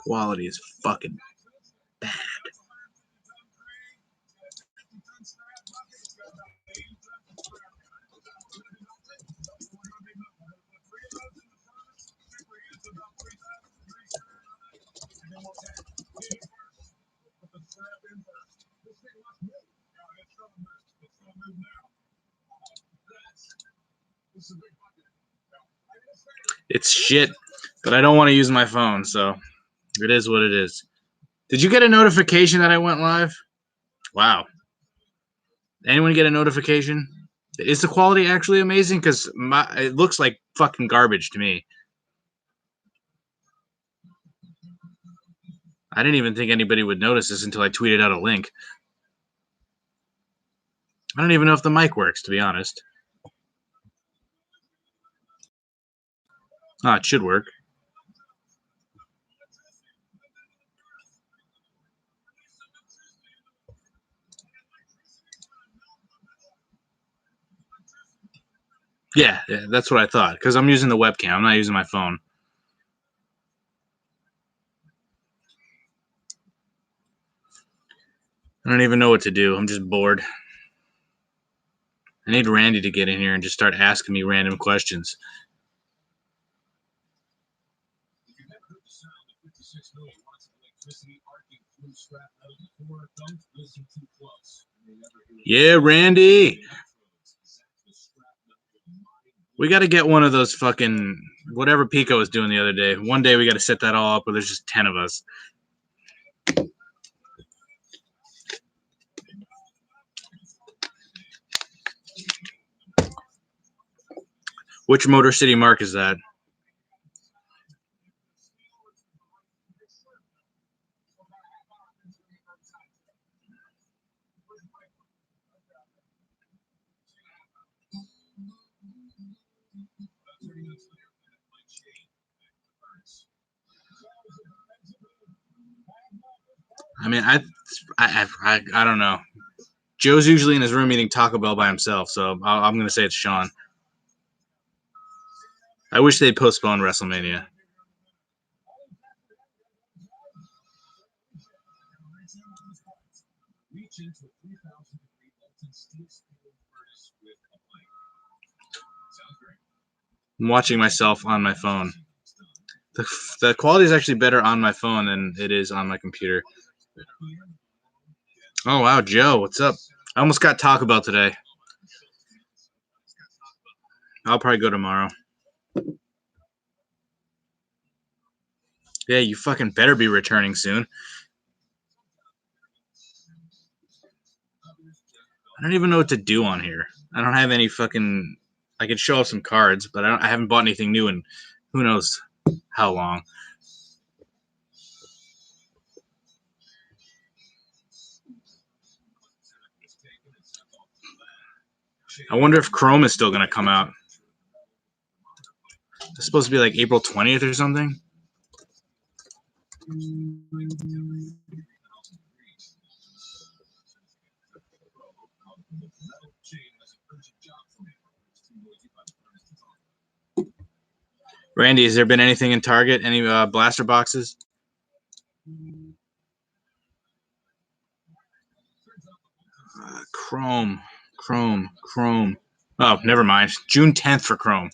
Quality is fucking bad. It's shit, but I don't want to use my phone, so it is what it is. Did you get a notification that I went live? Wow. Anyone get a notification? Is the quality actually amazing? Because it looks like fucking garbage to me. I didn't even think anybody would notice this until I tweeted out a link. I don't even know if the mic works, to be honest. Oh, it should work. Yeah, that's what I thought. Because I'm using the webcam. I'm not using my phone. I don't even know what to do. I'm just bored. I need Randy to get in here and just start asking me random questions. Yeah, Randy. We got to get one of those fucking whatever Pico was doing the other day. One day we got to set that all up where there's just 10 of us. Which Motor City Mark is that? I mean, I don't know. Joe's usually in his room eating Taco Bell by himself, so I'm going to say it's Sean. I wish they'd postpone WrestleMania. I'm watching myself on my phone. The quality is actually better on my phone than it is on my computer. Oh, wow, Joe, what's up? I almost got Taco Bell today. I'll probably go tomorrow. Yeah, you fucking better be returning soon. I don't even know what to do on here. I don't have any fucking... I could show off some cards, but I haven't bought anything new in who knows how long. I wonder if Chrome is still going to come out. It's supposed to be like April 20th or something. Randy, has there been anything in Target? Any blaster boxes? Chrome. Oh, never mind. June 10th for Chrome.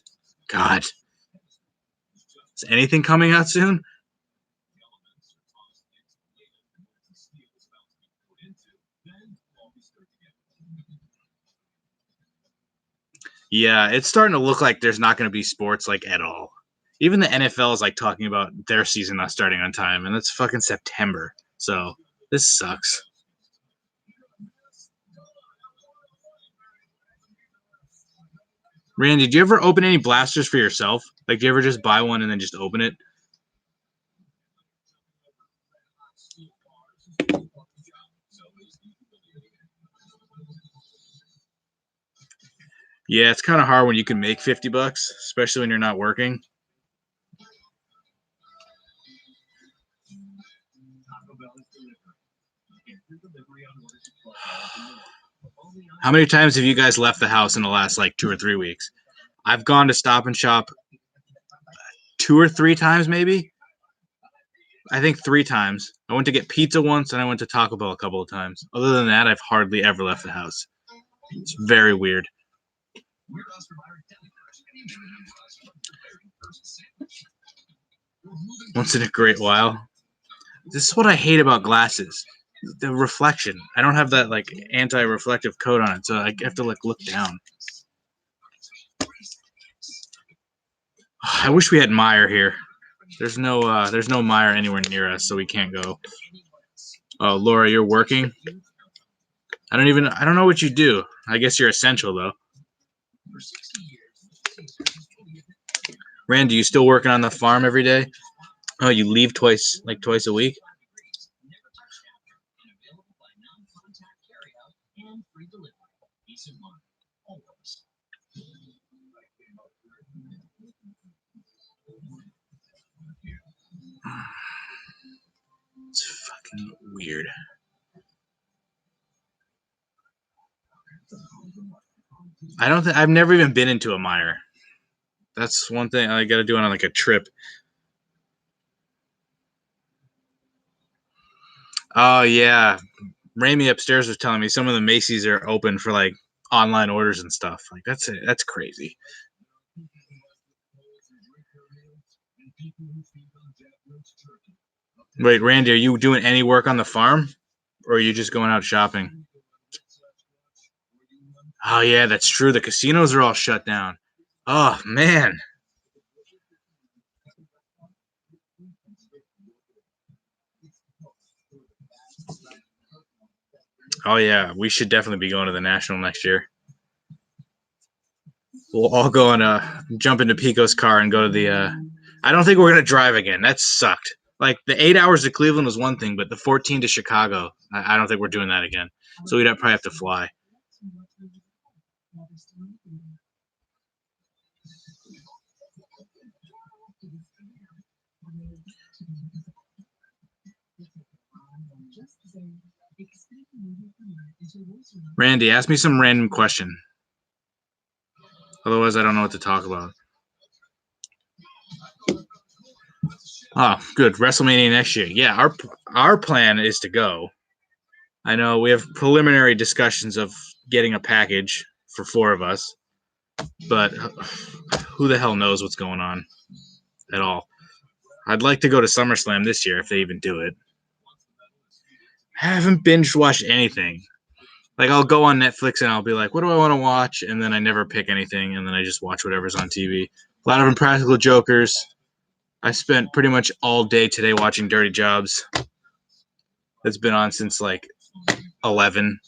God. Is anything coming out soon? Yeah, it's starting to look like there's not going to be sports like at all. Even the NFL is like talking about their season not starting on time, and it's fucking September. So this sucks. Randy, did you ever open any blasters for yourself? Like, do you ever just buy one and then just open it? Yeah, it's kind of hard when you can make $50, especially when you're not working. How many times have you guys left the house in the last like 2 or 3 weeks? I've gone to Stop and Shop 2 or 3 times, maybe. I think 3 times. I went to get pizza once, and I went to Taco Bell a couple of times. Other than that, I've hardly ever left the house. It's very weird. Once in a great while. This is what I hate about glasses. The reflection. I don't have that like anti-reflective coat on it, so I have to like look down. I wish we had Meyer here. There's no Meyer anywhere near us, so we can't go. Oh, Laura, you're working? I don't know what you do. I guess you're essential though. Randy, you still working on the farm every day? Oh, you leave twice a week? It's fucking weird. I've never even been into a Meyer. That's one thing I got to do on like a trip. Oh yeah, Ramey upstairs was telling me some of the Macy's are open for like online orders and stuff. Like that's crazy. Wait, Randy, are you doing any work on the farm, or are you just going out shopping? Oh yeah, that's true. The casinos are all shut down. Oh man. Oh yeah, we should definitely be going to the National next year. We'll all go and jump into Pico's car and go to the. I don't think we're gonna drive again. That sucked. Like the 8 hours to Cleveland was one thing, but the 14 to Chicago, I don't think we're doing that again. So we'd probably have to fly. Randy, ask me some random question. Otherwise, I don't know what to talk about. Oh, good. WrestleMania next year. Yeah, our plan is to go. I know we have preliminary discussions of getting a package for 4 of us, but who the hell knows what's going on at all? I'd like to go to SummerSlam this year if they even do it. I haven't binge watched anything. Like I'll go on Netflix and I'll be like, what do I want to watch? And then I never pick anything, and then I just watch whatever's on TV. A lot of Impractical Jokers. I spent pretty much all day today watching Dirty Jobs. It's been on since like 11.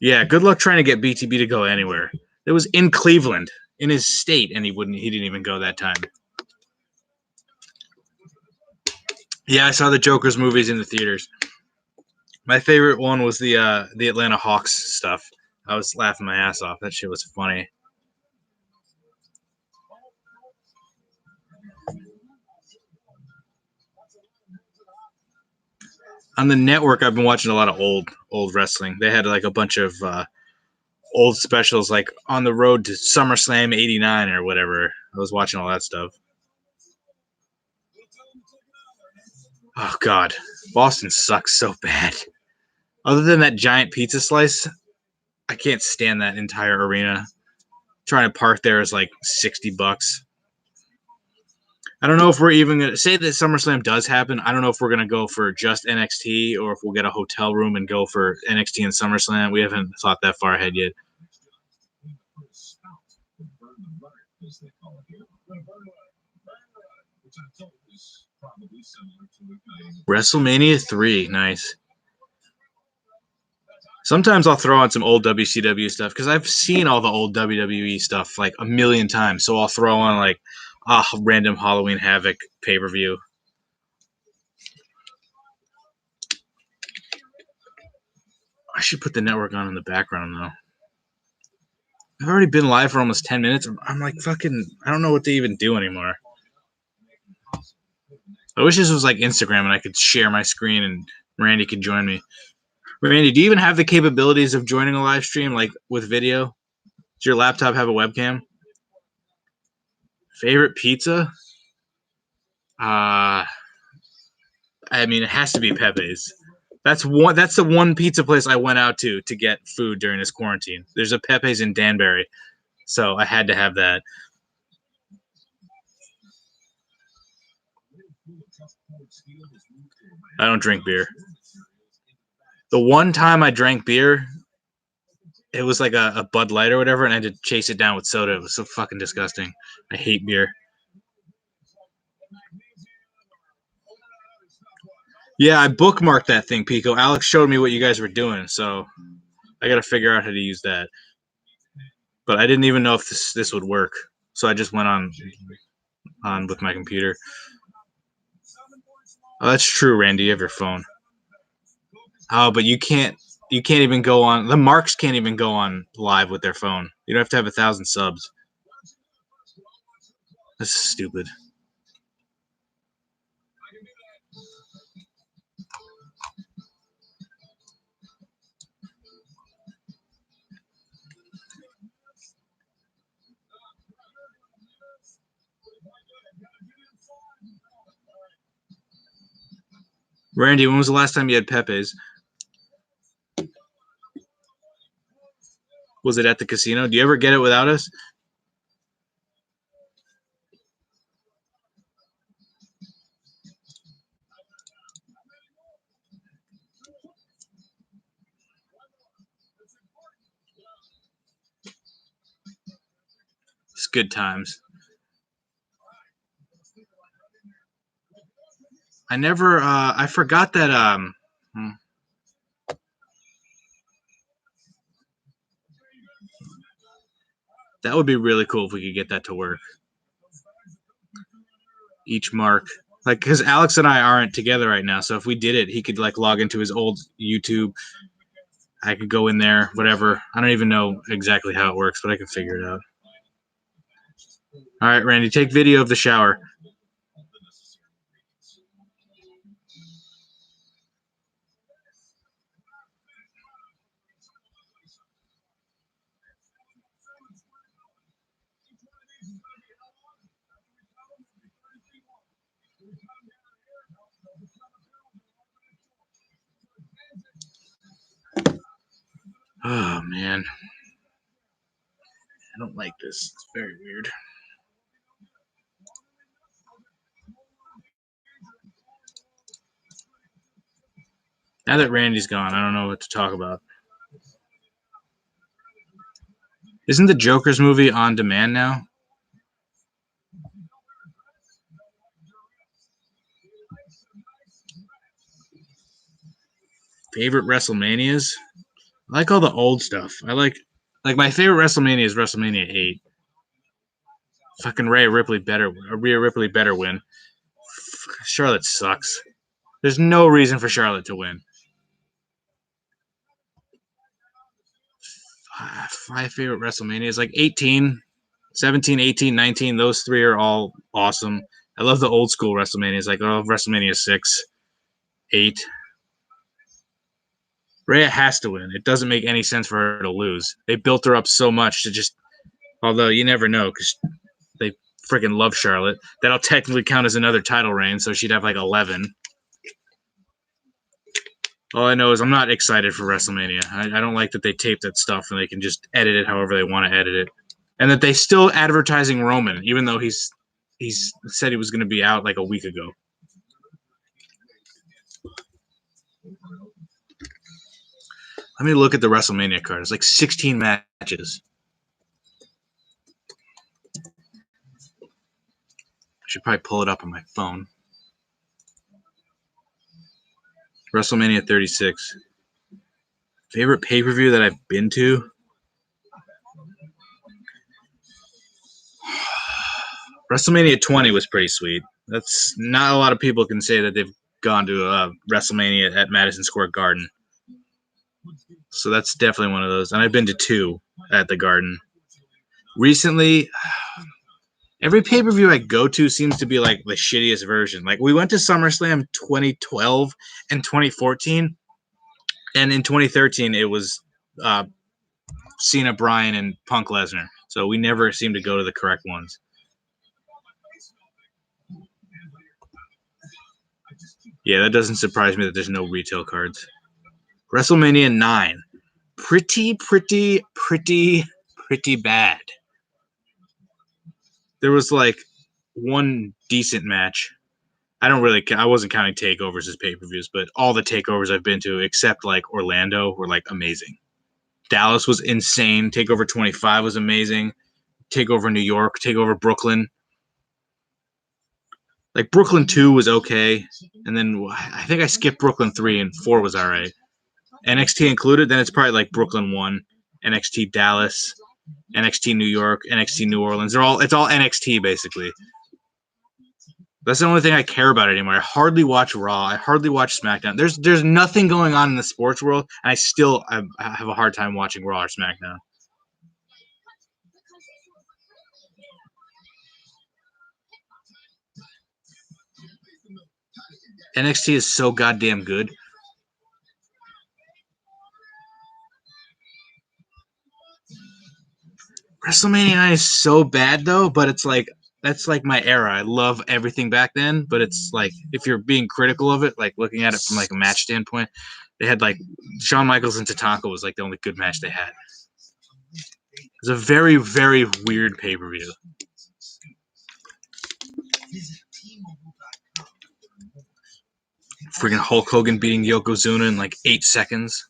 Yeah, good luck trying to get BTB to go anywhere. It was in Cleveland, in his state, and he didn't even go that time. Yeah, I saw the Joker's movies in the theaters. My favorite one was the Atlanta Hawks stuff. I was laughing my ass off. That shit was funny. On the network, I've been watching a lot of old wrestling. They had like a bunch of old specials, like on the road to SummerSlam '89 or whatever. I was watching all that stuff. Oh God, Boston sucks so bad. Other than that giant pizza slice, I can't stand that entire arena. Trying to park there is like $60. I don't know if we're even going to say that SummerSlam does happen. I don't know if we're going to go for just NXT or if we'll get a hotel room and go for NXT and SummerSlam. We haven't thought that far ahead yet. WrestleMania 3, nice. Sometimes I'll throw on some old WCW stuff because I've seen all the old WWE stuff like a million times. So I'll throw on like a random Halloween Havoc pay-per-view. I should put the network on in the background though. I've already been live for almost 10 minutes. I'm like fucking. I don't know what to even do anymore. I wish this was like Instagram and I could share my screen and Randy could join me. Randy, do you even have the capabilities of joining a live stream like with video? Does your laptop have a webcam? Favorite pizza? I mean, it has to be Pepe's. That's the one pizza place I went out to get food during this quarantine. There's a Pepe's in Danbury, so I had to have that. I don't drink beer. The one time I drank beer, it was like a Bud Light or whatever, and I had to chase it down with soda. It was so fucking disgusting. I hate beer. Yeah, I bookmarked that thing, Pico. Alex showed me what you guys were doing, so I got to figure out how to use that. But I didn't even know if this would work, so I just went on with my computer. Oh, that's true, Randy. You have your phone. Oh, but you can't even go on. The Marks can't even go on live with their phone. You don't have to have 1,000 subs. That's stupid. Randy, when was the last time you had Pepe's? Was it at the casino? Do you ever get it without us? It's good times. I never. I forgot that. That would be really cool if we could get that to work. Each mark, like, because Alex and I aren't together right now, so if we did it, he could like log into his old YouTube. I could go in there, whatever. I don't even know exactly how it works, but I can figure it out. All right, Randy, take video of the shower. Oh, man. I don't like this. It's very weird. Now that Randy's gone, I don't know what to talk about. Isn't the Joker's movie on demand now? Favorite WrestleManias? I like all the old stuff. I like my favorite WrestleMania is WrestleMania 8. Fucking Rhea Ripley better win. Charlotte sucks. There's no reason for Charlotte to win. 5 favorite WrestleManias, like 18, 17, 18, 19. Those three are all awesome. I love the old school WrestleManias, like WrestleMania 6, 8. Rhea has to win. It doesn't make any sense for her to lose. They built her up so much to just, although you never know because they freaking love Charlotte. That'll technically count as another title reign, so she'd have like 11. All I know is I'm not excited for WrestleMania. I don't like that they tape that stuff and they can just edit it however they want to edit it. And that they still advertising Roman, even though he's said he was going to be out like a week ago. Let me look at the WrestleMania card. It's like 16 matches. I should probably pull it up on my phone. WrestleMania 36. Favorite pay-per-view that I've been to? WrestleMania 20 was pretty sweet. That's not a lot of people can say that they've gone to WrestleMania at Madison Square Garden. So that's definitely one of those. And I've been to 2 at the Garden. Recently, Every pay-per-view I go to seems to be like the shittiest version. Like we went to SummerSlam 2012 and 2014, and in 2013 it was uh, Cena, Bryan, and Punk Lesnar. So we never seem to go to the correct ones. Yeah, that doesn't surprise me that there's no retail cards. WrestleMania 9. Pretty bad. There was like one decent match. I wasn't counting takeovers as pay-per-views, but all the takeovers I've been to, except like Orlando, were like amazing. Dallas was insane. Takeover 25 was amazing. Takeover New York, Takeover Brooklyn. Like Brooklyn 2 was okay, and then I think I skipped Brooklyn 3 and 4 was all right. NXT included, then it's probably like Brooklyn 1, NXT Dallas, NXT New York, NXT New Orleans. It's all NXT basically. That's the only thing I care about anymore. I hardly watch Raw. I hardly watch SmackDown. There's nothing going on in the sports world, and I have a hard time watching Raw or SmackDown. NXT is so goddamn good. WrestleMania 9 is so bad though, but it's like that's like my era. I love everything back then, but it's like if you're being critical of it, like looking at it from like a match standpoint, they had like Shawn Michaels and Tatanka was like the only good match they had. It was a very, very weird pay-per-view. Freaking Hulk Hogan beating Yokozuna in like 8 seconds.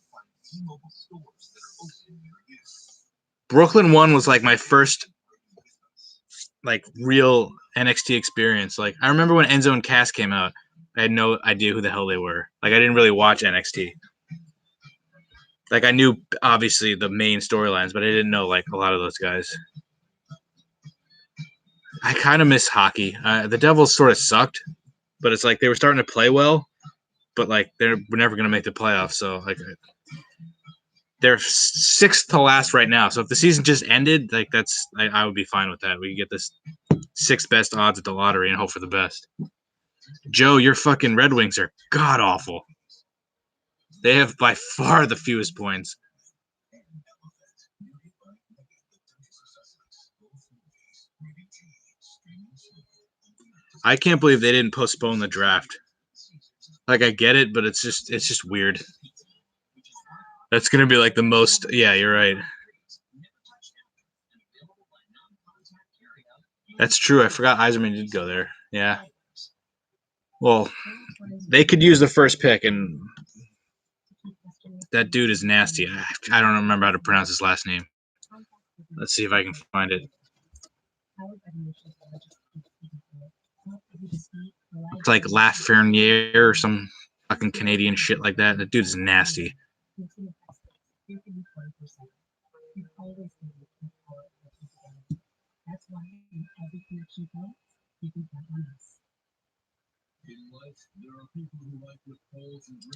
Brooklyn 1 was like my first like real NXT experience. Like I remember when Enzo and Cass came out, I had no idea who the hell they were. Like I didn't really watch NXT. Like I knew obviously the main storylines, but I didn't know like a lot of those guys. I kind of miss hockey. The Devils sort of sucked, but it's like they were starting to play well, but like they're never going to make the playoffs. So like they're sixth to last right now. So if the season just ended, like I would be fine with that. We could get this sixth best odds at the lottery and hope for the best. Joe, your fucking Red Wings are god awful. They have by far the fewest points. I can't believe they didn't postpone the draft. Like I get it, but it's just weird. That's gonna be like the most. Yeah, you're right. That's true. I forgot Eiserman did go there. Yeah. Well, they could use the first pick, and that dude is nasty. I don't remember how to pronounce his last name. Let's see if I can find it. It's like Lafreniere or some fucking Canadian shit like that. That dude is nasty.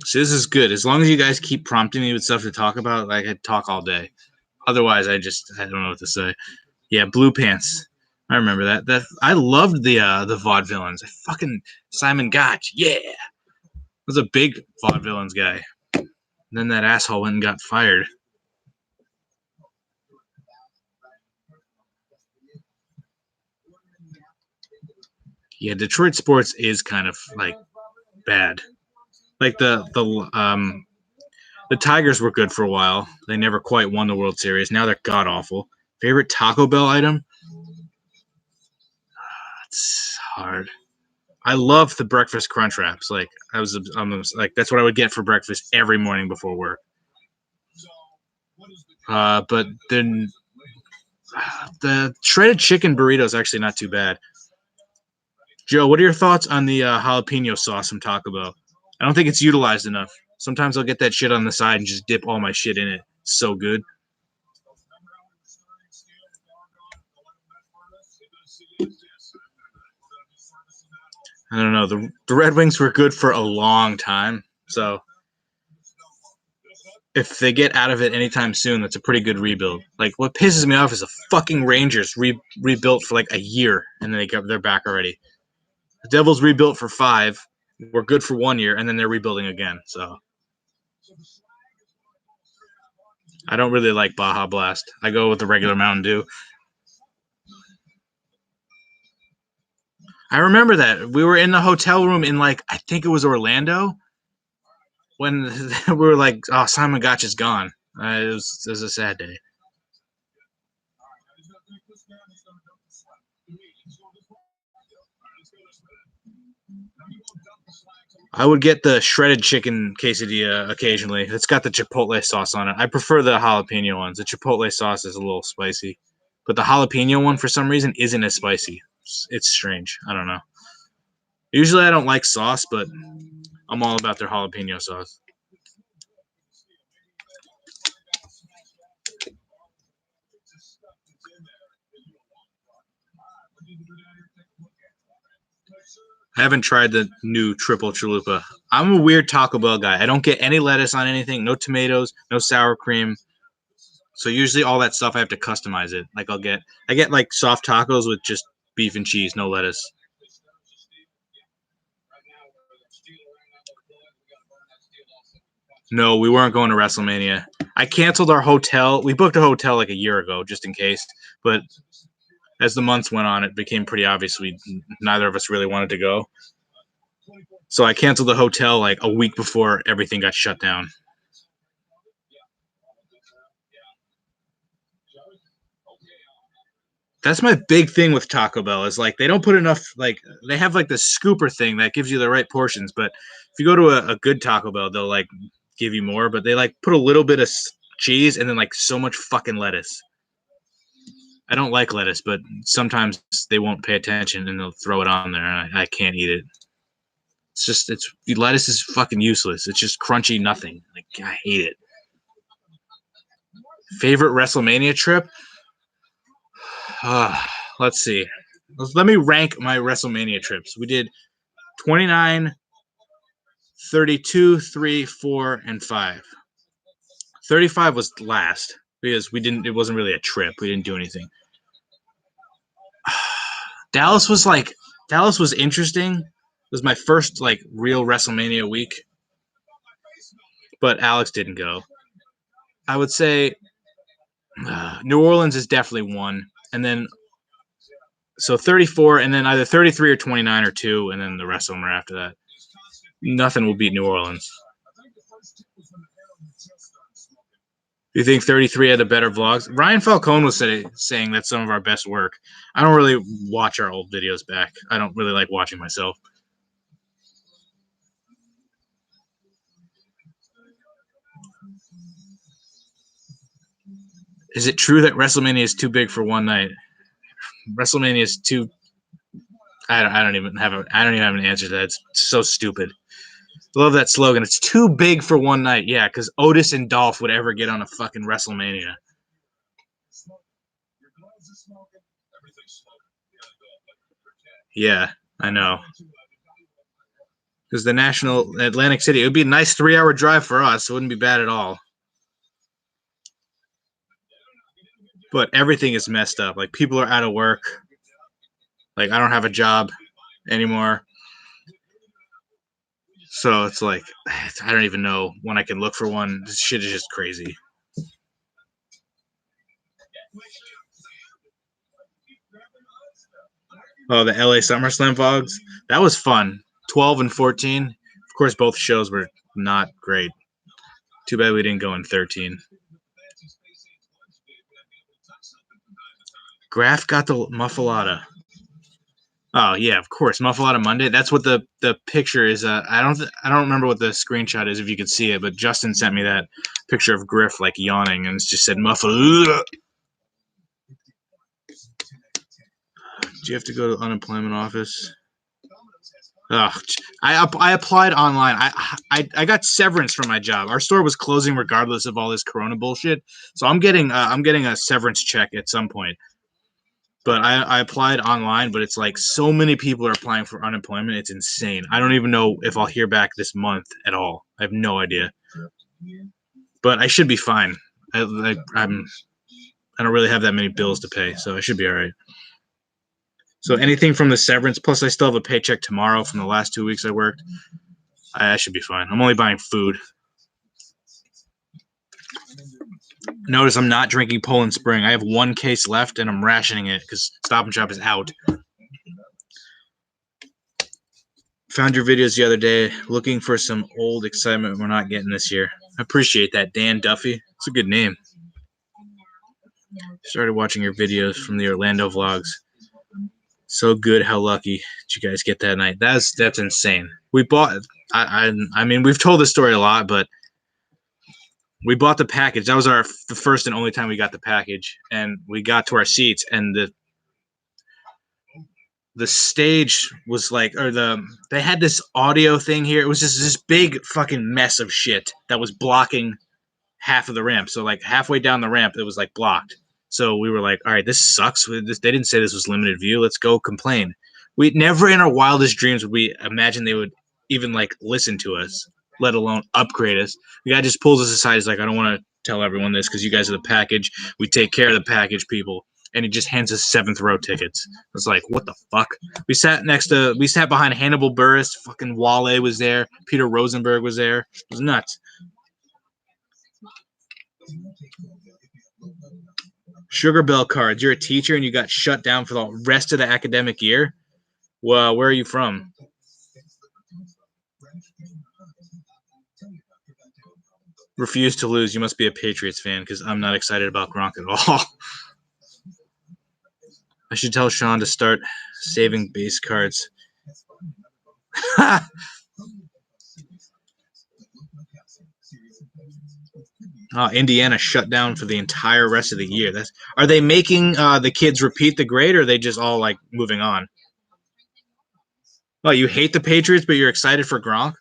So this is good. As long as you guys keep prompting me with stuff to talk about, like I talk all day. Otherwise, I don't know what to say. Yeah, Blue Pants. I remember that. That I loved the vaudevillains. Fucking Simon Gotch. Yeah, I was a big vaudevillains guy. And then that asshole went and got fired. Yeah, Detroit sports is kind of like bad. Like the Tigers were good for a while. They never quite won the World Series. Now they're god awful. Favorite Taco Bell item? It's hard. I love the breakfast crunch wraps. Like like that's what I would get for breakfast every morning before work. But then the shredded chicken burrito is actually not too bad. Joe, what are your thoughts on the jalapeno sauce from Taco Bell? I don't think it's utilized enough. Sometimes I'll get that shit on the side and just dip all my shit in it. It's so good. I don't know. The Red Wings were good for a long time. So if they get out of it anytime soon, that's a pretty good rebuild. Like what pisses me off is the fucking Rangers rebuilt for like a year and then they're back already. The Devils rebuilt for 5, were good for 1 year, and then they're rebuilding again. So I don't really like Baja Blast. I go with the regular Mountain Dew. I remember that we were in the hotel room in like I think it was Orlando when we were like, "Oh, Simon Gotch is gone." It was a sad day. I would get the shredded chicken quesadilla occasionally. It's got the chipotle sauce on it. I prefer the jalapeno ones. The chipotle sauce is a little spicy, but the jalapeno one for some reason isn't as spicy. It's strange. I don't know. Usually I don't like sauce, but I'm all about their jalapeno sauce. I haven't tried the new triple chalupa. I'm a weird Taco Bell guy. I don't get any lettuce on anything, no tomatoes, no sour cream. So usually all that stuff I have to customize it. Like I get like soft tacos with just beef and cheese, no lettuce. No, we weren't going to WrestleMania. I canceled our hotel. We booked a hotel like a year ago just in case, but as the months went on, it became pretty obvious we neither of us really wanted to go. So I canceled the hotel like a week before everything got shut down. That's my big thing with Taco Bell is like they don't put enough like they have like the scooper thing that gives you the right portions, but if you go to a good Taco Bell, they'll like give you more, but they like put a little bit of cheese and then like so much fucking lettuce. I don't like lettuce, but sometimes they won't pay attention and they'll throw it on there, and I can't eat it. It's lettuce is fucking useless. It's just crunchy nothing. Like I hate it. Favorite WrestleMania trip? Let's see. Let me rank my WrestleMania trips. We did 29, 32, 3, 4, and 5. 35 was last because we didn't. It wasn't really a trip. We didn't do anything. Dallas was like Dallas was interesting. It was my first like real WrestleMania week, but Alex didn't go. I would say New Orleans is definitely one, and then so 34, and then either 33 or 29 or two, and then the rest of them are after that. Nothing will beat New Orleans. Do you think 33 had the better vlogs? Ryan Falcone was saying that's some of our best work. I don't really watch our old videos back. I don't really like watching myself. Is it true that WrestleMania is too big for one night? WrestleMania is too. I don't even have an answer to that. It's so stupid. I love that slogan. It's too big for one night. Yeah, because Otis and Dolph would ever get on a fucking WrestleMania. Yeah, I know. Because the National Atlantic City, it would be a nice 3-hour drive for us. It wouldn't be bad at all. But everything is messed up. Like people are out of work. Like I don't have a job anymore. So it's like I don't even know when I can look for one. This shit is just crazy. Oh, the LA SummerSlam vlogs. That was fun. 12 and 14. Of course, both shows were not great. Too bad we didn't go in 13. Graf got the muffalata. Oh yeah, of course, muffalata Monday. That's what the picture is. I don't remember what the screenshot is if you could see it, but Justin sent me that picture of Griff like yawning and it just said muffalata. Do you have to go to unemployment office? Ugh, I applied online. I got severance from my job. Our store was closing regardless of all this Corona bullshit. So I'm getting a severance check at some point. But I applied online, but it's like so many people are applying for unemployment. It's insane. I don't even know if I'll hear back this month at all. I have no idea. but I should be fine. I don't really have that many bills to pay, so I should be all right. So anything from the severance, plus I still have a paycheck tomorrow from the last 2 weeks I worked. I should be fine. I'm only buying food. Notice I'm not drinking Poland Spring. I have 1 case left, and I'm rationing it because Stop and Shop is out. Found your videos the other day. Looking for some old excitement we're not getting this year. I appreciate that, Dan Duffy. It's a good name. Started watching your videos from the Orlando vlogs. So good, how lucky did you guys get that night? That's insane. We bought. I mean, we've told this story a lot, but we bought the package. That was the first and only time we got the package, and we got to our seats, and the stage was like, they had this audio thing here. It was just this big fucking mess of shit that was blocking half of the ramp. So like halfway down the ramp, it was like blocked. So we were like, all right, this sucks. They didn't say this was limited view. Let's go complain. We never in our wildest dreams would we imagine they would even like listen to us, let alone upgrade us. The guy just pulls us aside. He's like, I don't want to tell everyone this because you guys are the package. We take care of the package people. And he just hands us 7th row tickets. It's like, what the fuck? We sat behind Hannibal Buress. Fucking Wale was there. Peter Rosenberg was there. It was nuts. Sugar Bell cards. You're a teacher and you got shut down for the rest of the academic year? Well, where are you from? Refuse to lose. You must be a Patriots fan because I'm not excited about Gronk at all. I should tell Sean to start saving base cards. Indiana shut down for the entire rest of the year. Are they making the kids repeat the grade, or are they just all like moving on? Oh, you hate the Patriots, but you're excited for Gronk?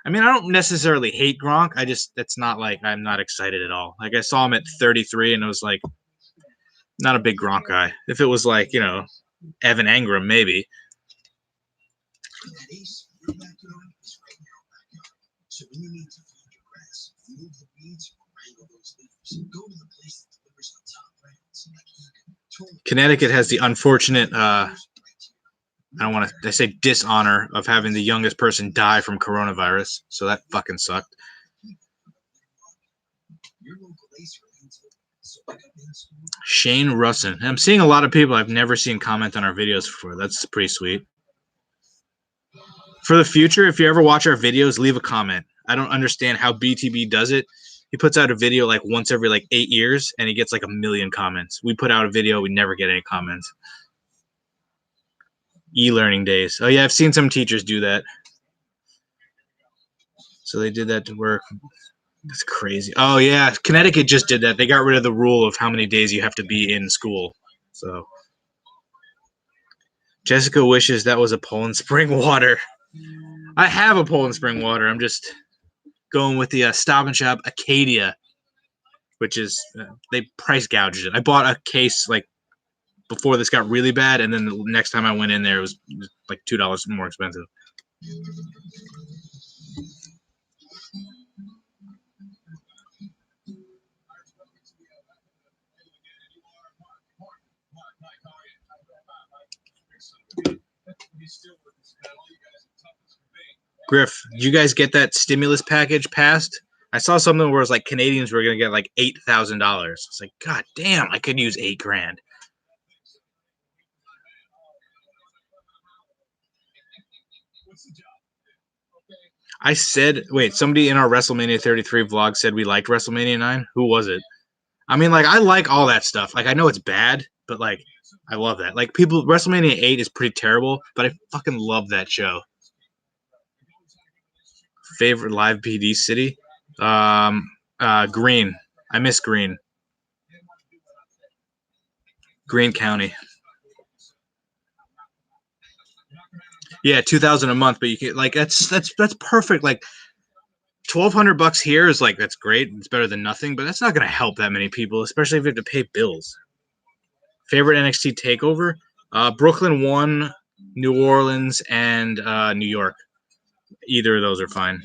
I mean, I don't necessarily hate Gronk. It's not like I'm not excited at all. Like I saw him at 33, and it was like not a big Gronk guy. If it was like Evan Engram, maybe. Connecticut has the unfortunate, I don't want to say dishonor of having the youngest person die from coronavirus. So that fucking sucked. Shane Russin. I'm seeing a lot of people I've never seen comment on our videos before. That's pretty sweet. For the future, if you ever watch our videos, leave a comment. I don't understand how BTB does it. He puts out a video like once every like 8 years, and he gets like 1 million comments. We put out a video, we never get any comments. E-learning days. Oh yeah, I've seen some teachers do that. So they did that to work. That's crazy. Oh yeah, Connecticut just did that. They got rid of the rule of how many days you have to be in school. So Jessica wishes that was a Poland Spring water. I have a Poland Spring water. I'm just going with the Stop and Shop Acadia, which is they price gouged it. I bought a case like before this got really bad, and then the next time I went in there, it was like $2 more expensive. Griff, did you guys get that stimulus package passed? I saw something where it was like Canadians were going to get like $8,000. It's like, God damn, I could use $8,000. I said, wait, somebody in our WrestleMania 33 vlog said we liked WrestleMania 9. Who was it? I mean, like, I like all that stuff. Like, I know it's bad, but like, I love that. Like, WrestleMania 8 is pretty terrible, but I fucking love that show. Favorite live PD city? Green. I miss Green. Greene County. Yeah, $2,000 a month, but you can like that's perfect. Like $1,200 here is like that's great. It's better than nothing, but that's not gonna help that many people, especially if you have to pay bills. Favorite NXT takeover? Brooklyn 1, New Orleans, and New York. Either of those are fine.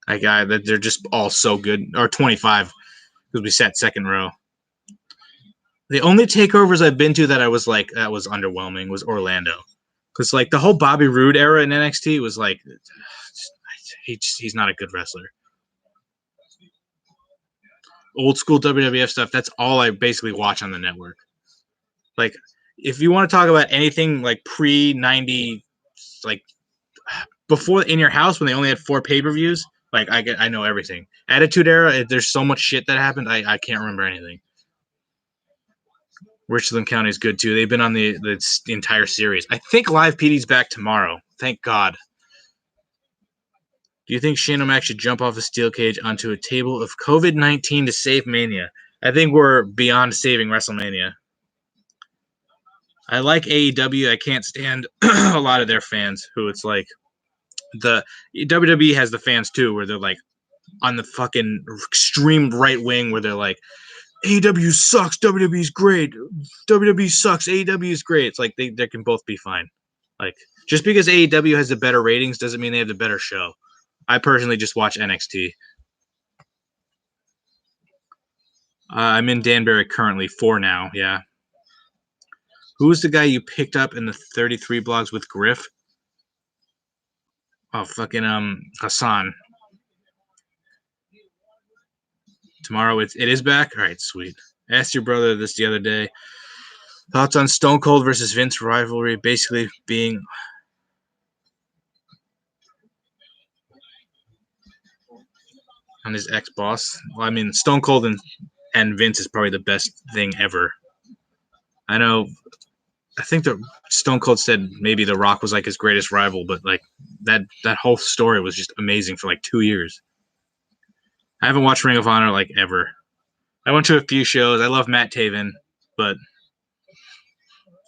That they're just all so good. Or 25 because we sat second row. The only takeovers I've been to that I was like that was underwhelming was Orlando, because like the whole Bobby Roode era in NXT was like he's not a good wrestler. Old school WWF stuff. That's all I basically watch on the network. Like if you want to talk about anything like pre 90, like before In Your House when they only had 4 pay-per-views, like I know everything. Attitude Era, there's so much shit that happened. I can't remember anything. Richland County is good too. They've been on the entire series. I think Live PD's back tomorrow. Thank God. Do you think Shane O'Mac should jump off a steel cage onto a table of COVID-19 to save Mania? I think we're beyond saving WrestleMania. I like AEW. I can't stand a lot of their fans who it's like the WWE has the fans too, where they're like on the fucking extreme right wing, where they're like, AEW sucks, WWE's great. WWE sucks, AEW is great. It's like they can both be fine. Like just because AEW has the better ratings doesn't mean they have the better show. I personally just watch NXT. I'm in Danbury currently, 4 now. Yeah. Who's the guy you picked up in the 33 blogs with Griff? Oh, fucking Hassan. Tomorrow it is back. All right, sweet. I asked your brother this the other day. Thoughts on Stone Cold versus Vince rivalry basically being on his ex-boss. Well, I mean, Stone Cold and Vince is probably the best thing ever. I know. I think that Stone Cold said maybe The Rock was like his greatest rival, but like that whole story was just amazing for like 2 years. I haven't watched Ring of Honor like ever. I went to a few shows. I love Matt Taven, but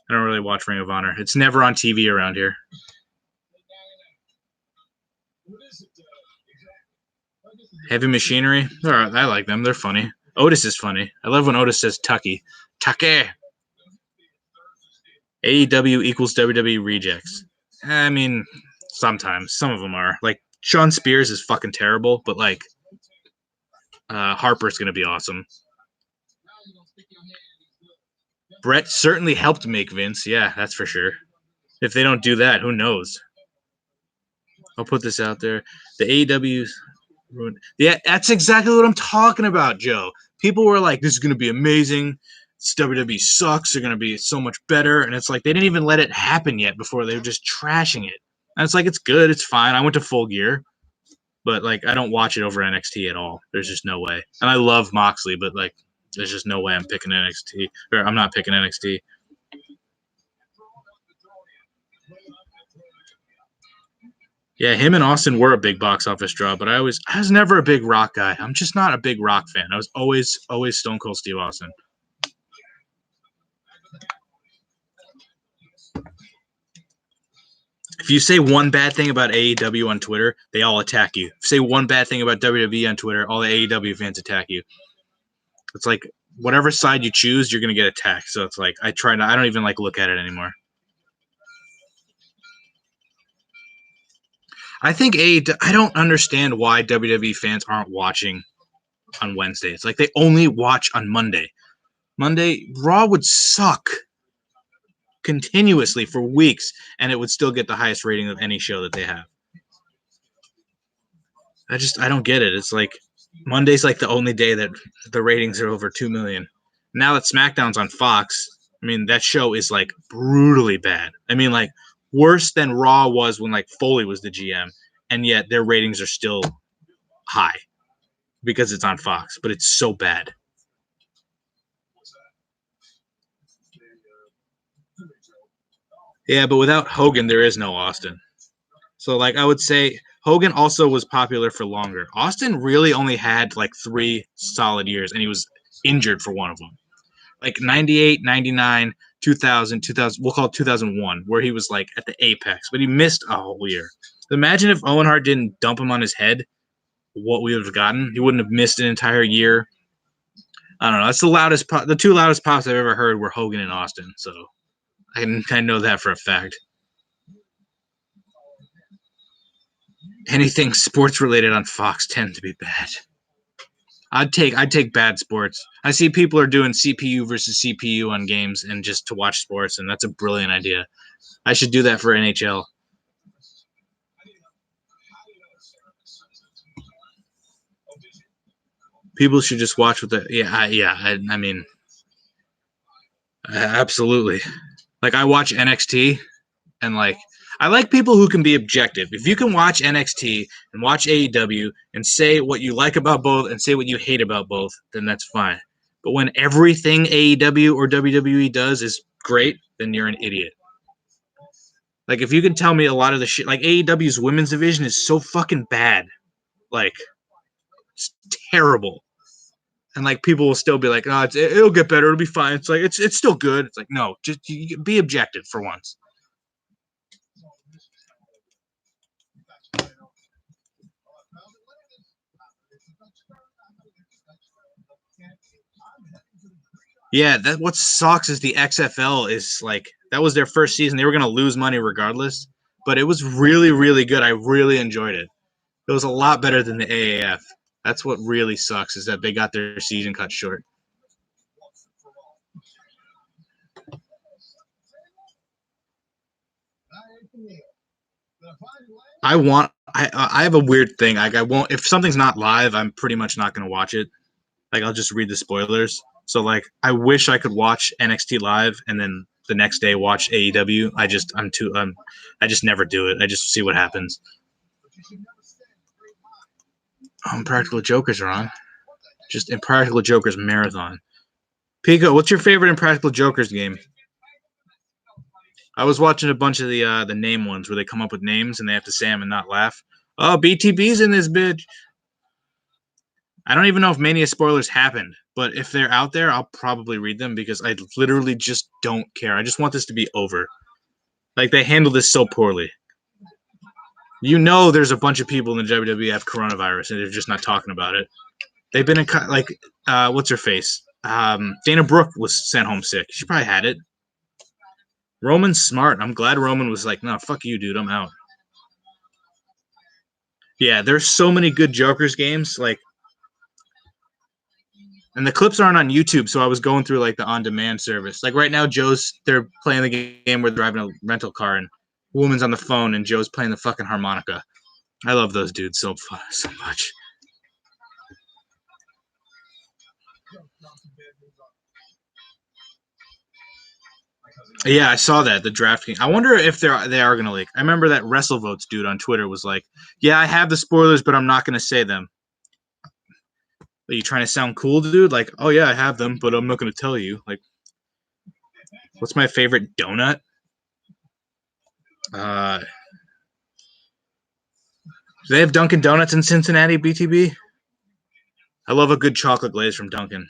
I don't really watch Ring of Honor. It's never on TV around here. Heavy Machinery. I like them. They're funny. Otis is funny. I love when Otis says Tucky. Tucky. AEW equals WWE rejects. I mean, sometimes. Some of them are. Like, Sean Spears is fucking terrible, but like, Harper's going to be awesome. Brett certainly helped make Vince. Yeah, that's for sure. If they don't do that, who knows? I'll put this out there. The AEW's ruined. Yeah, that's exactly what I'm talking about, Joe. People were like, this is going to be amazing. WWE sucks. They're going to be so much better. And it's like, they didn't even let it happen yet before they were just trashing it. And it's like, it's good. It's fine. I went to Full Gear. But, like, I don't watch it over NXT at all. There's just no way. And I love Moxley, but, like, there's just no way I'm picking NXT. Or I'm not picking NXT. Yeah, him and Austin were a big box office draw, but I was never a big Rock guy. I'm just not a big Rock fan. I was always Stone Cold Steve Austin. If you say one bad thing about AEW on Twitter, they all attack you. If you say one bad thing about WWE on Twitter, all the AEW fans attack you. It's like whatever side you choose, you're gonna get attacked. So it's like I don't even like look at it anymore. I think I don't understand why WWE fans aren't watching on Wednesday. It's like they only watch on Monday. Monday, Raw would suck continuously for weeks, and it would still get the highest rating of any show that they have. I don't get it. It's like Monday's like the only day that the ratings are over 2 million. Now that SmackDown's on Fox, I mean, that show is like brutally bad. I mean, like worse than Raw was when like Foley was the GM, and yet their ratings are still high because it's on Fox, but it's so bad. Yeah, but without Hogan, there is no Austin. So, like, I would say Hogan also was popular for longer. Austin really only had like 3 solid years, and he was injured for one of them. Like 98, 99, 2000, we'll call it 2001, where he was like at the apex, but he missed a whole year. Imagine if Owen Hart didn't dump him on his head, what we would have gotten. He wouldn't have missed an entire year. I don't know. That's the 2 loudest pops I've ever heard were Hogan and Austin. So I know that for a fact. Anything sports related on Fox tend to be bad. I'd take bad sports. I see people are doing CPU versus CPU on games and just to watch sports, and that's a brilliant idea. I should do that for NHL. People should just watch what the I mean, absolutely. Like I watch NXT and like I like people who can be objective. If you can watch NXT and watch AEW and say what you like about both and say what you hate about both, then that's fine. But when everything AEW or WWE does is great, then you're an idiot. Like if you can tell me a lot of the shit, like AEW's women's division is so fucking bad, like it's terrible, and like people will still be like, "Oh, it'll get better, it'll be fine." It's like it's still good. It's like no, just be objective for once. Yeah, that what sucks is the XFL is like that was their first season. They were gonna lose money regardless, but it was really really good. I really enjoyed it. It was a lot better than the AAF. That's what really sucks is that they got their season cut short. I have a weird thing. Like I won't if something's not live, I'm pretty much not gonna watch it. Like I'll just read the spoilers. So like I wish I could watch NXT live and then the next day watch AEW. I just never do it. I just see what happens. Impractical Jokers are on. Just Impractical Jokers marathon. Pico, what's your favorite Impractical Jokers game? I was watching a bunch of the name ones where they come up with names and they have to say them and not laugh. Oh, BTB's in this bitch. I don't even know if Mania spoilers happened, but if they're out there, I'll probably read them because I literally just don't care. I just want this to be over. Like they handle this so poorly. You know, there's a bunch of people in the WWE have coronavirus and they're just not talking about it. They've been in like, what's her face? Dana Brooke was sent home sick. She probably had it. Roman's smart. I'm glad Roman was like, no, fuck you, dude. I'm out. Yeah, there's so many good Jokers games. Like, and the clips aren't on YouTube, so I was going through like the on-demand service. Like right now, they're playing the game where they're driving a rental car and a woman's on the phone and Joe's playing the fucking harmonica. I love those dudes so much. Yeah, I saw that the DraftKings. I wonder if they are gonna leak. I remember that WrestleVotes dude on Twitter was like, "Yeah, I have the spoilers, but I'm not gonna say them." Are you trying to sound cool, dude? Like, oh yeah, I have them, but I'm not gonna tell you. Like, what's my favorite donut? Uh, do they have Dunkin' Donuts in Cincinnati, BTB? I love a good chocolate glaze from Dunkin'.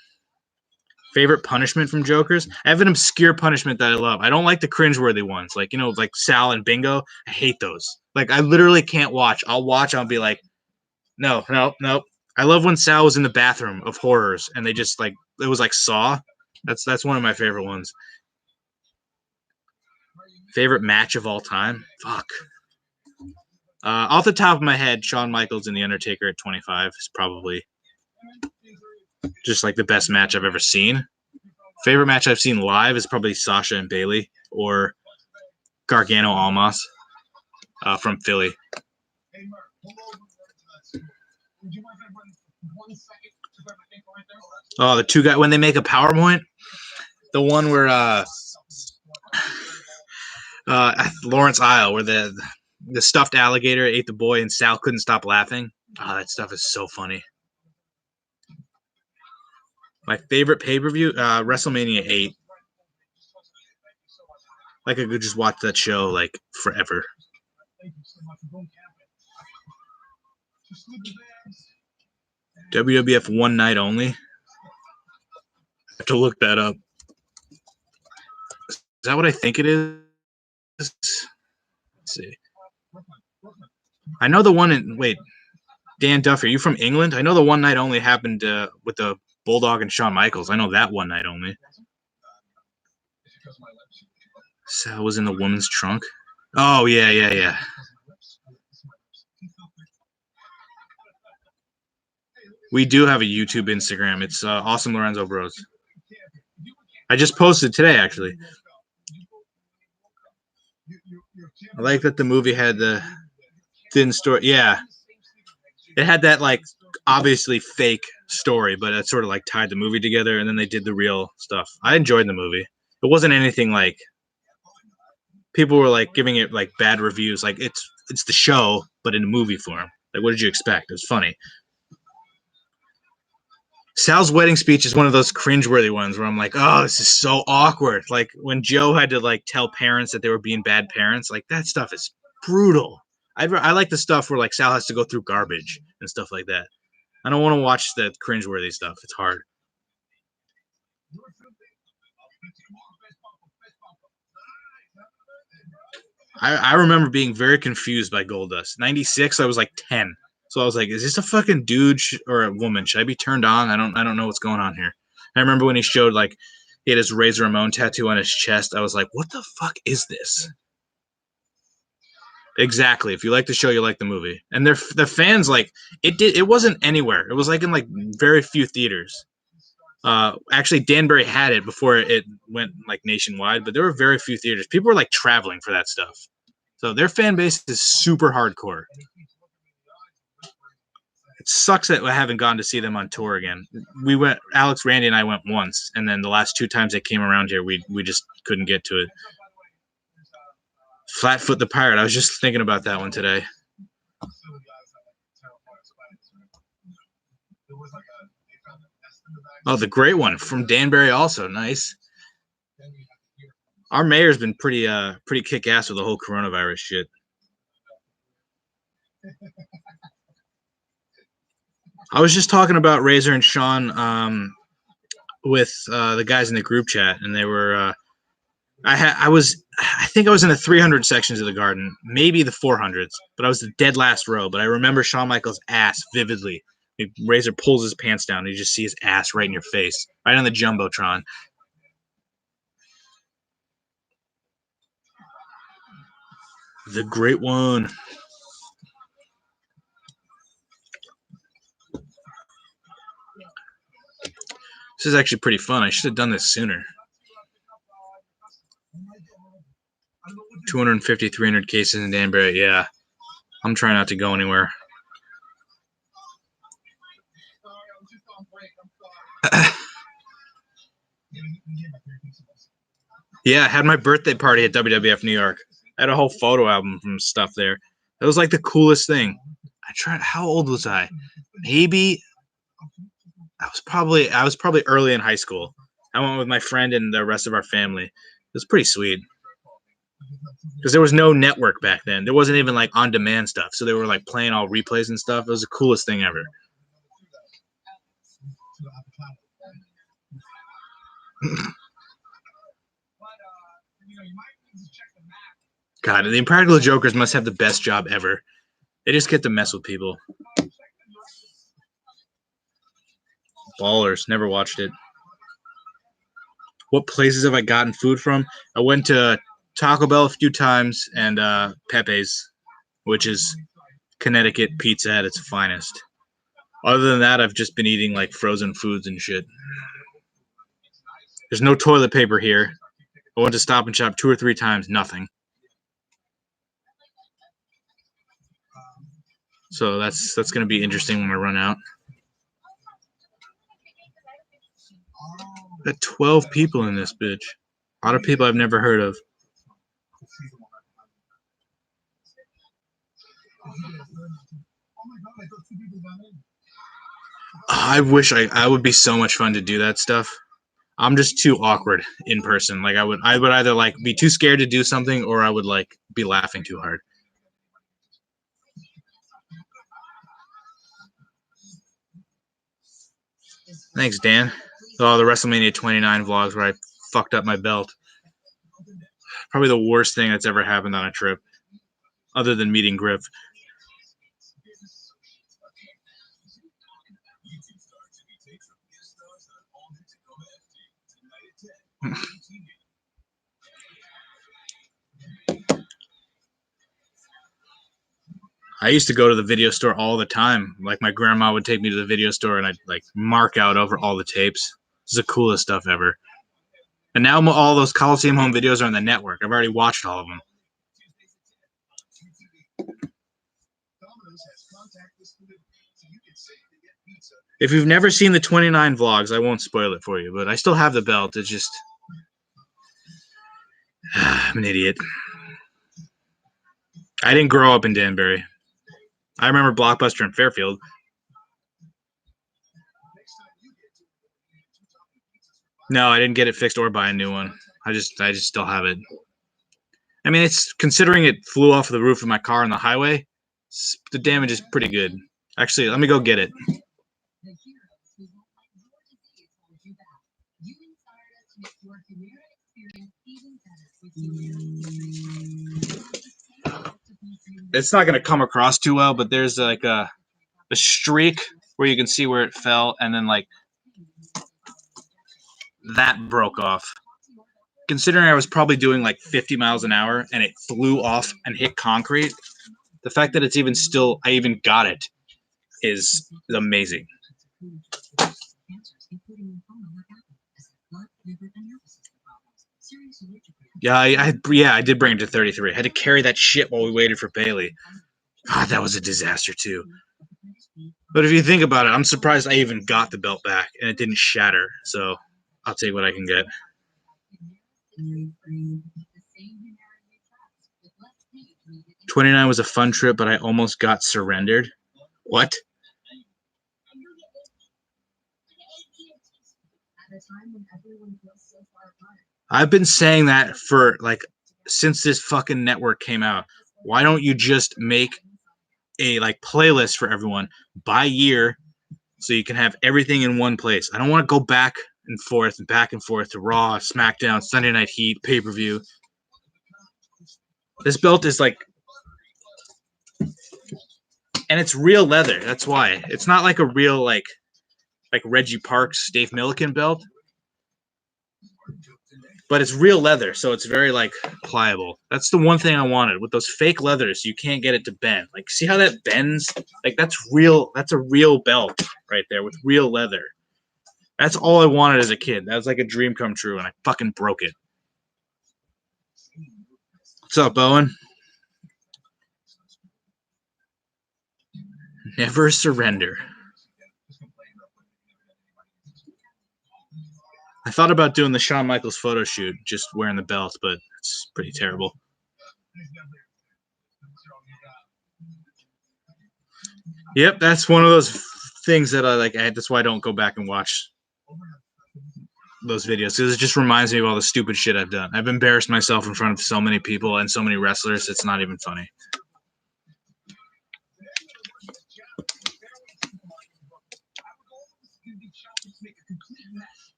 Favorite punishment from Jokers? I have an obscure punishment that I love. I don't like the cringeworthy ones, like like Sal and Bingo. I hate those. Like I literally can't watch. I'll watch. I'll be like, no, no, no. I love when Sal was in the bathroom of horrors, and they just like it was like Saw. That's one of my favorite ones. Favorite match of all time? Fuck. Off the top of my head, Shawn Michaels and The Undertaker at 25 is probably just like the best match I've ever seen. Favorite match I've seen live is probably Sasha and Bailey or Gargano Almas from Philly. Oh, the two guys when they make a PowerPoint, the one where Lawrence Isle, where the stuffed alligator ate the boy and Sal couldn't stop laughing. Oh, that stuff is so funny. My favorite pay-per-view, WrestleMania 8. Like I could just watch that show like forever. WWF one night only. I have to look that up. Is that what I think it is? Let's see. I know the one in wait, Dan Duffy, are you from England? I know the one night only happened with the Bulldog and Shawn Michaels. I know that one night only. Sal was in the woman's trunk. Oh yeah. We do have a YouTube Instagram. It's Awesome Lorenzo Bros. I just posted today, actually. I like that the movie had the thin story. Yeah, it had that like obviously fake story, but it sort of like tied the movie together, and then they did the real stuff. I enjoyed the movie. It wasn't anything like people were like giving it like bad reviews. Like it's the show, but in a movie form. Like, what did you expect? It was funny. Sal's wedding speech is one of those cringeworthy ones where I'm like, oh, this is so awkward. Like when Joe had to like tell parents that they were being bad parents, like that stuff is brutal. I like the stuff where like Sal has to go through garbage and stuff like that. I don't want to watch the cringeworthy stuff. It's hard. I remember being very confused by Goldust. 96, I was like 10. So I was like, is this a fucking dude or a woman? Should I be turned on? I don't know what's going on here. I remember when he showed like he had his Razor Ramon tattoo on his chest. I was like, what the fuck is this? Exactly. If you like the show, you like the movie. And the fans like it wasn't anywhere. It was like in like very few theaters. Actually, Danbury had it before it went like nationwide, but there were very few theaters. People were like traveling for that stuff. So their fan base is super hardcore. It sucks that I haven't gone to see them on tour again. We went, Alex, Randy, and I went once, and then the last two times they came around here, we just couldn't get to it. Flatfoot the Pirate. I was just thinking about that one today. Oh, the great one from Danbury, also nice. Our mayor's been pretty kick ass with the whole coronavirus shit. I was just talking about Razor and Sean with the guys in the group chat, and they were. I think I was in the 300 sections of the garden, maybe the 400s, but I was the dead last row. But I remember Shawn Michaels' ass vividly. Razor pulls his pants down, and you just see his ass right in your face, right on the jumbotron. The great one. This is actually pretty fun. I should have done this sooner. 250, 300 cases in Danbury. Yeah. I'm trying not to go anywhere. Yeah, I had my birthday party at WWF New York. I had a whole photo album from stuff there. That was like the coolest thing. How old was I? Maybe I was probably early in high school. I went with my friend and the rest of our family. It was pretty sweet. Because there was no network back then. There wasn't even like on demand stuff. So they were like playing all replays and stuff. It was the coolest thing ever. God, the Impractical Jokers must have the best job ever. They just get to mess with people. Ballers. Never watched it. What places have I gotten food from? I went to Taco Bell a few times and Pepe's, which is Connecticut pizza at its finest. Other than that, I've just been eating like frozen foods and shit. There's no toilet paper here. I went to Stop and Shop 2 or 3 times, nothing. So that's gonna be interesting when I run out. Got 12 people in this bitch. A lot of people I've never heard of. I wish I would be so much fun to do that stuff. I'm just too awkward in person. Like I would either like be too scared to do something or I would like be laughing too hard. Thanks, Dan. Oh, the WrestleMania 29 vlogs where I fucked up my belt. Probably the worst thing that's ever happened on a trip, other than meeting Griff. I used to go to the video store all the time. Like my grandma would take me to the video store and I'd like mark out over all the tapes. This is the coolest stuff ever. And now all those Coliseum home videos are on the network. I've already watched all of them. If you've never seen the 29 vlogs, I won't spoil it for you, but I still have the belt. It's just... I'm an idiot. I didn't grow up in Danbury. I remember Blockbuster in Fairfield. No, I didn't get it fixed or buy a new one. I just still have it. I mean, it's considering it flew off the roof of my car on the highway. The damage is pretty good. Actually, let me go get it. It's not going to come across too well, but there's like a streak where you can see where it fell, and then like that broke off. Considering I was probably doing like 50 miles an hour and it flew off and hit concrete, the fact that it's even still, I even got it, is amazing. Yeah, I did bring it to 33. I had to carry that shit while we waited for Bailey. God, that was a disaster too. But if you think about it, I'm surprised I even got the belt back and it didn't shatter. So I'll take what I can get. 29 was a fun trip, but I almost got surrendered. What? I've been saying that for like since this fucking network came out. Why don't you just make a like playlist for everyone by year so you can have everything in one place? I don't want to go back and forth to Raw, SmackDown, Sunday Night Heat, pay-per-view. This belt is like, and it's real leather. That's why. It's not like a real like Reggie Parks, Dave Milliken belt. But it's real leather, so it's very like pliable. That's the one thing I wanted. With those fake leathers, you can't get it to bend. Like, see how that bends? Like, that's real. That's a real belt right there with real leather. That's all I wanted as a kid. That was like a dream come true, and I fucking broke it. What's up, Owen? Never surrender. I thought about doing the Shawn Michaels photo shoot, just wearing the belt, but it's pretty terrible. Yep, that's one of those things that I like. That's why I don't go back and watch those videos, because it just reminds me of all the stupid shit I've done. I've embarrassed myself in front of so many people and so many wrestlers. It's not even funny.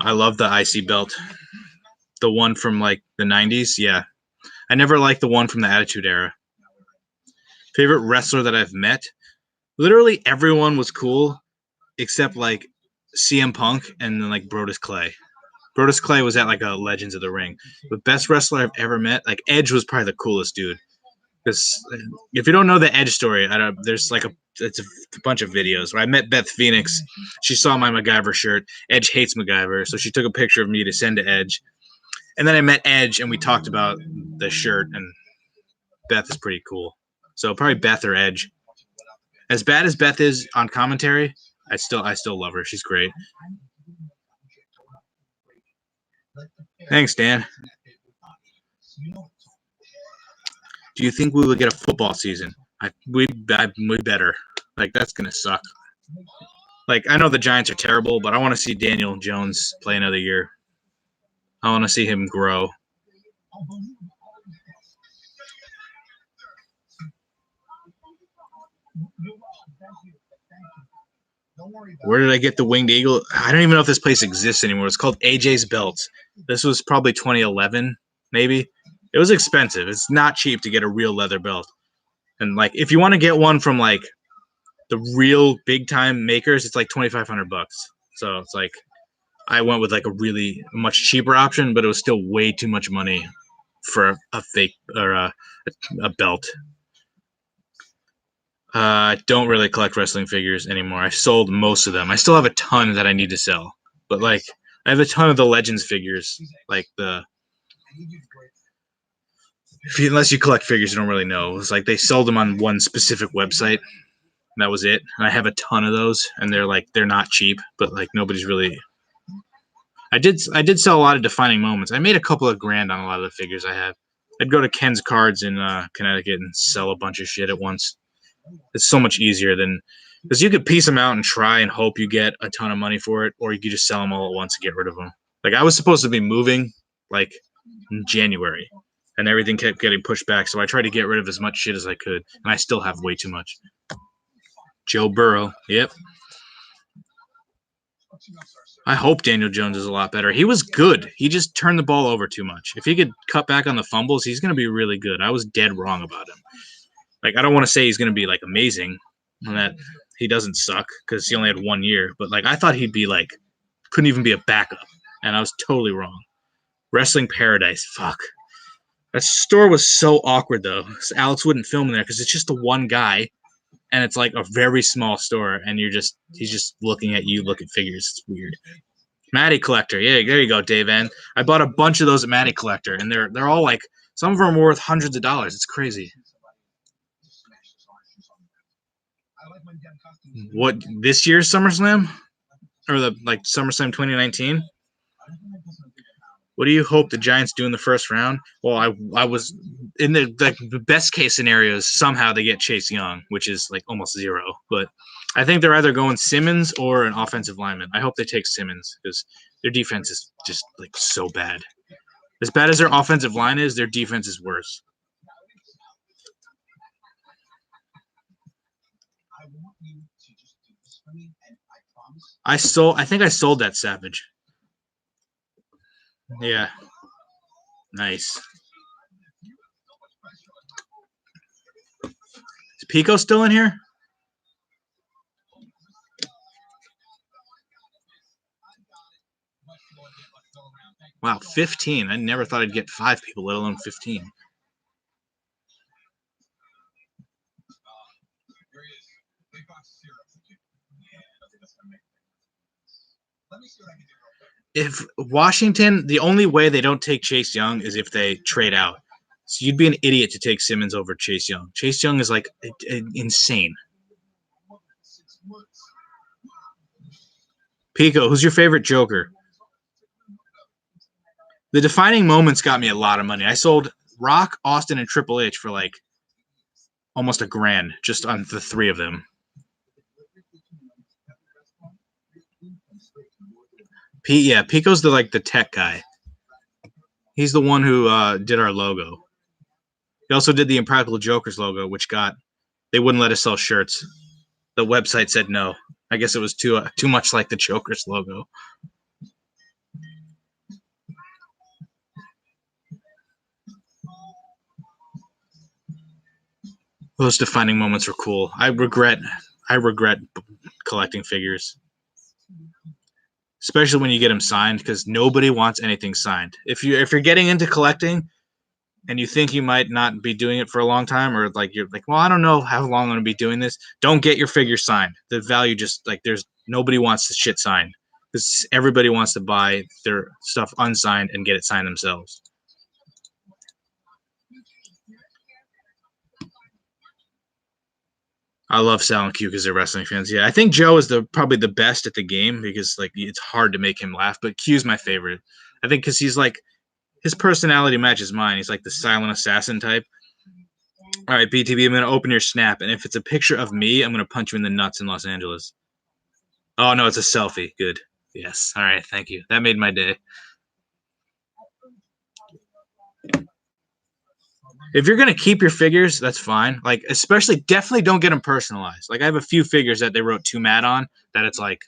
I love the IC belt. The one from like the 90s. Yeah. I never liked the one from the Attitude Era. Favorite wrestler that I've met? Literally everyone was cool except like CM Punk and then like Brodus Clay. Brodus Clay was at like a Legends of the Ring. The best wrestler I've ever met, like Edge was probably the coolest dude. Because if you don't know the Edge story, there's like it's a bunch of videos. Where I met Beth Phoenix. She saw my MacGyver shirt. Edge hates MacGyver, so she took a picture of me to send to Edge. And then I met Edge, and we talked about the shirt, and Beth is pretty cool. So probably Beth or Edge. As bad as Beth is on commentary, I still love her. She's great. Thanks, Dan. Do you think we will get a football season? We better. Like, that's gonna suck. Like, I know the Giants are terrible, but I want to see Daniel Jones play another year. I want to see him grow. Where did I get the Winged Eagle? I don't even know if this place exists anymore. It's called AJ's Belts. This was probably 2011, maybe. It was expensive. It's not cheap to get a real leather belt. And like, if you want to get one from like the real big time makers, it's like $2,500. So it's like, I went with like a really much cheaper option, but it was still way too much money for a fake or a belt. I don't really collect wrestling figures anymore. I sold most of them. I still have a ton that I need to sell, but like I have a ton of the Legends figures, like unless you collect figures, you don't really know. It's like they sold them on one specific website. And that was it. And I have a ton of those, and they're not cheap, but like nobody's really. I did sell a lot of defining moments. I made a couple of grand on a lot of the figures I have. I'd go to Ken's Cards in Connecticut and sell a bunch of shit at once. It's so much easier than because you could piece them out and try and hope you get a ton of money for it, or you could just sell them all at once and get rid of them. Like I was supposed to be moving like in January, and everything kept getting pushed back. So I tried to get rid of as much shit as I could, and I still have way too much. Joe Burrow, yep. I hope Daniel Jones is a lot better. He was good. He just turned the ball over too much. If he could cut back on the fumbles, he's going to be really good. I was dead wrong about him. Like, I don't want to say he's going to be, like, amazing and that he doesn't suck because he only had 1 year. But, like, I thought he'd be, like, couldn't even be a backup. And I was totally wrong. Wrestling Paradise. Fuck. That store was so awkward, though. Alex wouldn't film in there because it's just the one guy. And it's like a very small store, and he's just looking at you, look at figures. It's weird. Matty Collector, yeah, there you go, Dave N. I bought a bunch of those at Matty Collector, and they're all like some of them are worth hundreds of dollars. It's crazy. What this year's SummerSlam or the like SummerSlam 2019? What do you hope the Giants do in the first round? Well, I was in the best case scenario is somehow they get Chase Young, which is like almost zero. But I think they're either going Simmons or an offensive lineman. I hope they take Simmons because their defense is just like so bad. As bad as their offensive line is, their defense is worse. I think I sold that Savage. Yeah. Nice. Is Pico still in here? Wow, 15. I never thought I'd get 5 people, let alone 15. If Washington, the only way they don't take Chase Young is if they trade out. So you'd be an idiot to take Simmons over Chase Young. Chase Young is like insane. Pico, who's your favorite Joker? The defining moments got me a lot of money. I sold Rock, Austin, and Triple H for like almost $1,000 just on the 3 of them. Yeah, Pico's the tech guy. He's the one who did our logo. He also did the Impractical Jokers logo, which they wouldn't let us sell shirts. The website said no. I guess it was too much like the Jokers logo. Those defining moments were cool. I regret collecting figures, especially when you get them signed, because nobody wants anything signed. If you're getting into collecting and you think you might not be doing it for a long time, or like you're like, well, I don't know how long I'm going to be doing this. Don't get your figure signed. The value just like there's nobody wants the shit signed because everybody wants to buy their stuff unsigned and get it signed themselves. I love Sal and Q because they're wrestling fans. Yeah, I think Joe is probably the best at the game because like it's hard to make him laugh. But Q's my favorite. I think because he's like his personality matches mine. He's like the silent assassin type. All right, BTB, I'm gonna open your snap, and if it's a picture of me, I'm gonna punch you in the nuts in Los Angeles. Oh no, it's a selfie. Good. Yes. All right. Thank you. That made my day. If you're gonna keep your figures, that's fine. Like, especially, definitely don't get them personalized. Like, I have a few figures that they wrote "Too Mad" on. That it's like,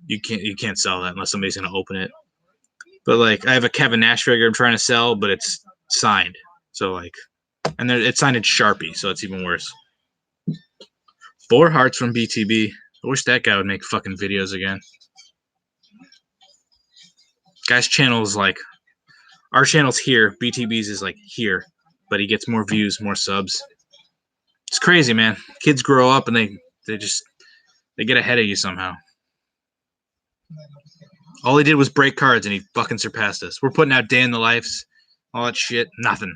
you can't sell that unless somebody's gonna open it. But like, I have a Kevin Nash figure I'm trying to sell, but it's signed. So like, and it's signed in Sharpie, so it's even worse. 4 hearts from BTB. I wish that guy would make fucking videos again. Guy's channel is like Our channel's here. BTB's is like here, but he gets more views, more subs. It's crazy, man. Kids grow up and they get ahead of you somehow. All he did was break cards and he fucking surpassed us. We're putting out day in the lives, all that shit. Nothing.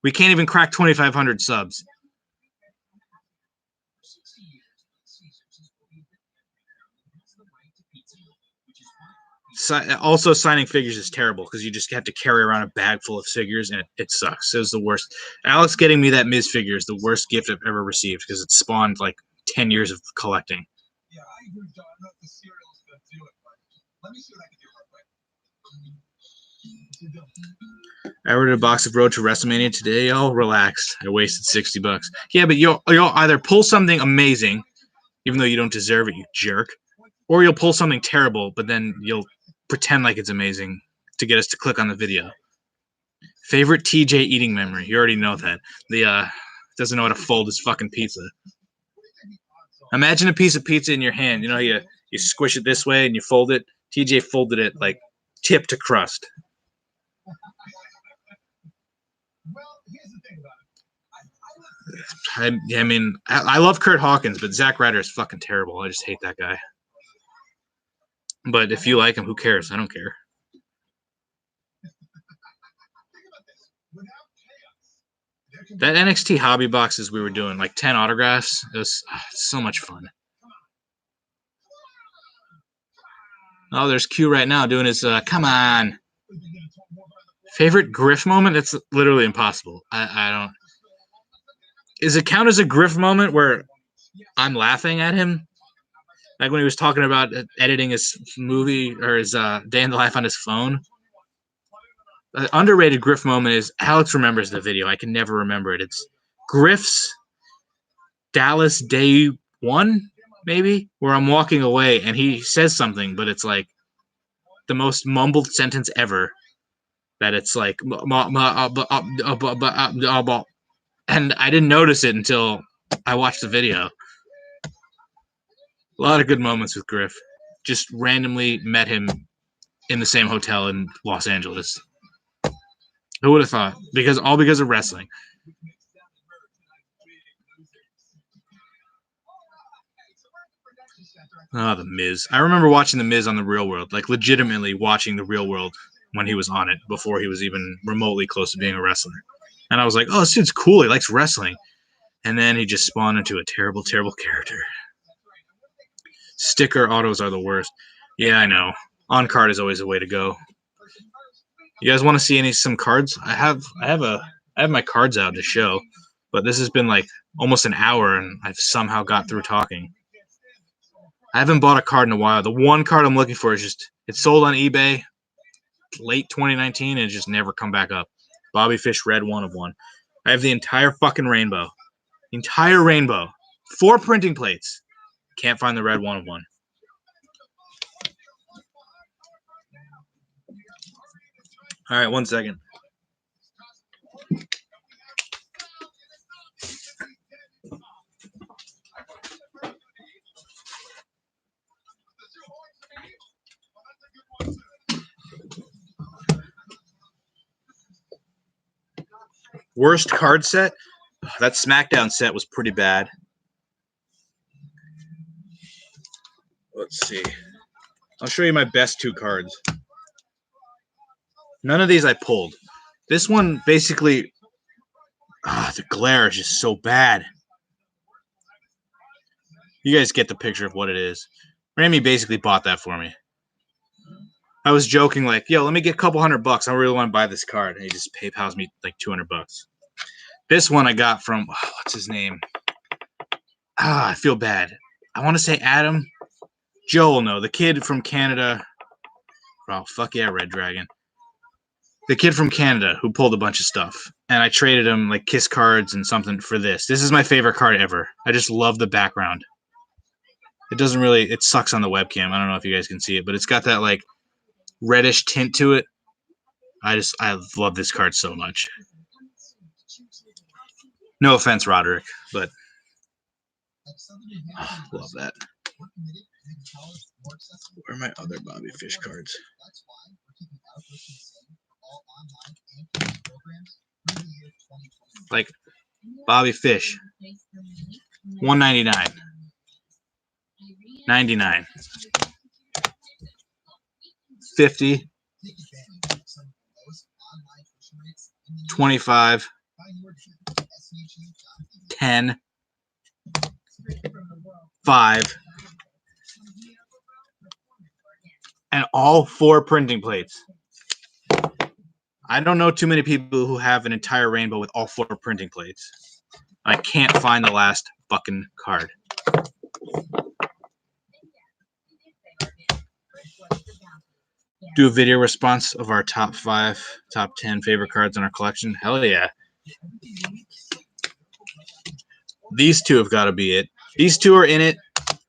We can't even crack 2,500 subs. Also, signing figures is terrible because you just have to carry around a bag full of figures and it sucks. It was the worst. Alex getting me that Miz figure is the worst gift I've ever received because it spawned like 10 years of collecting. Yeah, I agree, John. I don't know if the cereal is going to do it, but let me see what I can do real quick. I ordered a box of Road to WrestleMania today. Oh, relax. I wasted $60. Yeah, but you'll either pull something amazing, even though you don't deserve it, you jerk, or you'll pull something terrible, but then you'll pretend like it's amazing to get us to click on the video. Favorite TJ eating memory. You already know that. The doesn't know how to fold his fucking pizza. Imagine a piece of pizza in your hand. You know, you squish it this way and you fold it. TJ folded it like tip to crust. I mean, I love Kurt Hawkins, but Zack Ryder is fucking terrible. I just hate that guy. But if you like him, who cares? I don't care. That NXT hobby boxes we were doing, like 10 autographs, it was so much fun. Oh, there's Q right now doing his, come on. Favorite Griff moment? That's literally impossible. I don't. Is it count as a Griff moment where I'm laughing at him? Like when he was talking about editing his movie or his day in the life on his phone? Underrated Griff moment is Alex remembers the video. I can never remember it. It's Griff's Dallas Day 1, maybe, where I'm walking away and he says something, but it's like the most mumbled sentence ever. That it's like, and I didn't notice it until I watched the video. A lot of good moments with Griff. Just randomly met him in the same hotel in Los Angeles. Who would have thought? Because of wrestling. Oh, The Miz. I remember watching The Miz on The Real World, like legitimately watching The Real World when he was on it, before he was even remotely close to being a wrestler. And I was like, oh, this dude's cool. He likes wrestling. And then he just spawned into a terrible, terrible character. Sticker autos are the worst. Yeah, I know. On card is always a way to go. You guys want to see some cards? I have my cards out to show, but this has been like almost an hour, and I've somehow got through talking. I haven't bought a card in a while. The one card I'm looking for is it's sold on eBay late 2019 and it's just never come back up. Bobby Fish Red 1 of 1. I have the entire fucking rainbow. Entire rainbow. 4 printing plates. Can't find the Red 1 of 1. All right, 1 second. Worst card set? That SmackDown set was pretty bad. Let's see. I'll show you my best 2 cards. None of these I pulled. This one basically... the glare is just so bad. You guys get the picture of what it is. Rami basically bought that for me. I was joking like, yo, let me get a couple $100. I really want to buy this card. And he just PayPal's me like $200. This one I got from, what's his name? I feel bad. I want to say Adam. Joel, no, the kid from Canada. Oh, fuck yeah, Red Dragon. The kid from Canada who pulled a bunch of stuff. And I traded him like Kiss cards and something for this. This is my favorite card ever. I just love the background. It sucks on the webcam. I don't know if you guys can see it, but it's got that like reddish tint to it. I love this card so much. No offense, Roderick, but love that. Where are my other Bobby Fish cards? Like Bobby Fish, 199, 99, 50, 25, 10, 5, and all 4 printing plates. I don't know too many people who have an entire rainbow with all 4 printing plates. I can't find the last fucking card. Do a video response of our top 10 favorite cards in our collection. Hell yeah. These 2 have got to be it. These 2 are in it.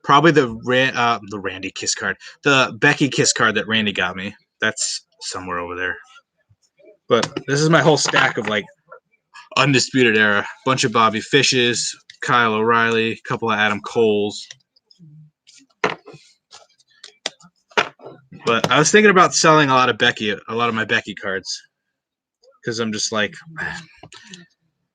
Probably the Randy Kiss card. The Becky Kiss card that Randy got me. That's somewhere over there. But this is my whole stack of like Undisputed Era. Bunch of Bobby Fishes, Kyle O'Reilly, a couple of Adam Coles. But I was thinking about selling a lot of my Becky cards. Because I'm just like,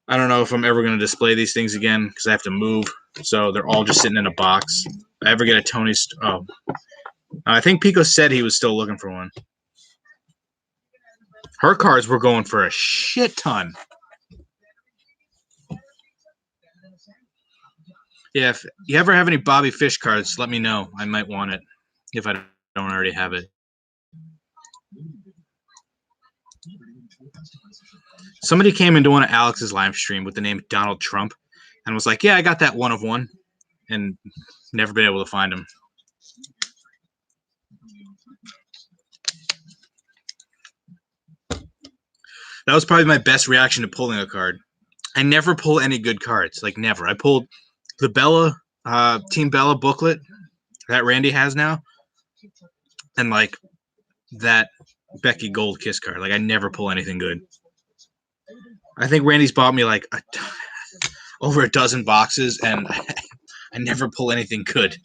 I don't know if I'm ever going to display these things again because I have to move. So they're all just sitting in a box. If I ever get a Tony's... Oh. I think Pico said he was still looking for one. Her cards were going for a shit ton. Yeah, if you ever have any Bobby Fish cards, let me know. I might want it if I don't already have it. Somebody came into one of Alex's live stream with the name Donald Trump and was like, yeah, I got that 1 of 1, and never been able to find him. That was probably my best reaction to pulling a card. I never pull any good cards. Like, never. I pulled the Bella, Team Bella booklet that Randy has now, and, like, that Becky Gold Kiss card. Like, I never pull anything good. I think Randy's bought me, like, over a dozen boxes, and I never pull anything good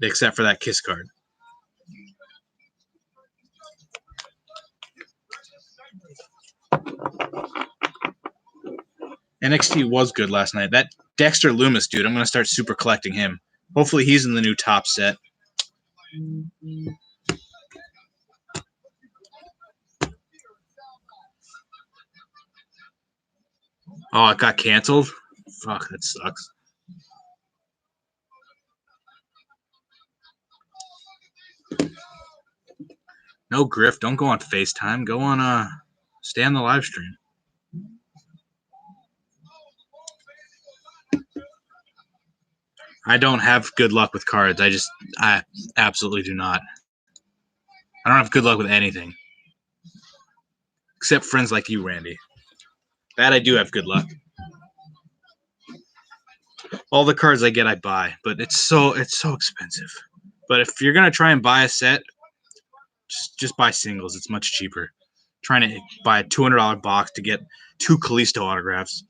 except for that Kiss card. NXT was good last night. That Dexter Loomis dude, I'm going to start super collecting him. Hopefully he's in the new top set. Oh, it got canceled? Fuck, that sucks. No, Griff, don't go on FaceTime. Go on, stay on the live stream. I don't have good luck with cards. I absolutely do not. I don't have good luck with anything. Except friends like you, Randy. That I do have good luck. All the cards I get, I buy, but it's so expensive. But if you're gonna try and buy a set, just buy singles. It's much cheaper. Trying to buy a $200 box to get 2 Kalisto autographs.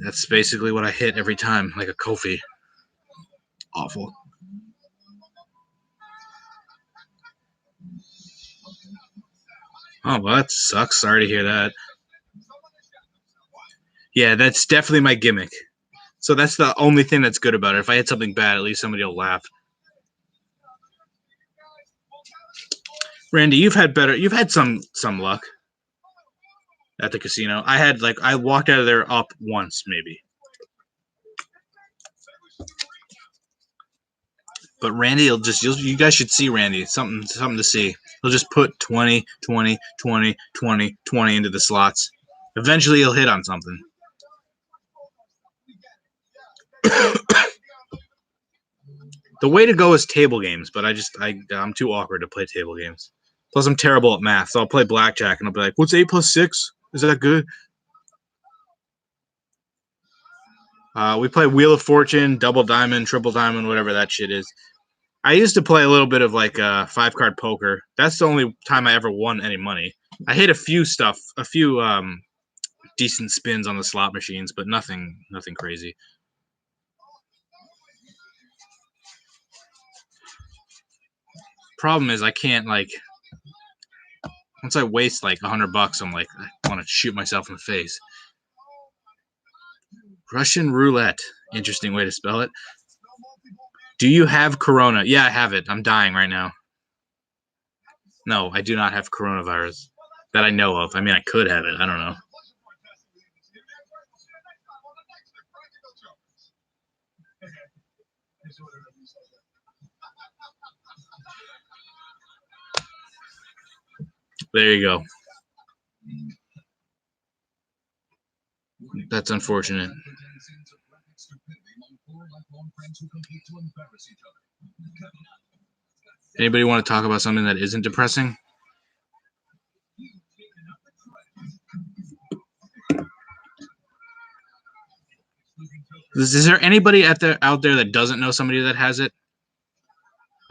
That's basically what I hit every time, like a Kofi. Awful. Oh, well, that sucks. Sorry to hear that. Yeah, that's definitely my gimmick. So that's the only thing that's good about it. If I hit something bad, at least somebody will laugh. Randy, you've had some luck at the casino. I walked out of there up once, maybe. But Randy you guys should see Randy. Something to see. He'll just put 20, 20, 20, 20, 20 into the slots. Eventually he'll hit on something. The way to go is table games, but I'm too awkward to play table games. Plus, I'm terrible at math, so I'll play blackjack and I'll be like, "What's 8 plus 6? Is that good?" We play Wheel of Fortune, Double Diamond, Triple Diamond, whatever that shit is. I used to play a little bit of like 5-card poker. That's the only time I ever won any money. I hit a few decent spins on the slot machines, but nothing crazy. problem is I can't, like, once I waste like $100, I'm like, I want to shoot myself in the face. Russian roulette. Interesting way to spell it. Do you have corona? Yeah, I have it. I'm dying right now. No, I do not have coronavirus that I know of. I mean, I could have it. I don't know. There you go. That's unfortunate. Anybody want to talk about something that isn't depressing? Is there anybody out there that doesn't know somebody that has it?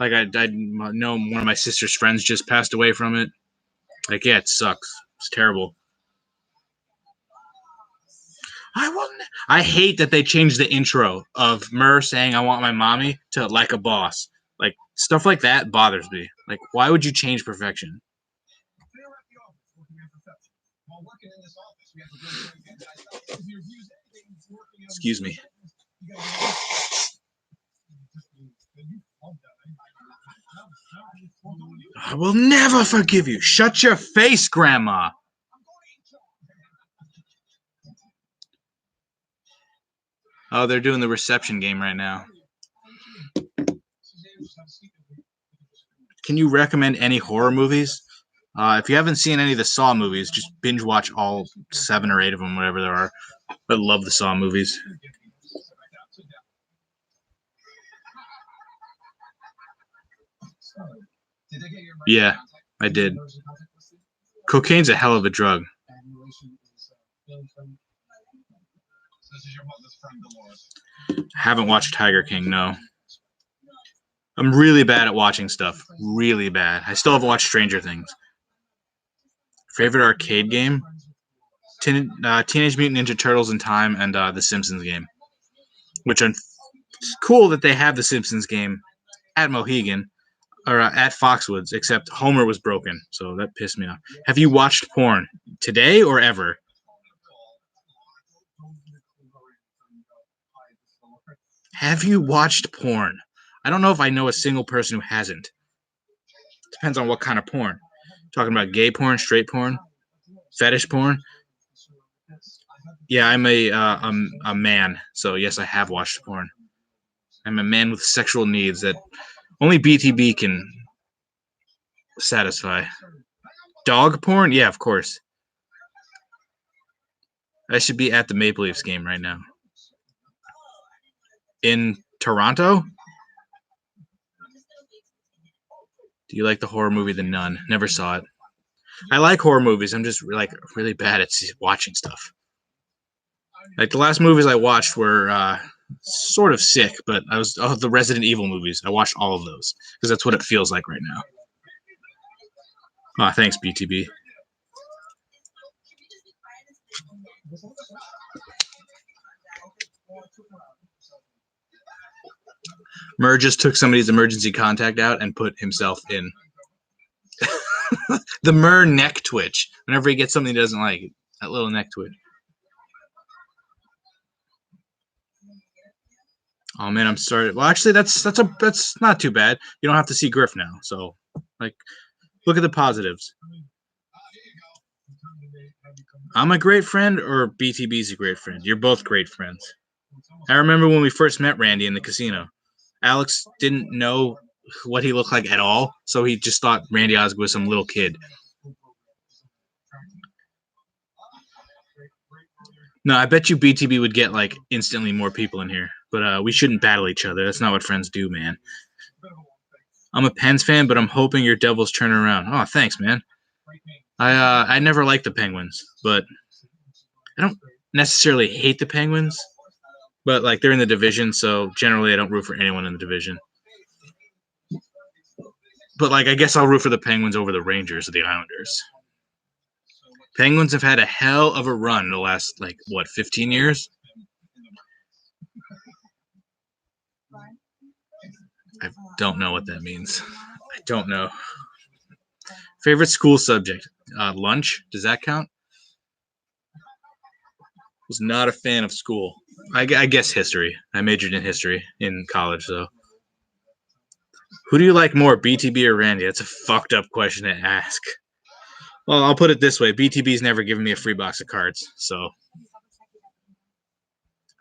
Like I know one of my sister's friends just passed away from it. Like, yeah, it sucks. It's terrible. I hate that they changed the intro of Murr saying "I want my mommy" to "like a boss." Like, stuff like that bothers me. Like, why would you change perfection? Excuse me. I will never forgive you. Shut your face, Grandma. Oh, they're doing the reception game right now. Can you recommend any horror movies? If you haven't seen any of the Saw movies, just binge watch all 7 or 8 of them, whatever there are. I love the Saw movies. Yeah, I did. Cocaine's a hell of a drug. Haven't watched Tiger King, no. I'm really bad at watching stuff. Really bad. I still haven't watched Stranger Things. Favorite arcade game? Teenage Mutant Ninja Turtles in Time and the Simpsons game. Which are cool that they have the Simpsons game at Mohegan, or at Foxwoods, except Homer was broken, so that pissed me off. Have you watched porn today or ever? Have you watched porn? I don't know if I know a single person who hasn't. Depends on what kind of porn. Talking about gay porn, straight porn, fetish porn. Yeah, I'm a man, so yes, I have watched porn. I'm a man with sexual needs that only BTB can satisfy. Dog porn? Yeah, of course. I should be at the Maple Leafs game right now. In Toronto? Do you like the horror movie The Nun? Never saw it. I like horror movies. I'm just like really bad at watching stuff. Like the last movies I watched were sort of sick, but the Resident Evil movies. I watched all of those because that's what it feels like right now. Oh, thanks, BTB. Murr just took somebody's emergency contact out and put himself in. The Murr neck twitch. Whenever he gets something he doesn't like, that little neck twitch. Oh man, I'm sorry. Well, actually, that's not too bad. You don't have to see Griff now, so like, look at the positives. I'm a great friend, or BTB's a great friend. You're both great friends. I remember when we first met Randy in the casino. Alex didn't know what he looked like at all, so he just thought Randy Osgood was some little kid. No, I bet you BTB would get like instantly more people in here, but we shouldn't battle each other. That's not what friends do, man. I'm a Pens fan, but I'm hoping your Devils turn around. Oh, thanks, man. I never liked the Penguins, but I don't necessarily hate the Penguins. But like they're in the division, so generally I don't root for anyone in the division. But like I guess I'll root for the Penguins over the Rangers or the Islanders. Penguins have had a hell of a run the last 15 years. I don't know what that means. I don't know. Favorite school subject? Lunch. Does that count? Was not a fan of school. I guess history. I majored in history in college, so. Who do you like more, BTB or Randy? That's a fucked up question to ask. Well, I'll put it this way: BTB's never given me a free box of cards, so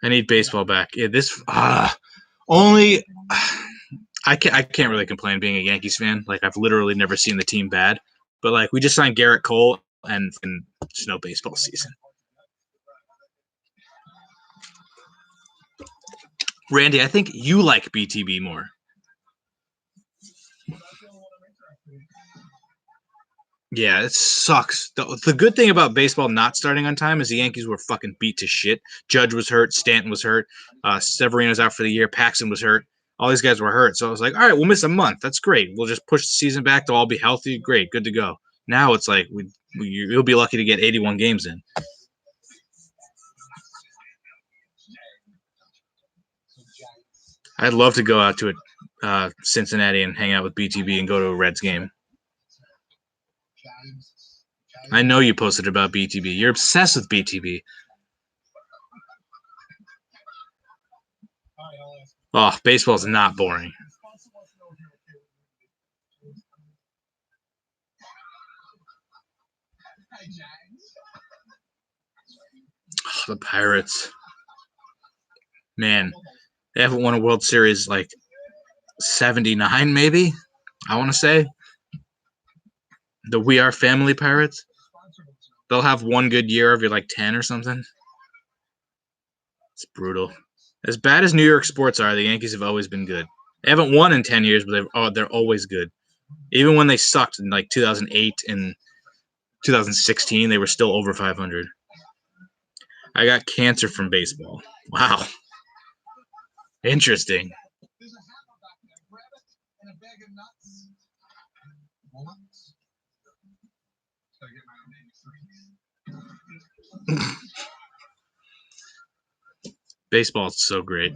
I need baseball back. Yeah, this only I can't really complain being a Yankees fan. Like I've literally never seen the team bad, but like we just signed Garrett Cole and there's no baseball season. Randy, I think you like BTB more. Yeah, it sucks. The good thing about baseball not starting on time is the Yankees were fucking beat to shit. Judge was hurt. Stanton was hurt. Severino's out for the year. Paxton was hurt. All these guys were hurt. So I was like, all right, we'll miss a month. That's great. We'll just push the season back. They'll all be healthy. Great. Good to go. Now it's like you'll be lucky to get 81 games in. I'd love to go out to Cincinnati and hang out with BTB and go to a Reds game. I know you posted about BTB. You're obsessed with BTB. Oh, baseball's not boring. Oh, the Pirates. Man, they haven't won a World Series like 79, maybe? I want to say. The We Are Family Pirates. They'll have one good year every like 10 or something. It's brutal. As bad as New York sports are, the Yankees have always been good. They haven't won in 10 years, but they're always good. Even when they sucked in like 2008 and 2016, they were still over 500. I got cancer from baseball. Wow. Interesting. Baseball is so great.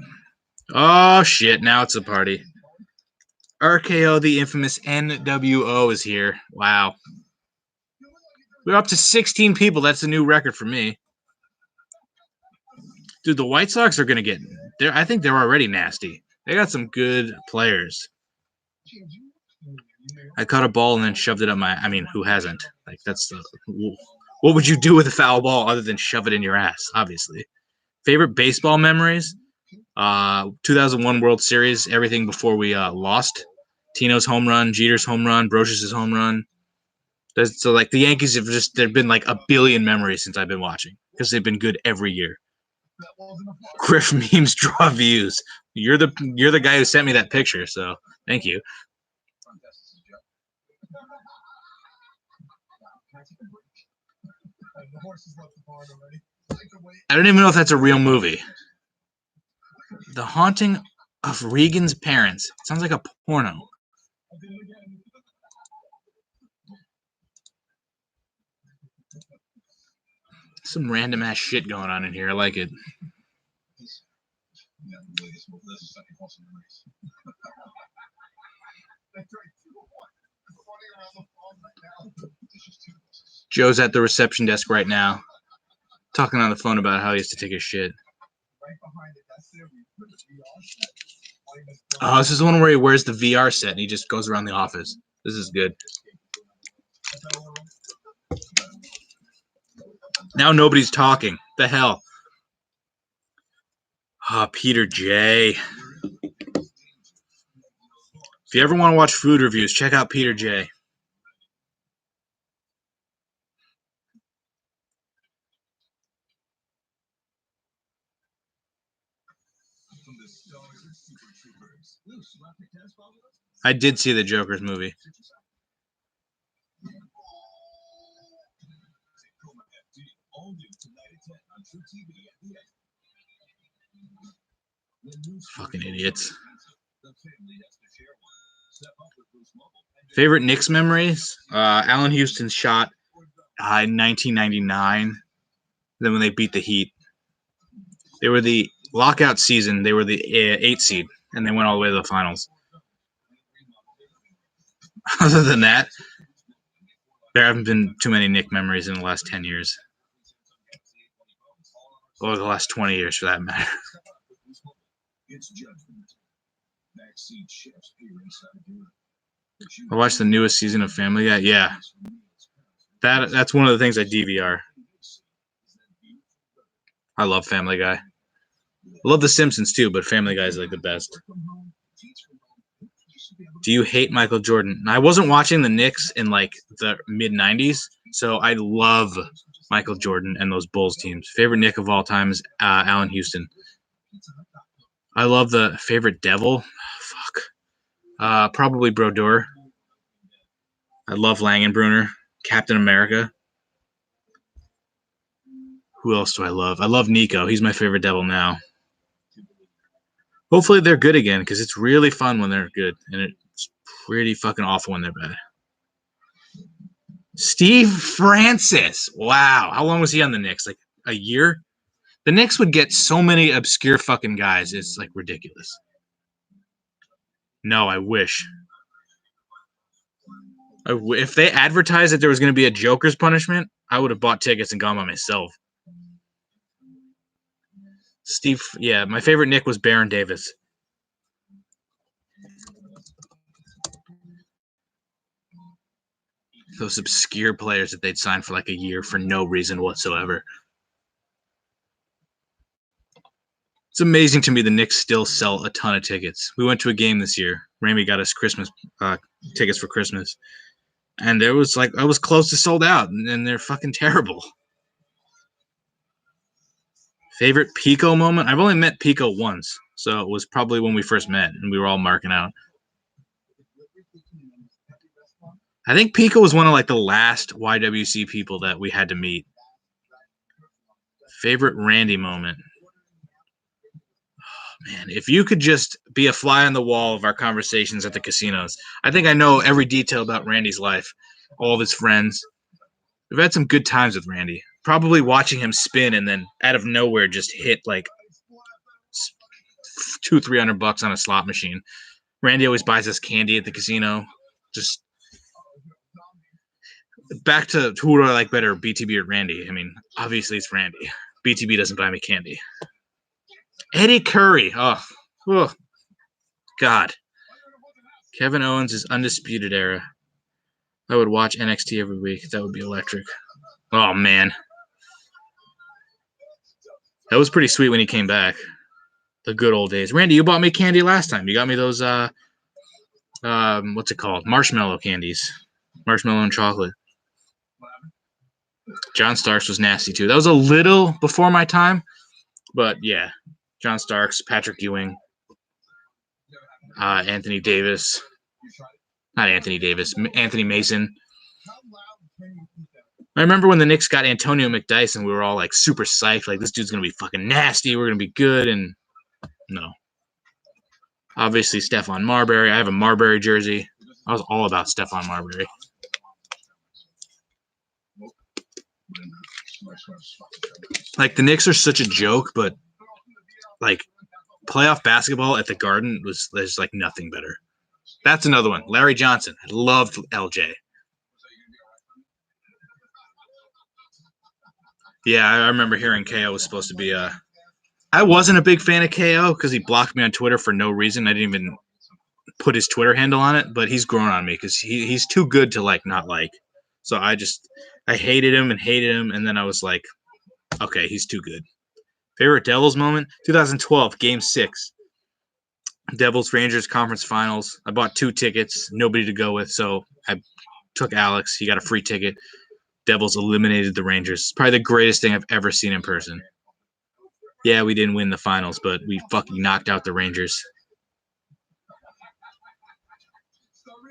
Oh, shit. Now it's a party. RKO, the infamous NWO, is here. Wow. We're up to 16 people. That's a new record for me. Dude, the White Sox are going to get – I think they're already nasty. They got some good players. I caught a ball and then shoved it up my – I mean, who hasn't? Like, that's the – what would you do with a foul ball other than shove it in your ass, obviously? Favorite baseball memories? 2001 World Series, everything before we lost. Tino's home run, Jeter's home run, Brocious' home run. So, like, the Yankees have just – there have been, like, a billion memories since I've been watching because they've been good every year. Griff memes draw views. You're the guy who sent me that picture, so thank you. I don't even know if that's a real movie. The Haunting of Regan's Parents. It sounds like a porno. Some random ass shit going on in here. I like it. Joe's at the reception desk right now, talking on the phone about how he has to take a shit. Oh, this is the one where he wears the VR set and he just goes around the office. This is good. Now nobody's talking. The hell? Peter J. If you ever want to watch food reviews, check out Peter J. I did see the Joker's movie. Fucking idiots. Favorite Knicks memories? Allen Houston's shot in 1999. Then when they beat the Heat. They were the lockout season. They were the 8th seed, and they went all the way to the finals. Other than that, there haven't been too many Nick memories in the last 10 years. Or the last 20 years, for that matter. I watched the newest season of Family Guy. Yeah. That's one of the things I DVR. I love Family Guy. I love The Simpsons too, but Family Guy is like the best. Do you hate Michael Jordan? I wasn't watching the Knicks in like the mid 90s, so I love Michael Jordan and those Bulls teams. Favorite Knick of all time is Allen Houston. I love the favorite Devil. Fuck. Probably Brodeur. I love Langenbrunner. Captain America. Who else do I love? I love Nico. He's my favorite Devil now. Hopefully they're good again, because it's really fun when they're good, and it's pretty fucking awful when they're bad. Steve Francis. Wow. How long was he on the Knicks? Like a year? The Knicks would get so many obscure fucking guys. It's like ridiculous. No, I wish. If they advertised that there was going to be a Joker's punishment, I would have bought tickets and gone by myself. Steve, yeah, my favorite Knick was Baron Davis. Those obscure players that they'd sign for like a year for no reason whatsoever. It's amazing to me the Knicks still sell a ton of tickets. We went to a game this year. Ramy got us Christmas tickets for Christmas. And there was like, I was close to sold out, and they're fucking terrible. Favorite Pico moment? I've only met Pico once, so it was probably when we first met, and we were all marking out. I think Pico was one of like the last YWC people that we had to meet. Favorite Randy moment? Oh, man, if you could just be a fly on the wall of our conversations at the casinos. I think I know every detail about Randy's life, all of his friends. We've had some good times with Randy. Probably watching him spin and then out of nowhere just hit like $200-300 on a slot machine. Randy always buys us candy at the casino. Just back to who do I like better, BTB or Randy? I mean, obviously it's Randy. BTB doesn't buy me candy. Eddie Curry. Oh, God. Kevin Owens is Undisputed Era. I would watch NXT every week. That would be electric. Oh, man. That was pretty sweet when he came back. The good old days. Randy, you bought me candy last time. You got me those, what's it called? Marshmallow candies. Marshmallow and chocolate. John Starks was nasty, too. That was a little before my time. But, yeah. John Starks, Patrick Ewing, Anthony Davis. Not Anthony Davis. Anthony Mason. I remember when the Knicks got Antonio McDyess and we were all like super psyched, like this dude's gonna be fucking nasty, we're gonna be good, and no. Obviously Stephon Marbury. I have a Marbury jersey. I was all about Stephon Marbury. Like the Knicks are such a joke, but like playoff basketball at the Garden there's like nothing better. That's another one. Larry Johnson. I loved LJ. Yeah, I remember hearing KO was supposed to be I wasn't a big fan of KO because he blocked me on Twitter for no reason. I didn't even put his Twitter handle on it, but he's grown on me because he's too good to like not like. So I hated him, and then I was like, okay, he's too good. Favorite Devils moment? 2012, Game 6. Devils Rangers Conference Finals. I bought 2 tickets, nobody to go with, so I took Alex. He got a free ticket. Devils eliminated the Rangers. Probably the greatest thing I've ever seen in person. Yeah, we didn't win the finals, but we fucking knocked out the Rangers.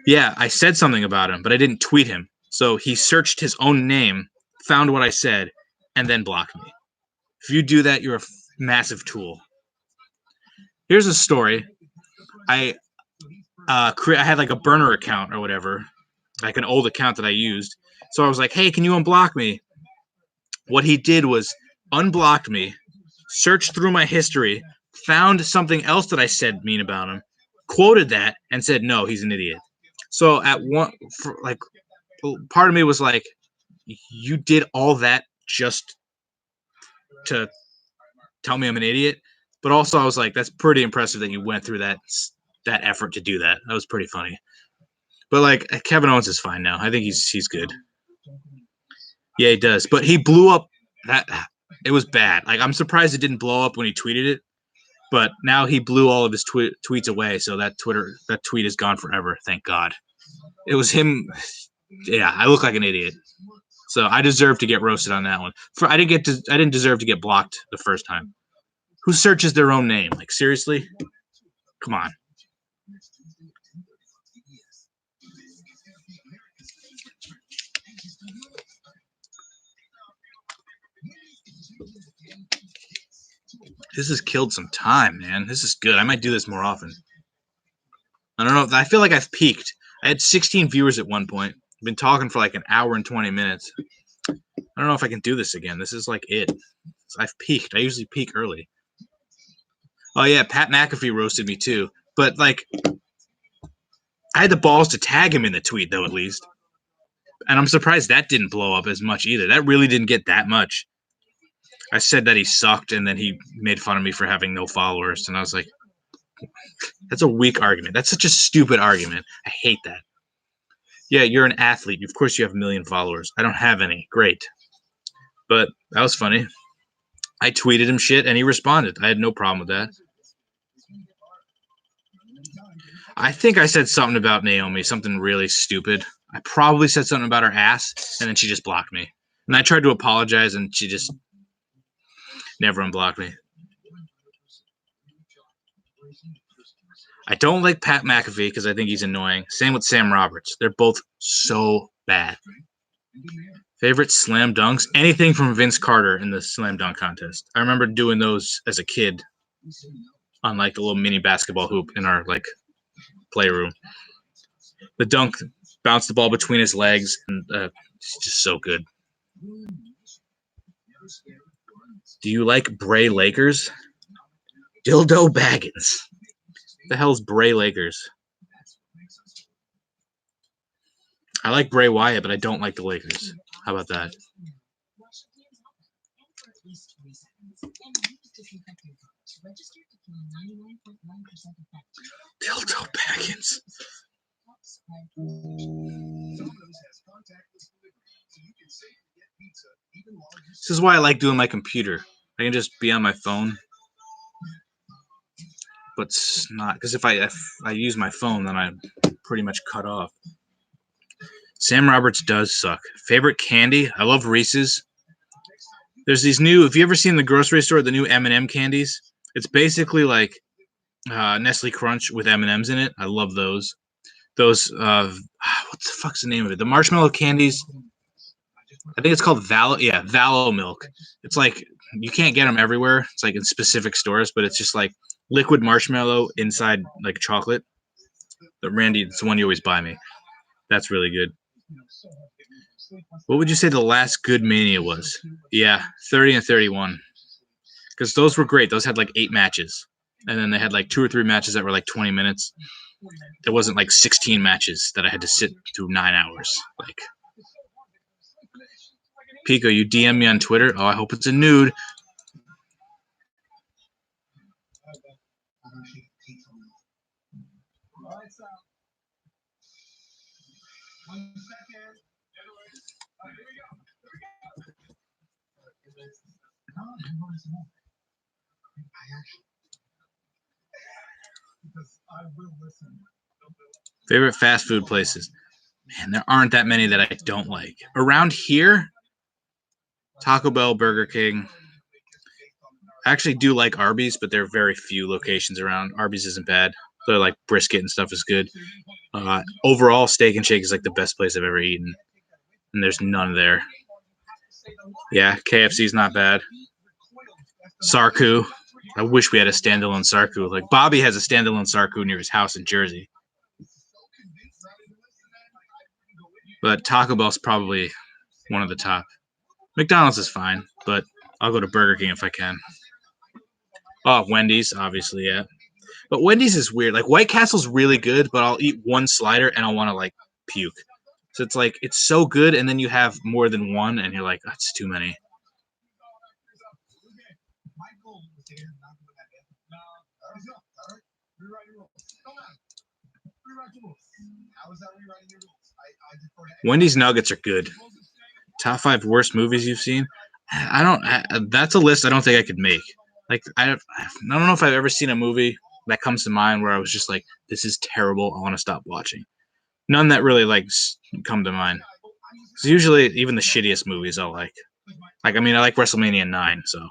Yeah, I said something about him, but I didn't tweet him. So he searched his own name, found what I said, and then blocked me. If you do that, you're a massive tool. Here's a story. I had like a burner account or whatever, like an old account that I used. So I was like, hey, can you unblock me? What he did was unblocked me, searched through my history, found something else that I said mean about him, quoted that, and said, no, he's an idiot. So at one, for like, part of me was like, you did all that just to tell me I'm an idiot. But also, I was like, that's pretty impressive that you went through that effort to do that. That was pretty funny. But like, Kevin Owens is fine now. I think he's good. Yeah, he does. But he blew up. That it was bad. Like, I'm surprised it didn't blow up when he tweeted it. But now he blew all of his tweets away, so that tweet is gone forever. Thank God. It was him. Yeah, I look like an idiot. So I deserve to get roasted on that one. I didn't deserve to get blocked the first time. Who searches their own name? Like, seriously? Come on. This has killed some time, man. This is good. I might do this more often. I don't know. I feel like I've peaked. I had 16 viewers at one point. I've been talking for like an hour and 20 minutes. I don't know if I can do this again. This is like it. I've peaked. I usually peak early. Oh yeah, Pat McAfee roasted me too. But like, I had the balls to tag him in the tweet though, at least. And I'm surprised that didn't blow up as much either. That really didn't get that much. I said that he sucked, and then he made fun of me for having no followers, and I was like, that's a weak argument. That's such a stupid argument. I hate that. Yeah, you're an athlete. Of course you have a million followers. I don't have any. Great. But that was funny. I tweeted him shit, and he responded. I had no problem with that. I think I said something about Naomi, something really stupid. I probably said something about her ass, and then she just blocked me. And I tried to apologize, and she just never unblocked me. I don't like Pat McAfee because I think he's annoying. Same with Sam Roberts. They're both so bad. Favorite slam dunks? Anything from Vince Carter in the slam dunk contest. I remember doing those as a kid on like the little mini basketball hoop in our like playroom. The dunk bounced the ball between his legs, and it's just so good. Do you like Bray Lakers? Dildo Baggins. The hell's Bray Lakers? I like Bray Wyatt, but I don't like the Lakers. How about that? Dildo Baggins. This is why I like doing my computer. I can just be on my phone. But it's not, because if I use my phone, then I'm pretty much cut off. Sam Roberts does suck. Favorite candy? I love Reese's. There's these new. Have you ever seen in the grocery store the new M&M candies? It's basically like Nestle Crunch with M&Ms in it. I love those. Those what the fuck's the name of it? The marshmallow candies. I think it's called Valo Milk. It's like you can't get them everywhere. It's like in specific stores, but it's just like liquid marshmallow inside like chocolate. But Randy, it's the one you always buy me. That's really good. What would you say the last good Mania was? Yeah, 30 and 31. Because those were great. Those had like 8 matches. And then they had like 2 or 3 matches that were like 20 minutes. There wasn't like 16 matches that I had to sit through 9 hours. Like, Pico, you DM me on Twitter? Oh, I hope it's a nude. Favorite fast food places? Man, there aren't that many that I don't like. Around here, Taco Bell, Burger King. I actually do like Arby's, but there are very few locations around. Arby's isn't bad. They're like brisket and stuff is good. Overall, Steak and Shake is like the best place I've ever eaten, and there's none there. Yeah, KFC's not bad. Sarku. I wish we had a standalone Sarku. Like Bobby has a standalone Sarku near his house in Jersey. But Taco Bell's probably one of the top. McDonald's is fine, but I'll go to Burger King if I can. Oh, Wendy's, obviously, yeah. But Wendy's is weird. Like White Castle's really good, but I'll eat one slider and I'll want to like puke. So it's like it's so good, and then you have more than one, and you're like, that's too many. Wendy's nuggets are good. Top 5 worst movies you've seen? I don't. That's a list I don't think I could make. Like I don't know if I've ever seen a movie that comes to mind where I was just like, this is terrible. I want to stop watching. None that really like come to mind. So usually, even the shittiest movies I'll like. Like I mean, I like WrestleMania 9, so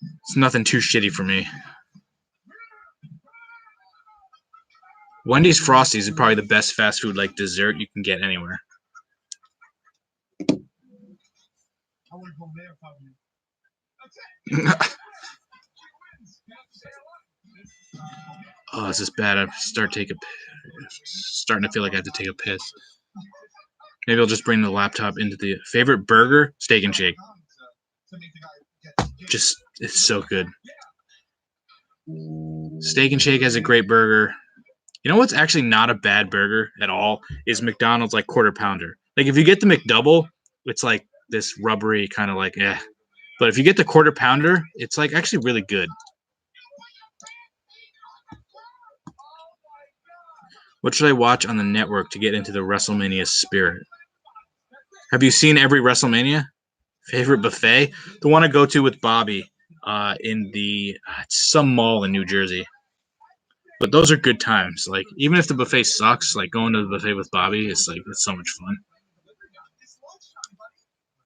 it's nothing too shitty for me. Wendy's Frosties is probably the best fast food like dessert you can get anywhere. Oh, this is bad. I'm starting to feel like I have to take a piss. Maybe I'll just bring the laptop into the favorite burger, Steak and Shake. Just it's so good. Steak and Shake has a great burger. You know what's actually not a bad burger at all is McDonald's like quarter pounder. Like if you get the McDouble, it's like this rubbery kind of like But if you get the quarter pounder, it's like actually really good. What should I watch on the network to get into the WrestleMania spirit? Have you seen every WrestleMania? Favorite buffet? The one I go to with Bobby in the some mall in New Jersey. But those are good times. Like even if the buffet sucks, like going to the buffet with Bobby is like it's so much fun.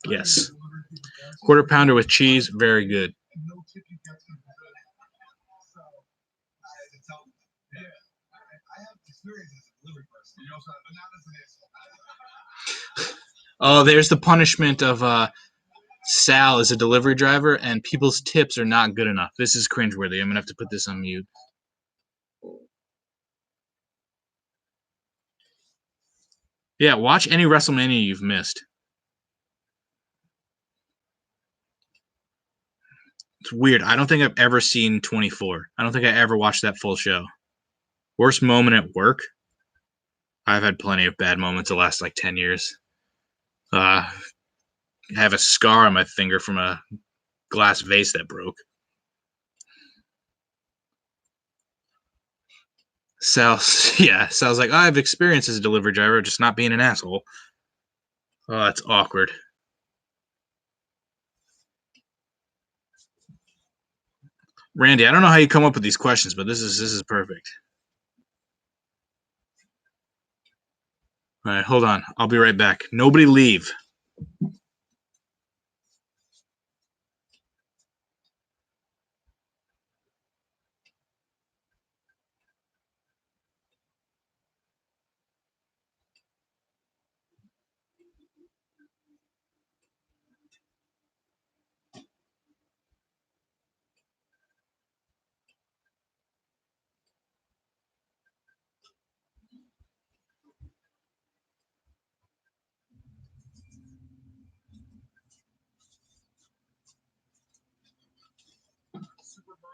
Yes. Quarter pounder with cheese, very good. Oh, there's the punishment of Sal is a delivery driver, and people's tips are not good enough. This is cringeworthy. I'm gonna have to put this on mute. Yeah, watch any WrestleMania you've missed. It's weird. I don't think I've ever seen 24. I don't think I ever watched that full show. Worst moment at work? I've had plenty of bad moments the last like 10 years. I have a scar on my finger from a glass vase that broke. Sal's like, I have experience as a delivery driver, just not being an asshole. Oh, that's awkward. Randy, I don't know how you come up with these questions, but this is perfect. All right, hold on. I'll be right back. Nobody leave.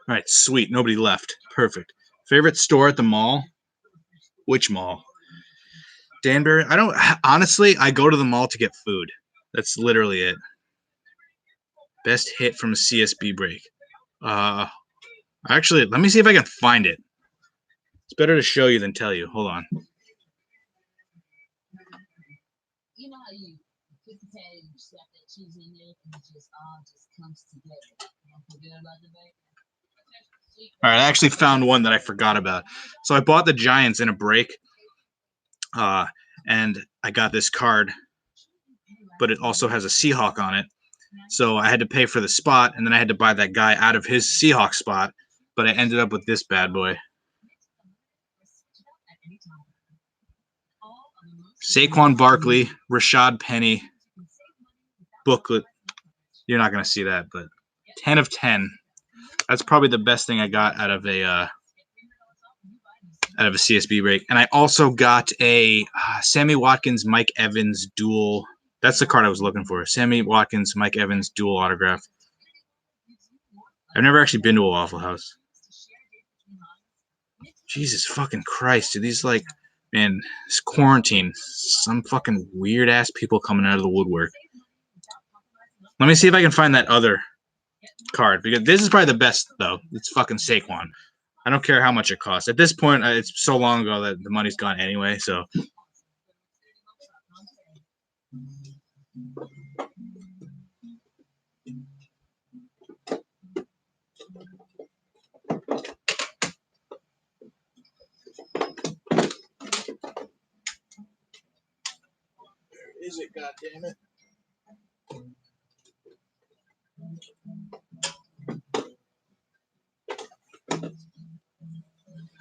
All right, sweet. Nobody left. Perfect. Favorite store at the mall? Which mall? Danbury? I don't honestly, I go to the mall to get food. That's literally it. Best hit from a CSB break. Actually, let me see if I can find it. It's better to show you than tell you. Hold on. You know how you put the patty, you slap that cheese in there, and it just all just comes together. Don't forget about the bacon. All right, I actually found one that I forgot about. So I bought the Giants in a break, and I got this card, but it also has a Seahawk on it. So I had to pay for the spot, and then I had to buy that guy out of his Seahawk spot, but I ended up with this bad boy. Saquon Barkley, Rashad Penny, booklet. You're not going to see that, but 10 of 10. That's probably the best thing I got out of a CSB break. And I also got a Sammy Watkins, Mike Evans dual. That's the card I was looking for. Sammy Watkins, Mike Evans dual autograph. I've never actually been to a Waffle House. Jesus fucking Christ, dude. These, like, man, this quarantine, some fucking weird ass people coming out of the woodwork. Let me see if I can find that other card, because this is probably the best, though. It's fucking Saquon. I don't care how much it costs. At this point, it's so long ago that the money's gone anyway, so. Where is it, goddammit?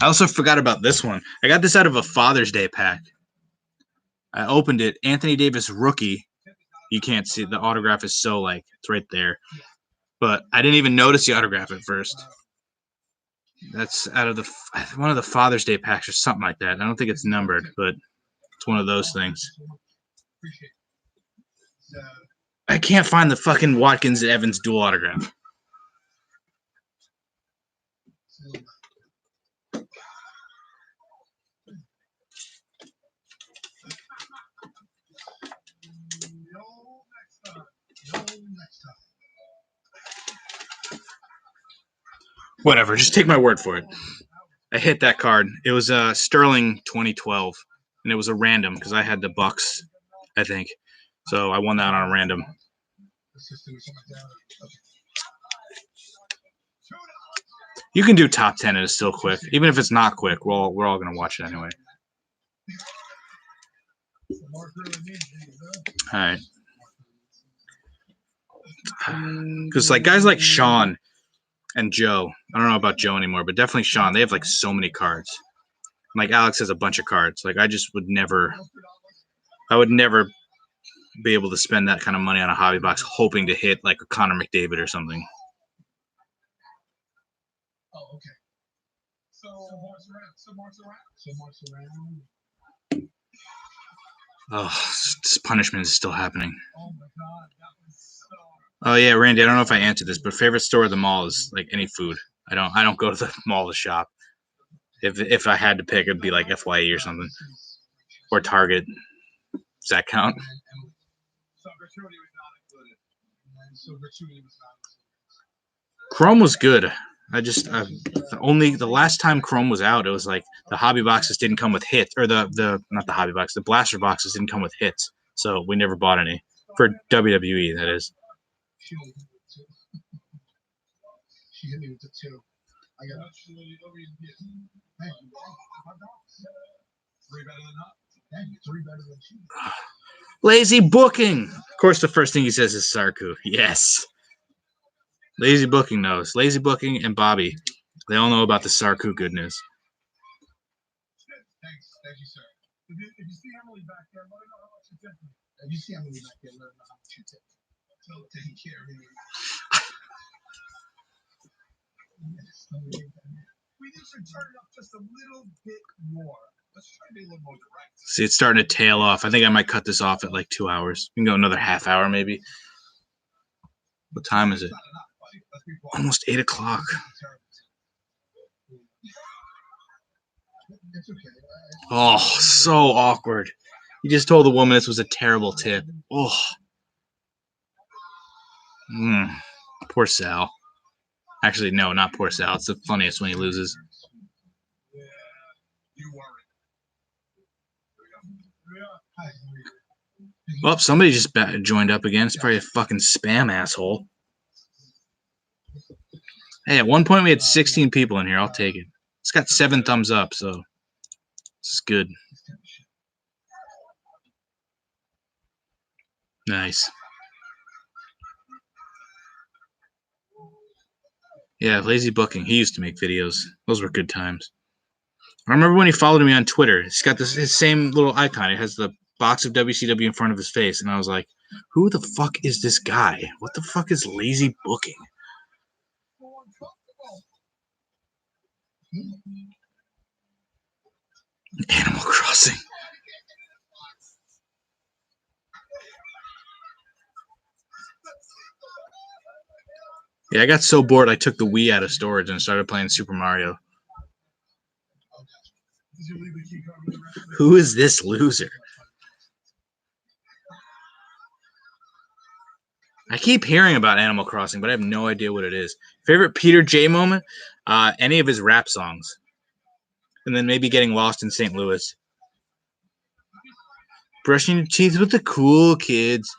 I also forgot about this one. I got this out of a Father's Day pack. I opened it. Anthony Davis rookie. You can't see the autograph is so, like, it's right there. But I didn't even notice the autograph at first. That's out of one of the Father's Day packs or something like that. I don't think it's numbered, but it's one of those things. I can't find the fucking Watkins Evans dual autograph. Whatever, just take my word for it. I hit that card. It was Sterling 2012, and it was a random because I had the Bucks, I think. So I won that on a random. You can do top 10 and it's still quick. Even if it's not quick, we're all going to watch it anyway. All right. Because, like, guys like Sean and Joe, I don't know about Joe anymore, but definitely Sean, they have, like, so many cards. Like, Alex has a bunch of cards. Like, I would never be able to spend that kind of money on a hobby box hoping to hit, like, a Connor McDavid or something. Oh, okay. Oh, this punishment is still happening. Oh yeah, Randy, I don't know if I answered this, but favorite store at the mall is, like, any food. I don't go to the mall to shop. If I had to pick, it'd be like FYE or something, or Target. Does that count? Chrome was good. The last time Chrome was out, it was like the hobby boxes didn't come with hits, or the not the hobby box, the blaster boxes didn't come with hits, so we never bought any for WWE. That is. She hit me with the 2. I got three better than she. Lazy booking. Of course, the first thing he says is Sarku. Yes. Lazy booking knows. Lazy booking and Bobby, they all know about the Sarku goodness. Thank you, sir. If you see Emily back there, let her know how much you tip. If you see Emily back there, let her know how much you tip. Tell her to take care of me. We just should turn it up just a little bit more. Let's try to be a little more direct. See, it's starting to tail off. I think I might cut this off at like 2 hours. We can go another half hour, maybe. What time is it? Almost 8 o'clock. Oh, so awkward. You just told the woman this was a terrible tip. Oh. Poor Sal. Actually, no, not poor Sal. It's the funniest when he loses. Well, somebody just joined up again. It's probably a fucking spam asshole. Hey, at one point we had 16 people in here. I'll take it. It's got 7 thumbs up, so this is good. Nice. Yeah, Lazy Booking. He used to make videos. Those were good times. I remember when he followed me on Twitter. He's got his same little icon. It has the box of WCW in front of his face, and I was like, who the fuck is this guy? What the fuck is Lazy Booking? Animal Crossing. Yeah, I got so bored I took the Wii out of storage and started playing Super Mario. Who is this loser? I keep hearing about Animal Crossing, but I have no idea what it is. Favorite Peter J moment? Any of his rap songs. And then maybe getting lost in St. Louis. Brushing your teeth with the cool kids.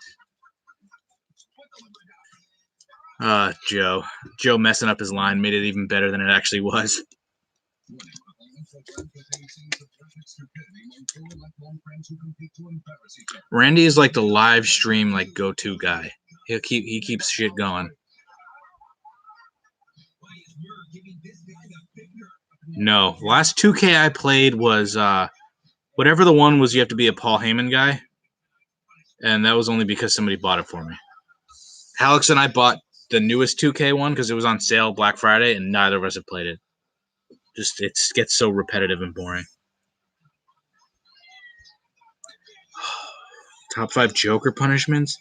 Joe. Joe messing up his line made it even better than it actually was. Randy is like the live stream like go-to guy. He keeps shit going. No, last 2K I played was whatever the one was. You have to be a Paul Heyman guy, and that was only because somebody bought it for me. Alex and I bought the newest 2K one because it was on sale Black Friday, and neither of us have played it. Just it gets so repetitive and boring. Top 5 Joker punishments.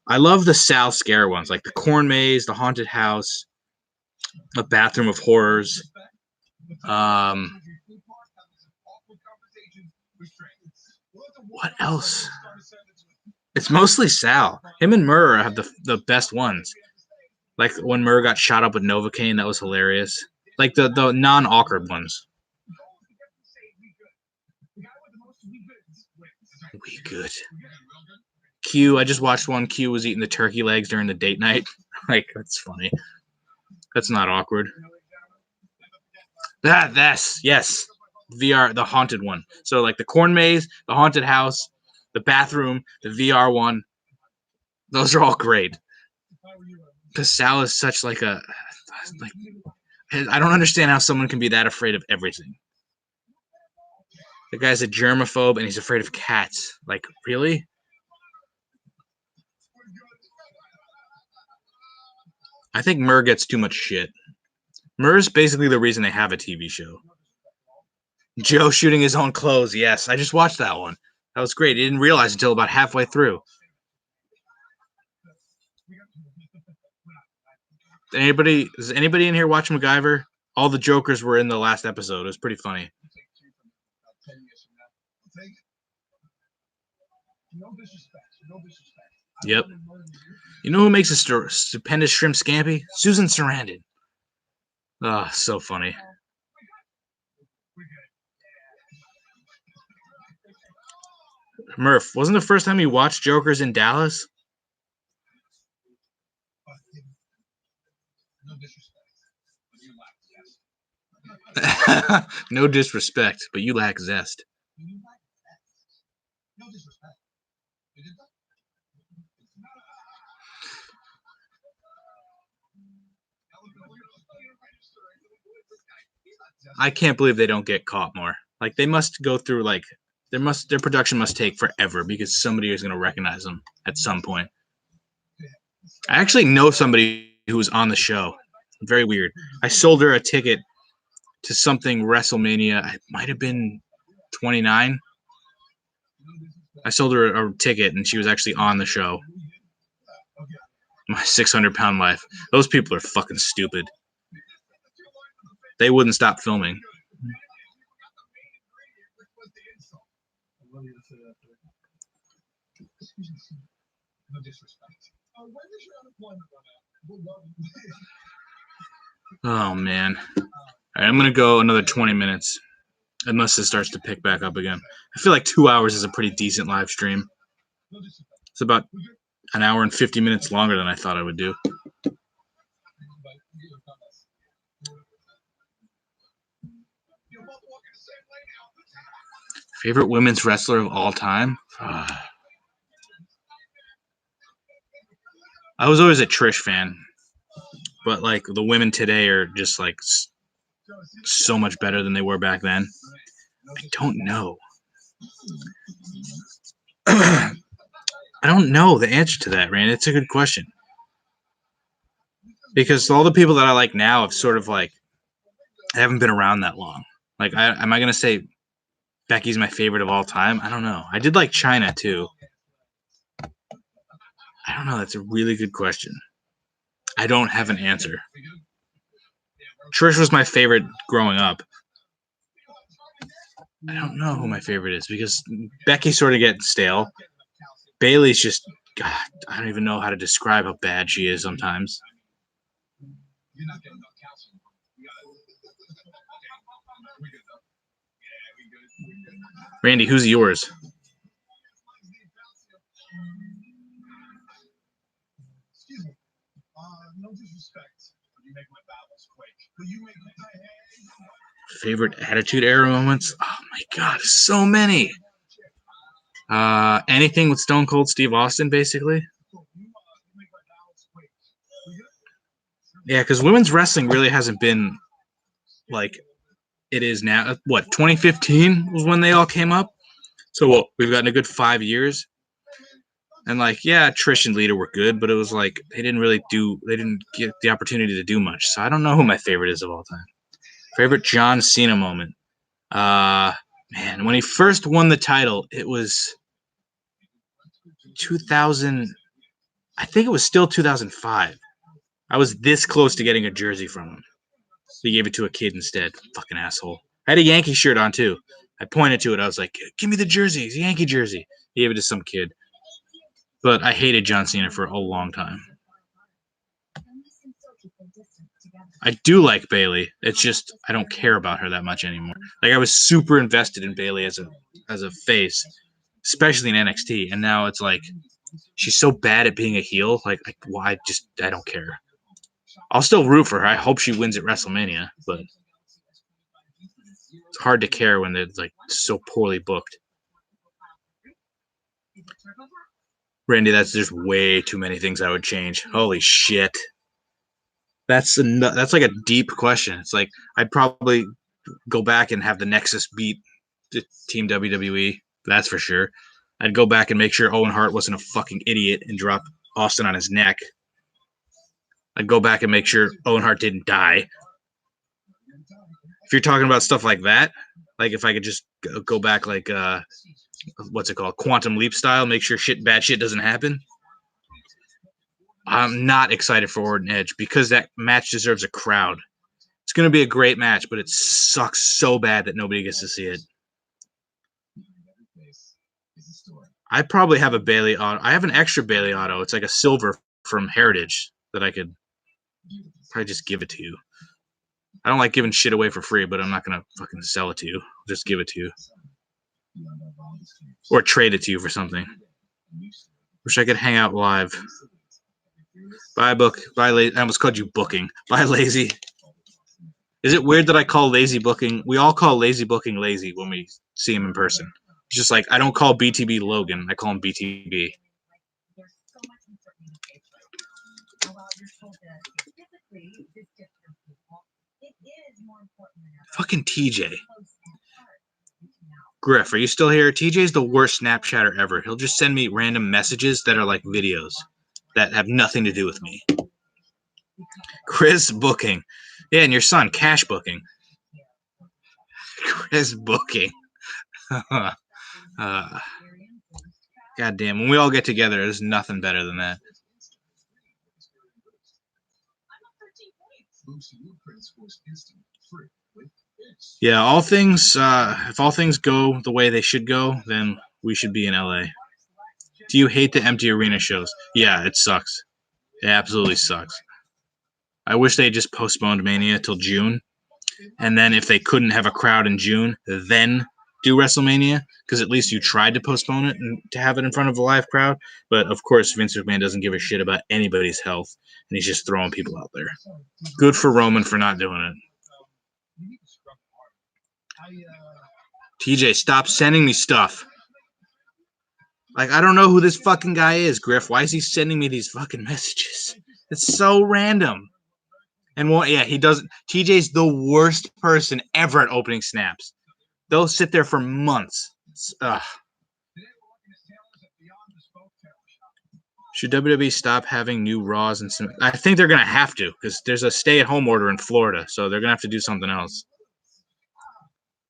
I love the Sal scare ones, like the corn maze, the haunted house, a bathroom of horrors. What else? It's mostly Sal. Him and Murr have the best ones. Like when Murr got shot up with Novocaine, that was hilarious. Like the non-awkward ones. We good. Q, I just watched one. Q was eating the turkey legs during the date night. Like, that's funny. That's not awkward. Yes. VR, the haunted one. So, like, the corn maze, the haunted house, the bathroom, the VR one. Those are all great. Because Sal is such, like, I don't understand how someone can be that afraid of everything. The guy's a germaphobe, and he's afraid of cats. Like, really? I think Murr gets too much shit. Murr's basically the reason they have a TV show. Joe shooting his own clothes. Yes, I just watched that one. That was great. I didn't realize until about halfway through. Does anybody in here watch MacGyver? All the Jokers were in the last episode. It was pretty funny. Yep. You know who makes a stupendous shrimp scampi? Susan Sarandon. Oh, so funny. Murph, wasn't the first time you watched Jokers in Dallas? No disrespect, but you lack zest. I can't believe they don't get caught more. Like they must go through like their production must take forever because somebody is going to recognize them at some point. I actually know somebody who was on the show. Very weird. I sold her a ticket to something WrestleMania. It might have been 29. I sold her a ticket and she was actually on the show. My 600-pound life. Those people are fucking stupid. They wouldn't stop filming. Oh man. All right, I'm gonna go another 20 minutes. Unless it starts to pick back up again. I feel like 2 hours is a pretty decent live stream. It's about an hour and 50 minutes longer than I thought I would do. Favorite women's wrestler of all time? I was always a Trish fan. But like the women today are just like so much better than they were back then. I don't know. I don't know the answer to that, Rand. It's a good question. Because all the people that I like now have sort of like haven't been around that long. Like, am I gonna say Becky's my favorite of all time? I don't know. I did like China too. I don't know. That's a really good question. I don't have an answer. Trish was my favorite growing up. I don't know who my favorite is because Becky sort of gets stale. Bailey's just, God, I don't even know how to describe how bad she is sometimes. Randy, who's yours? Favorite Attitude Era moments? Oh my God, so many. Anything with Stone Cold Steve Austin, basically. Yeah, because women's wrestling really hasn't been like it is now. What, 2015 was when they all came up? So we've gotten a good 5 years. And like, yeah, Trish and Lita were good, but it was like they didn't get the opportunity to do much. So I don't know who my favorite is of all time. Favorite John Cena moment. Man, when he first won the title, it was 2000. I think it was still 2005. I was this close to getting a jersey from him. He gave it to a kid instead. Fucking asshole. I had a Yankee shirt on too. I pointed to it. I was like, "Give me the jersey. It's a Yankee jersey." He gave it to some kid. But I hated John Cena for a long time. I do like Bailey. It's just I don't care about her that much anymore. Like I was super invested in Bailey as a face, especially in NXT, and now it's like she's so bad at being a heel. Like well, I don't care. I'll still root for her. I hope she wins at WrestleMania, but it's hard to care when they're like so poorly booked. Randy, that's just way too many things I would change. Holy shit. That's like a deep question. It's like I'd probably go back and have the Nexus beat the Team WWE. That's for sure. I'd go back and make sure Owen Hart wasn't a fucking idiot and drop Austin on his neck. I'd go back and make sure Owen Hart didn't die. If you're talking about stuff like that, like if I could just go back like what's it called, Quantum Leap style, make sure bad shit doesn't happen. I'm not excited for Orton Edge because that match deserves a crowd. It's going to be a great match, but it sucks so bad that nobody gets to see it. I probably have a Bailey auto. I have an extra Bailey auto. It's like a silver from Heritage that I could probably just give it to you. I don't like giving shit away for free, but I'm not going to fucking sell it to you. I'll just give it to you. Or trade it to you for something. Wish I could hang out live. Bye, Book. Bye, Lazy. I almost called you Booking. Bye, Lazy. Is it weird that I call Lazy Booking? We all call Lazy Booking Lazy when we see him in person. It's just like I don't call BTB Logan. I call him BTB. Fucking TJ. Griff, are you still here? TJ's the worst Snapchatter ever. He'll just send me random messages that are like videos that have nothing to do with me. Chris Booking. Yeah, and your son, Cash Booking. Chris Booking. God damn, when we all get together, there's nothing better than that. Yeah, all things. If all things go the way they should go, then we should be in LA. Do you hate the empty arena shows? Yeah, it sucks. It absolutely sucks. I wish they just postponed Mania till June, and then if they couldn't have a crowd in June, then do WrestleMania, because at least you tried to postpone it and to have it in front of a live crowd. But of course, Vince McMahon doesn't give a shit about anybody's health, and he's just throwing people out there. Good for Roman for not doing it. TJ, stop sending me stuff. Like, I don't know who this fucking guy is, Griff. Why is he sending me these fucking messages? It's so random. And yeah, he doesn't. TJ's the worst person ever at opening snaps. They'll sit there for months. Ugh. Should WWE stop having new Raws and some? I think they're gonna have to because there's a stay-at-home order in Florida, so they're gonna have to do something else.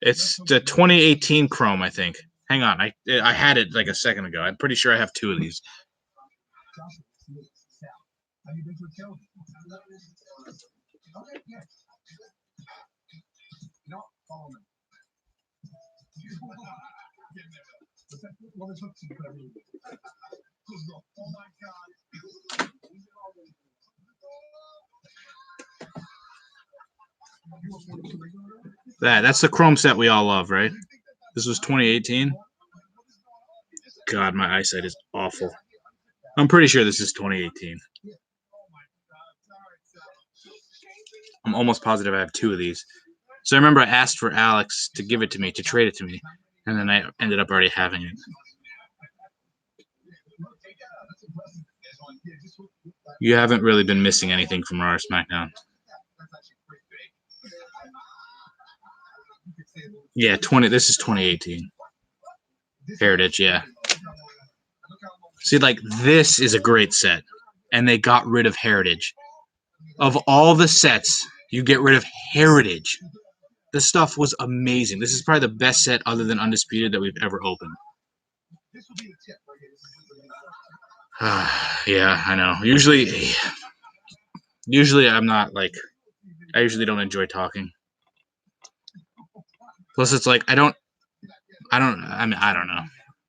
It's the 2018 Chrome, I think. Hang on, I had it like a second ago. I'm pretty sure I have two of these. That's the Chrome set we all love, right? This was 2018. God, my eyesight is awful. I'm pretty sure this is 2018. I'm almost positive I have two of these. So I remember I asked for Alex to give it to me, to trade it to me, and then I ended up already having it. You haven't really been missing anything from Raw or SmackDown. Yeah, 20. This is 2018. Heritage, yeah. See, like, this is a great set, and they got rid of Heritage. Of all the sets, you get rid of Heritage. This stuff was amazing. This is probably the best set other than Undisputed that we've ever opened. Yeah, I know. Usually I'm not like, I usually don't enjoy talking. Plus, it's like I don't know.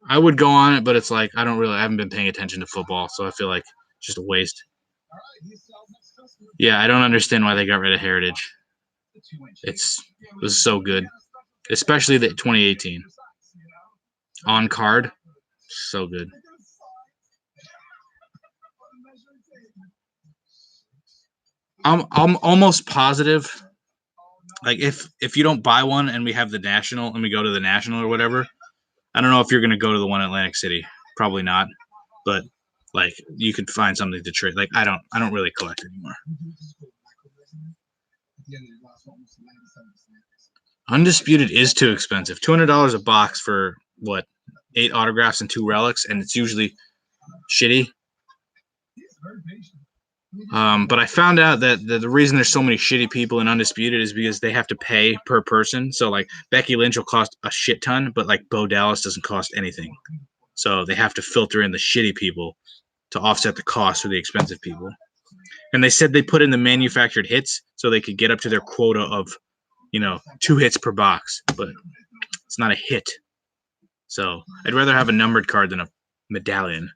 I would go on it, but it's like I haven't been paying attention to football, so I feel like it's just a waste. Yeah, I don't understand why they got rid of Heritage. It was so good, especially the 2018 on card, so good. I'm almost positive. Like if you don't buy one and we have the national and we go to the national or whatever, I don't know if you're gonna go to the one in Atlantic City. Probably not, but like you could find something to trade. Like I don't really collect anymore. Undisputed is too expensive. $200 a box for what? 8 autographs and 2 relics, and it's usually shitty. But I found out that the reason there's so many shitty people in Undisputed is because they have to pay per person. So like Becky Lynch will cost a shit ton, but like Bo Dallas doesn't cost anything. So they have to filter in the shitty people to offset the cost for the expensive people. And they said they put in the manufactured hits so they could get up to their quota of, 2 hits per box, but it's not a hit. So I'd rather have a numbered card than a medallion.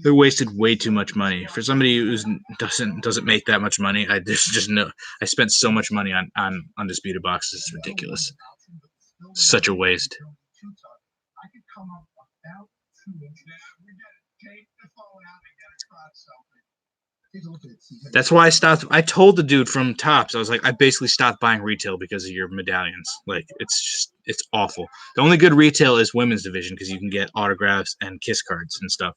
They wasted way too much money for somebody who doesn't make that much money. There's just no. I spent so much money on Undisputed boxes. It's ridiculous. Such a waste. That's why I stopped. I told the dude from Topps, I was like, I basically stopped buying retail because of your medallions. Like, it's awful. The only good retail is women's division because you can get autographs and kiss cards and stuff.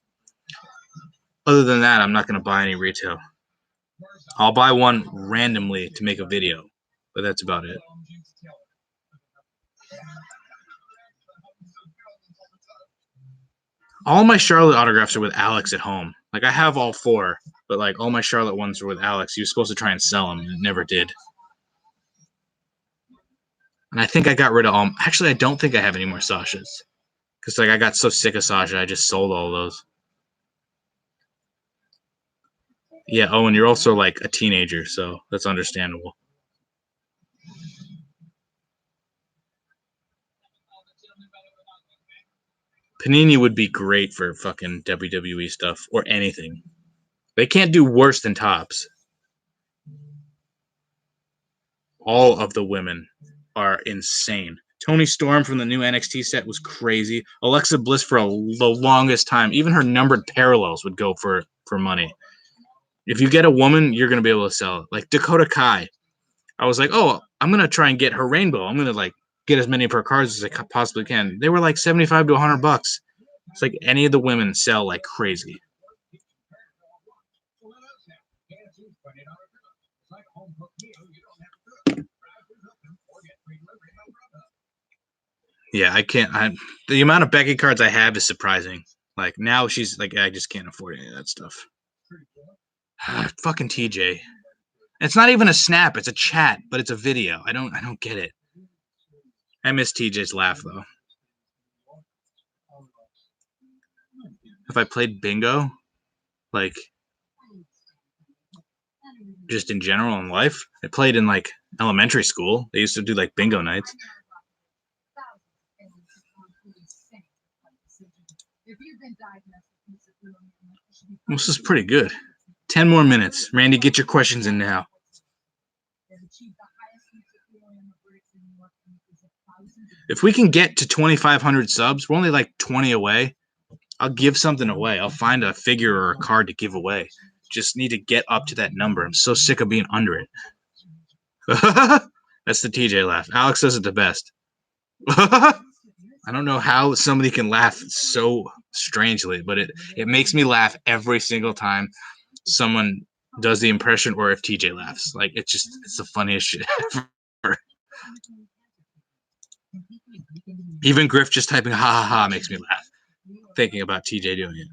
Other than that, I'm not going to buy any retail. I'll buy one randomly to make a video, but that's about it. All my Charlotte autographs are with Alex at home. Like, I have all 4, but like all my Charlotte ones are with Alex. He was supposed to try and sell them, and never did. And I think I got rid of all. Actually, I don't think I have any more Sashas because like I got so sick of Sasha, I just sold all those. Yeah, Owen, you're also like a teenager, so that's understandable. Panini would be great for fucking WWE stuff or anything. They can't do worse than Topps. All of the women are insane. Toni Storm from the new NXT set was crazy. Alexa Bliss for the longest time, even her numbered parallels would go for money. If you get a woman, you're going to be able to sell it. Like Dakota Kai. I was like, oh, I'm going to try and get her rainbow. I'm going to like get as many of her cards as I possibly can. They were like $75 to $100. It's like any of the women sell like crazy. Yeah, I can't. The amount of Becky cards I have is surprising. Like now she's like, I just can't afford any of that stuff. Fucking TJ. It's not even a snap. It's a chat, but it's a video. I don't get it. I miss TJ's laugh though. Have I played bingo? Like, just in general in life? I played in, like, elementary school. They used to do, like, bingo nights. This is pretty good. 10 more minutes. Randy, get your questions in now. If we can get to 2,500 subs, we're only like 20 away. I'll give something away. I'll find a figure or a card to give away. Just need to get up to that number. I'm so sick of being under it. That's the TJ laugh. Alex does it the best. I don't know how somebody can laugh so strangely, but it makes me laugh every single time someone does the impression or if TJ laughs. Like, it's the funniest shit ever. Even Griff just typing ha ha ha makes me laugh thinking about TJ doing it.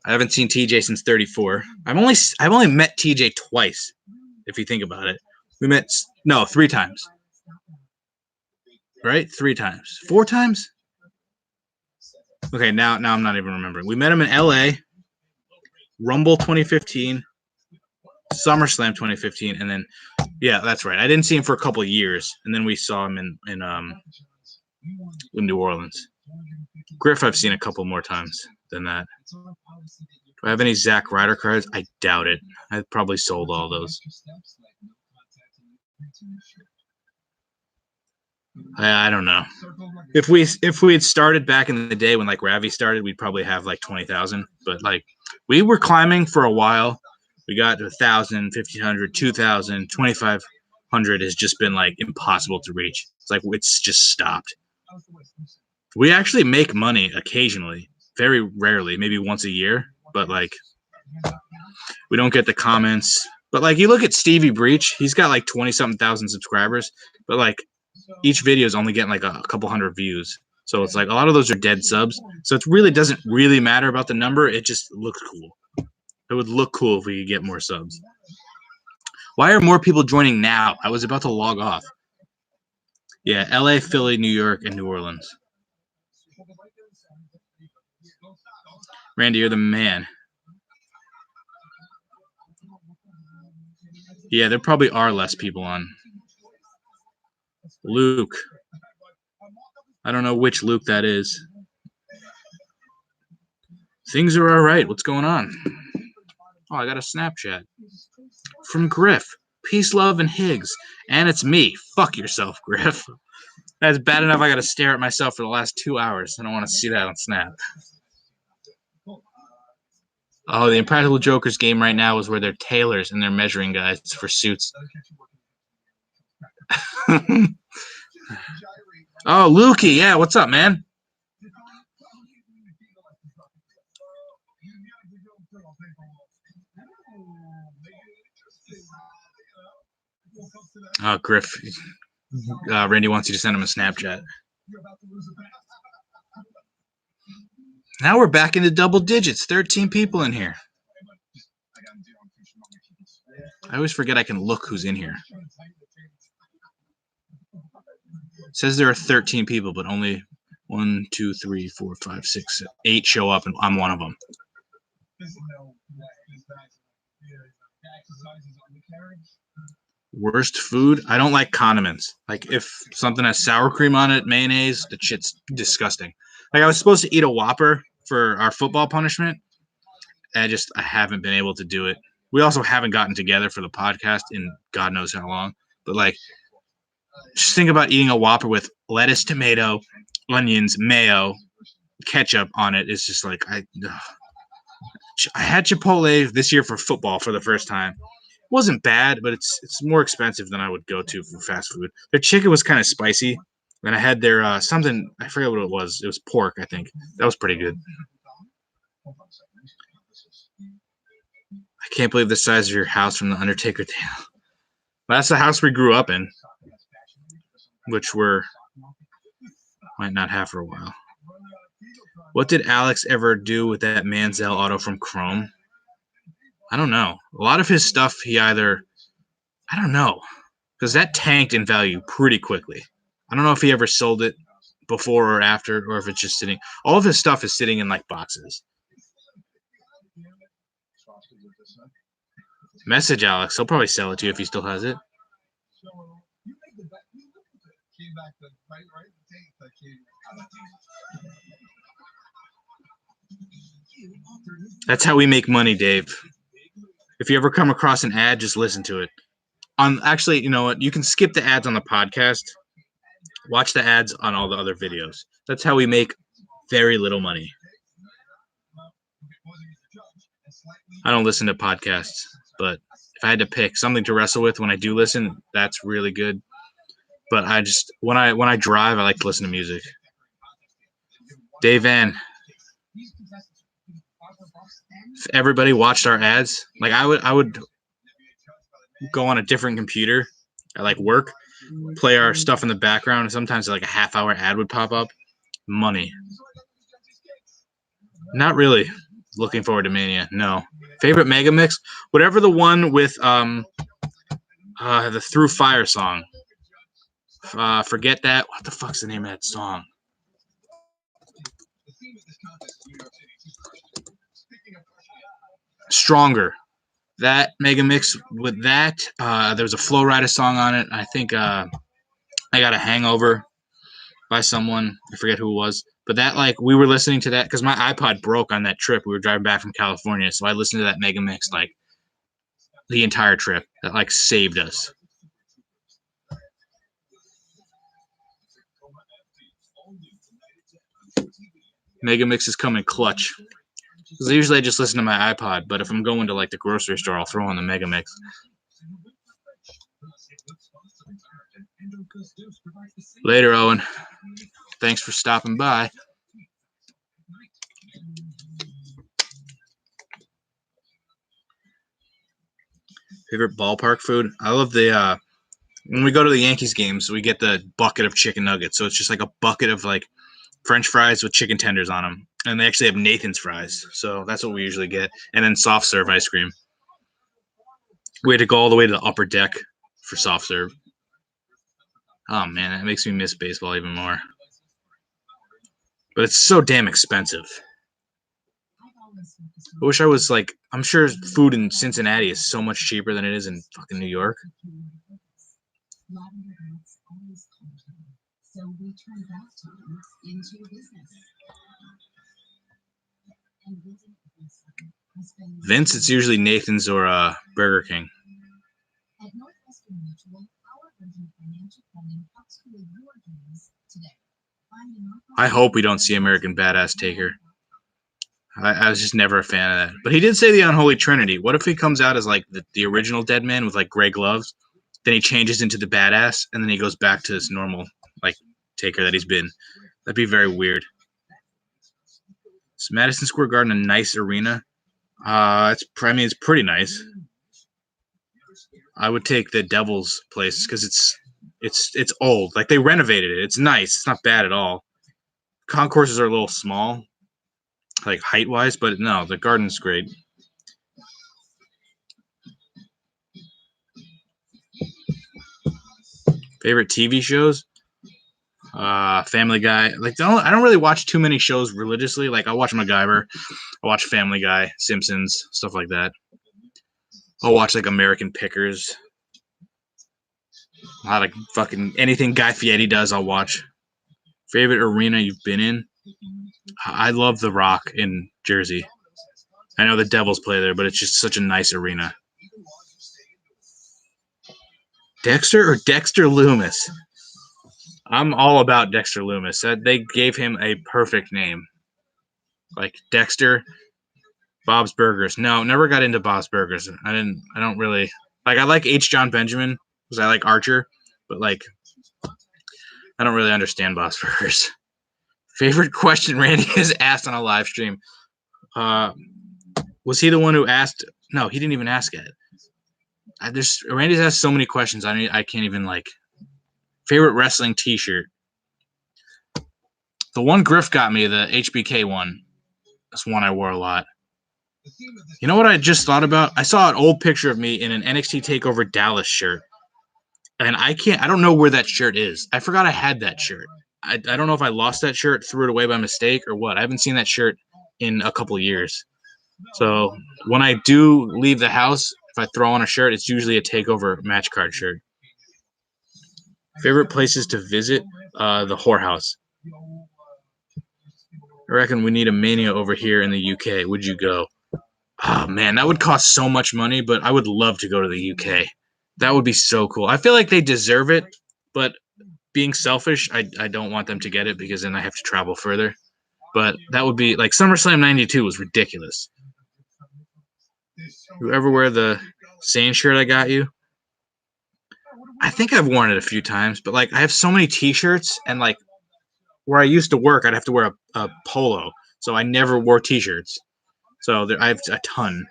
I haven't seen TJ since 34. I've only met TJ twice, if you think about it. We met 3 times. Right? 3 times. 4 times? Okay, now I'm not even remembering. We met him in LA, Rumble 2015, SummerSlam 2015, and then yeah, that's right. I didn't see him for a couple of years, and then we saw him in New Orleans. Griff, I've seen a couple more times than that. Do I have any Zack Ryder cards? I doubt it. I probably sold all those. I don't know. If we had started back in the day when like Ravi started, we'd probably have like 20,000. But like we were climbing for a while. We got to 1,000, 1,500, 2,000, 2,500 has just been like impossible to reach. It's like it's just stopped. We actually make money occasionally, very rarely, maybe once a year. But like we don't get the comments. But like you look at Stevie Breach, he's got like 20-something thousand subscribers. But like each video is only getting like a couple hundred views. So it's like a lot of those are dead subs. So it really doesn't really matter about the number. It just looks cool. It would look cool if we could get more subs. Why are more people joining now? I was about to log off. Yeah, LA, Philly, New York, and New Orleans. Randy, you're the man. Yeah, there probably are less people on. Luke. I don't know which Luke that is. Things are all right. What's going on? Oh, I got a Snapchat. From Griff. Peace, love, and Higgs. And it's me. Fuck yourself, Griff. That's bad enough I got to stare at myself for the last 2 hours. I don't want to see that on Snap. Oh, the Impractical Jokers game right now is where they're tailors and they're measuring guys for suits. Oh, Lukey. Yeah, what's up, man? Oh, Griff. Randy wants you to send him a Snapchat. Now we're back into double digits. 13 people in here. I always forget I can look who's in here. It says there are 13 people, but only 1, 2, 3, 4, 5, 6, 7, 8 show up, and I'm one of them. Worst food? I don't like condiments. Like if something has sour cream on it, mayonnaise, the shit's disgusting. Like I was supposed to eat a Whopper for our football punishment. And I haven't been able to do it. We also haven't gotten together for the podcast in God knows how long. But like, just think about eating a Whopper with lettuce, tomato, onions, mayo, ketchup on it. It's just like I had Chipotle this year for football for the first time. It wasn't bad, but it's more expensive than I would go to for fast food. Their chicken was kind of spicy, and I had their something. I forget what it was. It was pork, I think. That was pretty good. I can't believe the size of your house from the Undertaker tale. That's the house we grew up in, which might not have for a while. What did Alex ever do with that Manziel auto from Chrome? I don't know. A lot of his stuff, I don't know, because that tanked in value pretty quickly. I don't know if he ever sold it, before or after, or if it's just sitting. All of his stuff is sitting in like boxes. Message Alex. He'll probably sell it to you if he still has it. That's how we make money, Dave. If you ever come across an ad, just listen to it. Actually, you know what? You can skip the ads on the podcast. Watch the ads on all the other videos. That's how we make very little money. I don't listen to podcasts, but if I had to pick something to wrestle with when I do listen, that's really good. But I just when I drive, I like to listen to music. Dave Van. If everybody watched our ads, like I would go on a different computer at like work, play our stuff in the background, and sometimes like a half-hour ad would pop up. Money. Not really looking forward to Mania. No. Favorite Mega Mix? Whatever the one with the Through Fire song. Forget that. What the fuck's the name of that song? Stronger. That Mega Mix with that. There was a Flow Rider song on it. I think I Got a Hangover by someone. I forget who it was. But that, like, we were listening to that because my iPod broke on that trip. We were driving back from California. So I listened to that Mega Mix, like, the entire trip. That, like, saved us. Mega Mix is coming clutch. Because usually I just listen to my iPod, but if I'm going to like the grocery store, I'll throw on the Mega Mix. Later, Owen. Thanks for stopping by. Favorite ballpark food? I love the when we go to the Yankees games, we get the bucket of chicken nuggets. So it's just like a bucket of like French fries with chicken tenders on them. And they actually have Nathan's fries. So that's what we usually get. And then soft serve ice cream. We had to go all the way to the upper deck for soft serve. Oh, man, that makes me miss baseball even more. But it's so damn expensive. I wish I was like, I'm sure food in Cincinnati is so much cheaper than it is in fucking New York. Vince, it's usually Nathan's or Burger King. I hope we don't see American Badass Taker. I was just never a fan of that. But he did say the Unholy Trinity. What if he comes out as like the original Dead Man with like gray gloves? Then he changes into the Badass, and then he goes back to his normal like Taker that he's been. That'd be very weird. Is Madison Square Garden a nice arena? It's pretty nice. I would take the Devil's place because it's old. Like they renovated it. It's nice. It's not bad at all. Concourses are a little small, like height-wise, but no, the Garden's great. Favorite TV shows? Family Guy. Like I don't really watch too many shows religiously. Like I'll watch MacGyver, I watch Family Guy, Simpsons, stuff like that. I'll watch like American Pickers. A lot of fucking anything Guy Fieri does, I'll watch. Favorite arena you've been in? I love The Rock in Jersey. I know the Devils play there, but it's just such a nice arena. Dexter or Dexter Loomis? I'm all about Dexter Loomis. They gave him a perfect name. Like Dexter, Bob's Burgers. No, never got into Bob's Burgers. I don't really like. I like H. John Benjamin because I like Archer, but like I don't really understand Bob's Burgers. Favorite question Randy has asked on a live stream. Was he the one who asked? No, he didn't even ask it. Randy's asked so many questions. I can't even like. Favorite wrestling T-shirt. The one Griff got me, the HBK one. That's one I wore a lot. You know what I just thought about? I saw an old picture of me in an NXT TakeOver Dallas shirt. And I don't know where that shirt is. I forgot I had that shirt. I don't know if I lost that shirt, threw it away by mistake, or what. I haven't seen that shirt in a couple of years. So when I do leave the house, if I throw on a shirt, it's usually a takeover match card shirt. Favorite places to visit? The whorehouse. I reckon we need a mania over here in the UK. Would you go? Oh man, that would cost so much money, but I would love to go to the UK. That would be so cool. I feel like they deserve it, but being selfish, I don't want them to get it because then I have to travel further. But that would be like SummerSlam '92 was ridiculous. You ever wear the Sane shirt I got you? I think I've worn it a few times, but like I have so many T-shirts, and like where I used to work, I'd have to wear a polo, so I never wore T-shirts. So I have a ton,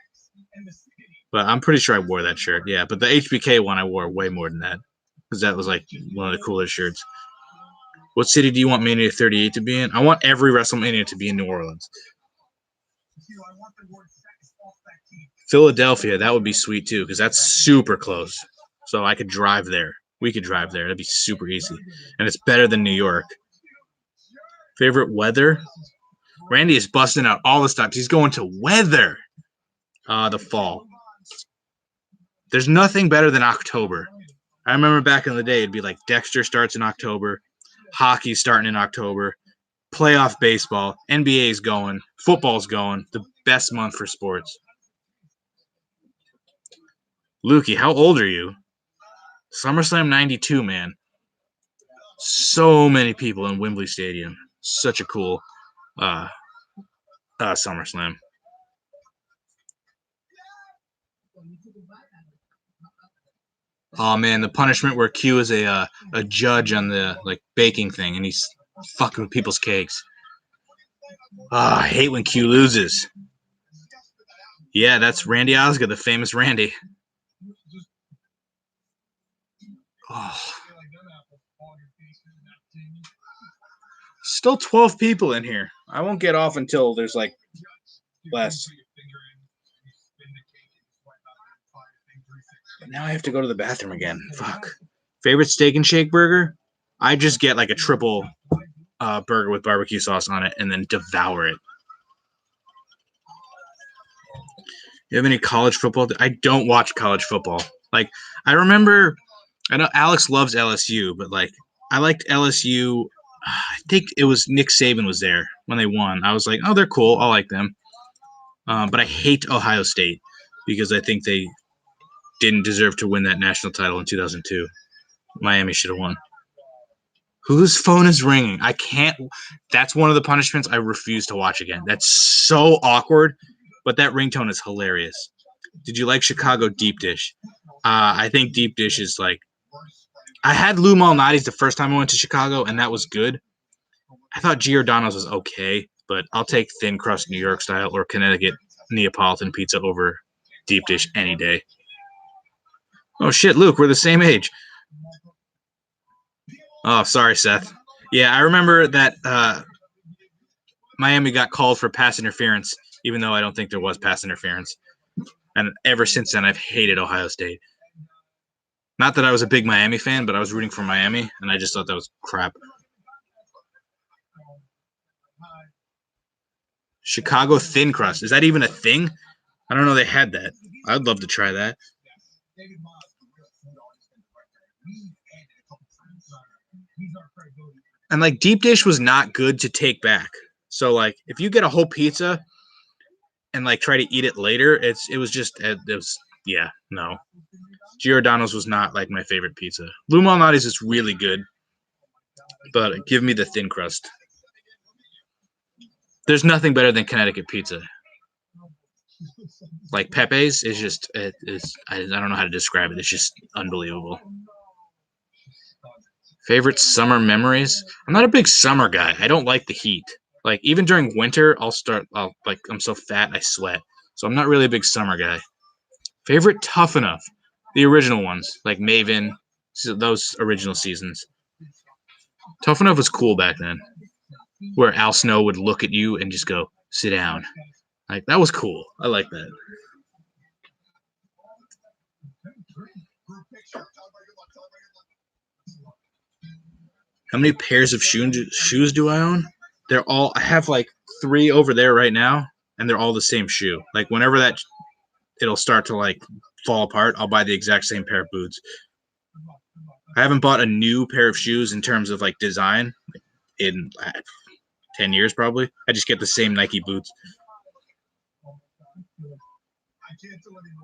but I'm pretty sure I wore that shirt. Yeah, but the HBK one I wore way more than that because that was like one of the coolest shirts. What city do you want Mania 38 to be in? I want every WrestleMania to be in New Orleans. Philadelphia, that would be sweet too, because that's super close. So I could drive there. We could drive there. That'd be super easy. And it's better than New York. Favorite weather? Randy is busting out all the stops. He's going to weather. The fall. There's nothing better than October. I remember back in the day, it'd be like Dexter starts in October, hockey's starting in October, playoff baseball, NBA's going, football's going. The best month for sports. Lukey, how old are you? SummerSlam '92, man. So many people in Wembley Stadium. Such a cool uh, SummerSlam. Oh man, the punishment where Q is a judge on the like baking thing, and he's fucking with people's cakes. I hate when Q loses. Yeah, that's Randy Osgood, the famous Randy. Oh. Still 12 people in here. I won't get off until there's like less. Now I have to go to the bathroom again. Fuck. Favorite Steak and Shake burger? I just get like a triple burger with barbecue sauce on it and then devour it. You have any college football? I don't watch college football. Like, I remember, I know Alex loves LSU, but like, I liked LSU. I think it was Nick Saban was there when they won. I was like, oh, they're cool. I like them. But I hate Ohio State because I think they didn't deserve to win that national title in 2002. Miami should have won. Whose phone is ringing? I can't. That's one of the punishments I refuse to watch again. That's so awkward, but that ringtone is hilarious. Did you like Chicago deep dish? I think deep dish is like. I had Lou Malnati's the first time I went to Chicago, and that was good. I thought Giordano's was okay, but I'll take thin crust New York style or Connecticut Neapolitan pizza over deep dish any day. Oh shit, Luke, we're the same age. Oh, sorry, Seth. Yeah, I remember that Miami got called for pass interference, even though I don't think there was pass interference. And ever since then, I've hated Ohio State. Not that I was a big Miami fan, but I was rooting for Miami, and I just thought that was crap. Chicago thin crust. Is that even a thing? I don't know they had that. I'd love to try that. And like deep dish was not good to take back. So like if you get a whole pizza and like try to eat it later, it was yeah, no. Giordano's was not like my favorite pizza. Lou Malnati's is really good, but give me the thin crust. There's nothing better than Connecticut pizza. Like Pepe's is just I don't know how to describe it. It's just unbelievable. Favorite summer memories? I'm not a big summer guy. I don't like the heat. Like even during winter, I'll like I'm so fat I sweat. So I'm not really a big summer guy. Favorite Tough Enough, the original ones like Maven, those original seasons. Tough Enough was cool back then, where Al Snow would look at you and just go sit down. Like that was cool. I like that. How many pairs of shoes do I own? I have like 3 over there right now, and they're all the same shoe. Like whenever it'll start to like fall apart, I'll buy the exact same pair of boots. I haven't bought a new pair of shoes in terms of like design in 10 years probably. I just get the same Nike boots.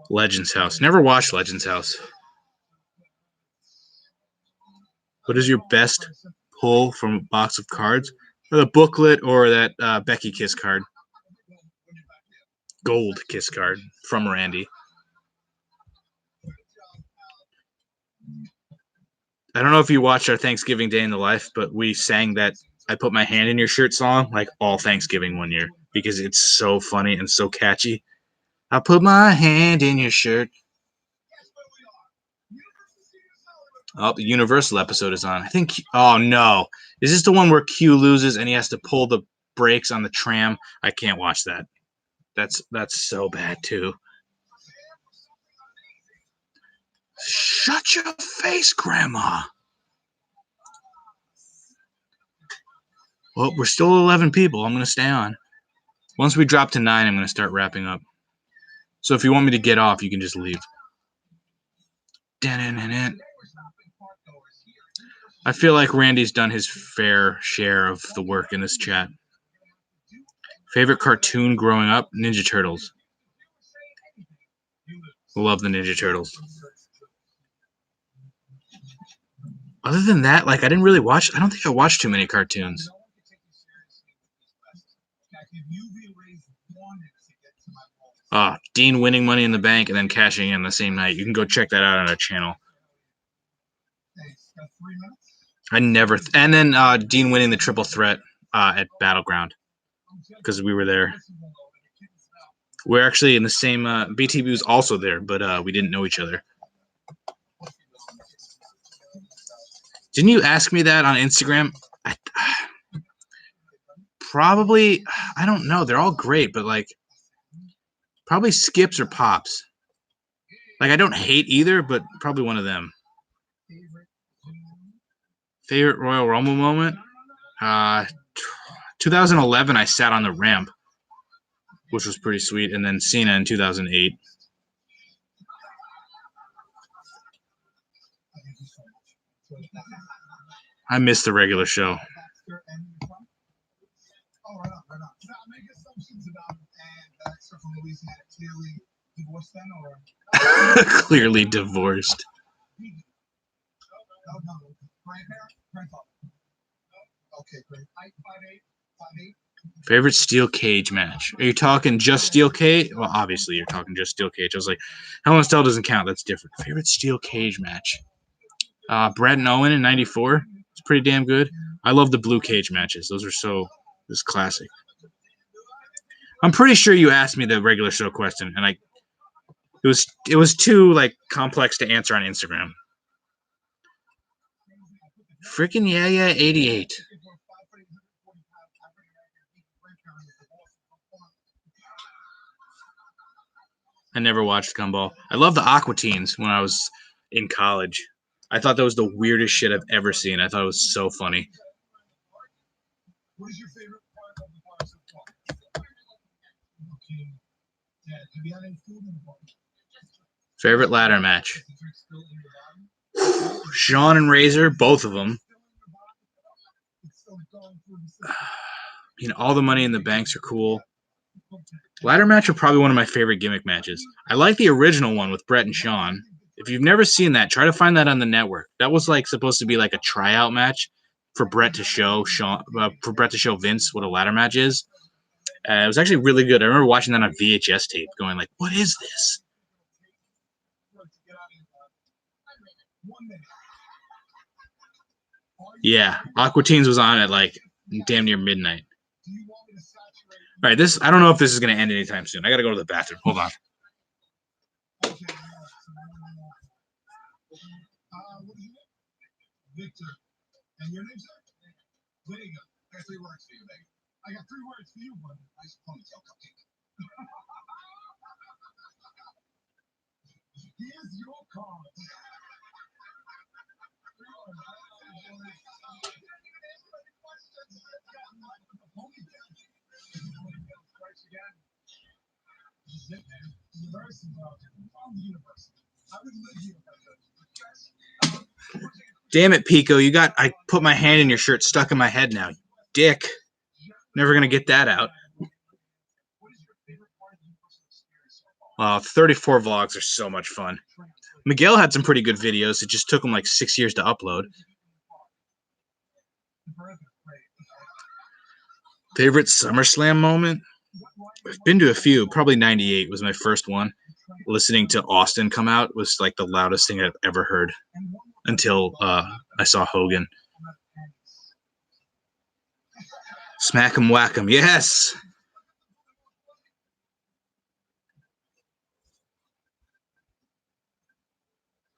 Legends House. Never watched Legends House. What is your best pull from a box of cards? Or the booklet or that Becky Kiss card? Gold Kiss card from Randy. I don't know if you watched our Thanksgiving Day in the Life, but we sang that I Put My Hand in Your Shirt song like all Thanksgiving one year because it's so funny and so catchy. I put my hand in your shirt. Oh, the Universal episode is on. I think. Oh no, is this the one where Q loses and he has to pull the brakes on the tram? I can't watch that. That's so bad too. Shut your face, Grandma. Well, we're still 11 people. I'm going to stay on. Once we drop to 9, I'm going to start wrapping up. So if you want me to get off, you can just leave. I feel like Randy's done his fair share of the work in this chat. Favorite cartoon growing up? Ninja Turtles. Love the Ninja Turtles. Other than that, like I don't think I watched too many cartoons. Dean winning Money in the Bank and then cashing in the same night. You can go check that out on our channel. And then Dean winning the triple threat at Battleground because we were there. We're actually in the same. BTB was also there, but we didn't know each other. Didn't you ask me that on Instagram? Probably. I don't know. They're all great, but like, probably Skips or Pops. Like, I don't hate either, but probably one of them. Favorite Royal Rumble moment? 2011, I sat on the ramp, which was pretty sweet, and then Cena in 2008. I missed the regular show. Clearly divorced. Favorite steel cage match? Are you talking just steel cage? Well, obviously you're talking just steel cage. I was like, Hell in a Cell doesn't count. That's different. Favorite steel cage match? Brett and Owen in '94. It's pretty damn good. I love the blue cage matches. Those are this classic. I'm pretty sure you asked me the regular show question, and it was too like complex to answer on Instagram. Freaking yeah, 88. I never watched Gumball. I love the Aqua Teens when I was in college. I thought that was the weirdest shit I've ever seen. I thought it was so funny. What is your favorite part of the bar so far? Okay. Dad, have you had any food in the bar? Favorite ladder match? Sean and Razor, both of them. All the Money in the Banks are cool. Ladder match are probably one of my favorite gimmick matches. I like the original one with Brett and Sean. If you've never seen that, try to find that on the network. That was like supposed to be like a tryout match for Brett to show Vince what a ladder match is. It was actually really good. I remember watching that on VHS tape, going like, "What is this?" Yeah, Aqua Teens was on at like damn near midnight. All right, I don't know if this is going to end anytime soon. I got to go to the bathroom. Hold on. Victor. And your name's there you go. I got 3 words for you, baby. I got 3 words for you, buddy. Nice ponytail cupcake. Here's your card. Damn it, Pico! I put my hand in your shirt, stuck in my head now. Dick. Never gonna get that out. 34 vlogs are so much fun. Miguel had some pretty good videos. It just took him like 6 years to upload. Favorite SummerSlam moment? I've been to a few. Probably 98 was my first one. Listening to Austin come out was like the loudest thing I've ever heard until I saw Hogan. Smack 'em, whack 'em. Yes!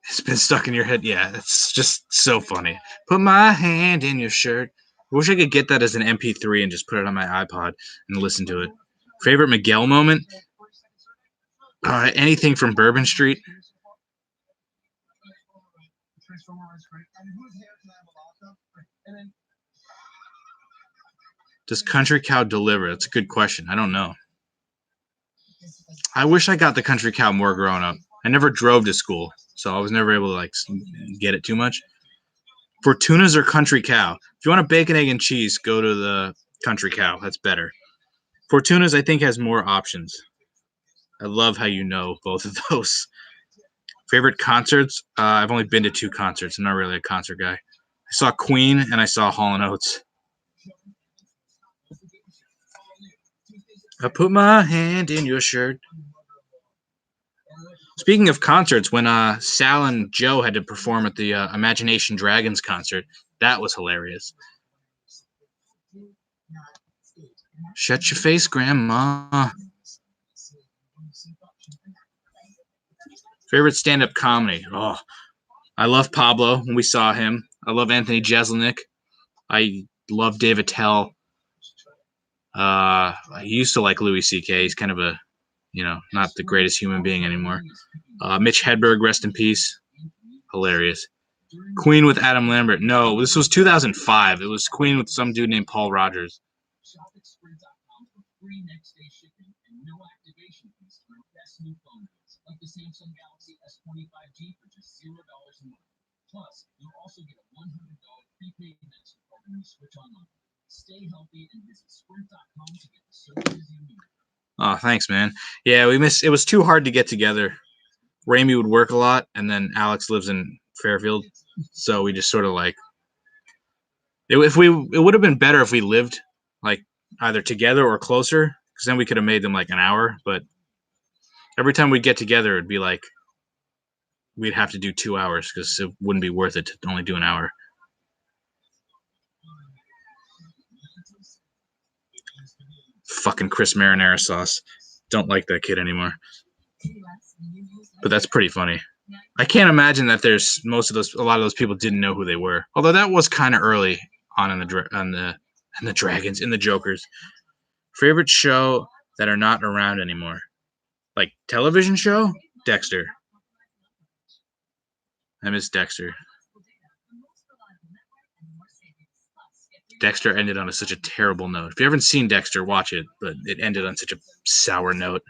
It's been stuck in your head. Yeah, it's just so funny. Put my hand in your shirt. I wish I could get that as an MP3 and just put it on my iPod and listen to it. Favorite Miguel moment? Anything from Bourbon Street. Does Country Cow deliver? That's a good question. I don't know. I wish I got the Country Cow more growing up. I never drove to school, so I was never able to like get it too much. Fortuna's or Country Cow? If you want a bacon, egg, and cheese, go to the Country Cow. That's better. Fortuna's, I think, has more options. I love how you know both of those. Favorite concerts? I've only been to 2 concerts. I'm not really a concert guy. I saw Queen and I saw Hall & Oates. I put my hand in your shirt. Speaking of concerts, when Sal and Joe had to perform at the Imagination Dragons concert, that was hilarious. Shut your face, Grandma. Favorite stand-up comedy? Oh, I love Pablo when we saw him. I love Anthony Jeselnik. I love Dave Attell. I used to like Louis C.K. He's kind of a, not the greatest human being anymore. Mitch Hedberg, rest in peace. Hilarious. Queen with Adam Lambert. No, this was 2005. It was Queen with some dude named Paul Rogers. Oh, thanks, man. Yeah, we missed. It was too hard to get together. Ramey would work a lot, and then Alex lives in Fairfield, so we just sort of like. It would have been better if we lived like either together or closer, because then we could have made them like an hour. But every time we'd get together, it'd be like we'd have to do 2 hours because it wouldn't be worth it to only do an hour. Fucking Chris Marinara sauce. Don't like that kid anymore. But that's pretty funny. I can't imagine that there's a lot of those people didn't know who they were. Although that was kind of early on in the Dragons, in the Jokers. Favorite show that are not around anymore? Like television show? Dexter. I miss Dexter. Dexter ended on such a terrible note. If you haven't seen Dexter, watch it, but it ended on such a sour note.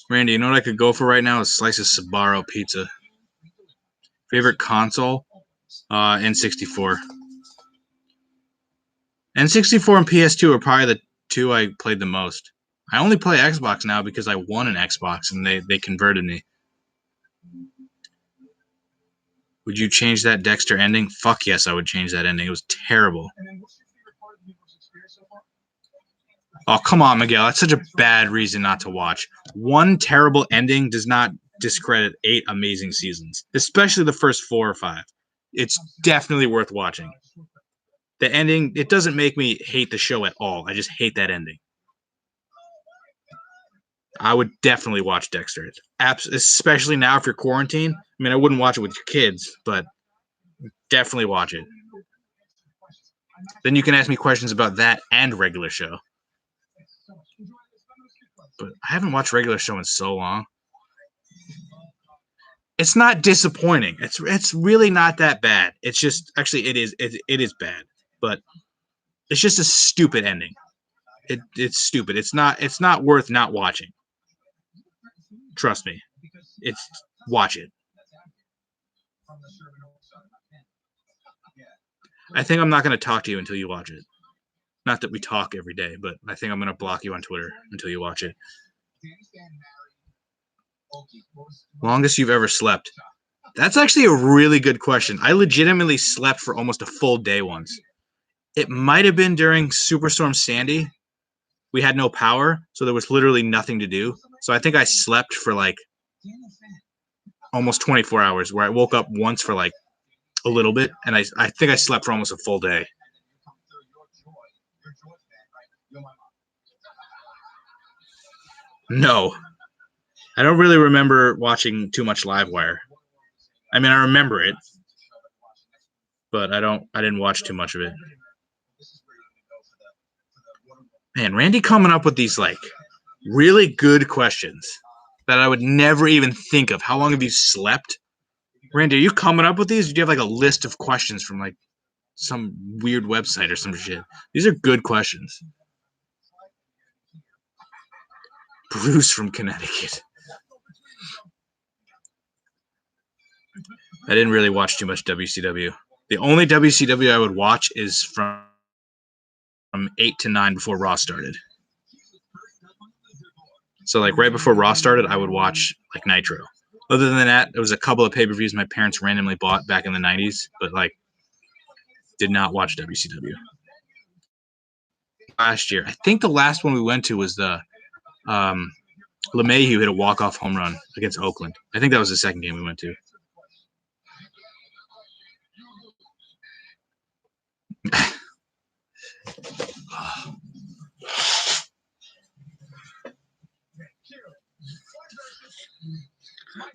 Randy, you know what I could go for right now? A slice of Sbarro pizza. Favorite console? N64. N64 and PS2 are probably the 2 I played the most. I only play Xbox now because I won an Xbox and they converted me. Would you change that Dexter ending? Fuck yes, I would change that ending. It was terrible. Oh, come on, Miguel. That's such a bad reason not to watch. One terrible ending does not discredit 8 amazing seasons, especially the first 4 or 5. It's definitely worth watching. The ending, it doesn't make me hate the show at all. I just hate that ending. I would definitely watch Dexter, especially now if you're quarantined. I mean, I wouldn't watch it with your kids, but definitely watch it. Then you can ask me questions about that and regular show. But I haven't watched regular show in so long. It's not disappointing. It's really not that bad. It's just actually it is bad, but it's just a stupid ending. It's stupid. It's not worth not watching. Trust me. It's watch it. I think I'm not going to talk to you until you watch it. Not that we talk every day, but I think I'm going to block you on Twitter until you watch it. Longest you've ever slept? That's actually a really good question. I legitimately slept for almost a full day once. It might have been during Superstorm Sandy. We had no power, so there was literally nothing to do. So I think I slept for like almost 24 hours, where I woke up once for like a little bit, and I think I slept for almost a full day. No. I don't really remember watching too much Livewire. I mean, I remember it, but I didn't watch too much of it. Man, Randy coming up with these like really good questions that I would never even think of. How long have you slept? Randy, are you coming up with these? Or do you have like a list of questions from like some weird website or some shit? These are good questions. Bruce from Connecticut. I didn't really watch too much WCW. The only WCW I would watch is from 8 to 9 before Raw started. So like right before Raw started, I would watch like Nitro. Other than that, there was a couple of pay-per-views my parents randomly bought back in the 90s, but like did not watch WCW. Last year, I think the last one we went to was the LeMahieu hit a walk-off home run against Oakland. I think that was the second game we went to.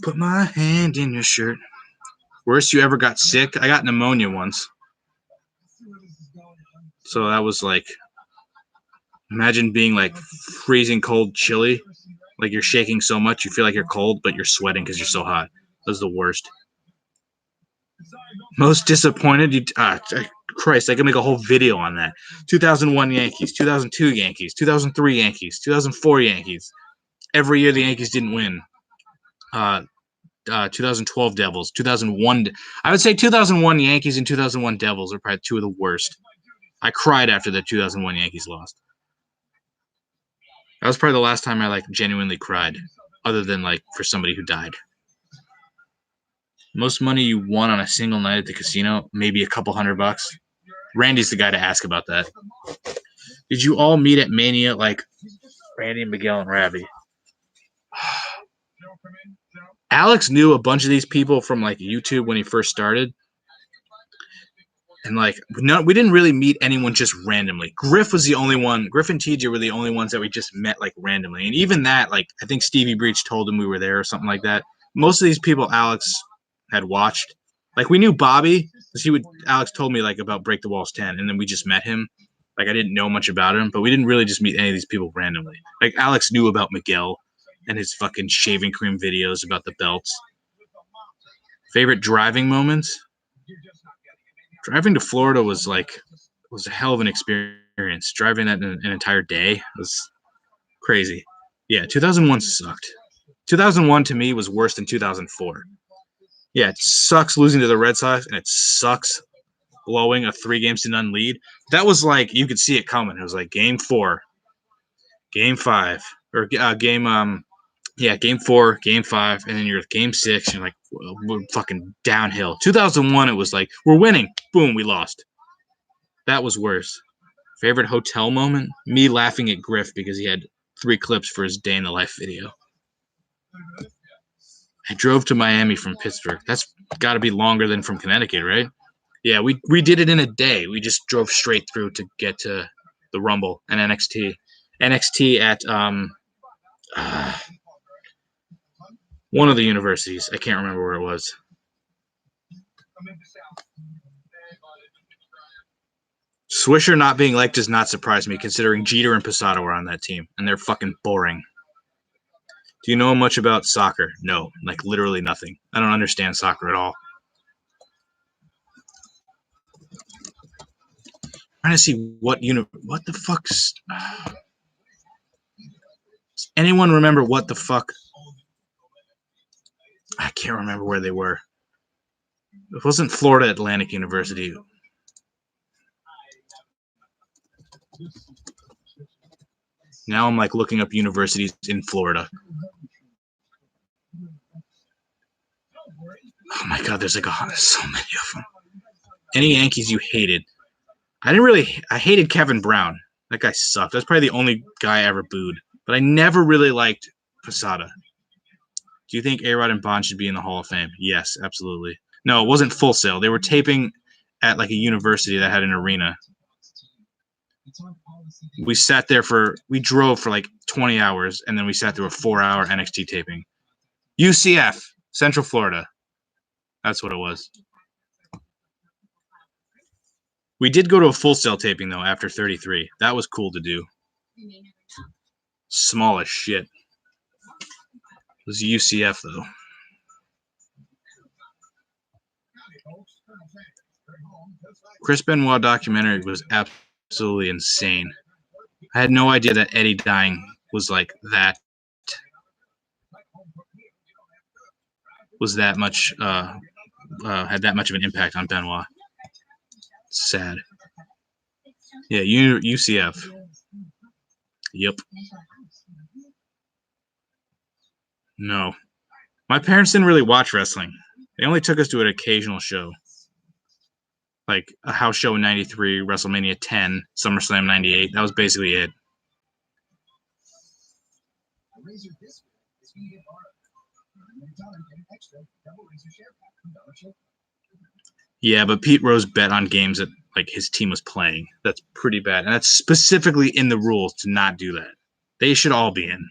Put my hand in your shirt. Worst you ever got sick? I got pneumonia once. So that was like, imagine being like freezing cold chilly. Like you're shaking so much you feel like you're cold, but you're sweating because you're so hot. That was the worst. Most disappointed? Christ, I could make a whole video on that. 2001 Yankees, 2002 Yankees, 2003 Yankees, 2004 Yankees. Every year the Yankees didn't win. 2012 Devils, 2001. I would say 2001 Yankees and 2001 Devils are probably two of the worst. I cried after the 2001 Yankees lost. That was probably the last time I like genuinely cried, other than like for somebody who died. Most money you won on a single night at the casino, maybe a couple $100. Randy's the guy to ask about that. Did you all meet at Mania like Randy, Miguel, and Ravi? Alex knew a bunch of these people from like YouTube when he first started. And like, no, we didn't really meet anyone just randomly. Griff was the only one. Griff and TJ were the only ones that we just met like randomly. And even that, like, I think Stevie Breach told him we were there or something like that. Most of these people Alex had watched. Like, we knew Bobby because Alex told me like about Break the Walls 10, and then we just met him. Like, I didn't know much about him, but we didn't really just meet any of these people randomly. Like, Alex knew about Miguel and his fucking shaving cream videos about the belts. Favorite driving moments? Driving to Florida was a hell of an experience. Driving that an entire day was crazy. Yeah, 2001 sucked. 2001 to me was worse than 2004. Yeah, it sucks losing to the Red Sox, and it sucks blowing a 3-0 lead. That was like, you could see it coming. It was like game 4, game 5, or game 4, game 5, and then you're at game 6, and you're like, we're fucking downhill. 2001, it was like, we're winning. Boom, we lost. That was worse. Favorite hotel moment? Me laughing at Griff because he had 3 clips for his day in the life video. I drove to Miami from Pittsburgh. That's got to be longer than from Connecticut, right? Yeah, we did it in a day. We just drove straight through to get to the Rumble and NXT. NXT at one of the universities. I can't remember where it was. Swisher not being liked does not surprise me, considering Jeter and Posada were on that team, and they're fucking boring. Do you know much about soccer? No, like literally nothing. I don't understand soccer at all. I'm trying to see what the fuck's. Does anyone remember what the fuck? I can't remember where they were. It wasn't Florida Atlantic University. Now I'm like looking up universities in Florida. Oh my god, there's like so many of them. Any Yankees you hated? I hated Kevin Brown. That guy sucked. That's probably the only guy I ever booed. But I never really liked Posada. Do you think A-Rod and Bond should be in the Hall of Fame? Yes, absolutely. No, it wasn't Full Sail. They were taping at like a university that had an arena. We drove for like 20 hours, and then we sat through a 4-hour NXT taping. UCF, Central Florida. That's what it was. We did go to a Full Sail taping, though, after 33. That was cool to do. Small as shit. It was UCF, though. Chris Benoit documentary was absolutely insane. I had no idea that Eddie dying was like that. Was that much had that much of an impact on Benoit? Sad. Yeah, UCF. Yep. No. My parents didn't really watch wrestling. They only took us to an occasional show. Like a house show in 93, WrestleMania 10, SummerSlam 98. That was basically it. Yeah, but Pete Rose bet on games that like his team was playing. That's pretty bad. And that's specifically in the rules to not do that. They should all be in.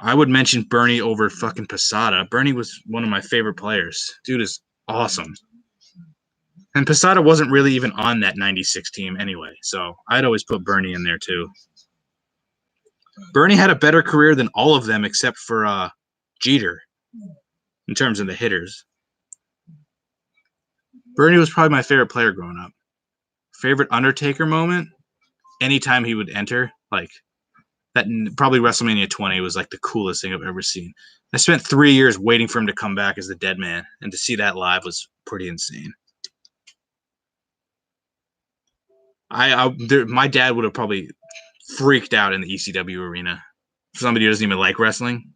I would mention Bernie over fucking Posada. Bernie was one of my favorite players. Dude is awesome. And Posada wasn't really even on that 96 team anyway, so I'd always put Bernie in there too. Bernie had a better career than all of them except for Jeter in terms of the hitters. Bernie was probably my favorite player growing up. Favorite Undertaker moment? Anytime he would enter, like that, probably WrestleMania 20 was like the coolest thing I've ever seen. I spent 3 years waiting for him to come back as the Dead Man, and to see that live was pretty insane. My dad would have probably freaked out in the ECW arena. For somebody who doesn't even like wrestling.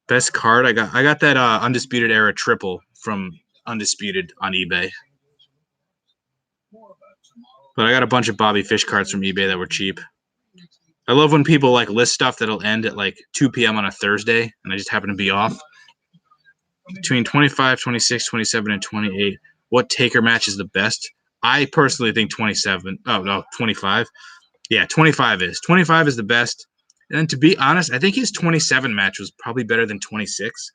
Best card I got that Undisputed Era triple from Undisputed on eBay. But I got a bunch of Bobby Fish cards from eBay that were cheap. I love when people like list stuff that'll end at like 2 p.m. on a Thursday, and I just happen to be off. Between 25, 26, 27, and 28, what Taker match is the best? I personally think 27. Oh, no, 25. Yeah, 25 is. 25 is the best. And to be honest, I think his 27 match was probably better than 26.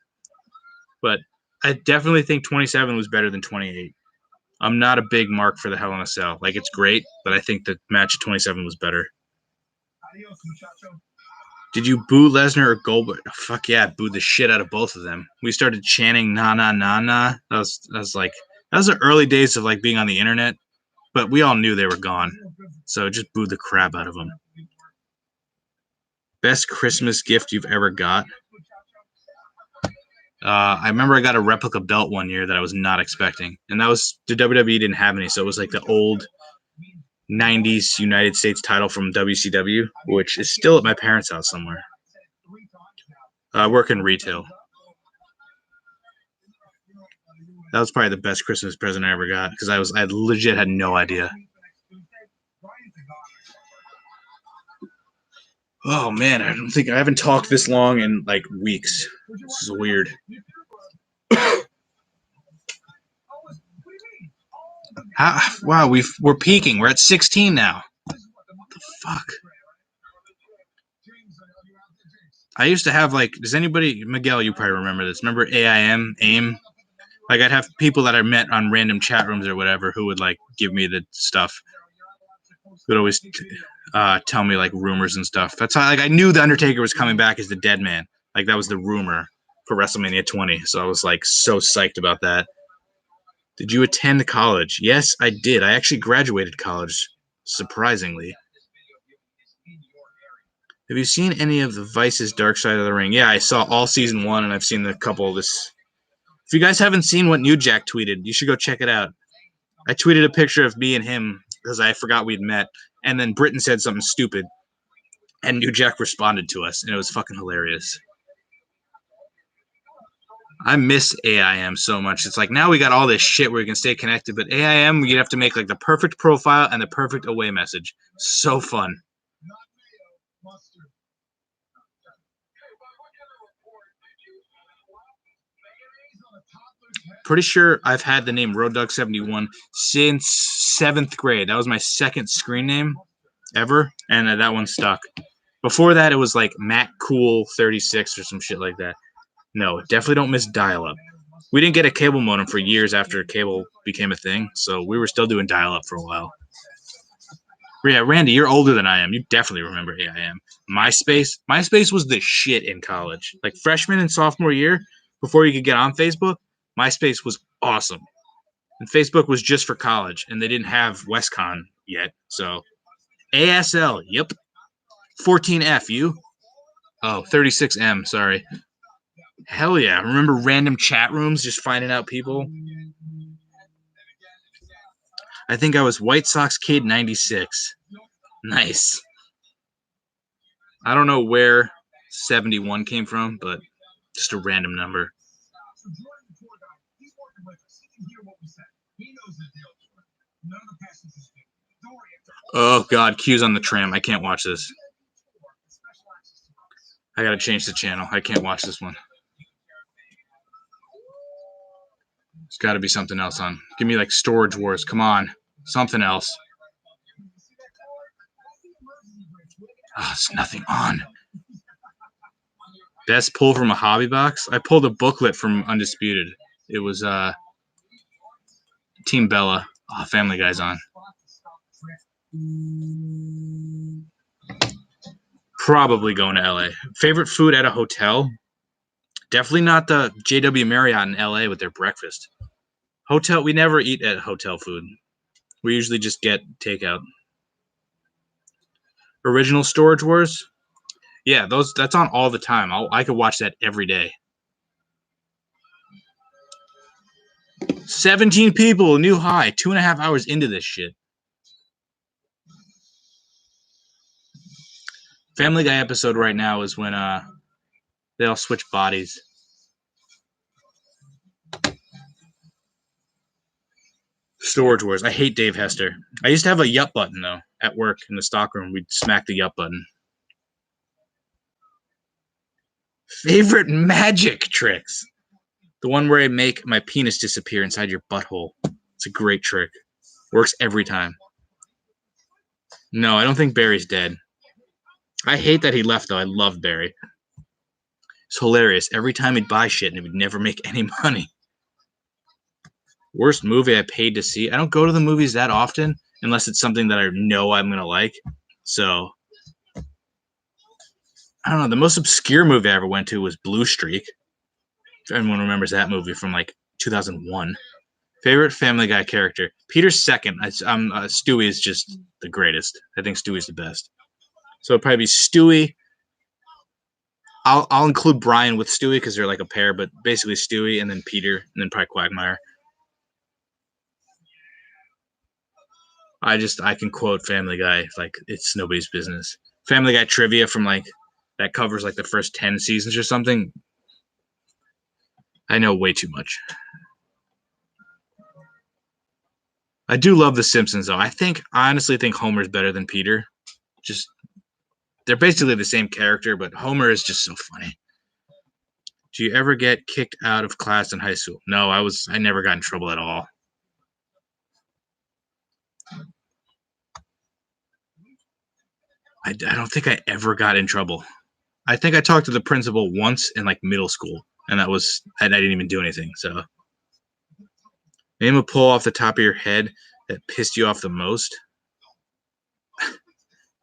But I definitely think 27 was better than 28. I'm not a big mark for the Hell in a Cell. Like, it's great, but I think the match at 27 was better. Did you boo Lesnar or Goldberg? Oh, fuck yeah, I booed the shit out of both of them. We started chanting "na na na na." That was the early days of like being on the internet, but we all knew they were gone, so just booed the crap out of them. Best Christmas gift you've ever got? I remember I got a replica belt one year that I was not expecting, and that was the WWE didn't have any, so it was like the old 90s United States title from WCW, which is still at my parents' house somewhere. I work in retail. That was probably the best Christmas present I ever got because I legit had no idea. Oh man, I haven't talked this long in like weeks. This is weird. Wow, we're peaking. We're at 16 now. What the fuck? I used to have like, does anybody, Miguel, you probably remember this. Remember AIM? Like I'd have people that I met on random chat rooms or whatever who would like give me the stuff. would always tell me like rumors and stuff. That's how like I knew the Undertaker was coming back as the Dead Man. Like that was the rumor for WrestleMania 20. So I was like so psyched about that. Did you attend college? Yes, I did. I actually graduated college, surprisingly. Have you seen any of the Vice's Dark Side of the Ring? Yeah, I saw all season 1, and I've seen a couple of this. If you guys haven't seen what New Jack tweeted, you should go check it out. I tweeted a picture of me and him because I forgot we'd met, and then Britain said something stupid, and New Jack responded to us, and it was fucking hilarious. I miss AIM so much. It's like now we got all this shit where we can stay connected, but AIM, you have to make like the perfect profile and the perfect away message. So fun. Pretty sure I've had the name Road Dog 71 since 7th grade. That was my second screen name ever, and that one stuck. Before that, it was like Matt Cool 36 or some shit like that. No, definitely don't miss dial-up. We didn't get a cable modem for years after cable became a thing, so we were still doing dial-up for a while. Yeah, Randy, you're older than I am. You definitely remember AIM. MySpace was the shit in college. Like freshman and sophomore year, before you could get on Facebook, MySpace was awesome. And Facebook was just for college, and they didn't have WestCon yet. So ASL, yep. 14F, you? Oh, 36M, sorry. Hell yeah. Remember random chat rooms, just finding out people? I think I was White Sox Kid 96. Nice. I don't know where 71 came from, but just a random number. Oh, God. Q's on the tram. I can't watch this. I got to change the channel. I can't watch this one. There's got to be something else on. Give me like Storage Wars. Come on. Something else. Oh, there's nothing on. Best pull from a hobby box? I pulled a booklet from Undisputed. It was Team Bella. Oh, Family Guy's on. Probably going to LA. Favorite food at a hotel? Definitely not the JW Marriott in LA with their breakfast. Hotel, we never eat at hotel food. We usually just get takeout. Original Storage Wars? Yeah, that's on all the time. I could watch that every day. 17 people, new high, 2.5 hours into this shit. Family Guy episode right now is when they all switch bodies. Storage Wars. I hate Dave Hester. I used to have a yup button though at work in the stockroom. We'd smack the yup button. Favorite magic tricks? The one where I make my penis disappear inside your butthole. It's a great trick. Works every time. No, I don't think Barry's dead. I hate that he left though. I love Barry. It's hilarious. Every time he'd buy shit and he would never make any money. Worst movie I paid to see? I don't go to the movies that often unless it's something that I know I'm going to like. So, I don't know. The most obscure movie I ever went to was Blue Streak. If anyone remembers that movie from like 2001. Favorite Family Guy character? Peter's second. Stewie is just the greatest. I think Stewie's the best. So it'd probably be Stewie. I'll include Brian with Stewie because they're like a pair, but basically Stewie and then Peter and then probably Quagmire. I can quote Family Guy like it's nobody's business. Family Guy trivia from like that covers like the first 10 seasons or something. I know way too much. I do love The Simpsons though. I honestly think Homer's better than Peter. Just they're basically the same character, but Homer is just so funny. Do you ever get kicked out of class in high school? No, I never got in trouble at all. I don't think I ever got in trouble. I think I talked to the principal once in like middle school, and I didn't even do anything. So, name a pull off the top of your head that pissed you off the most.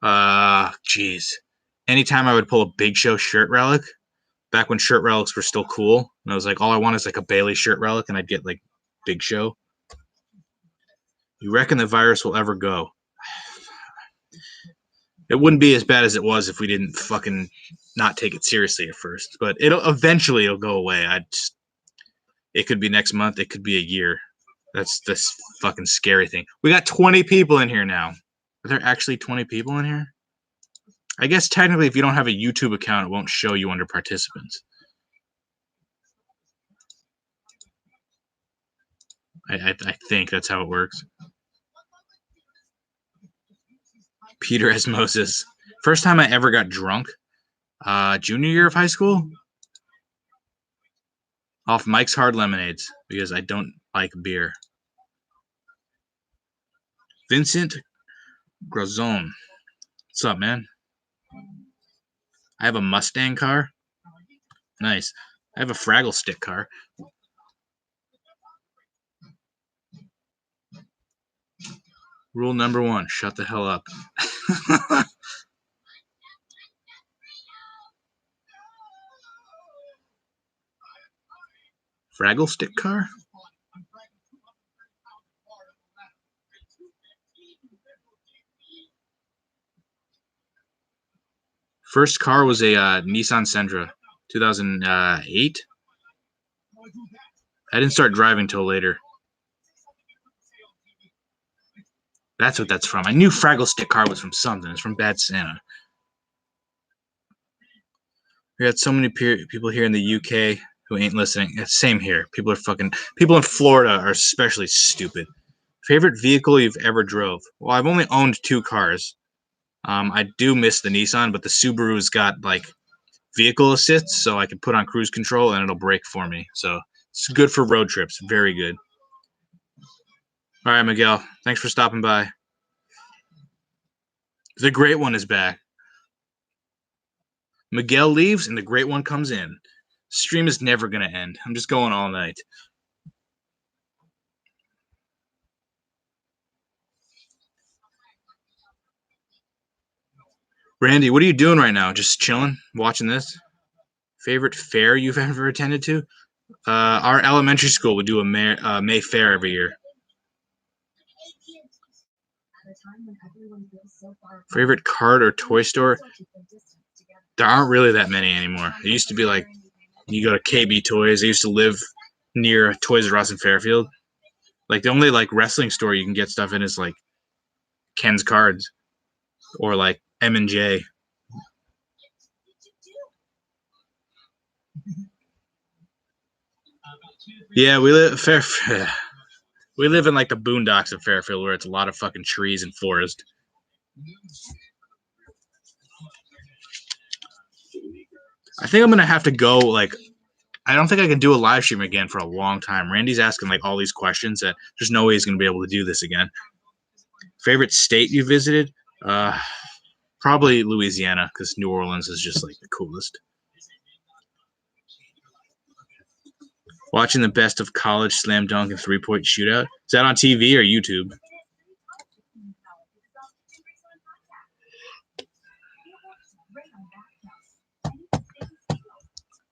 Jeez. Anytime I would pull a Big Show shirt relic, back when shirt relics were still cool, and I was like, all I want is like a Bailey shirt relic, and I'd get like Big Show. You reckon the virus will ever go? It wouldn't be as bad as it was if we didn't fucking not take it seriously at first, but it'll go away. It could be next month, it could be a year. That's this fucking scary thing. We got 20 people in here now. Are there actually 20 people in here? I guess technically if you don't have a YouTube account, it won't show you under participants. I think that's how it works. Peter as Moses. First time I ever got drunk, junior year of high school, off Mike's Hard Lemonades, because I don't like beer. Vincent Grozon. What's up, man? I have a Mustang car. Nice. I have a Fraggle Stick car. Rule number 1, shut the hell up. Fraggle Stick car? First car was a Nissan Sentra, 2008. I didn't start driving till later. That's what that's from. I knew Fraggle Stick car was from something. It's from Bad Santa. We got so many people here in the UK who ain't listening. It's same here. People in Florida are especially stupid. Favorite vehicle you've ever drove? Well, I've only owned 2 cars. I do miss the Nissan, but the Subaru's got like vehicle assist, so I can put on cruise control and it'll brake for me. So it's good for road trips. Very good. All right, Miguel. Thanks for stopping by. The Great One is back. Miguel leaves and the Great One comes in. Stream is never going to end. I'm just going all night. Randy, what are you doing right now? Just chilling, watching this? Favorite fair you've ever attended to? Our elementary school would do a May fair every year. Favorite card or toy store? There aren't really that many anymore. It used to be like you go to KB Toys. I used to live near Toys R Us in Fairfield. Like the only like wrestling store you can get stuff in is like Ken's Cards or like M&J. Yeah, we live in like the boondocks of Fairfield where it's a lot of fucking trees and forest. I think I'm gonna have to go. Like, I don't think I can do a live stream again for a long time. Randy's asking like all these questions that there's no way he's gonna be able to do this again. Favorite state you visited? Probably Louisiana, because New Orleans is just like the coolest. Watching the best of college slam dunk and 3-point shootout. Is that on TV or YouTube?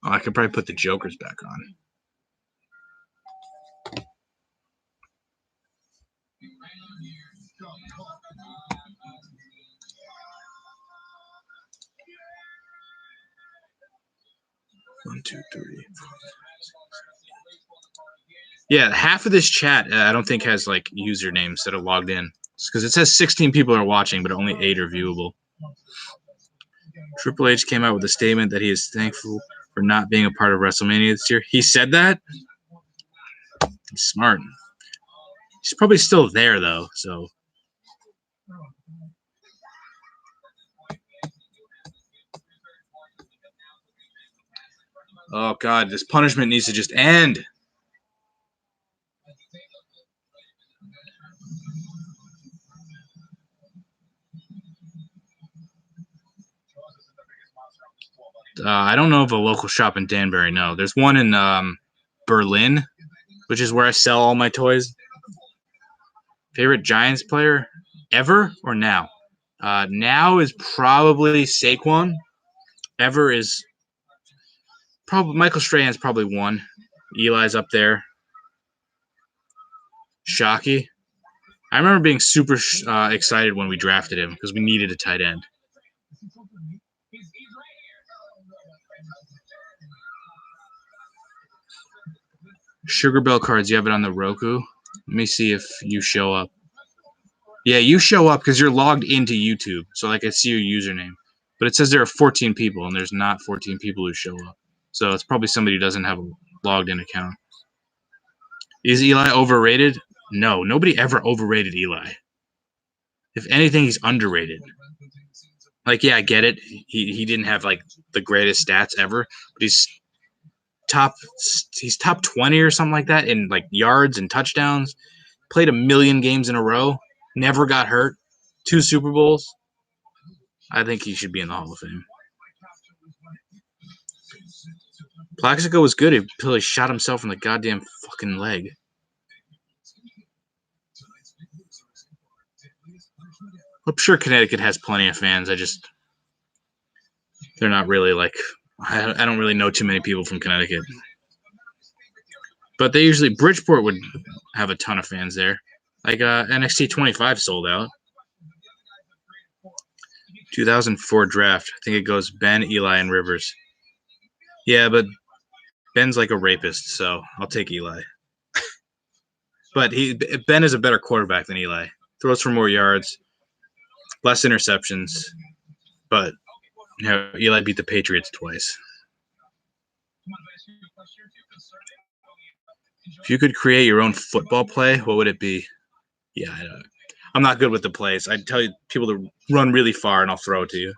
Oh, I could probably put the Jokers back on. One, two, three. Yeah, half of this chat I don't think has like usernames that are logged in. Because it says 16 people are watching, but only 8 are viewable. Triple H came out with a statement that he is thankful for not being a part of WrestleMania this year. He said that? He's smart. He's probably still there, though, so. Oh, God, this punishment needs to just end. I don't know of a local shop in Danbury, no. There's one in Berlin, which is where I sell all my toys. Favorite Giants player ever or now? Now is probably Saquon. Ever is probably Michael Strahan's probably one. Eli's up there. Shockey. I remember being super excited when we drafted him because we needed a tight end. Sugar Bell cards, you have it on the Roku? Let me see if you show up. Yeah, you show up because you're logged into YouTube. So, like, I see your username. But it says there are 14 people, and there's not 14 people who show up. So it's probably somebody who doesn't have a logged-in account. Is Eli overrated? No, nobody ever overrated Eli. If anything, he's underrated. Like, yeah, I get it. He didn't have, like, the greatest stats ever, but he's top 20 or something like that in, like, yards and touchdowns. Played a million games in a row. Never got hurt. 2 Super Bowls. I think he should be in the Hall of Fame. Plaxico was good until he shot himself in the goddamn fucking leg. I'm sure Connecticut has plenty of fans. They're not really like, I don't really know too many people from Connecticut. But they usually, Bridgeport would have a ton of fans there. Like NXT 25 sold out. 2004 draft. I think it goes Ben, Eli, and Rivers. Yeah, but Ben's like a rapist, so I'll take Eli. But Ben is a better quarterback than Eli. Throws for more yards, less interceptions, but Eli beat the Patriots twice. If you could create your own football play, what would it be? Yeah, I'm not good with the plays. I'd tell you people to run really far, and I'll throw it to you.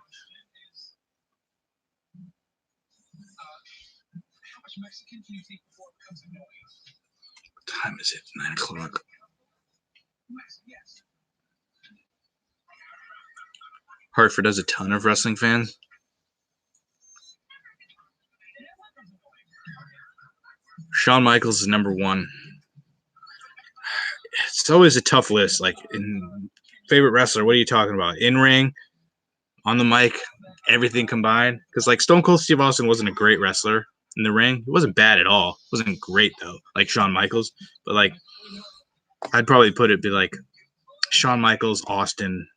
What time is it? 9 o'clock. Hartford has a ton of wrestling fans. Shawn Michaels is number 1. It's always a tough list. Like, in favorite wrestler, what are you talking about? In ring, on the mic, everything combined? Because, like, Stone Cold Steve Austin wasn't a great wrestler in the ring. He wasn't bad at all. It wasn't great, though, like Shawn Michaels. But, like, I'd probably put it be like Shawn Michaels, Austin,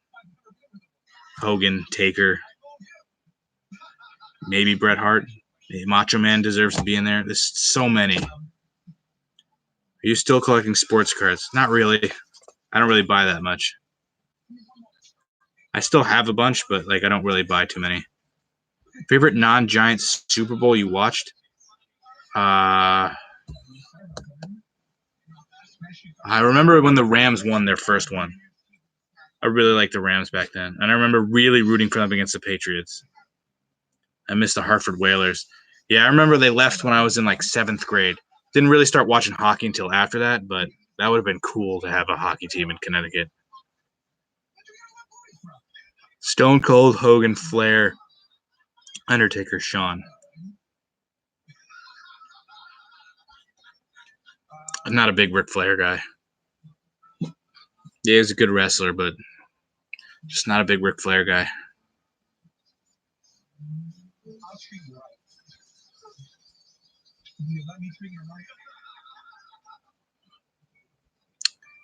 Hogan, Taker, maybe Bret Hart. Macho Man deserves to be in there. There's so many. Are you still collecting sports cards? Not really. I don't really buy that much. I still have a bunch, but like I don't really buy too many. Favorite non-Giants Super Bowl you watched? I remember when the Rams won their first one. I really liked the Rams back then. And I remember really rooting for them against the Patriots. I missed the Hartford Whalers. Yeah, I remember they left when I was in like 7th grade. Didn't really start watching hockey until after that, but that would have been cool to have a hockey team in Connecticut. Stone Cold, Hogan, Flair, Undertaker, Shawn. I'm not a big Ric Flair guy. Yeah, he's a good wrestler, but just not a big Ric Flair guy.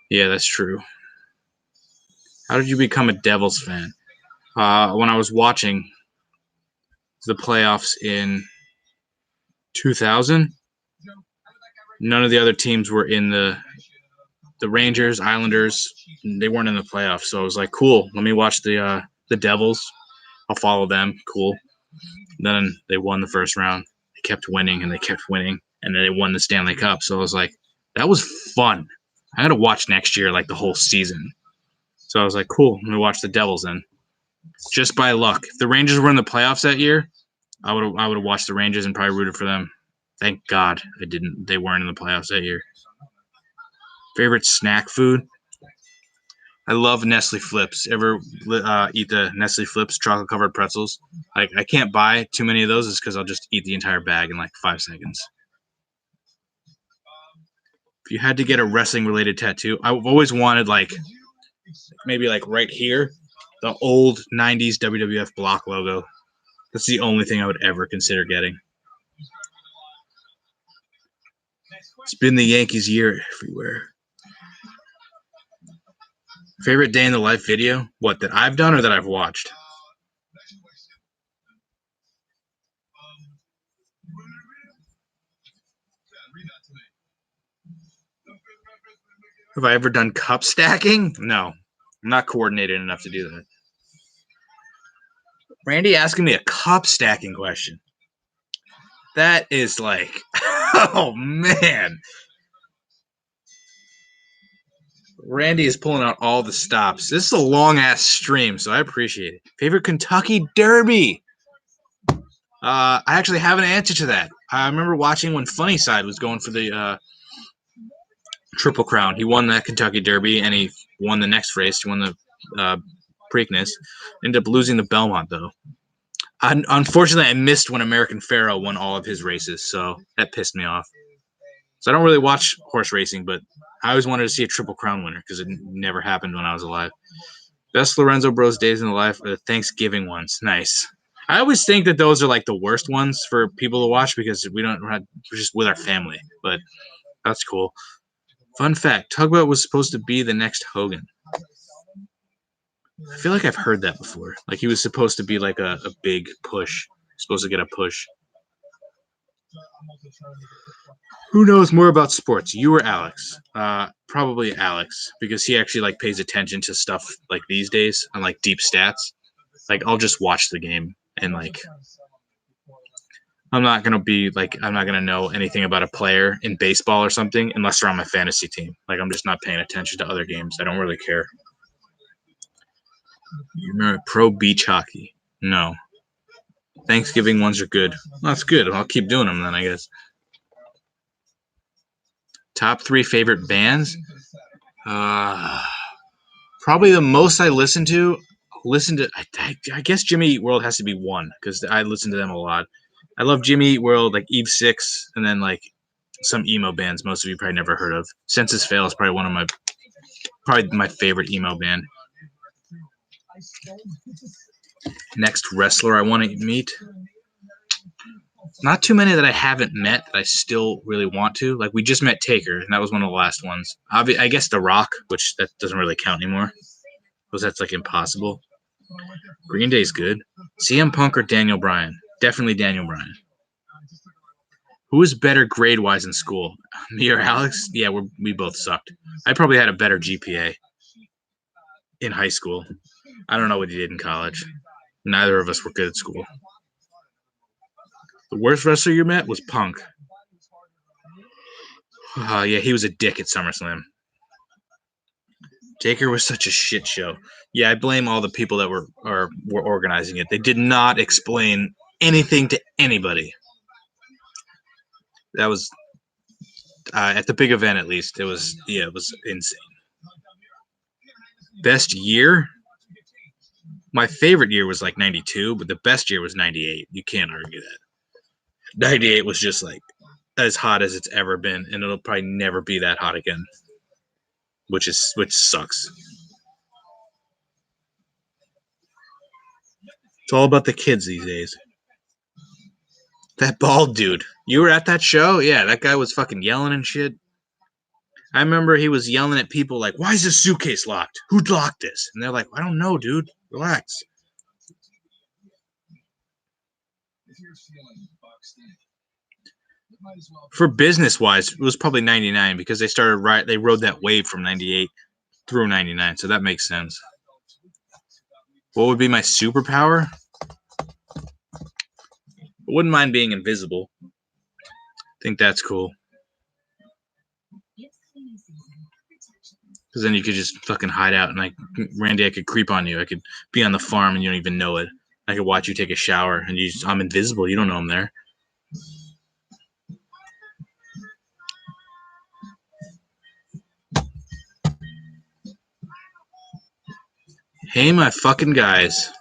Yeah, that's true. How did you become a Devils fan? When I was watching the playoffs in 2000, none of the other teams were in the Rangers, Islanders. They weren't in the playoffs, so I was like, cool. Let me watch the Devils. I'll follow them. Cool. Then they won the first round. They kept winning, and they kept winning, and then they won the Stanley Cup. So I was like, that was fun. I got to watch next year, like the whole season. So I was like, cool. I'm gonna watch the Devils then. Just by luck, if the Rangers were in the playoffs that year, I would have watched the Rangers and probably rooted for them. Thank God I didn't. They weren't in the playoffs that year. Favorite snack food? I love Nestle Flips. Ever eat the Nestle Flips chocolate covered pretzels? I can't buy too many of those, is because I'll just eat the entire bag in like 5 seconds. If you had to get a wrestling related tattoo, I've always wanted like maybe like right here, The old 90s WWF block logo. That's the only thing I would ever consider getting. It's been the Yankees year everywhere. Favorite day in the life video? What, that I've done or that I've watched? Have I ever done cup stacking? No. I'm not coordinated enough to do that. Randy asking me a cup stacking question. That is like, oh man. Randy is pulling out all the stops. This is a long ass stream, so I appreciate it. Favorite Kentucky Derby? I actually have an answer to that. I remember watching when Funny Side was going for the Triple Crown. He won that Kentucky Derby, and he won the next race. He won the Preakness. Ended up losing the Belmont, though. Unfortunately, I missed when American Pharoah won all of his races, so that pissed me off. So I don't really watch horse racing, but I always wanted to see a Triple Crown winner because it never happened when I was alive. Best Lorenzo Bros days in the life are the Thanksgiving ones. Nice. I always think that those are like the worst ones for people to watch because we're just with our family, but that's cool. Fun fact, Tugboat was supposed to be the next Hogan. I feel like I've heard that before. Like he was supposed to be like a big push. Supposed to get a push. Who knows more about sports? You or Alex? Probably Alex, because he actually like pays attention to stuff like these days on like deep stats. Like I'll just watch the game and like I'm not gonna know anything about a player in baseball or something unless they're on my fantasy team. Like I'm just not paying attention to other games. I don't really care. You remember pro beach hockey? No. Thanksgiving ones are good. Well, that's good. I'll keep doing them then, I guess. Top 3 favorite bands? Probably the most I listen to. I guess Jimmy Eat World has to be one because I listen to them a lot. I love Jimmy Eat World, like Eve 6, and then like some emo bands most of you probably never heard of. Census Fail is probably my favorite emo band. Next wrestler I want to meet. Not too many that I haven't met that I still really want to. Like we just met Taker, and that was one of the last ones. I guess The Rock, which that doesn't really count anymore, because that's like impossible. Green Day's good. CM Punk or Daniel Bryan? Definitely Daniel Bryan. Who was better grade-wise in school? Me or Alex? Yeah, we both sucked. I probably had a better GPA in high school. I don't know what he did in college. Neither of us were good at school. The worst wrestler you met was Punk. Yeah, he was a dick at SummerSlam. Taker was such a shit show. Yeah, I blame all the people that were organizing it. They did not explain anything to anybody. That was at the big event, at least. It was insane. Best year? My favorite year was like 92, but the best year was 98. You can't argue that. 98 was just like as hot as it's ever been, and it'll probably never be that hot again, which sucks. It's all about the kids these days. That bald dude. You were at that show? Yeah, that guy was fucking yelling and shit. I remember he was yelling at people like, "Why is this suitcase locked? Who locked this?" And they're like, "I don't know, dude. Relax." For business-wise, it was probably 99 because they rode that wave from 98 through 99, so that makes sense. What would be my superpower? I wouldn't mind being invisible. I think that's cool. Because then you could just fucking hide out, and Randy, I could creep on you. I could be on the farm and you don't even know it. I could watch you take a shower and I'm invisible. You don't know I'm there. Hey, my fucking guys.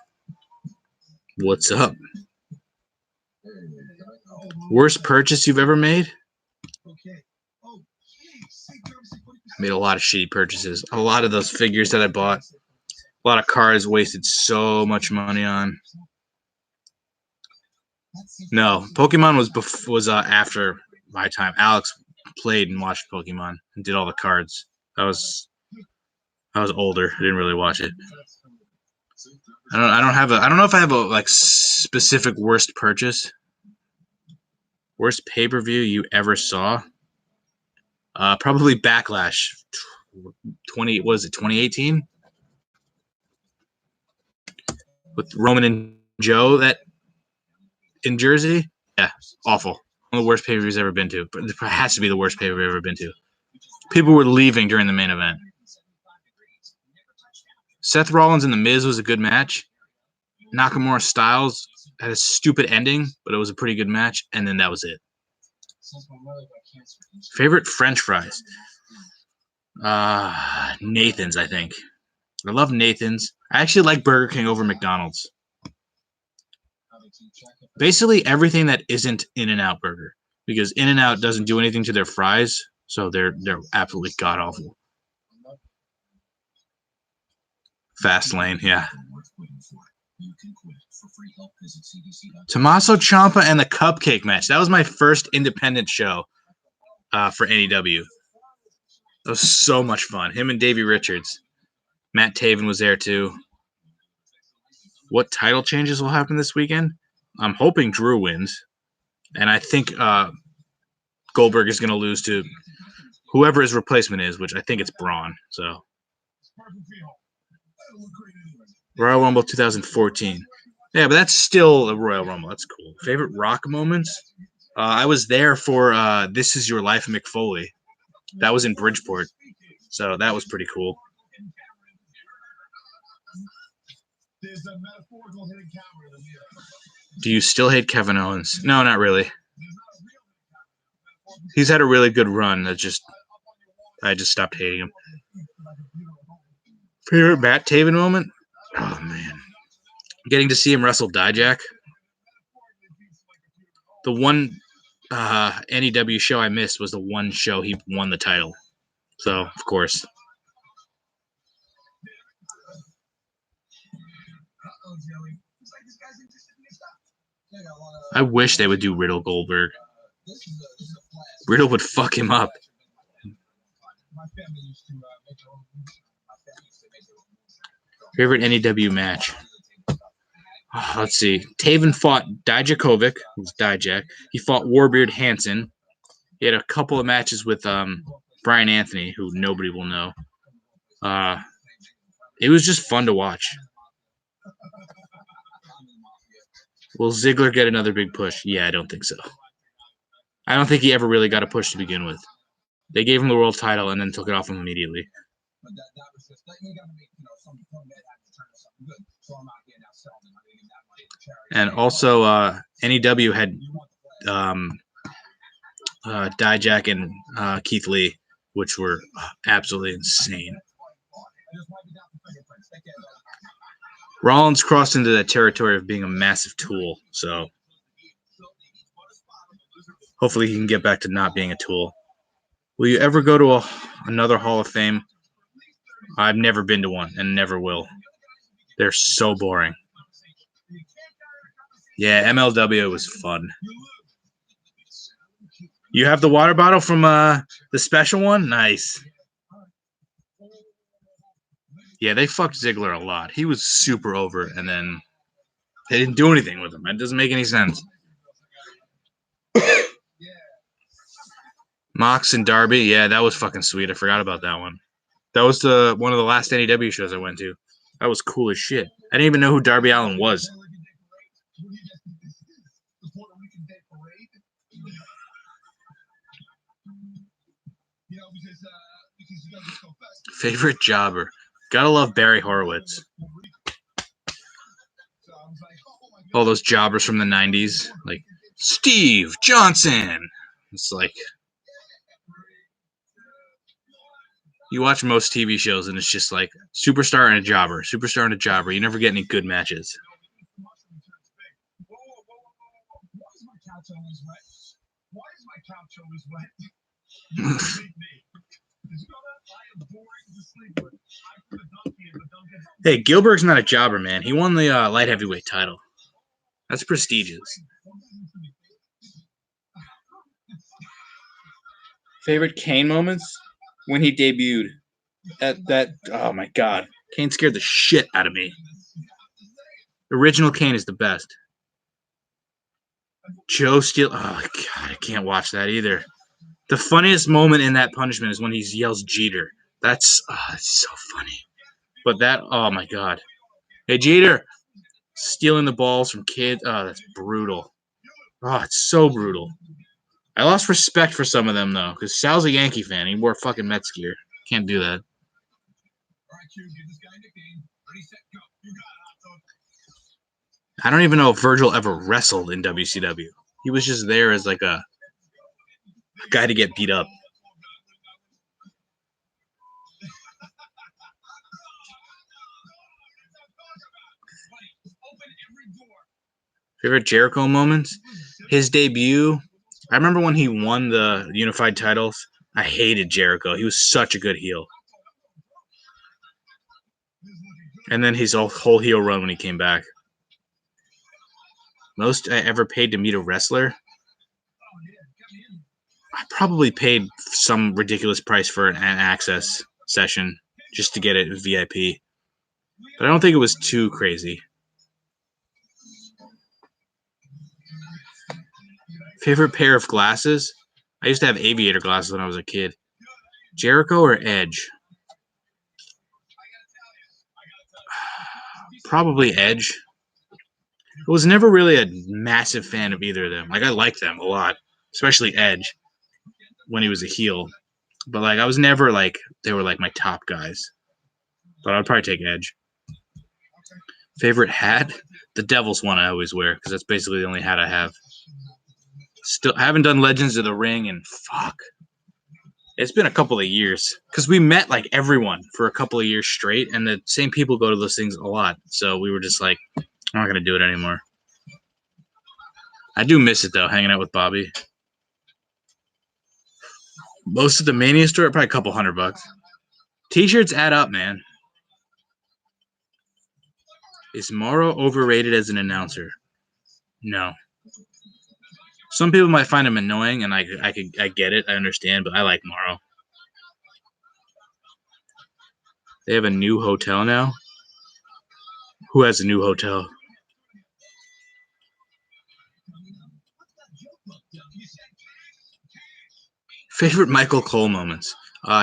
What's up? Worst purchase you've ever made? I made a lot of shitty purchases. A lot of those figures that I bought, A lot of cards wasted so much money on. No, Pokemon was after my time. Alex played and watched Pokemon and did all the cards. I was older. I didn't really watch it. I don't know if I have a like specific worst purchase. Worst pay-per-view you ever saw? Probably Backlash. 2018 with Roman and Joe that in Jersey. Yeah, awful. One of the worst pay-per-views I've ever been to. But it has to be the worst pay-per-view I've ever been to. People were leaving during the main event. Seth Rollins and The Miz was a good match. Nakamura Styles had a stupid ending, but it was a pretty good match, and then that was it. Favorite French fries? Nathan's, I think. I love Nathan's. I actually like Burger King over McDonald's. Basically everything that isn't In-N-Out Burger, because In-N-Out doesn't do anything to their fries, so they're absolutely god awful. Fast Lane, yeah. Tommaso Ciampa and the Cupcake match. That was my first independent show for NEW. That was so much fun. Him and Davey Richards. Matt Taven was there too. What title changes will happen this weekend? I'm hoping Drew wins. And I think Goldberg is going to lose to whoever his replacement is, which I think it's Braun. So Royal Rumble 2014. Yeah, but that's still a Royal Rumble. That's cool. Favorite Rock moments? I was there for This Is Your Life, Mick Foley. That was in Bridgeport. So that was pretty cool. Do you still hate Kevin Owens? No, not really. He's had a really good run. I just stopped hating him. Favorite Matt Taven moment? Oh, man. Getting to see him wrestle Dijak. The one NEW show I missed was the one show he won the title. So, of course. I wish they would do Riddle Goldberg. Riddle would fuck him up. Favorite NEW match? Oh, let's see. Taven fought Dijakovic, who's Dijak. He fought Warbeard Hansen. He had a couple of matches with Brian Anthony, who nobody will know. It was just fun to watch. Will Ziggler get another big push? Yeah, I don't think so. I don't think he ever really got a push to begin with. They gave him the world title and then took it off him immediately. And also, NEW had Dijak and Keith Lee, which were absolutely insane. Rollins crossed into that territory of being a massive tool, so hopefully he can get back to not being a tool. Will you ever go to another Hall of Fame? I've never been to one and never will. They're so boring. Yeah, MLW was fun. You have the water bottle from the special one? Nice. Yeah, they fucked Ziggler a lot. He was super over, and then they didn't do anything with him. It doesn't make any sense. Mox and Darby, yeah, that was fucking sweet. I forgot about that one. That was one of the last NEW shows I went to. That was cool as shit. I didn't even know who Darby Allin was. Favorite jobber? Gotta love Barry Horowitz. All those jobbers from the 90s, like Steve Johnson. It's like you watch most TV shows and it's just like superstar and a jobber, superstar and a jobber. You never get any good matches. Hey, Gilbert's not a jobber, man. He won the light heavyweight title. That's prestigious. Favorite Kane moments? When he debuted. Oh my god. Kane scared the shit out of me. Original Kane is the best. Joe Steele. Oh god, I can't watch that either. The funniest moment in that punishment is when he yells Jeter. That's so funny. But oh my god. Hey Jeter, stealing the balls from kids. Oh, that's brutal. Oh, it's so brutal. I lost respect for some of them though, because Sal's a Yankee fan. He wore fucking Mets gear. Can't do that. I don't even know if Virgil ever wrestled in WCW. He was just there as like a guy to get beat up. Favorite Jericho moments? His debut. I remember when he won the unified titles. I hated Jericho. He was such a good heel. And then his whole heel run when he came back. Most I ever paid to meet a wrestler? I probably paid some ridiculous price for an access session just to get it VIP. But I don't think it was too crazy. Favorite pair of glasses? I used to have aviator glasses when I was a kid. Jericho or Edge? Probably Edge. I was never really a massive fan of either of them. Like, I liked them a lot, especially Edge when he was a heel. But, like, I was never, like, they were, like, my top guys. But I'd probably take Edge. Favorite hat? The Devil's one I always wear, because that's basically the only hat I have. Still, I haven't done Legends of the Ring, and fuck. It's been a couple of years. Because we met, like, everyone for a couple of years straight, and the same people go to those things a lot. So we were just like, I'm not going to do it anymore. I do miss it, though, hanging out with Bobby. Most of the Mania store, probably a couple $100. T-shirts add up, man. Is Morrow overrated as an announcer? No. Some people might find him annoying, and I get it, I understand, but I like Morrow. They have a new hotel now? Who has a new hotel? Favorite Michael Cole moments?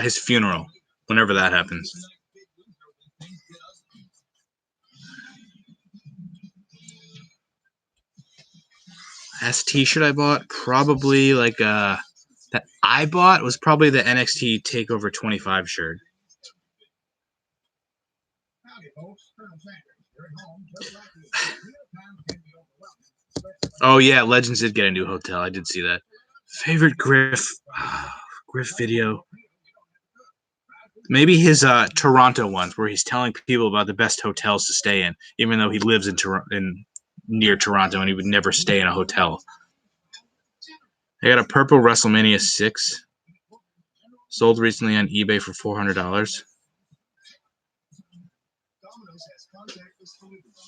His funeral, whenever that happens. Last t-shirt I bought, probably like that I bought was probably the NXT TakeOver 25 shirt. Oh yeah, Legends did get a new hotel. I did see that. Favorite Griff video. Maybe his Toronto ones, where he's telling people about the best hotels to stay in, even though he lives in near Toronto and he would never stay in a hotel. I got a purple WrestleMania 6. Sold recently on eBay for $400.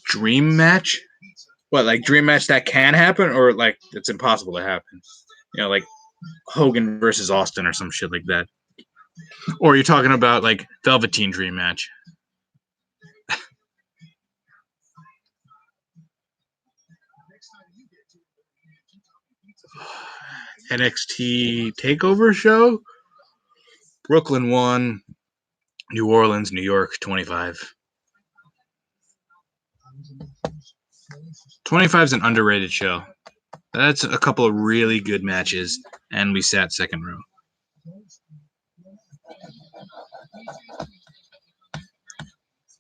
Dream match? What, like dream match that can happen, or like it's impossible to happen? You know, like Hogan versus Austin or some shit like that. Or you're talking about like Velveteen dream match? NXT TakeOver show? Brooklyn 1, New Orleans, New York 25. 25 is an underrated show. That's a couple of really good matches, and we sat second row.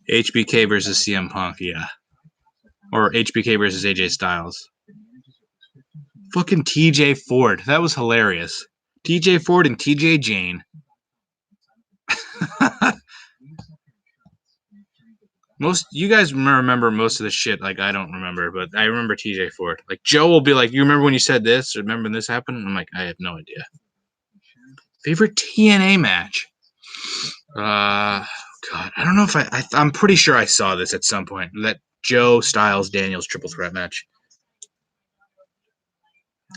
HBK versus CM Punk, yeah. Or HBK versus AJ Styles. Fucking TJ Ford. That was hilarious. TJ Ford and TJ Jane. You guys remember most of the shit, like I don't remember, but I remember TJ Ford. Like Joe will be like, "You remember when you said this? Or remember when this happened?" I'm like, I have no idea. Favorite TNA match? God, I don't know if I'm pretty sure I saw this at some point. That Joe Styles Daniels triple threat match.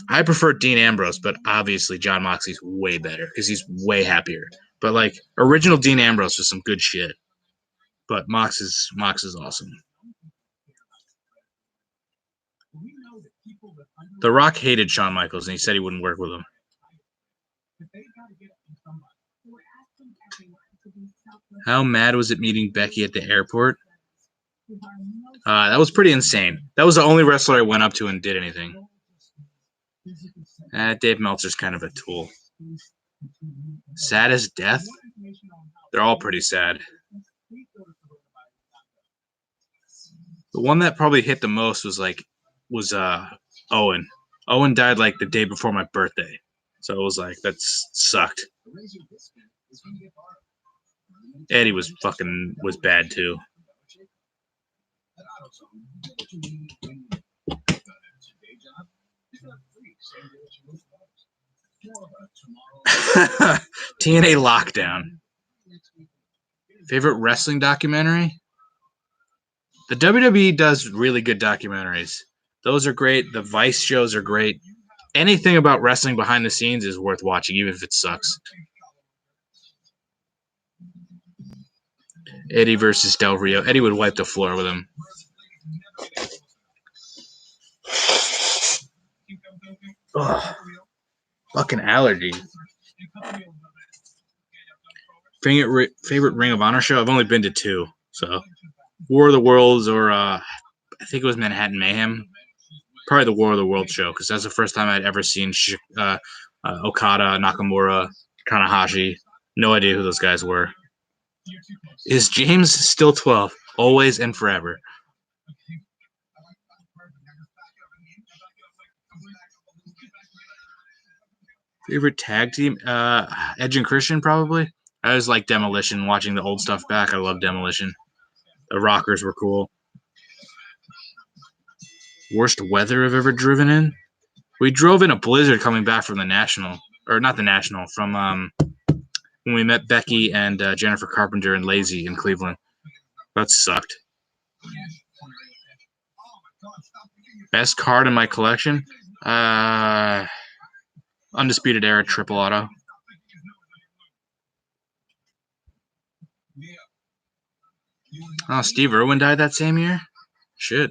I prefer Dean Ambrose, but obviously John Moxley's way better because he's way happier. But like original Dean Ambrose was some good shit. But Mox is awesome. The Rock hated Shawn Michaels and he said he wouldn't work with him. How mad was it meeting Becky at the airport? That was pretty insane. That was the only wrestler I went up to and did anything. Dave Meltzer's kind of a tool. Sad as death? They're all pretty sad. The one that probably hit the most was Owen. Owen died like the day before my birthday. So it was like, that sucked. Eddie was bad too. TNA Lockdown. Favorite wrestling documentary? The WWE does really good documentaries. Those are great. The Vice shows are great. Anything about wrestling behind the scenes is worth watching, even if it sucks. Eddie versus Del Rio. Eddie would wipe the floor with him. Ugh. Fucking allergy. Favorite Ring of Honor show? I've only been to 2. So War of the Worlds or I think it was Manhattan Mayhem. Probably the War of the Worlds show because that's the first time I'd ever seen Okada, Nakamura, Tanahashi. No idea who those guys were. Is James still 12? Always and forever. Favorite tag team? Edge and Christian, probably. I always like Demolition, watching the old stuff back. I love Demolition. The Rockers were cool. Worst weather I've ever driven in? We drove in a blizzard coming back from the National. Or not the National, from when we met Becky and Jennifer Carpenter and Lazy in Cleveland. That sucked. Best card in my collection? Undisputed Era Triple Auto. Oh, Steve Irwin died that same year? Shit.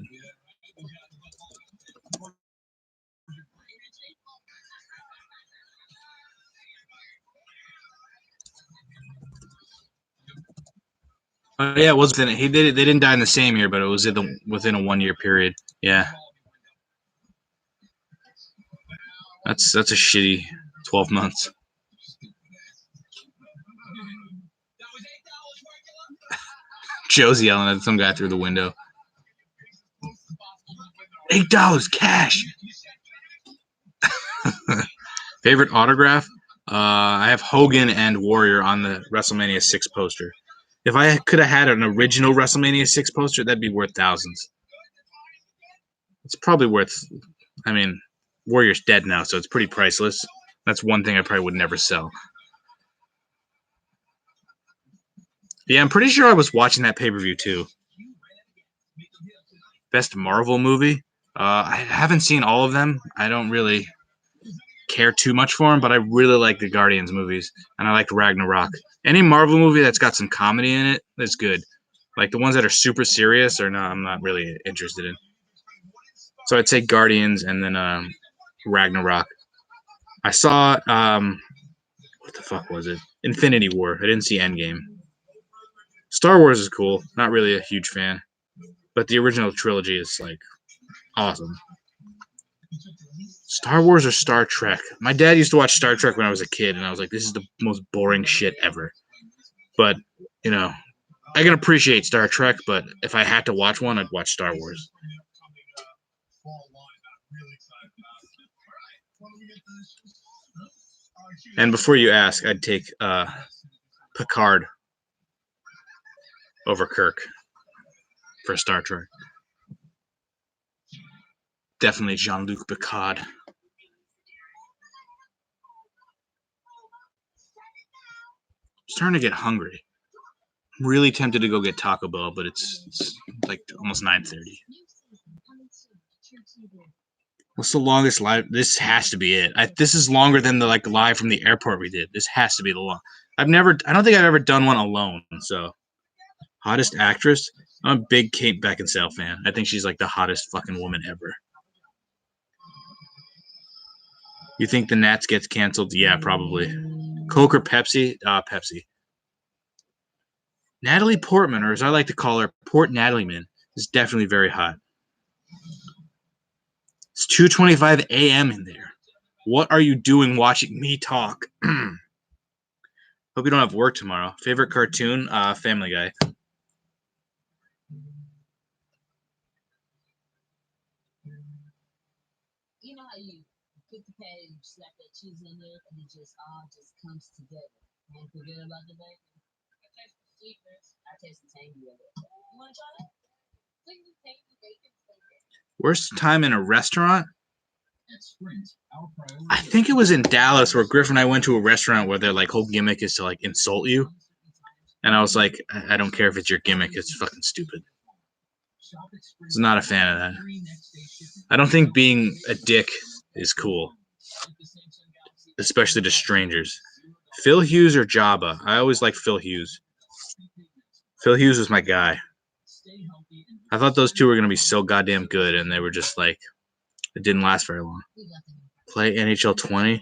Yeah, it was within it. They didn't die in the same year, but it was within a 1-year period. Yeah. That's a shitty 12 months. Joe's yelling at some guy through the window. $8 cash. Favorite autograph? I have Hogan and Warrior on the WrestleMania 6 poster. If I could have had an original WrestleMania 6 poster, that'd be worth thousands. It's probably worth, I mean, Warrior's dead now, so it's pretty priceless. That's one thing I probably would never sell. Yeah, I'm pretty sure I was watching that pay-per-view too. Best Marvel movie? I haven't seen all of them. I don't really care too much for them, but I really like the Guardians movies, and I like Ragnarok. Any Marvel movie that's got some comedy in it is good. Like the ones that are super serious, or no, I'm not really interested in. So I'd say Guardians and then Ragnarok. I saw what the fuck was it? Infinity War. I didn't see Endgame. Star Wars is cool. Not really a huge fan, but the original trilogy is like awesome. Star Wars or Star Trek? My dad used to watch Star Trek when I was a kid, and I was like, this is the most boring shit ever. But, you know, I can appreciate Star Trek, but if I had to watch one, I'd watch Star Wars. And before you ask, I'd take Picard over Kirk for Star Trek. Definitely Jean-Luc Picard. starting to get hungry. I'm really tempted to go get Taco Bell, but it's like almost 9:30. What's the longest live? This has to be it. This is longer than the live from the airport we did. This has to be the long. I don't think I've ever done one alone. So, hottest actress. I'm a big Kate Beckinsale fan. I think she's like the hottest fucking woman ever. You think the Nats gets canceled? Yeah, probably. Coke or Pepsi? Pepsi. Natalie Portman, or as I like to call her, Port Natalie Man, is definitely very hot. It's 2:25 a.m. in there. What are you doing watching me talk? Hope you don't have work tomorrow. Favorite cartoon? Family Guy. You know how you pick the patty and slap that cheese in there and it just all comes together. And forget about the bacon. I taste the sweetness. I taste the tangy of it. You want to try that? Worst time in a restaurant? I think it was in Dallas where Griff and I went to a restaurant where their whole gimmick is to insult you. And I was like, I don't care if it's your gimmick, it's fucking stupid. I was not a fan of that. I don't think being a dick is cool. Especially to strangers. Phil Hughes or Jabba? I always liked Phil Hughes. Phil Hughes was my guy. I thought those two were going to be so goddamn good, and they were just it didn't last very long. Play NHL 20?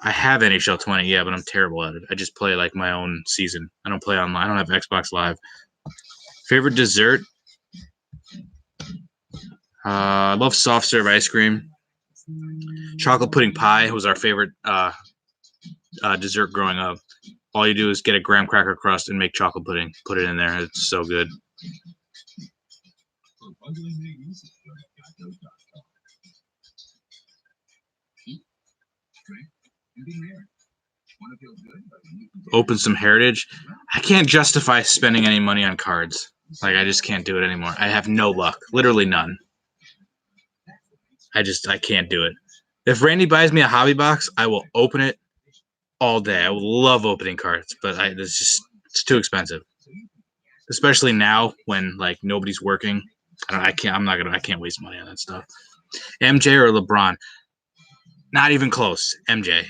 I have NHL 20, yeah, but I'm terrible at it. I just play my own season. I don't play online. I don't have Xbox Live. Favorite dessert? I love soft serve ice cream. Chocolate pudding pie was our favorite dessert growing up. All you do is get a graham cracker crust and make chocolate pudding. Put it in there. It's so good. Open some Heritage. I can't justify spending any money on cards. I just can't do it anymore. I have no luck. Literally none. I can't do it. If Randy buys me a hobby box, I will open it all day. I would love opening cards, but it's too expensive. Especially now when nobody's working. I can't waste money on that stuff. MJ or LeBron? Not even close. MJ.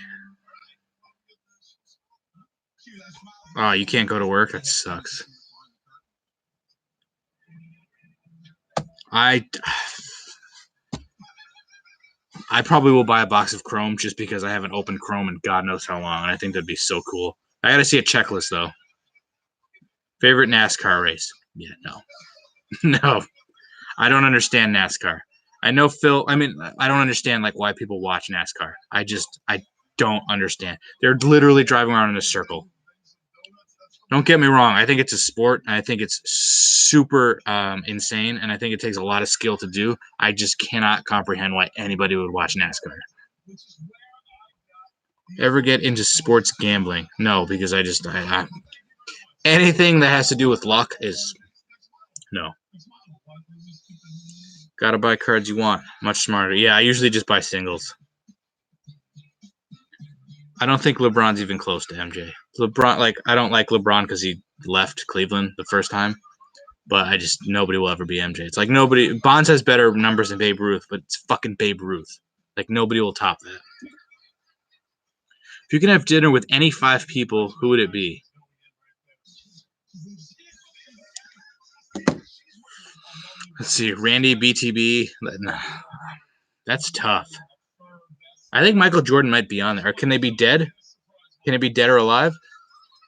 Oh, you can't go to work? That sucks. I probably will buy a box of Chrome just because I haven't opened Chrome in God knows how long, and I think that'd be so cool. I gotta see a checklist, though. Favorite NASCAR race? Yeah, no. No. I don't understand NASCAR. I know Phil. I don't understand why people watch NASCAR. I don't understand. They're literally driving around in a circle. Don't get me wrong. I think it's a sport, and I think it's super insane, and I think it takes a lot of skill to do. I just cannot comprehend why anybody would watch NASCAR. Ever get into sports gambling? No, because anything that has to do with luck is no. Gotta buy cards you want. Much smarter. Yeah, I usually just buy singles. I don't think LeBron's even close to MJ. LeBron, I don't like LeBron because he left Cleveland the first time, but nobody will ever be MJ. It's nobody. Bonds has better numbers than Babe Ruth, but it's fucking Babe Ruth. Nobody will top that. If you can have dinner with any 5 people, who would it be? Let's see, Randy, BTB. That's tough. I think Michael Jordan might be on there. Or can they be dead? Can it be dead or alive?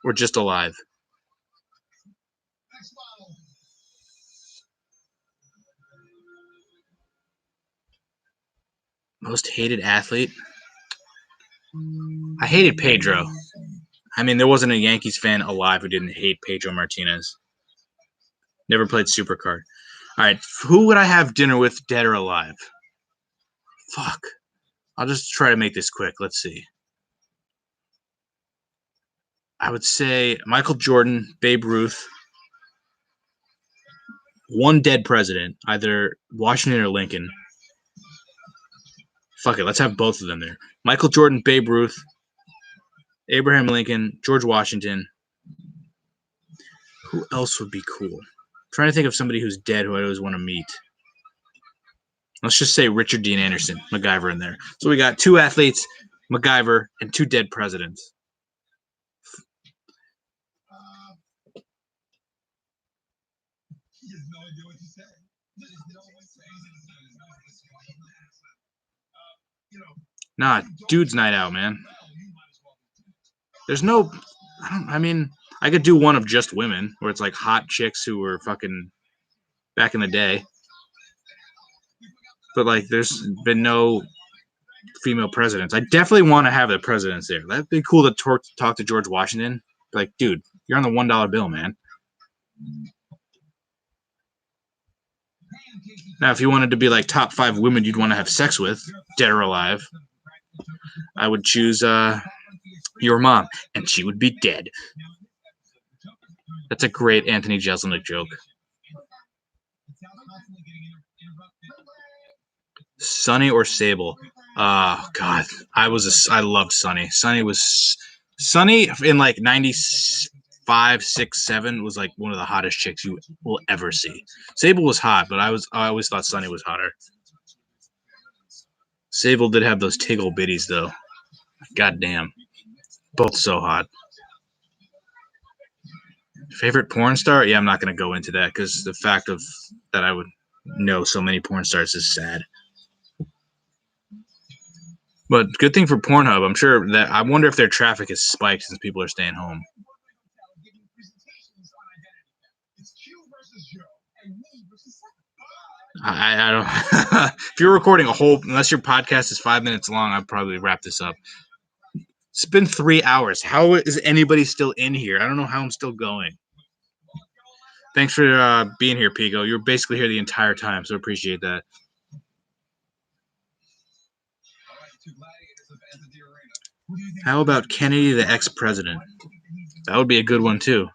Or just alive? Most hated athlete? I hated Pedro. There wasn't a Yankees fan alive who didn't hate Pedro Martinez. Never played Supercard. All right, who would I have dinner with, dead or alive? Fuck. I'll just try to make this quick. Let's see. I would say Michael Jordan, Babe Ruth, one dead president, either Washington or Lincoln. Fuck it, let's have both of them there. Michael Jordan, Babe Ruth, Abraham Lincoln, George Washington, Who else would be cool? I'm trying to think of somebody who's dead who I always want to meet. Let's just say Richard Dean Anderson, MacGyver in there. So we got 2 athletes, MacGyver, and 2 dead presidents. Nah, dude's night out, man. There's no, I mean, I could do one of just women, where it's like hot chicks who were fucking back in the day. But like, there's been no female presidents. I definitely want to have the presidents there. That'd be cool to talk to George Washington. Like, dude, you're on the $1 bill, man. Now, if you wanted to be like top 5 women you'd want to have sex with, dead or alive, I would choose your mom, and she would be dead. That's a great Anthony Jeselnik joke. Sonny or Sable? Oh God, I loved Sonny. Sonny in like 95, 6, 7 was like one of the hottest chicks you will ever see. Sable was hot, but I always thought Sonny was hotter. Sable did have those tiggle bitties though. God damn, both so hot. Favorite porn star? Yeah, I'm not gonna go into that because the fact of that I would know so many porn stars is sad. But good thing for Pornhub. I'm sure that I wonder if their traffic has spiked since people are staying home. I don't. If you're recording a whole, unless your podcast is 5 minutes long, I'd probably wrap this up. It's been 3 hours. How is anybody still in here? I don't know how I'm still going. Thanks for being here, Pico. You were basically here the entire time, so appreciate that. How about Kennedy, the ex-president? That would be a good one, too.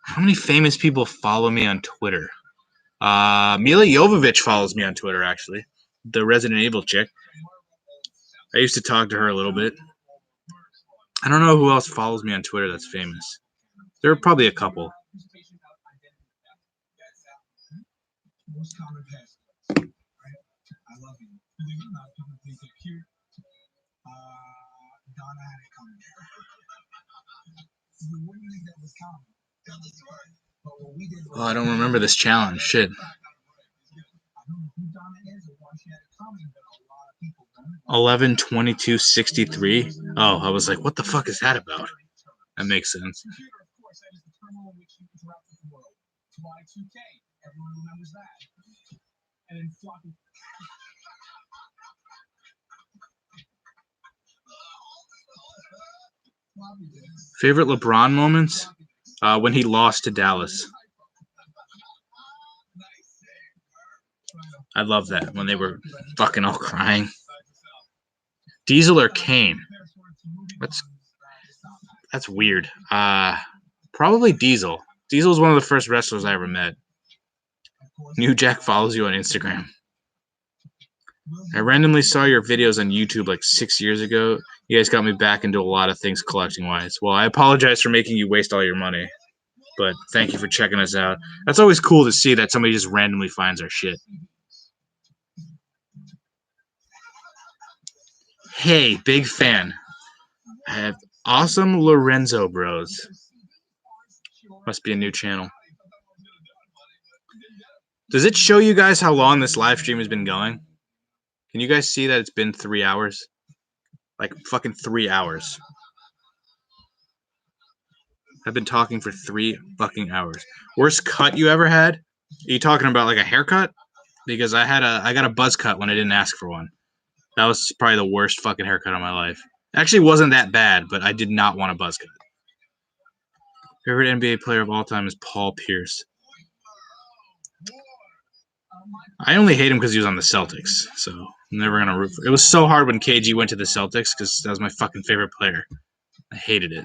How many famous people follow me on Twitter? Mila Jovovich follows me on Twitter, actually. The Resident Evil chick. I used to talk to her a little bit. I don't know who else follows me on Twitter that's famous. There are probably a couple. Oh, I don't remember this challenge. Shit. 11/22/63. Oh, I was like, what the fuck is that about? That makes sense. Favorite LeBron moments? When he lost to Dallas. I love that when they were fucking all crying. Diesel or Kane? That's weird. Probably Diesel. Diesel is one of the first wrestlers I ever met. New Jack follows you on Instagram. I randomly saw your videos on YouTube like 6 years ago. You guys got me back into a lot of things collecting wise. Well, I apologize for making you waste all your money, but thank you for checking us out. That's always cool to see that somebody just randomly finds our shit. Hey, big fan. I have awesome Lorenzo Bros. Must be a new channel. Does it show you guys how long this live stream has been going? Can you guys see that it's been 3 hours? Like fucking 3 hours. I've been talking for 3 fucking hours. Worst cut you ever had? Are you talking about like a haircut? Because I got a buzz cut when I didn't ask for one. That was probably the worst fucking haircut of my life. Actually, wasn't that bad, but I did not want a buzz cut. Favorite NBA player of all time is Paul Pierce. I only hate him because he was on the Celtics, so I'm never gonna root for. It was so hard when KG went to the Celtics because that was my fucking favorite player. I hated it.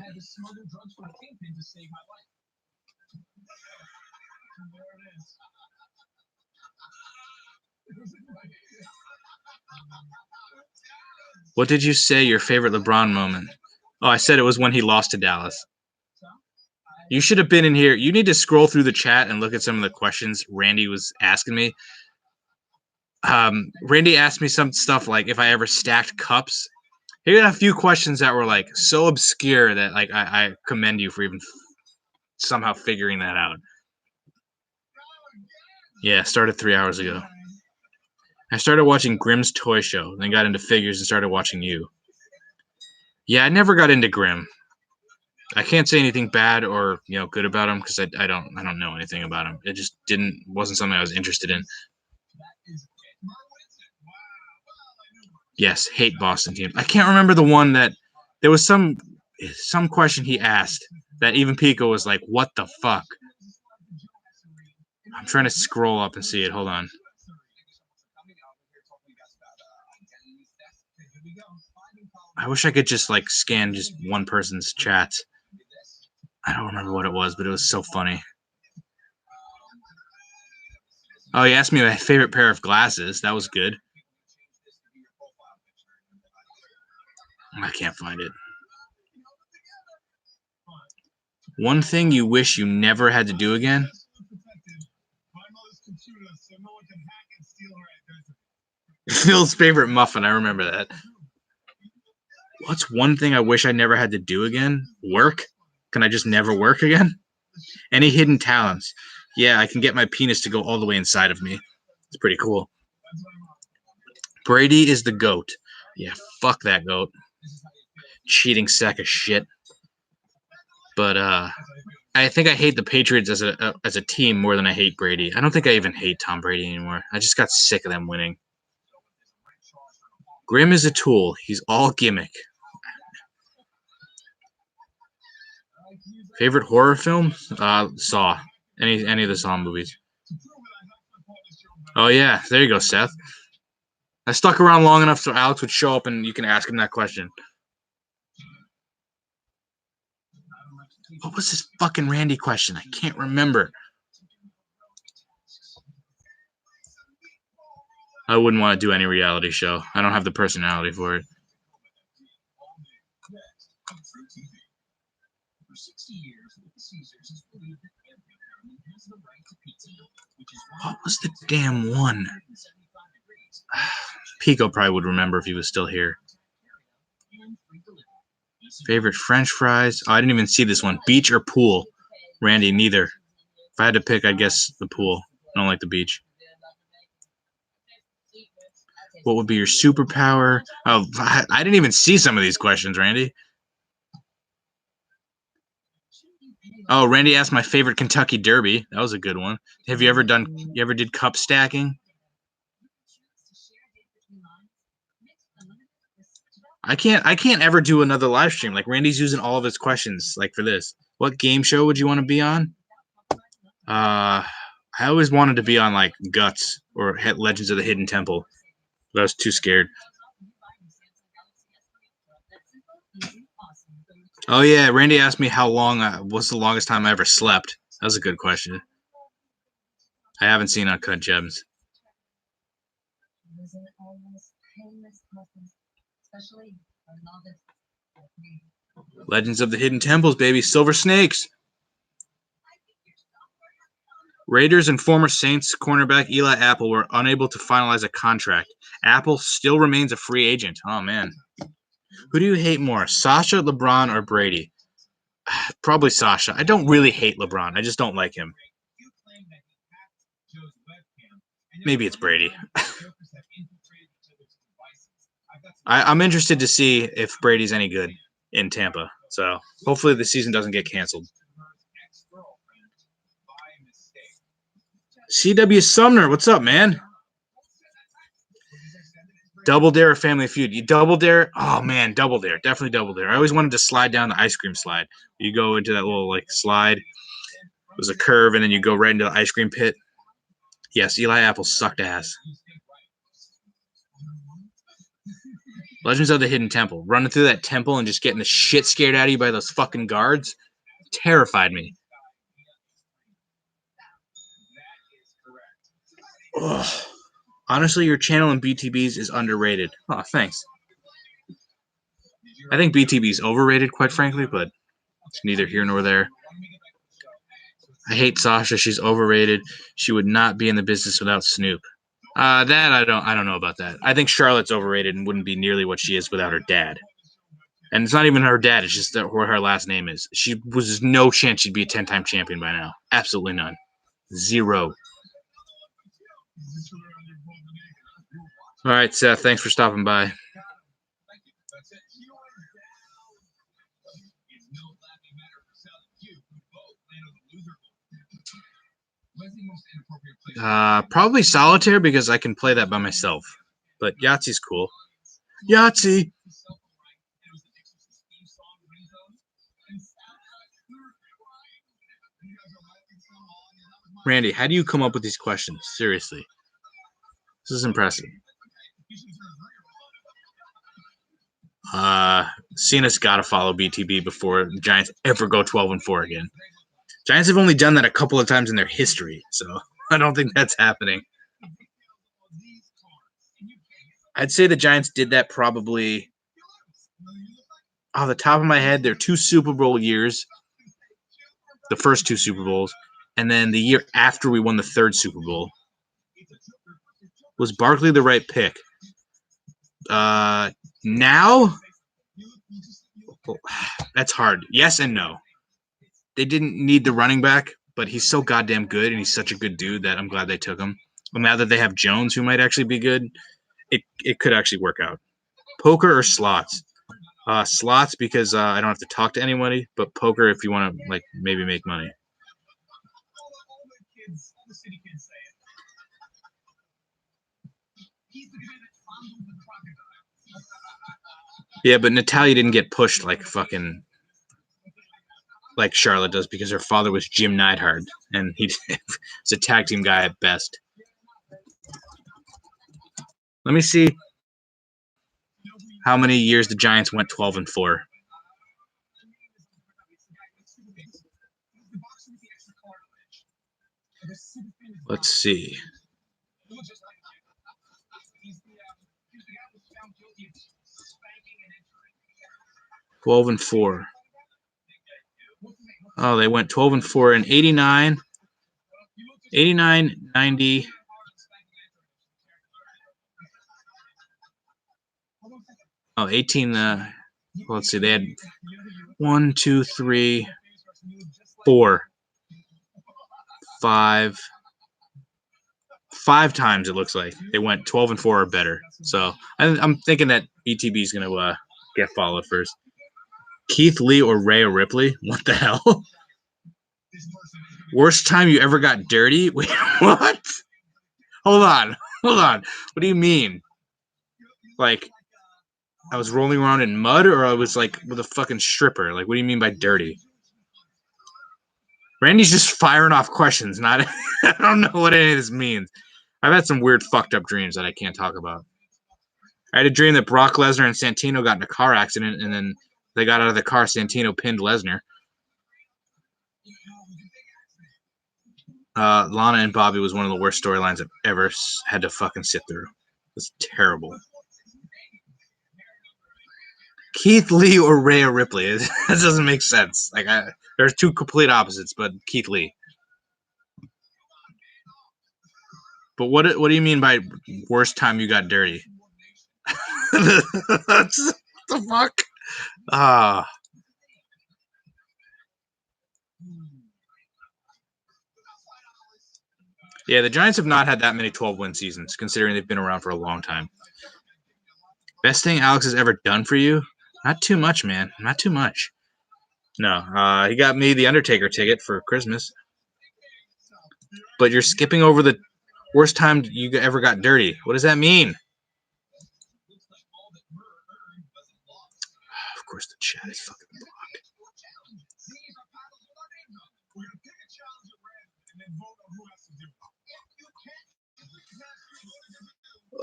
What did you say your favorite LeBron moment? Oh, I said it was when he lost to Dallas. You should have been in here. You need to scroll through the chat and look at some of the questions Randy was asking me. Randy asked me some stuff like if I ever stacked cups. He had a few questions that were like so obscure that like I commend you for even somehow figuring that out. Yeah, started 3 hours ago. I started watching Grimm's Toy Show, then got into figures and started watching you. Yeah, I never got into Grimm. I can't say anything bad or good about him because I don't know anything about him. It just wasn't something I was interested in. Yes, hate Boston teams. I can't remember the one that there was some question he asked that even Pico was like, "What the fuck?" I'm trying to scroll up and see it. Hold on. I wish I could just like scan just one person's chats. I don't remember what it was, but it was so funny. Oh, he asked me my favorite pair of glasses. That was good. I can't find it. One thing you wish you never had to do again? Phil's favorite muffin. I remember that. What's one thing I wish I never had to do again? Work? Can I just never work again? Any hidden talents? Yeah, I can get my penis to go all the way inside of me. It's pretty cool. Brady is the GOAT. Yeah, fuck that GOAT. Cheating sack of shit. But I think I hate the Patriots as a team more than I hate Brady. I don't think I even hate Tom Brady anymore. I just got sick of them winning. Grimm is a tool. He's all gimmick. Favorite horror film? Saw. Any of the Saw movies. Oh yeah, there you go, Seth. I stuck around long enough so Alex would show up and you can ask him that question. What was this fucking Randy question? I can't remember. I wouldn't want to do any reality show. I don't have the personality for it. What was the damn one? Pico probably would remember if he was still here. Favorite French fries? Oh, I didn't even see this one. Beach or pool? Randy, neither. If I had to pick, I'd guess the pool. I don't like the beach. What would be your superpower? Oh, I didn't even see some of these questions, Randy. Oh, Randy asked my favorite Kentucky Derby. That was a good one. You ever did cup stacking? I can't ever do another live stream. Like Randy's using all of his questions like for this. What game show would you want to be on? I always wanted to be on like Guts or Legends of the Hidden Temple, but I was too scared. Oh yeah, Randy asked me how long what's the longest time I ever slept. That was a good question. I haven't seen Uncut Gems. Legends of the Hidden Temples, baby. Silver Snakes. Raiders and former Saints cornerback Eli Apple were unable to finalize a contract. Apple still remains a free agent. Oh, man. Who do you hate more, Sasha, LeBron, or Brady? Probably Sasha. I don't really hate LeBron. I just don't like him. Maybe it's Brady. I'm interested to see if Brady's any good in Tampa. So hopefully the season doesn't get canceled. CW Sumner, what's up, man? Double Dare or Family Feud? You Double Dare? Oh man, Double Dare, definitely Double Dare. I always wanted to slide down the ice cream slide. You go into that little like slide. It was a curve, and then you go right into the ice cream pit. Yes, Eli Apple sucked ass. Legends of the Hidden Temple. Running through that temple and just getting the shit scared out of you by those fucking guards terrified me. Ugh. Honestly, your channel in BTBs is underrated. Oh, thanks. I think BTB's overrated, quite frankly, but it's neither here nor there. I hate Sasha. She's overrated. She would not be in the business without Snoop. That I don't know about that. I think Charlotte's overrated and wouldn't be nearly what she is without her dad. And it's not even her dad. It's just what her last name is. She was no chance she'd be a 10-time champion by now. Absolutely none. Zero. All right, Seth. Thanks for stopping by. Probably solitaire because I can play that by myself. But Yahtzee's cool. Yahtzee. Randy, how do you come up with these questions? Seriously. This is impressive. Cena's got to follow BTB before the Giants ever go 12-4 again. Giants have only done that a couple of times in their history, so I don't think that's happening. I'd say the Giants did that probably off the top of my head. Their 2 Super Bowl years, the first 2 Super Bowls, and then the year after we won the 3rd Super Bowl. Was Barkley the right pick? Now, that's hard. Yes and no. They didn't need the running back, but he's so goddamn good, and he's such a good dude that I'm glad they took him. And now that they have Jones, who might actually be good, it could actually work out. Poker or slots? Slots because I don't have to talk to anybody, but poker if you want to like maybe make money. Yeah, but Natalia didn't get pushed like fucking like Charlotte does because her father was Jim Neidhart and he was a tag team guy at best. Let me see how many years the Giants went 12-4. Let's see. 12-4. Oh, they went 12-4 in 89, 90. Oh, 18. Let's see. They had 1, 2, 3, 4, 5. 5 times it looks like they went 12-4 or better. So I'm thinking that BTB is going to get followed first. Keith Lee or Rhea Ripley? What the hell? Worst time you ever got dirty? Wait, what? Hold on. What do you mean? Like, I was rolling around in mud, or I was like with a fucking stripper? Like, what do you mean by dirty? Randy's just firing off questions. Not, I don't know what any of this means. I've had some weird fucked up dreams that I can't talk about. I had a dream that Brock Lesnar and Santino got in a car accident, and then they got out of the car. Santino pinned Lesnar. Lana and Bobby was one of the worst storylines I've ever had to fucking sit through. It was terrible. Keith Lee or Rhea Ripley? That doesn't make sense. Like, there's 2 complete opposites, but Keith Lee. But what do you mean by worst time you got dirty? What the fuck? Yeah, the Giants have not had that many 12-win seasons, considering they've been around for a long time. Best thing Alex has ever done for you? Not too much, man. Not too much. No, he got me the Undertaker ticket for Christmas. But you're skipping over the worst time you ever got dirty. What does that mean? Of course, the chat is fucking blocked.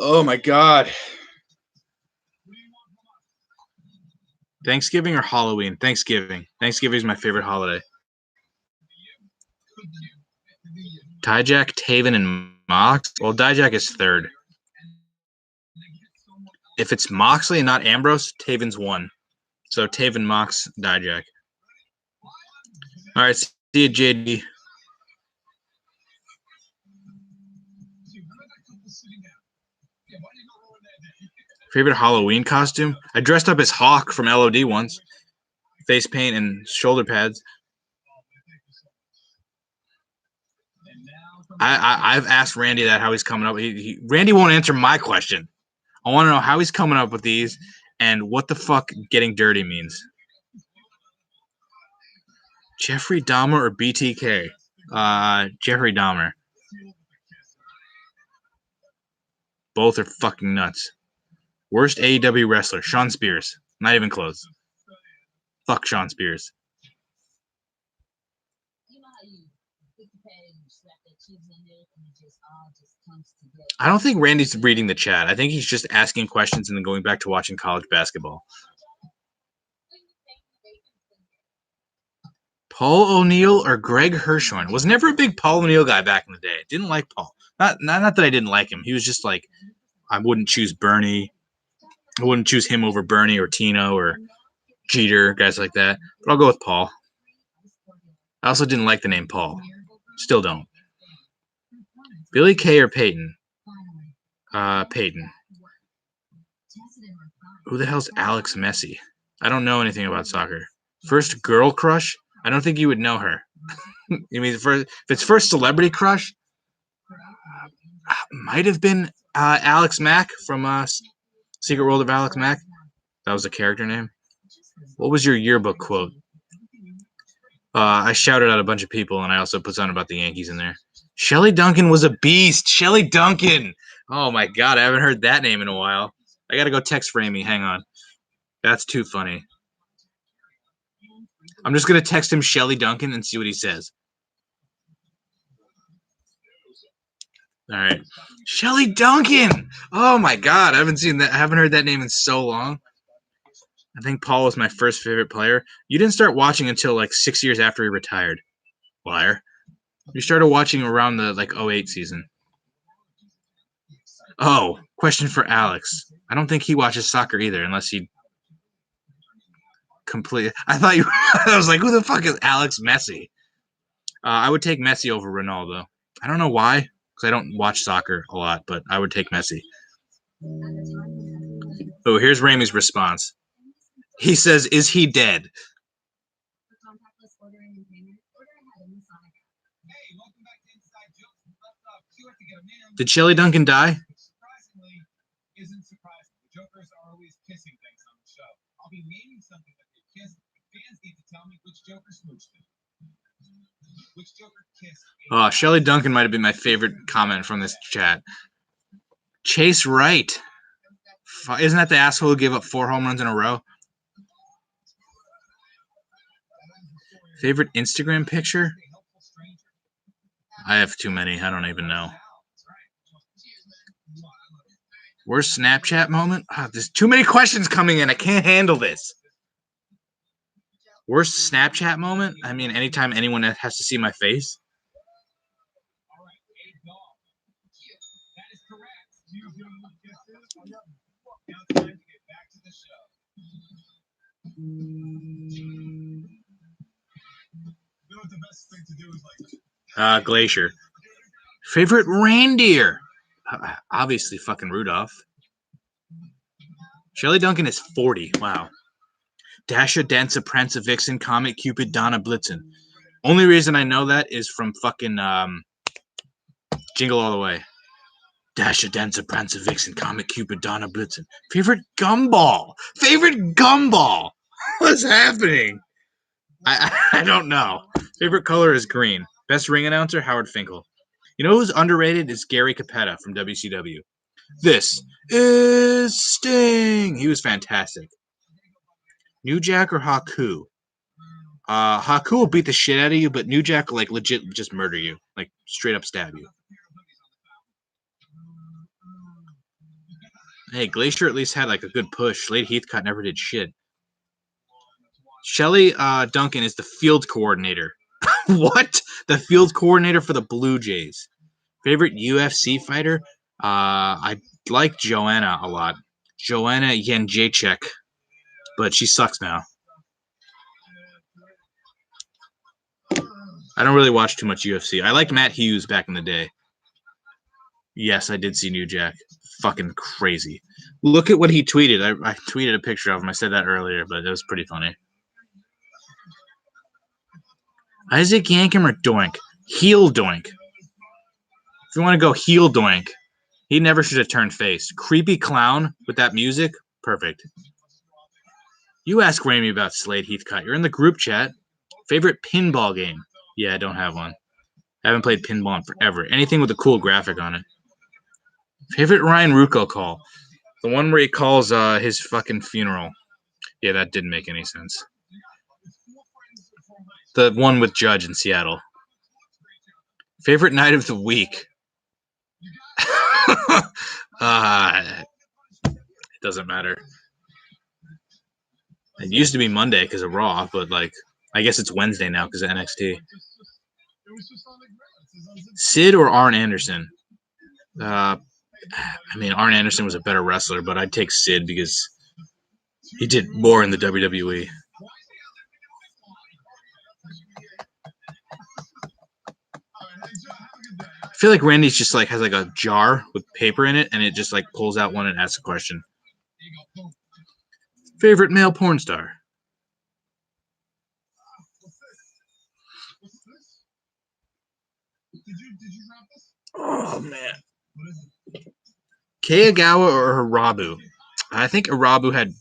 Oh my god. Thanksgiving or Halloween? Thanksgiving. Thanksgiving is my favorite holiday. Dijak, Taven, and Mox? Well, Dijak is 3rd. If it's Moxley and not Ambrose, Taven's 1. So Taven, Mox, Dijak. All right, see you, JD. Favorite Halloween costume? I dressed up as Hawk from LOD once. Face paint and shoulder pads. I've asked Randy that how he's coming up. Randy won't answer my question. I want to know how he's coming up with these and what the fuck getting dirty means. Jeffrey Dahmer or BTK? Jeffrey Dahmer. Both are fucking nuts. Worst AEW wrestler? Shawn Spears. Not even close. Fuck Shawn Spears. I don't think Randy's reading the chat. I think he's just asking questions and then going back to watching college basketball. Paul O'Neill or Greg Hershorn? Was never a big Paul O'Neill guy back in the day. Didn't like Paul. Not that I didn't like him. He was just like, I wouldn't choose Bernie. I wouldn't choose him over Bernie or Tino or Jeter, guys like that. But I'll go with Paul. I also didn't like the name Paul. Still don't. Billy Kay or Peyton? Peyton. Who the hell's Alex Messi? I don't know anything about soccer. First girl crush? I don't think you would know her. You mean if it's first celebrity crush? Might have been Alex Mack from Secret World of Alex Mack. That was a character name. What was your yearbook quote? I shouted out a bunch of people, and I also put something about the Yankees in there. Shelley Duncan was a beast. Shelley Duncan. Oh, my God. I haven't heard that name in a while. I got to go text Framey. Hang on. That's too funny. I'm just going to text him Shelley Duncan and see what he says. All right. Shelley Duncan. Oh, my God. I haven't heard that name in so long. I think Paul was my first favorite player. You didn't start watching until like 6 years after he retired. Liar. You started watching around the 08 season. Oh, question for Alex. I don't think he watches soccer either, unless he completely. I thought you. I was like, who the fuck is Alex Messi? I would take Messi over Ronaldo. I don't know why, because I don't watch soccer a lot, but I would take Messi. Oh, here's Ramey's response. He says, "Is he dead?" Did Shelley Duncan die? Oh, Shelley Duncan might have been my favorite comment from this chat. Chase Wright. Isn't that the asshole who gave up 4 home runs in a row? Favorite Instagram picture? I have too many. I don't even know. Worst Snapchat moment? There's too many questions coming in. I can't handle this. Worst Snapchat moment? I mean, anytime anyone has to see my face. Glacier. Favorite reindeer? Obviously, fucking Rudolph. Shelley Duncan is 40. Wow. Dasha, Dancer, Prancer, Vixen, Comet, Cupid, Donna, Blitzen. Only reason I know that is from fucking Jingle All the Way. Dasha, Dancer, Prancer, Vixen, Comet, Cupid, Donna, Blitzen. Favorite gumball? Favorite gumball? What's happening? I don't know. Favorite color is green. Best ring announcer, Howard Finkel. You know who's underrated is Gary Capetta from WCW. This is Sting. He was fantastic. New Jack or Haku? Haku will beat the shit out of you, but New Jack will legit just murder you. Straight up stab you. Hey, Glacier at least had a good push. Slade Heathcott never did shit. Shelley Duncan is the field coordinator. What? The field coordinator for the Blue Jays. Favorite UFC fighter? I like Joanna a lot. Joanna Jędrzejczyk. But she sucks now. I don't really watch too much UFC. I liked Matt Hughes back in the day. Yes, I did see New Jack. fucking crazy. Look at what he tweeted. I tweeted a picture of him. I said that earlier, but it was pretty funny. Isaac Yankem or Doink? Heel Doink. If you want to go heel Doink, he never should have turned face. Creepy clown with that music? Perfect. You ask Ramey about Slade Heathcott. You're in the group chat. Favorite pinball game? Yeah, I don't have one. I haven't played pinball in forever. Anything with a cool graphic on it. Favorite Ryan Rucco call? The one where he calls his fucking funeral. Yeah, that didn't make any sense. The one with Judge in Seattle. Favorite night of the week? It doesn't matter. It used to be Monday because of Raw, but like I guess it's Wednesday now because of NXT. Sid or Arn Anderson? I mean, Arn Anderson was a better wrestler, but I'd take Sid because he did more in the WWE. I feel like Randy's just like has like a jar with paper in it, and it just like pulls out one and asks a question. Favorite male porn star? Oh man, Kayagawa or Hirabu? I think Hirabu had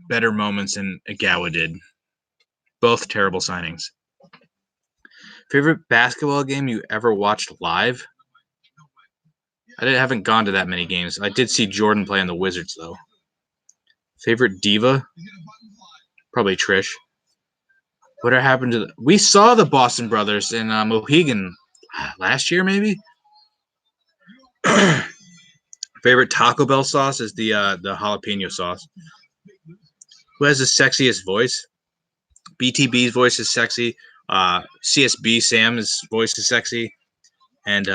better moments than Agawa did. Both terrible signings. Favorite basketball game you ever watched live? I haven't gone to that many games. I did see Jordan play on the Wizards, though. Favorite diva? Probably Trish. What happened to we saw the Boston Brothers in Mohegan last year, maybe? Favorite Taco Bell sauce is the jalapeno sauce. Who has the sexiest voice? BTB's voice is sexy. CSB Sam's voice is sexy. And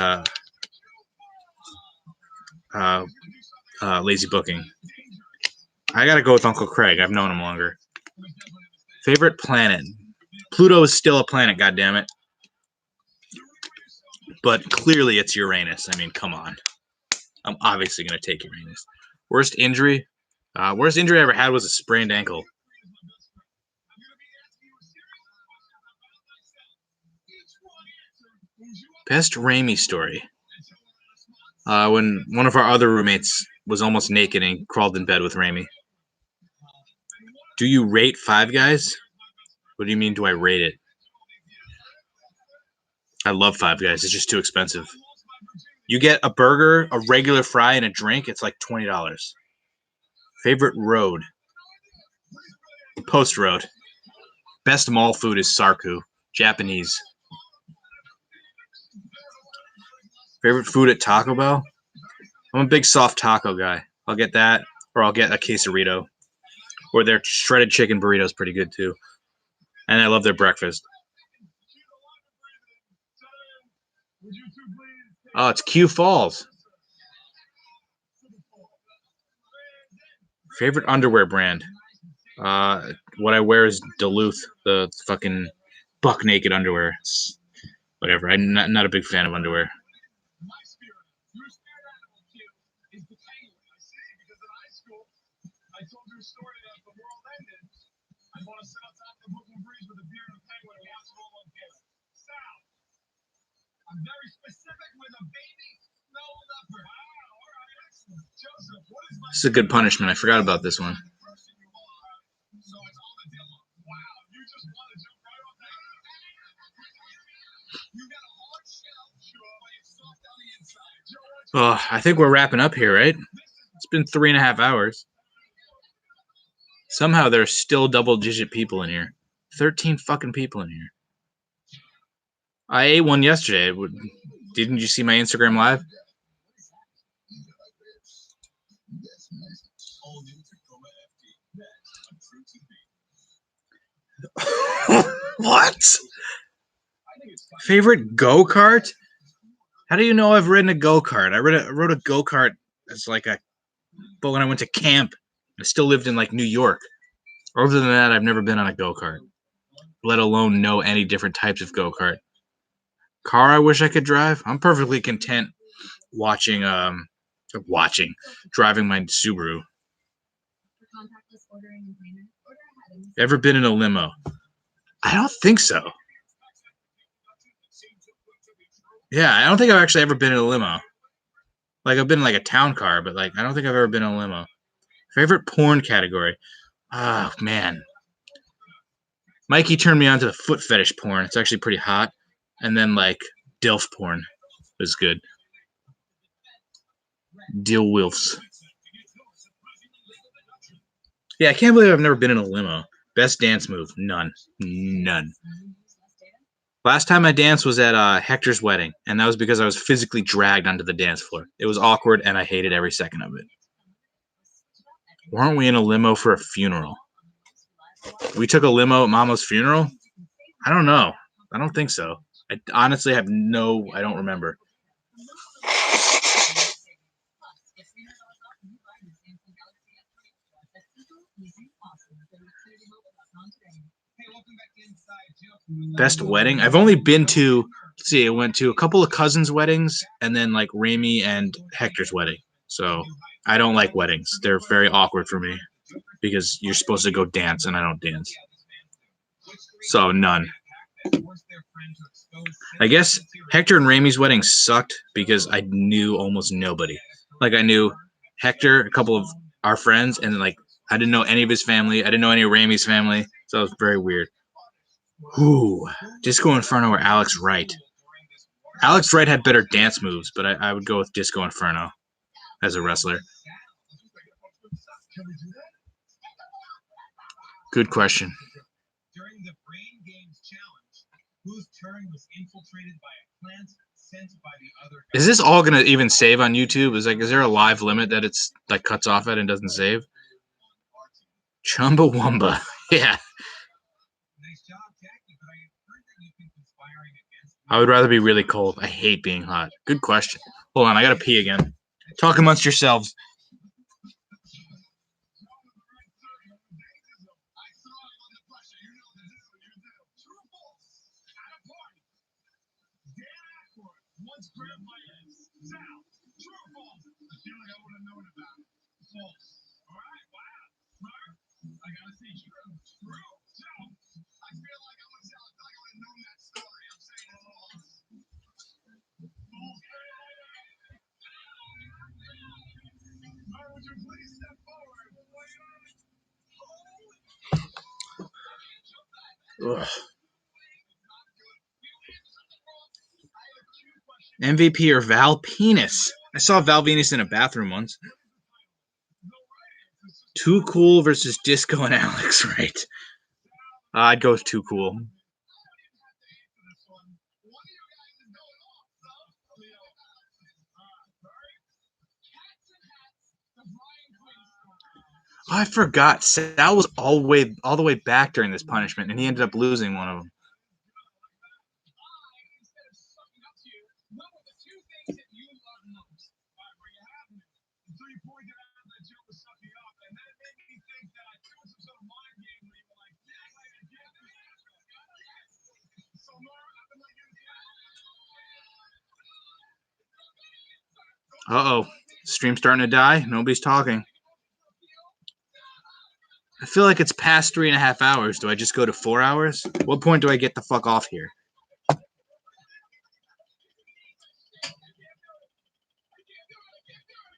Lazy Booking. I gotta go with Uncle Craig. I've known him longer. Favorite planet? Pluto is still a planet, goddammit. But clearly it's Uranus. I mean, come on. I'm obviously gonna take Uranus. Worst injury? Worst injury I ever had was a sprained ankle. Best Raimi story? When one of our other roommates was almost naked and crawled in bed with Raimi. Do you rate Five Guys? What do you mean, do I rate it? I love Five Guys. It's just too expensive. You get a burger, a regular fry, and a drink, it's like $20. Favorite road? Post Road. Best mall food is Sarku. Japanese. Favorite food at Taco Bell? I'm a big soft taco guy. I'll get that, or I'll get a quesarito. Or their shredded chicken burrito is pretty good too. And I love their breakfast. Oh, it's Q Falls. Favorite underwear brand? What I wear is Duluth, the fucking buck naked underwear. It's whatever. I'm not a big fan of underwear. This is a good punishment. I forgot about this one. Oh, I think we're wrapping up here, right? It's been 3.5 hours. Somehow there's still double-digit people in here. 13 fucking people in here. I ate one yesterday. Didn't you see my Instagram live? What? Favorite go-kart? How do you know I've ridden a go-kart? I rode a go-kart as but when I went to camp, I still lived in like New York. Other than that, I've never been on a go-kart, let alone know any different types of go-kart. Car I wish I could drive? I'm perfectly content watching Watching. Driving my Subaru. Ever been in a limo? I don't think so. Yeah, I don't think I've actually ever been in a limo. Like, I've been in like a town car, but like I don't think I've ever been in a limo. Favorite porn category? Oh man, Mikey turned me on to the foot fetish porn. It's actually pretty hot. And then like DILF porn is good. Deal Wilfs. Yeah, I can't believe I've never been in a limo. Best dance move? None. None. Last time I danced was at Hector's wedding, and that was because I was physically dragged onto the dance floor. It was awkward, and I hated every second of it. Weren't we in a limo for a funeral? We took a limo at Mama's funeral? I don't know. I don't think so. I honestly have I don't remember. Best wedding? I've only been to, let's see, I went to a couple of cousins' weddings and then like Rami and Hector's wedding. So I don't like weddings. They're very awkward for me because you're supposed to go dance and I don't dance. So none. I guess Hector and Rami's wedding sucked because I knew almost nobody. Like I knew Hector, a couple of our friends, and like I didn't know any of his family. I didn't know any of Rami's family. So it was very weird. Ooh, Disco Inferno or Alex Wright? Alex Wright had better dance moves, but I would go with Disco Inferno as a wrestler. Good question. During the Brain Games Challenge, whose turn was infiltrated by a plant sent by the other guy? Is this all gonna even save on YouTube? Is there a live limit that it's like cuts off at and doesn't save? Chumbawamba. Yeah. Nice job, Jackie, but I heard that you've been conspiring against me. I would rather be really cold. I hate being hot. Good question. Hold on, I gotta pee again. Talk amongst yourselves. Ugh. MVP or Val Penis? I saw Val Venus in a bathroom once. Too Cool versus Disco and Alex, right? I'd go with Too Cool. Oh, I forgot. Sal was all the way back during this punishment, and he ended up losing one of them. Uh-oh. Stream's starting to die. Nobody's talking. I feel like it's past 3.5 hours. Do I just go to 4 hours? What point do I get the fuck off here?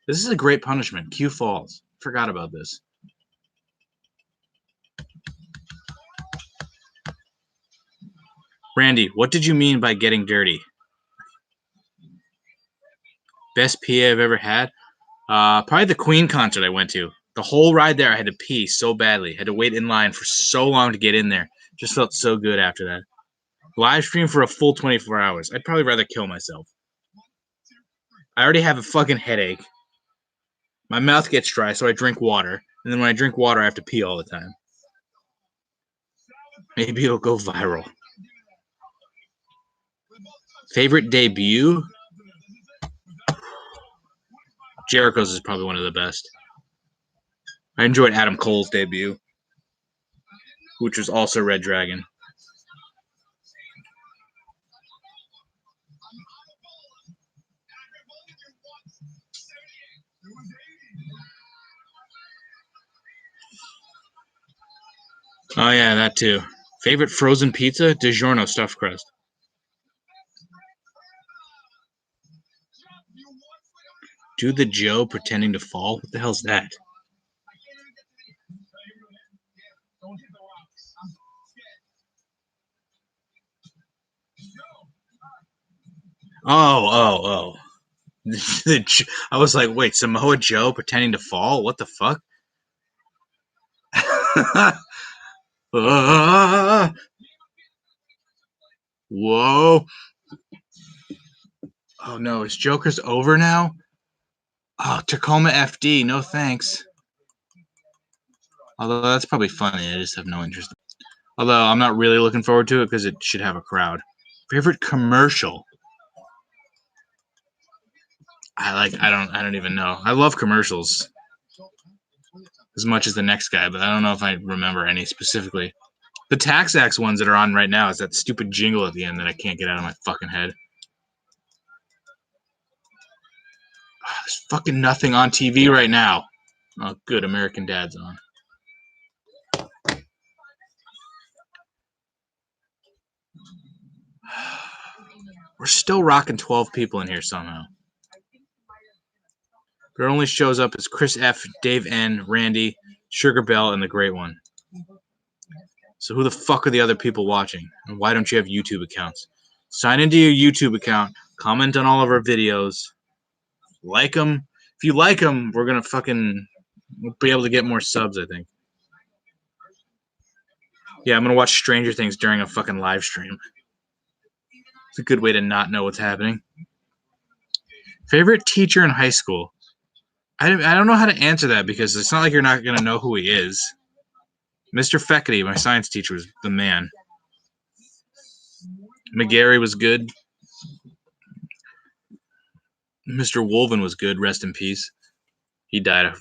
This is a great punishment. Q falls. Forgot about this. Randy, what did you mean by getting dirty? Best PA I've ever had? Probably the Queen concert I went to. The whole ride there, I had to pee so badly. Had to wait in line for so long to get in there. Just felt so good after that. Live stream for a full 24 hours. I'd probably rather kill myself. I already have a fucking headache. My mouth gets dry, so I drink water. And then when I drink water, I have to pee all the time. Maybe it'll go viral. Favorite debut? Jericho's is probably one of the best. I enjoyed Adam Cole's debut, which was also Red Dragon. Oh yeah, that too. Favorite frozen pizza? DiGiorno stuffed crust. Do the Joe pretending to fall? What the hell's that? Oh. I was like, wait, Samoa Joe pretending to fall? What the fuck? Whoa. Oh no, is Joker's over now? Oh, Tacoma FD, no thanks. Although that's probably funny, I just have no interest. Although I'm not really looking forward to it because it should have a crowd. Favorite commercial? I don't even know. I love commercials as much as the next guy, but I don't know if I remember any specifically. The TaxAx ones that are on right now is that stupid jingle at the end that I can't get out of my fucking head. Oh, there's fucking nothing on TV right now. Oh, good. American Dad's on. We're still rocking 12 people in here somehow. But it only shows up as Chris F, Dave N, Randy, Sugar Bell, and the Great One. So who the fuck are the other people watching? And why don't you have YouTube accounts? Sign into your YouTube account. Comment on all of our videos. Like them. If you like them, we're going to fucking be able to get more subs, I think. Yeah, I'm going to watch Stranger Things during a fucking live stream. It's a good way to not know what's happening. Favorite teacher in high school? I don't know how to answer that because it's not like you're not going to know who he is. Mr. Feckety, my science teacher, was the man. McGarry was good. Mr. Wolven was good. Rest in peace. He died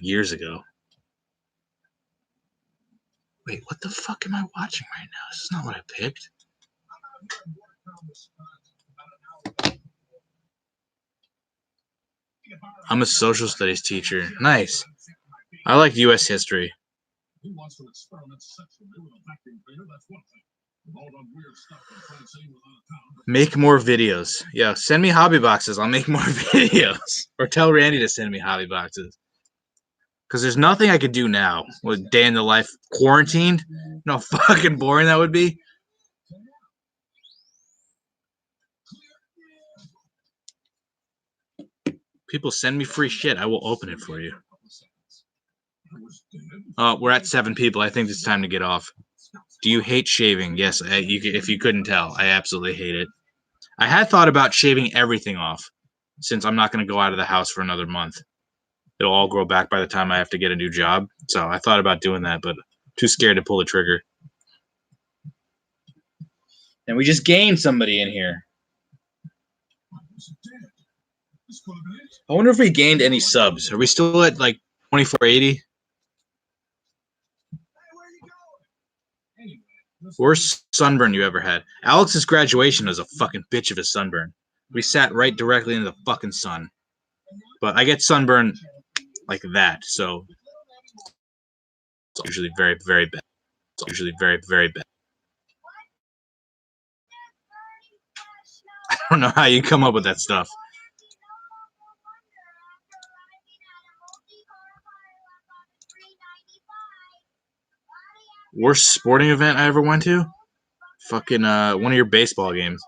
years ago. Wait, what the fuck am I watching right now? This is not what I picked. I'm a social studies teacher. Nice. I like U.S. history. Make more videos. Yeah, send me hobby boxes. I'll make more videos. Or tell Randy to send me hobby boxes. Because there's nothing I could do now. With day in the life quarantined? No fucking boring that would be. People send me free shit. I will open it for you. We're at 7 people. I think it's time to get off. Do you hate shaving? Yes, if you couldn't tell, I absolutely hate it. I had thought about shaving everything off, since I'm not going to go out of the house for another month. It'll all grow back by the time I have to get a new job. So I thought about doing that, but too scared to pull the trigger. And we just gained somebody in here. I wonder if we gained any subs. Are we still at like 2480? Worst sunburn you ever had? Alex's graduation was a fucking bitch of a sunburn. We sat right directly into the fucking sun. But I get sunburn like that, so it's usually very, very bad. It's usually very, very bad. I don't know how you come up with that stuff. Worst sporting event I ever went to? Fucking one of your baseball games.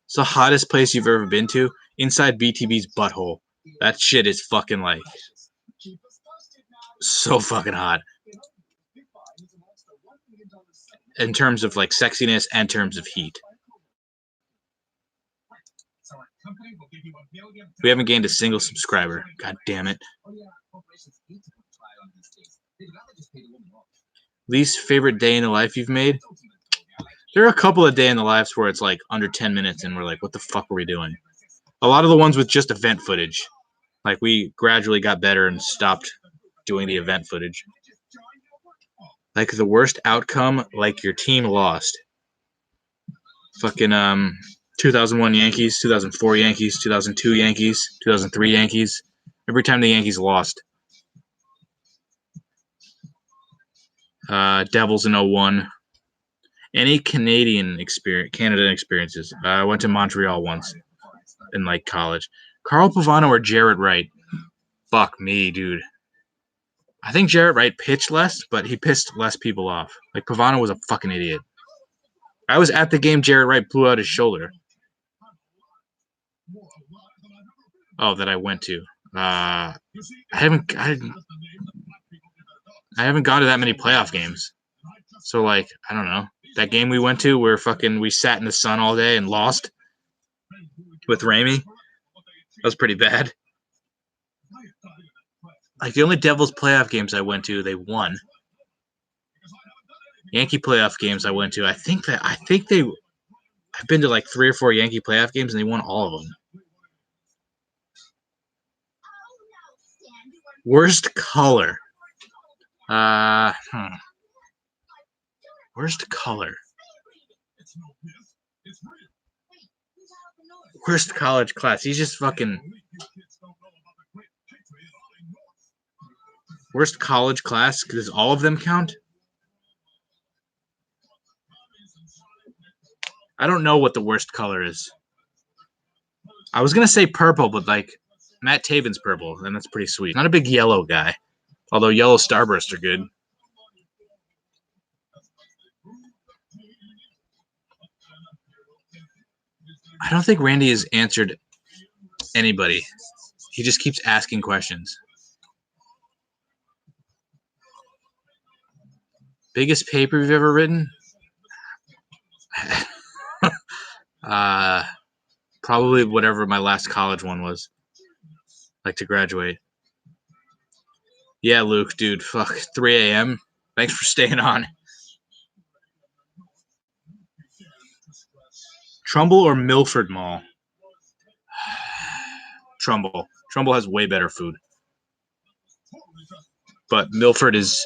It's the hottest place you've ever been to? Inside BTB's butthole. That shit is fucking like so fucking hot. In terms of like sexiness and terms of heat. We haven't gained a single subscriber. God damn it. Least favorite day in the life you've made? There are a couple of day in the lives where it's like under 10 minutes and we're like, what the fuck were we doing? A lot of the ones with just event footage. Like we gradually got better and stopped doing the event footage. Like the worst outcome, like your team lost. Fucking 2001 Yankees, 2004 Yankees, 2002 Yankees, 2003 Yankees. Every time the Yankees lost. Devils in 01. Any Canada experiences? I went to Montreal once in like college. Carl Pavano or Jarrett Wright? Fuck me, dude. I think Jarrett Wright pitched less, but he pissed less people off. Like Pavano was a fucking idiot. I was at the game Jarrett Wright blew out his shoulder. Oh, that I went to. I haven't gone to that many playoff games. So like, I don't know. That game we went to where we sat in the sun all day and lost with Ramey. That was pretty bad. Like the only Devils playoff games I went to, they won. Yankee playoff games I went to, I've been to like 3 or 4 Yankee playoff games and they won all of them. Worst color. Worst color. Worst college class. He's just fucking. Worst college class? Does all of them count? I don't know what the worst color is. I was gonna say purple, but like Matt Taven's purple, and that's pretty sweet. Not a big yellow guy, although yellow Starburst are good. I don't think Randy has answered anybody. He just keeps asking questions. Biggest paper you've ever written? Probably whatever my last college one was. Like to graduate. Yeah, Luke, dude, fuck, 3 a.m. Thanks for staying on. Trumbull or Milford Mall? Trumbull. Trumbull has way better food. But Milford is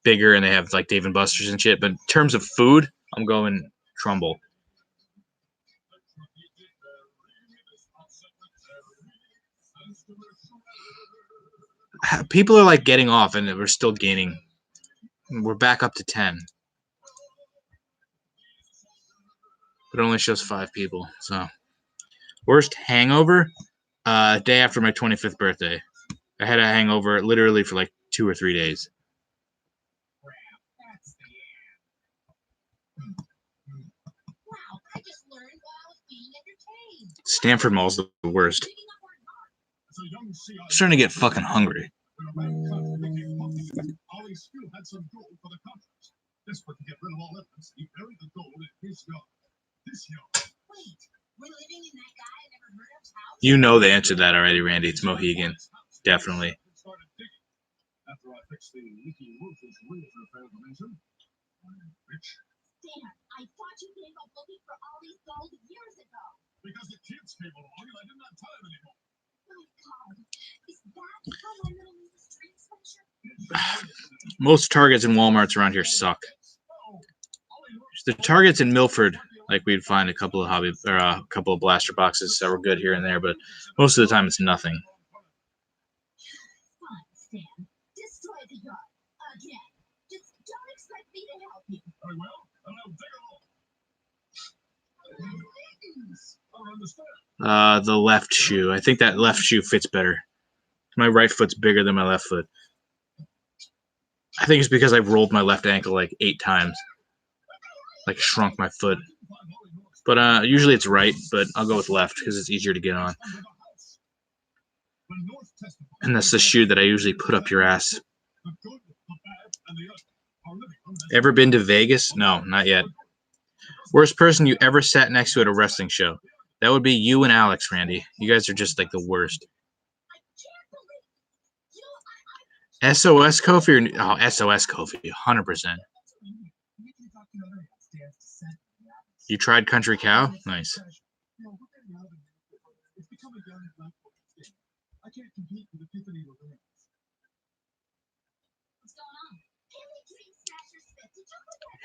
bigger and they have like Dave & Buster's and shit. But in terms of food, I'm going Trumbull. People are like getting off and we're still gaining. We're back up to 10. But it only shows 5 people. So, worst hangover? Day after my 25th birthday. I had a hangover literally for like 2 or 3 days. Stanford Mall's the worst. I'm starting to get fucking hungry. You know the answer to that already, Randy. It's Mohegan. Definitely. I thought you gave up looking for all these gold years ago. Because the kids came along and I didn't have time anymore. My God, is that how my little niece street slasher? Most Targets and Walmarts around here suck. The Targets in Milford, like we'd find a couple of blaster boxes that were good here and there, but most of the time it's nothing. Destroy the yard again. Just don't expect me to help you. Very well. The left shoe. I think that left shoe fits better. My right foot's bigger than my left foot. I think it's because I've rolled my left ankle like 8 times. Like shrunk my foot. But usually it's right, but I'll go with left because it's easier to get on. And that's the shoe that I usually put up your ass. Ever been to Vegas? No, not yet. Worst person you ever sat next to at a wrestling show? That would be you and Alex, Randy. You guys are just like the worst. SOS Kofi or SOS Kofi, 100%. You tried Country Cow? Nice.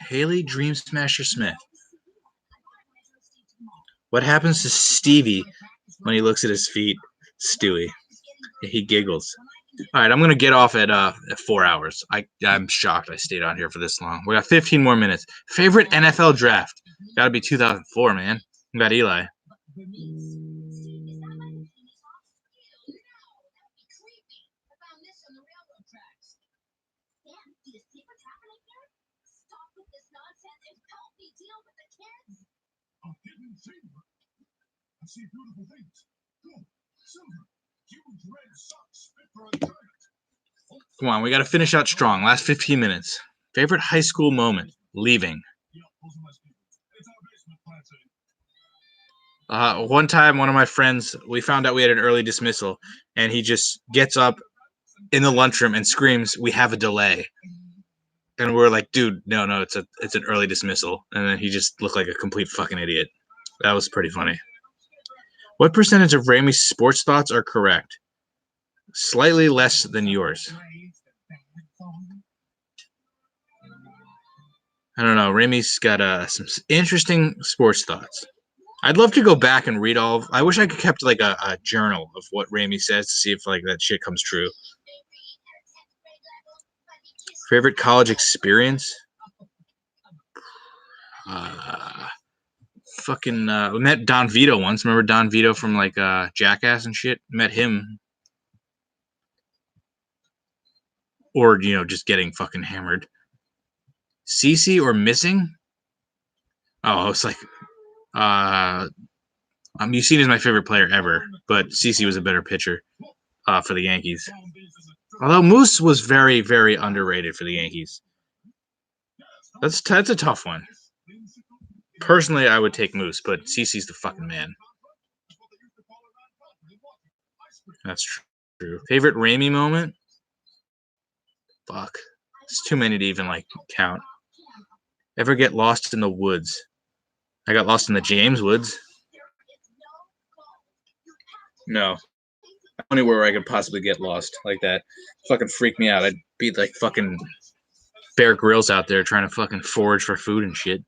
Haley Dream Smasher Smith. What happens to Stevie when he looks at his feet? Stewie. He giggles. All right, I'm gonna get off at 4 hours. I'm shocked I stayed on here for this long. We got 15 more minutes. Favorite NFL draft? Got to be 2004, man. We got Eli. Come on, we got to finish out strong. Last 15 minutes. Favorite high school moment? Leaving. One time, one of my friends, we found out we had an early dismissal, and he just gets up in the lunchroom and screams, "We have a delay." And we're like, "Dude, no, it's an early dismissal." And then he just looked like a complete fucking idiot. That was pretty funny. What percentage of Ramey's sports thoughts are correct? Slightly less than yours. I don't know. Ramey's got some interesting sports thoughts. I'd love to go back and read all. I wish I could kept like a journal of what Ramey says to see if like that shit comes true. Favorite college experience? We met Don Vito once. Remember Don Vito from like Jackass and shit? Met him. Or just getting fucking hammered. CC or missing? Oh, it's like Mussina is my favorite player ever, but CC was a better pitcher for the Yankees. Although Moose was very, very underrated for the Yankees. That's a tough one. Personally, I would take Moose, but CC's the fucking man. That's true. Favorite Ramey moment? Fuck. It's too many to even like count. Ever get lost in the woods? I got lost in the James Woods. No. Anywhere I could possibly get lost like that. Fucking freak me out. I'd be like fucking Bear Grylls out there trying to fucking forage for food and shit.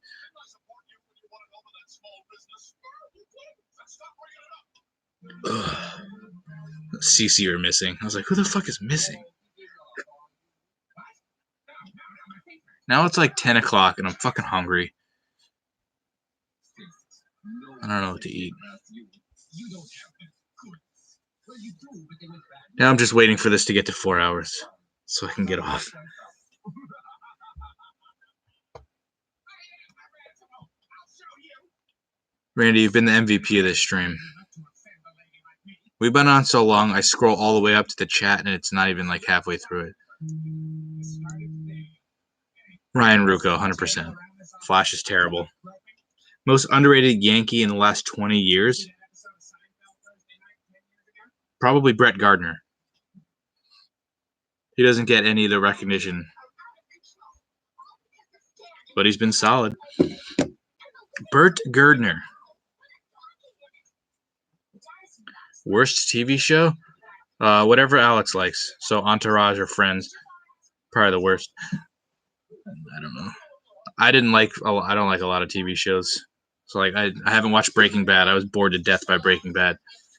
CC are missing. I was like, who the fuck is missing? Now it's like 10 o'clock and I'm fucking hungry. I don't know what to eat. Now I'm just waiting for this to get to 4 hours so I can get off. Randy, you've been the MVP of this stream. We've been on so long, I scroll all the way up to the chat and it's not even like halfway through it. Ryan Ruocco, 100%. Flash is terrible. Most underrated Yankee in the last 20 years? Probably Brett Gardner. He doesn't get any of the recognition. But he's been solid. Bert Gardner. Worst TV show? Whatever Alex likes. So Entourage or Friends. Probably the worst. I don't know. I don't like a lot of TV shows. So like I haven't watched Breaking Bad. I was bored to death by Breaking Bad.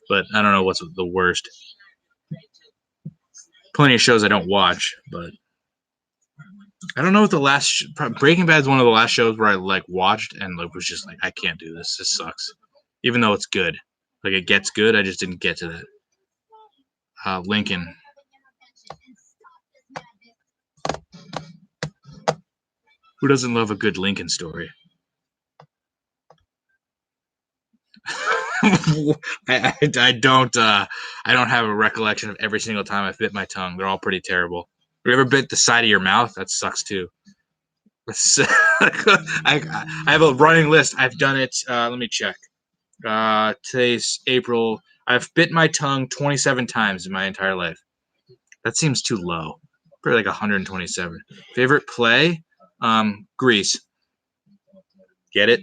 But I don't know what's the worst. Plenty of shows I don't watch, but I don't know what the last Breaking Bad is one of the last shows where I like watched and like was just like I can't do this. This sucks. Even though it's good. Like it gets good, I just didn't get to that. Lincoln. Who doesn't love a good Lincoln story? I don't have a recollection of every single time I bit my tongue. They're all pretty terrible. Have you ever bit the side of your mouth? That sucks too. I have a running list. I've done it. Let me check. Today's April. I've bit my tongue 27 times in my entire life. That seems too low. Probably like 127. Favorite play? Grease. Get it?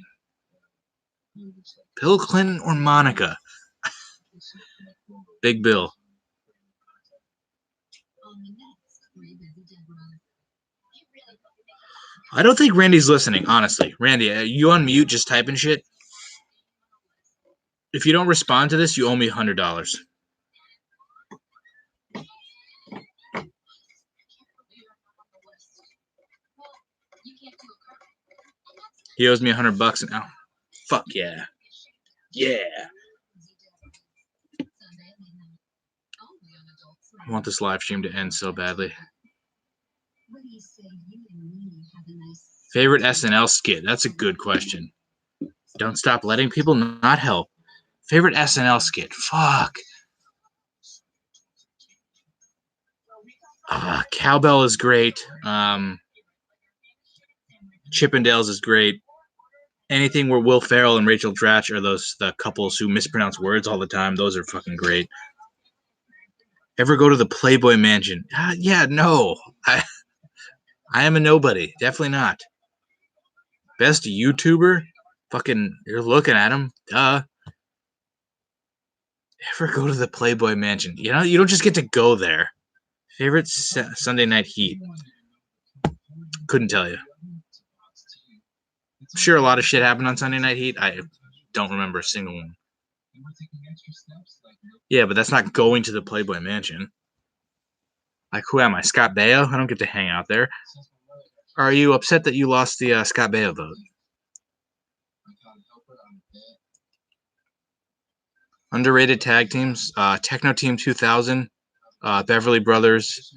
Bill Clinton or Monica? Big Bill. I don't think Randy's listening, honestly. Randy, are you on mute just typing shit? If you don't respond to this, you owe me $100. He owes me $100 now. Fuck yeah. Yeah. I want this live stream to end so badly. Favorite SNL skit? That's a good question. Don't stop letting people not help. Favorite SNL skit? Fuck. Cowbell is great. Chippendales is great. Anything where Will Ferrell and Rachel Dratch are the couples who mispronounce words all the time. Those are fucking great. Ever go to the Playboy Mansion? Yeah, no. I am a nobody. Definitely not. Best YouTuber? Fucking, you're looking at him. Duh. Ever go to the Playboy Mansion? You know, you don't just get to go there. Favorite Sunday Night Heat? Couldn't tell you. I'm sure a lot of shit happened on Sunday Night Heat. I don't remember a single one. Yeah, but that's not going to the Playboy Mansion. Like, who am I? Scott Baio? I don't get to hang out there. Are you upset that you lost the Scott Baio vote? Underrated tag teams: Techno Team 2000, Beverly Brothers,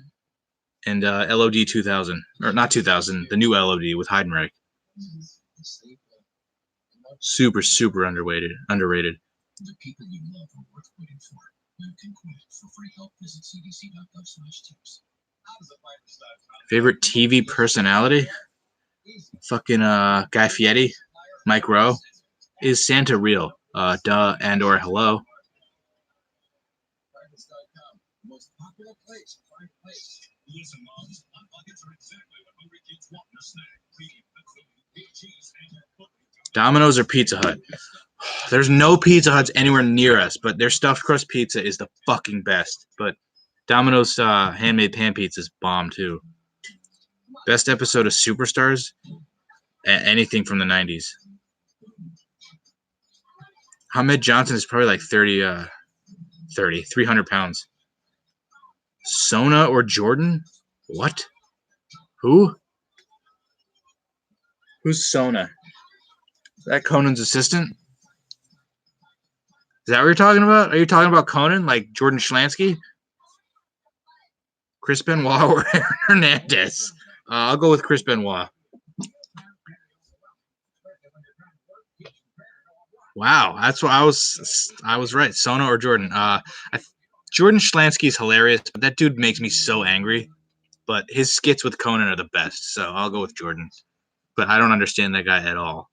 and LOD 2000. Or not 2000, the new LOD with Heidenreich. Super, super underrated. The people you love are worth waiting for. You can quit. For free help, visit cdc.gov/tips. Favorite TV personality? Fucking Guy Fieri, Mike Rowe. Is Santa real? Duh and or hello. Domino's or Pizza Hut? There's no Pizza Huts anywhere near us, but their stuffed crust pizza is the fucking best. But Domino's handmade pan pizza is bomb too. Best episode of Superstars? Anything from the 90s. Hamed Johnson is probably like 300 pounds. Sona or Jordan? What? Who? Who's Sona? Is that Conan's assistant? Is that what you're talking about? Are you talking about Conan, like Jordan Schlansky? Chris Benoit or Aaron Hernandez? I'll go with Chris Benoit. Wow, that's what I was right. Sona or Jordan? Jordan Schlansky is hilarious, but that dude makes me so angry. But his skits with Conan are the best, so I'll go with Jordan. But I don't understand that guy at all.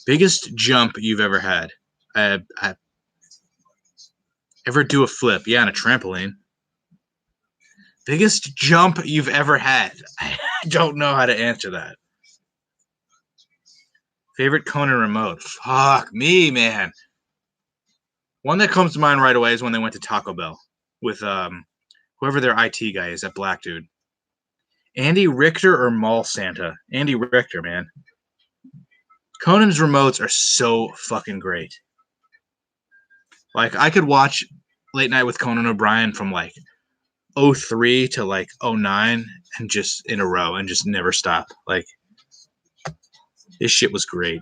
Biggest jump you've ever had? I ever do a flip? Yeah, on a trampoline. Biggest jump you've ever had? I don't know how to answer that. Favorite Conan remote? Fuck me, man. One that comes to mind right away is when they went to Taco Bell with whoever their IT guy is, that black dude. Andy Richter or Mall Santa? Andy Richter, man. Conan's remotes are so fucking great. Like, I could watch Late Night with Conan O'Brien from like 03 to like 09 and just in a row and just never stop. Like, this shit was great.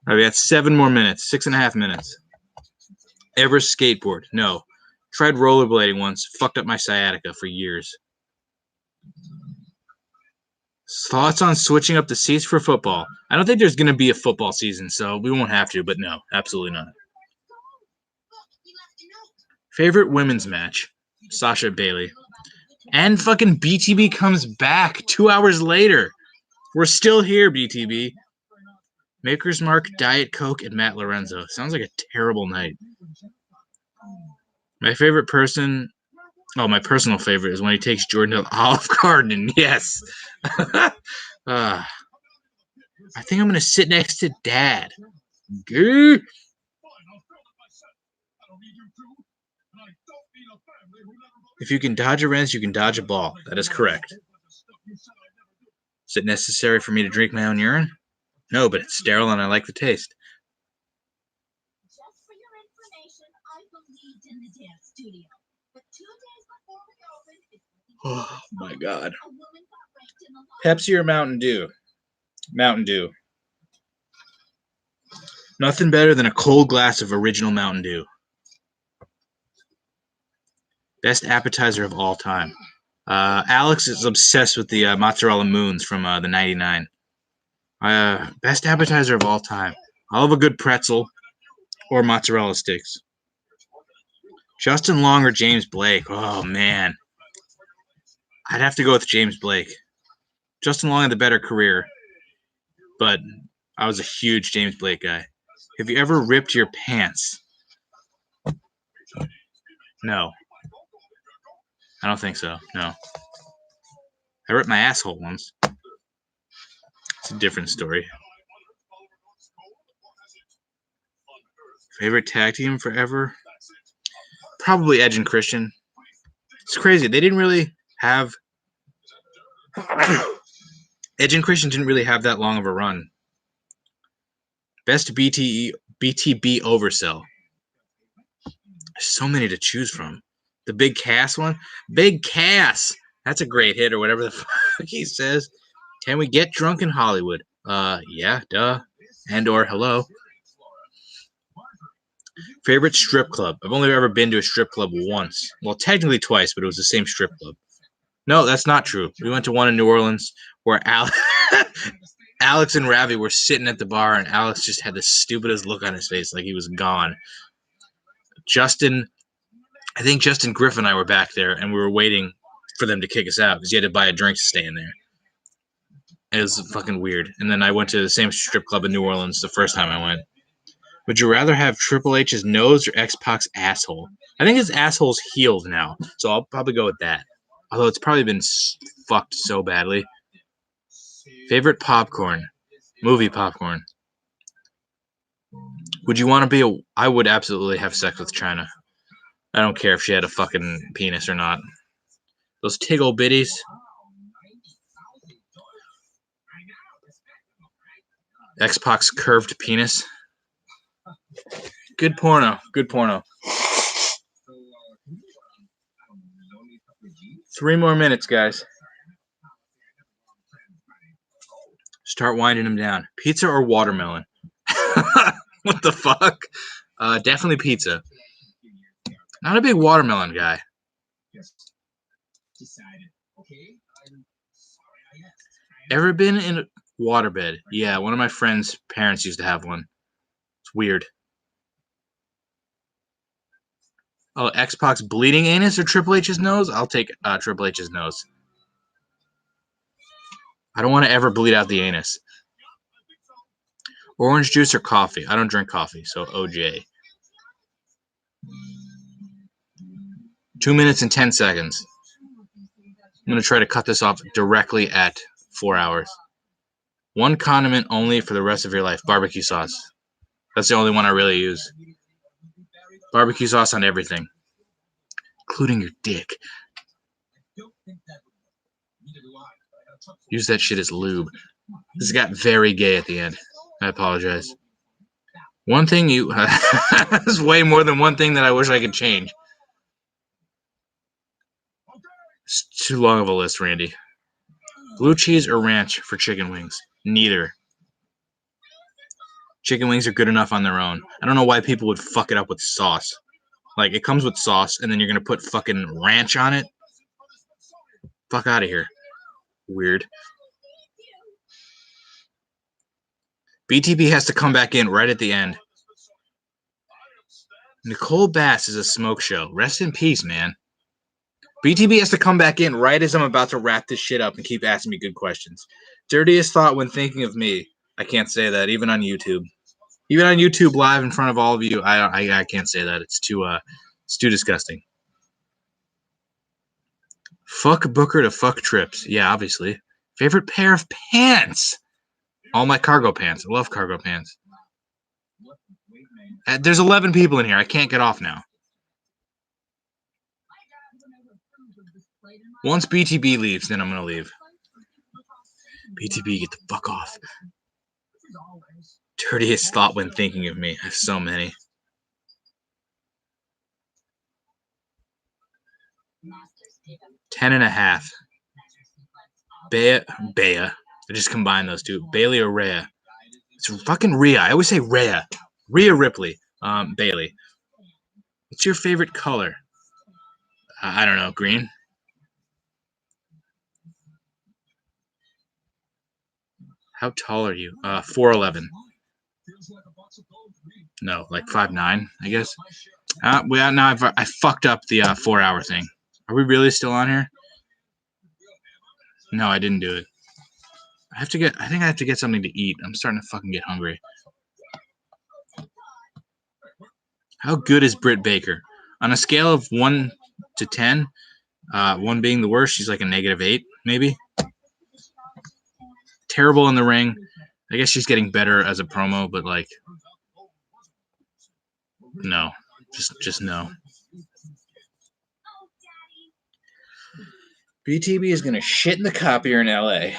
All right, we got 7 more minutes, 6.5 minutes. Ever skateboard? No. Tried rollerblading once, fucked up my sciatica for years. Thoughts on switching up the seats for football? I don't think there's going to be a football season, so we won't have to, but no, absolutely not. Favorite women's match? Sasha Bailey. And fucking BTB comes back 2 hours later. We're still here, BTB. Maker's Mark, Diet Coke, and Matt Lorenzo. Sounds like a terrible night. My favorite person... Oh, my personal favorite is when he takes Jordan to Olive Garden. Yes. I think I'm going to sit next to Dad. Gee. If you can dodge a wrench, you can dodge a ball. That is correct. Is it necessary for me to drink my own urine? No, but it's sterile and I like the taste. Just for your information, I believed in the dance studio. But 2 days before we opened, Oh my God. Pepsi or Mountain Dew? Mountain Dew. Nothing better than a cold glass of original Mountain Dew. Best appetizer of all time. Alex is obsessed with the mozzarella moons from the 99. Best appetizer of all time. I love a good pretzel or mozzarella sticks. Justin Long or James Blake? Oh, man. I'd have to go with James Blake. Justin Long had the better career, but I was a huge James Blake guy. Have you ever ripped your pants? No. I don't think so. No. I ripped my asshole once. It's a different story. Favorite tag team forever? Probably Edge and Christian. It's crazy. They didn't really have... Edge and Christian didn't really have that long of a run. Best BTB oversell. There's so many to choose from. The Big Cass one? Big Cass! That's a great hit, or whatever the fuck he says. Can we get drunk in Hollywood? Yeah, duh. And or hello. Favorite strip club? I've only ever been to a strip club once. Well, technically twice, but it was the same strip club. No, that's not true. We went to one in New Orleans where Alex and Ravi were sitting at the bar, and Alex just had the stupidest look on his face, like he was gone. I think Justin Griffin and I were back there, and we were waiting for them to kick us out because you had to buy a drink to stay in there. It was fucking weird. And then I went to the same strip club in New Orleans the first time I went. Would you rather have Triple H's nose or X-Pac's asshole? I think his asshole's healed now, so I'll probably go with that. Although it's probably been fucked so badly. Favorite popcorn? Movie popcorn. Would you want to be I would absolutely have sex with China. I don't care if she had a fucking penis or not. Those tiggle bitties. X-Pac's curved penis. Good porno. Good porno. 3 more minutes, guys. Start winding him down. Pizza or watermelon? What the fuck? Definitely pizza. Not a big watermelon guy. Ever been in a waterbed? Yeah, one of my friend's parents used to have one. It's weird. Oh, X-Pac's bleeding anus or Triple H's nose? I'll take Triple H's nose. I don't want to ever bleed out the anus. Orange juice or coffee? I don't drink coffee, so OJ. 2 minutes and 10 seconds. I'm going to try to cut this off directly at 4 hours. One condiment only for the rest of your life. Barbecue sauce. That's the only one I really use. Barbecue sauce on everything. Including your dick. Use that shit as lube. This got very gay at the end. I apologize. One thing you... There's way more than one thing that I wish I could change. It's too long of a list, Randy. Blue cheese or ranch for chicken wings? Neither. Chicken wings are good enough on their own. I don't know why people would fuck it up with sauce. Like, it comes with sauce, and then you're going to put fucking ranch on it? Fuck out of here. Weird. BTB has to come back in right at the end. Nicole Bass is a smoke show. Rest in peace, man. BTB has to come back in right as I'm about to wrap this shit up and keep asking me good questions. Dirtiest thought when thinking of me. I can't say that, even on YouTube. Even on YouTube live in front of all of you, I can't say that. It's too disgusting. Fuck Booker to fuck Trips. Yeah, obviously. Favorite pair of pants? All my cargo pants. I love cargo pants. There's 11 people in here. I can't get off now. Once BTB leaves, then I'm going to leave. BTB, get the fuck off. Dirtiest thought when thinking of me. I have so many. 10.5. Bea. I just combined those two. Bailey or Rhea? It's fucking Rhea. I always say Rhea. Rhea Ripley. Bailey. What's your favorite color? I don't know. Green? How tall are you? 4'11". No, like 5'9", I guess. Now I fucked up the 4-hour thing. Are we really still on here? No, I didn't do it. I think I have to get something to eat. I'm starting to fucking get hungry. How good is Britt Baker? On a scale of 1 to 10, 1 being the worst, she's like a -8, maybe. Terrible in the ring. I guess she's getting better as a promo, but like, no, just no. BTB is gonna shit in the copier in LA.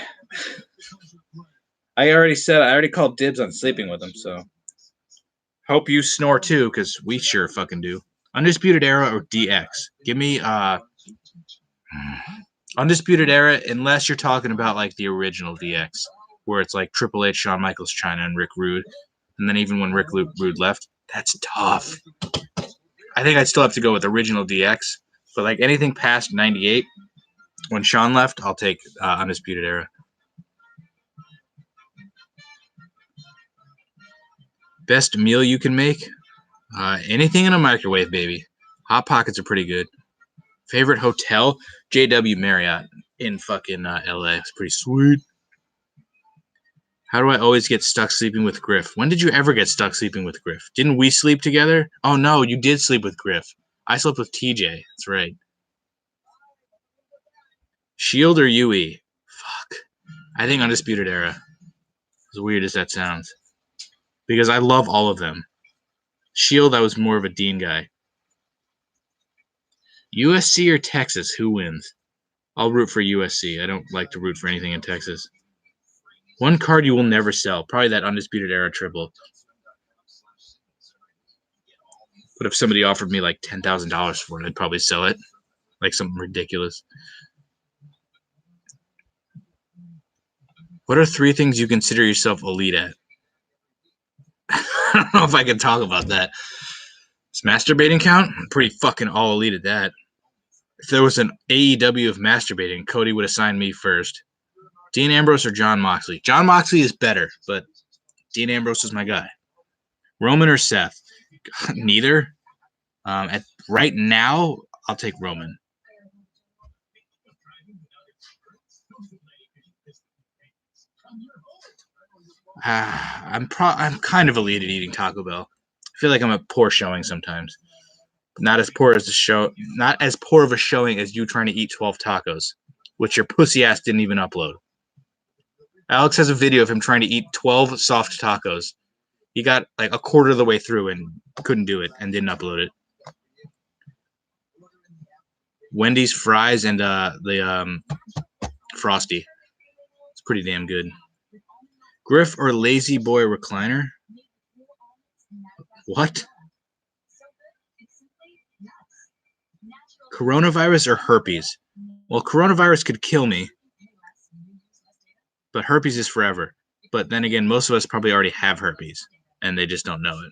I already called dibs on sleeping with him, so hope you snore too, because we sure fucking do. Undisputed Era or DX? Give me Undisputed Era, unless you're talking about like the original DX, where it's like Triple H, Shawn Michaels, Chyna, and Rick Rude. And then even when Rick Rude left, that's tough. I think I'd still have to go with original DX. But like anything past 98, when Shawn left, I'll take Undisputed Era. Best meal you can make? Anything in a microwave, baby. Hot Pockets are pretty good. Favorite hotel? JW Marriott in fucking LA. It's pretty sweet. How do I always get stuck sleeping with Griff? When did you ever get stuck sleeping with Griff? Didn't we sleep together? Oh, no, you did sleep with Griff. I slept with TJ. That's right. Shield or UE? Fuck. I think Undisputed Era. As weird as that sounds. Because I love all of them. Shield, I was more of a Dean guy. USC or Texas? Who wins? I'll root for USC. I don't like to root for anything in Texas. One card you will never sell. Probably that Undisputed Era triple. But if somebody offered me like $10,000 for it, I'd probably sell it. Like something ridiculous. What are 3 things you consider yourself elite at? I don't know if I can talk about that. Does masturbating count? I'm pretty fucking all elite at that. If there was an AEW of masturbating, Cody would assign me first. Dean Ambrose or Jon Moxley? Jon Moxley is better, but Dean Ambrose is my guy. Roman or Seth? Neither. Right now, I'll take Roman. I'm kind of elite at eating Taco Bell. I feel like I'm a poor showing sometimes. Not as poor as of a showing as you trying to eat 12 tacos, which your pussy ass didn't even upload. Alex has a video of him trying to eat 12 soft tacos. He got like a quarter of the way through and couldn't do it and didn't upload it. Wendy's fries and the Frosty. It's pretty damn good. Griff or Lazy Boy recliner? What? Coronavirus or herpes? Well, coronavirus could kill me, but herpes is forever. But then again, most of us probably already have herpes, and they just don't know it.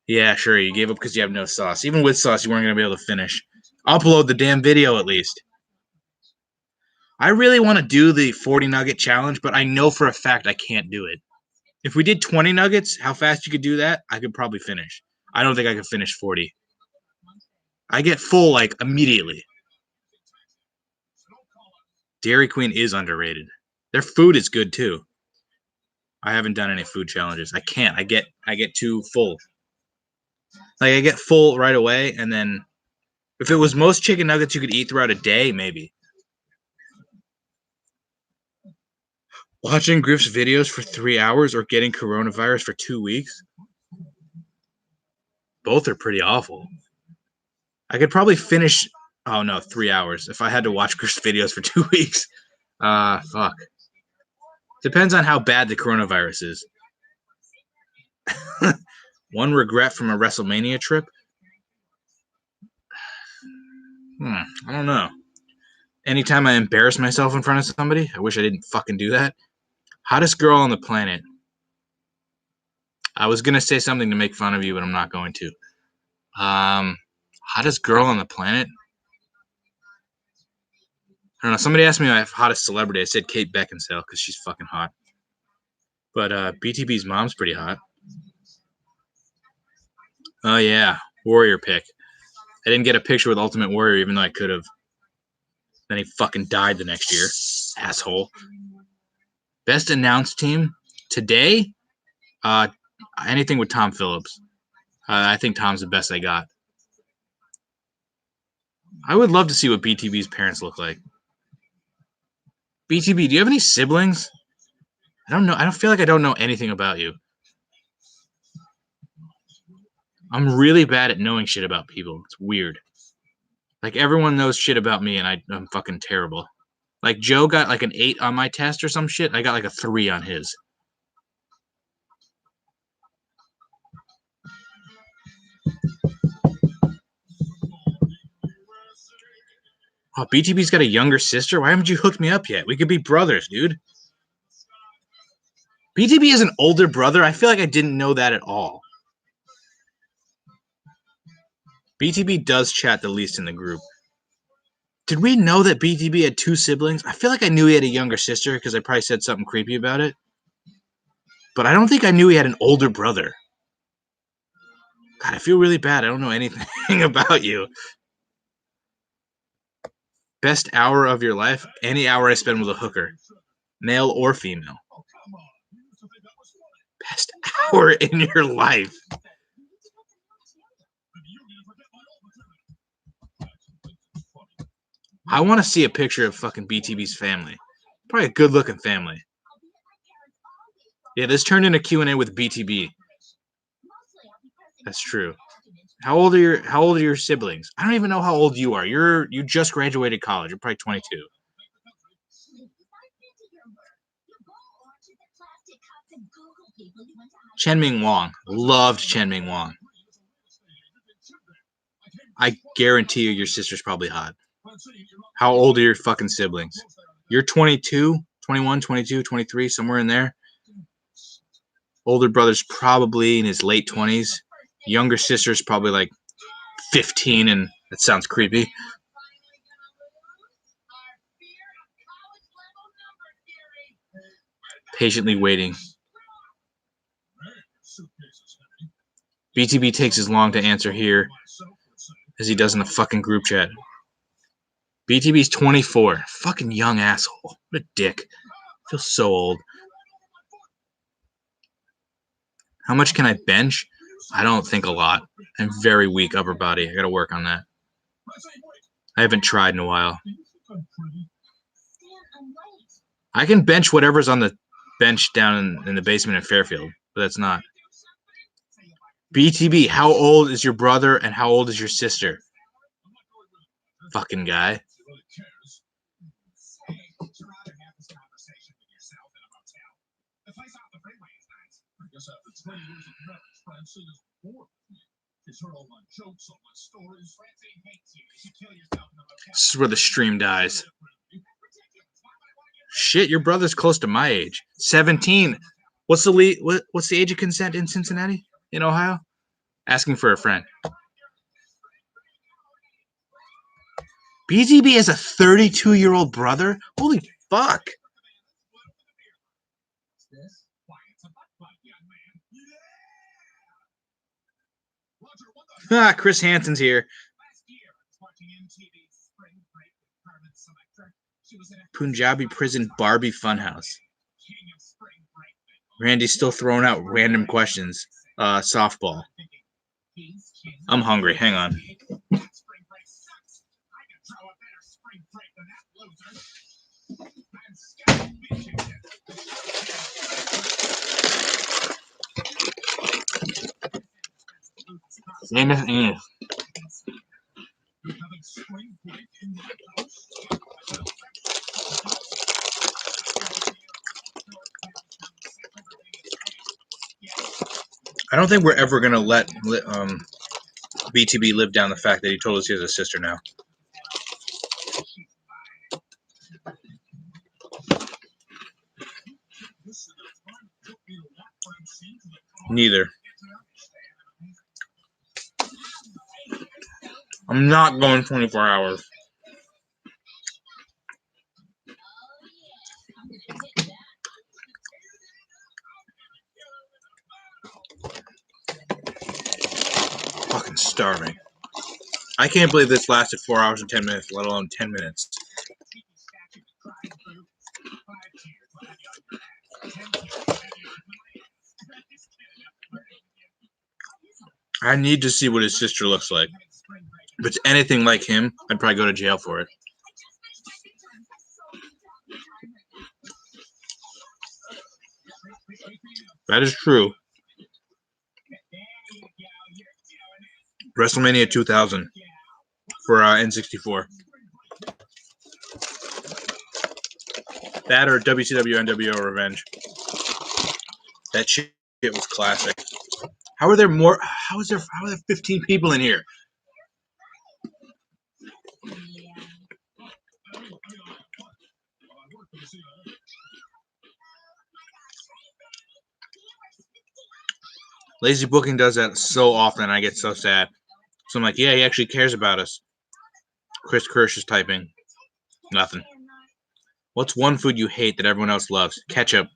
Yeah, sure, you gave up because you have no sauce. Even with sauce, you weren't going to be able to finish. Upload the damn video at least. I really want to do the 40 nugget challenge, but I know for a fact I can't do it. If we did 20 nuggets, how fast you could do that, I could probably finish. I don't think I could finish 40. I get full, like, immediately. Dairy Queen is underrated. Their food is good, too. I haven't done any food challenges. I can't. I get too full. Like, I get full right away, and then if it was most chicken nuggets you could eat throughout a day, maybe. Watching Griff's videos for 3 hours or getting coronavirus for 2 weeks? Both are pretty awful. I could probably finish... Oh, no, 3 hours. If I had to watch Griff's videos for 2 weeks. Fuck. Depends on how bad the coronavirus is. One regret from a WrestleMania trip? I don't know. Anytime I embarrass myself in front of somebody, I wish I didn't fucking do that. Hottest girl on the planet. I was gonna say something to make fun of you, but I'm not going to. Hottest girl on the planet? I don't know. Somebody asked me my hottest celebrity. I said Kate Beckinsale because she's fucking hot. But BTB's mom's pretty hot. Oh yeah, Warrior pick. I didn't get a picture with Ultimate Warrior, even though I could have. Then he fucking died the next year. Asshole. Best announced team today? Anything with Tom Phillips. I think Tom's the best I got. I would love to see what BTB's parents look like. BTB, do you have any siblings? I don't know. I don't feel like I don't know anything about you. I'm really bad at knowing shit about people. It's weird. Like everyone knows shit about me, and I'm fucking terrible. Like Joe got like an 8 on my test or some shit. I got like a 3 on his. Oh, BTB's got a younger sister? Why haven't you hooked me up yet? We could be brothers, dude. BTB has an older brother? I feel like I didn't know that at all. BTB does chat the least in the group. Did we know that BTB had 2 siblings? I feel like I knew he had a younger sister because I probably said something creepy about it. But I don't think I knew he had an older brother. God, I feel really bad. I don't know anything about you. Best hour of your life? Any hour I spend with a hooker. Male or female. Best hour in your life. I want to see a picture of fucking BTB's family. Probably a good-looking family. Yeah, this turned into Q&A with BTB. That's true. How old are your siblings? I don't even know how old you are. You just graduated college. You're probably 22. Chen Ming Wong. Loved Chen Ming Wong. I guarantee you your sister's probably hot. How old are your fucking siblings? You're 22, 21, 22, 23, somewhere in there. Older brother's probably in his late 20s. Younger sister's probably like 15, and that sounds creepy. Patiently waiting. BTB takes as long to answer here as he does in the fucking group chat. BTB's 24. Fucking young asshole. What a dick. I feel so old. How much can I bench? I don't think a lot. I'm very weak upper body. I gotta work on that. I haven't tried in a while. I can bench whatever's on the bench down in the basement in Fairfield, but that's not. BTB, how old is your brother and how old is your sister? Fucking guy. This is where the stream dies. Shit, your brother's close to my age. 17. What's the age of consent in Cincinnati? In Ohio? Asking for a friend. BTB has a 32-year-old brother? Holy fuck. Chris Hansen's here. Punjabi prison Barbie funhouse. Randy's still throwing out random questions. Softball. I'm hungry. Hang on. I don't think we're ever gonna let BTB live down the fact that he told us he has a sister now. Neither. I'm not going 24 hours. Fucking starving. I can't believe this lasted 4 hours and 10 minutes, let alone 10 minutes. I need to see what his sister looks like. If it's anything like him, I'd probably go to jail for it. That is true. WrestleMania 2000 for N64. That or WCW NWO Revenge. That shit was classic. How are there 15 people in here? Lazy Booking does that so often, I get so sad. So I'm like, yeah, he actually cares about us. Chris Kirsch is typing. Nothing. What's one food you hate that everyone else loves? Ketchup.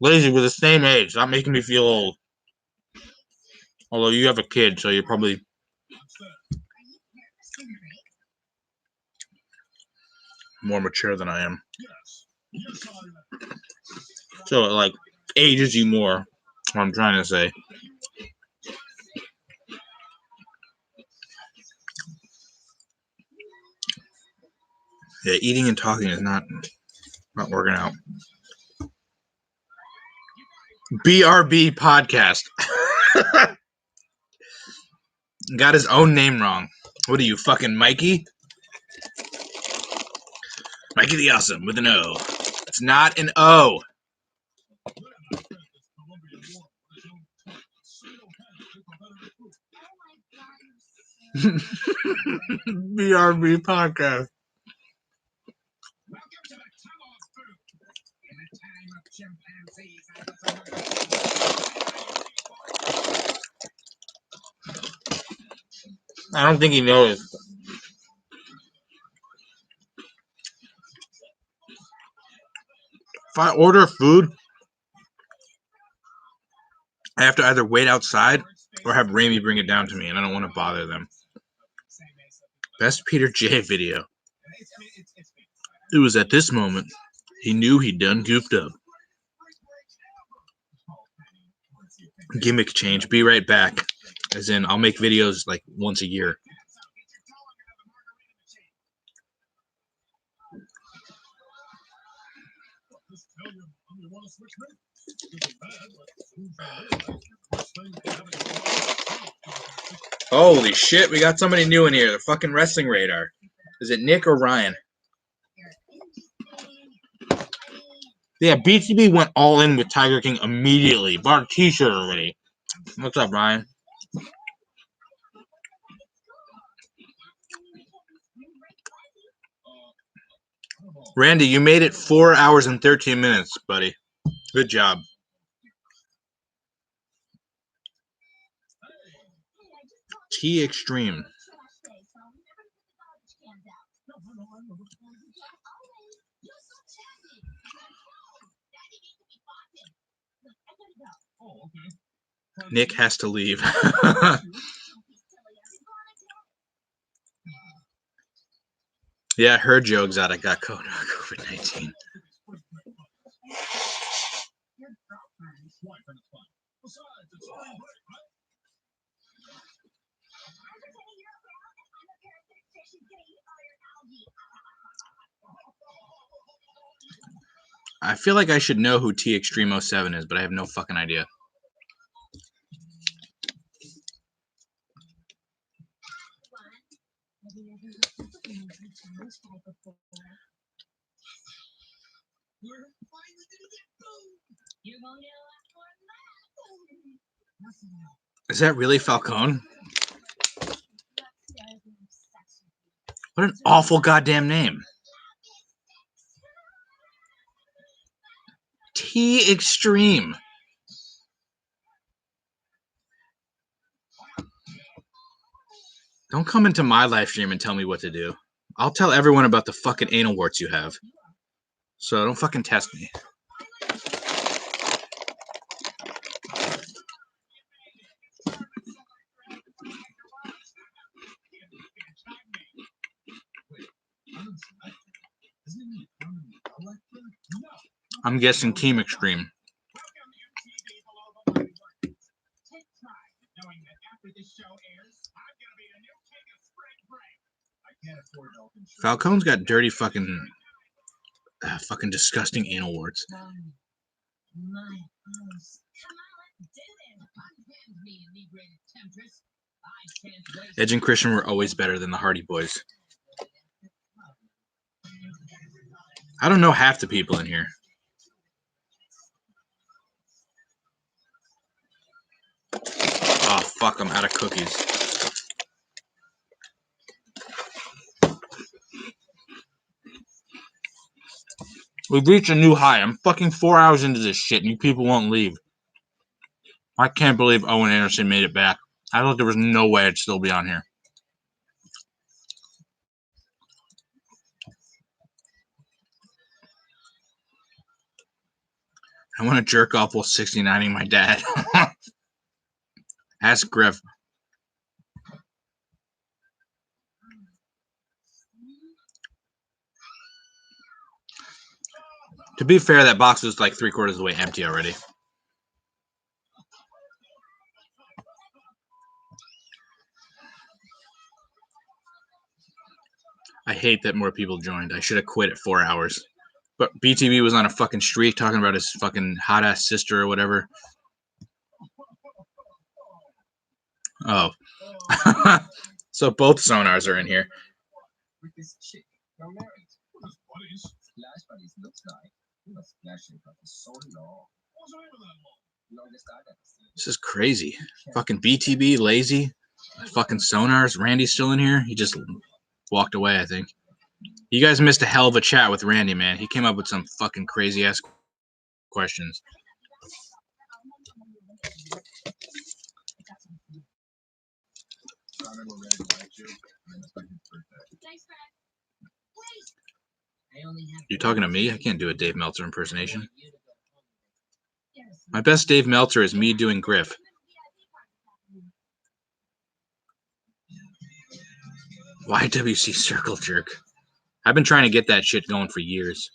Lazy, we're the same age. Stop making me feel old. Although you have a kid, so you're probably more mature than I am. So it like ages you more. What I'm trying to say. Yeah, eating and talking is not working out. BRB podcast. Got his own name wrong. What are you, fucking Mikey? Mikey the Awesome with an O. It's not an O. BRB podcast. I don't think he knows. If I order food, I have to either wait outside or have Ramy bring it down to me, and I don't want to bother them. Best Peter J video. It was at this moment he knew he'd done goofed up. Gimmick change. Be right back. As in, I'll make videos like once a year. Holy shit, we got somebody new in here. The fucking Wrestling Radar. Is it Nick or Ryan? Yeah, BTB went all in with Tiger King immediately. Bought a t-shirt already. What's up, Ryan? Randy, you made it 4 hours and 13 minutes, buddy. Good job. T Extreme. Nick has to leave. Yeah, I heard Joe Exotic got COVID-19. I feel like I should know who T Extreme 07 is, but I have no fucking idea. Is that really Falcone? What an awful goddamn name. T Extreme. Don't come into my live stream and tell me what to do. I'll tell everyone about the fucking anal warts you have. So don't fucking test me. I'm guessing Team Extreme. Falcone's got dirty fucking disgusting anal warts. Edge and Christian were always better than the Hardy Boys. I don't know half the people in here. Oh, fuck, I'm out of cookies. We've reached a new high. I'm fucking 4 hours into this shit, and you people won't leave. I can't believe Owen Anderson made it back. I thought there was no way I'd still be on here. I want to jerk off while 69ing my dad. Ask Griff. To be fair, that box was like 3/4 of the way empty already. I hate that more people joined. I should have quit at 4 hours. But BTB was on a fucking streak talking about his fucking hot-ass sister or whatever. Oh. So both sonars are in here. This is crazy. Fucking BTB, lazy. Fucking sonars. Randy's still in here. He just walked away, I think. You guys missed a hell of a chat with Randy, man. He came up with some fucking crazy-ass questions. You talking to me? I can't do a Dave Meltzer impersonation. My best Dave Meltzer is me doing Griff. YWC Circle Jerk. I've been trying to get that shit going for years.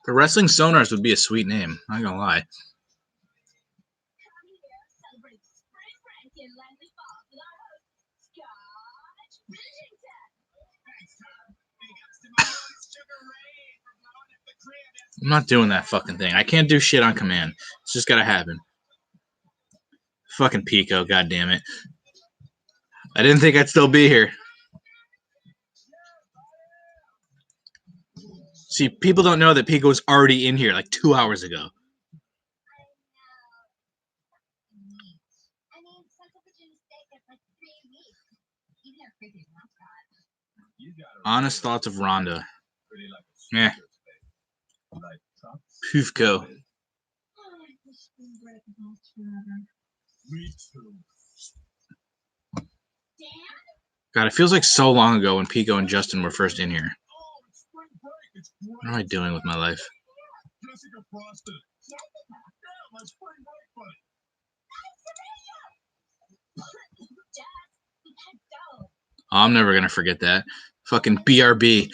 The Wrestling Sonars would be a sweet name. I'm not gonna lie. I'm not doing that fucking thing. I can't do shit on command. It's just gotta happen. Fucking Pico, goddammit. I didn't think I'd still be here. See, people don't know that Pico was already in here like 2 hours ago. Honest thoughts of Ronda. Eh. Pufko. God, it feels like so long ago when Pico and Justin were first in here. What am I doing with my life? Oh, I'm never gonna forget that. Fucking BRB.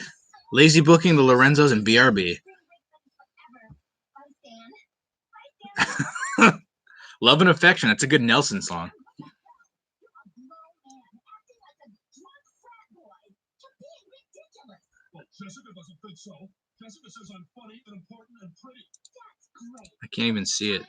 Lazy booking the Lorenzos and BRB. Love and Affection. That's a good Nelson song. I can't even see it.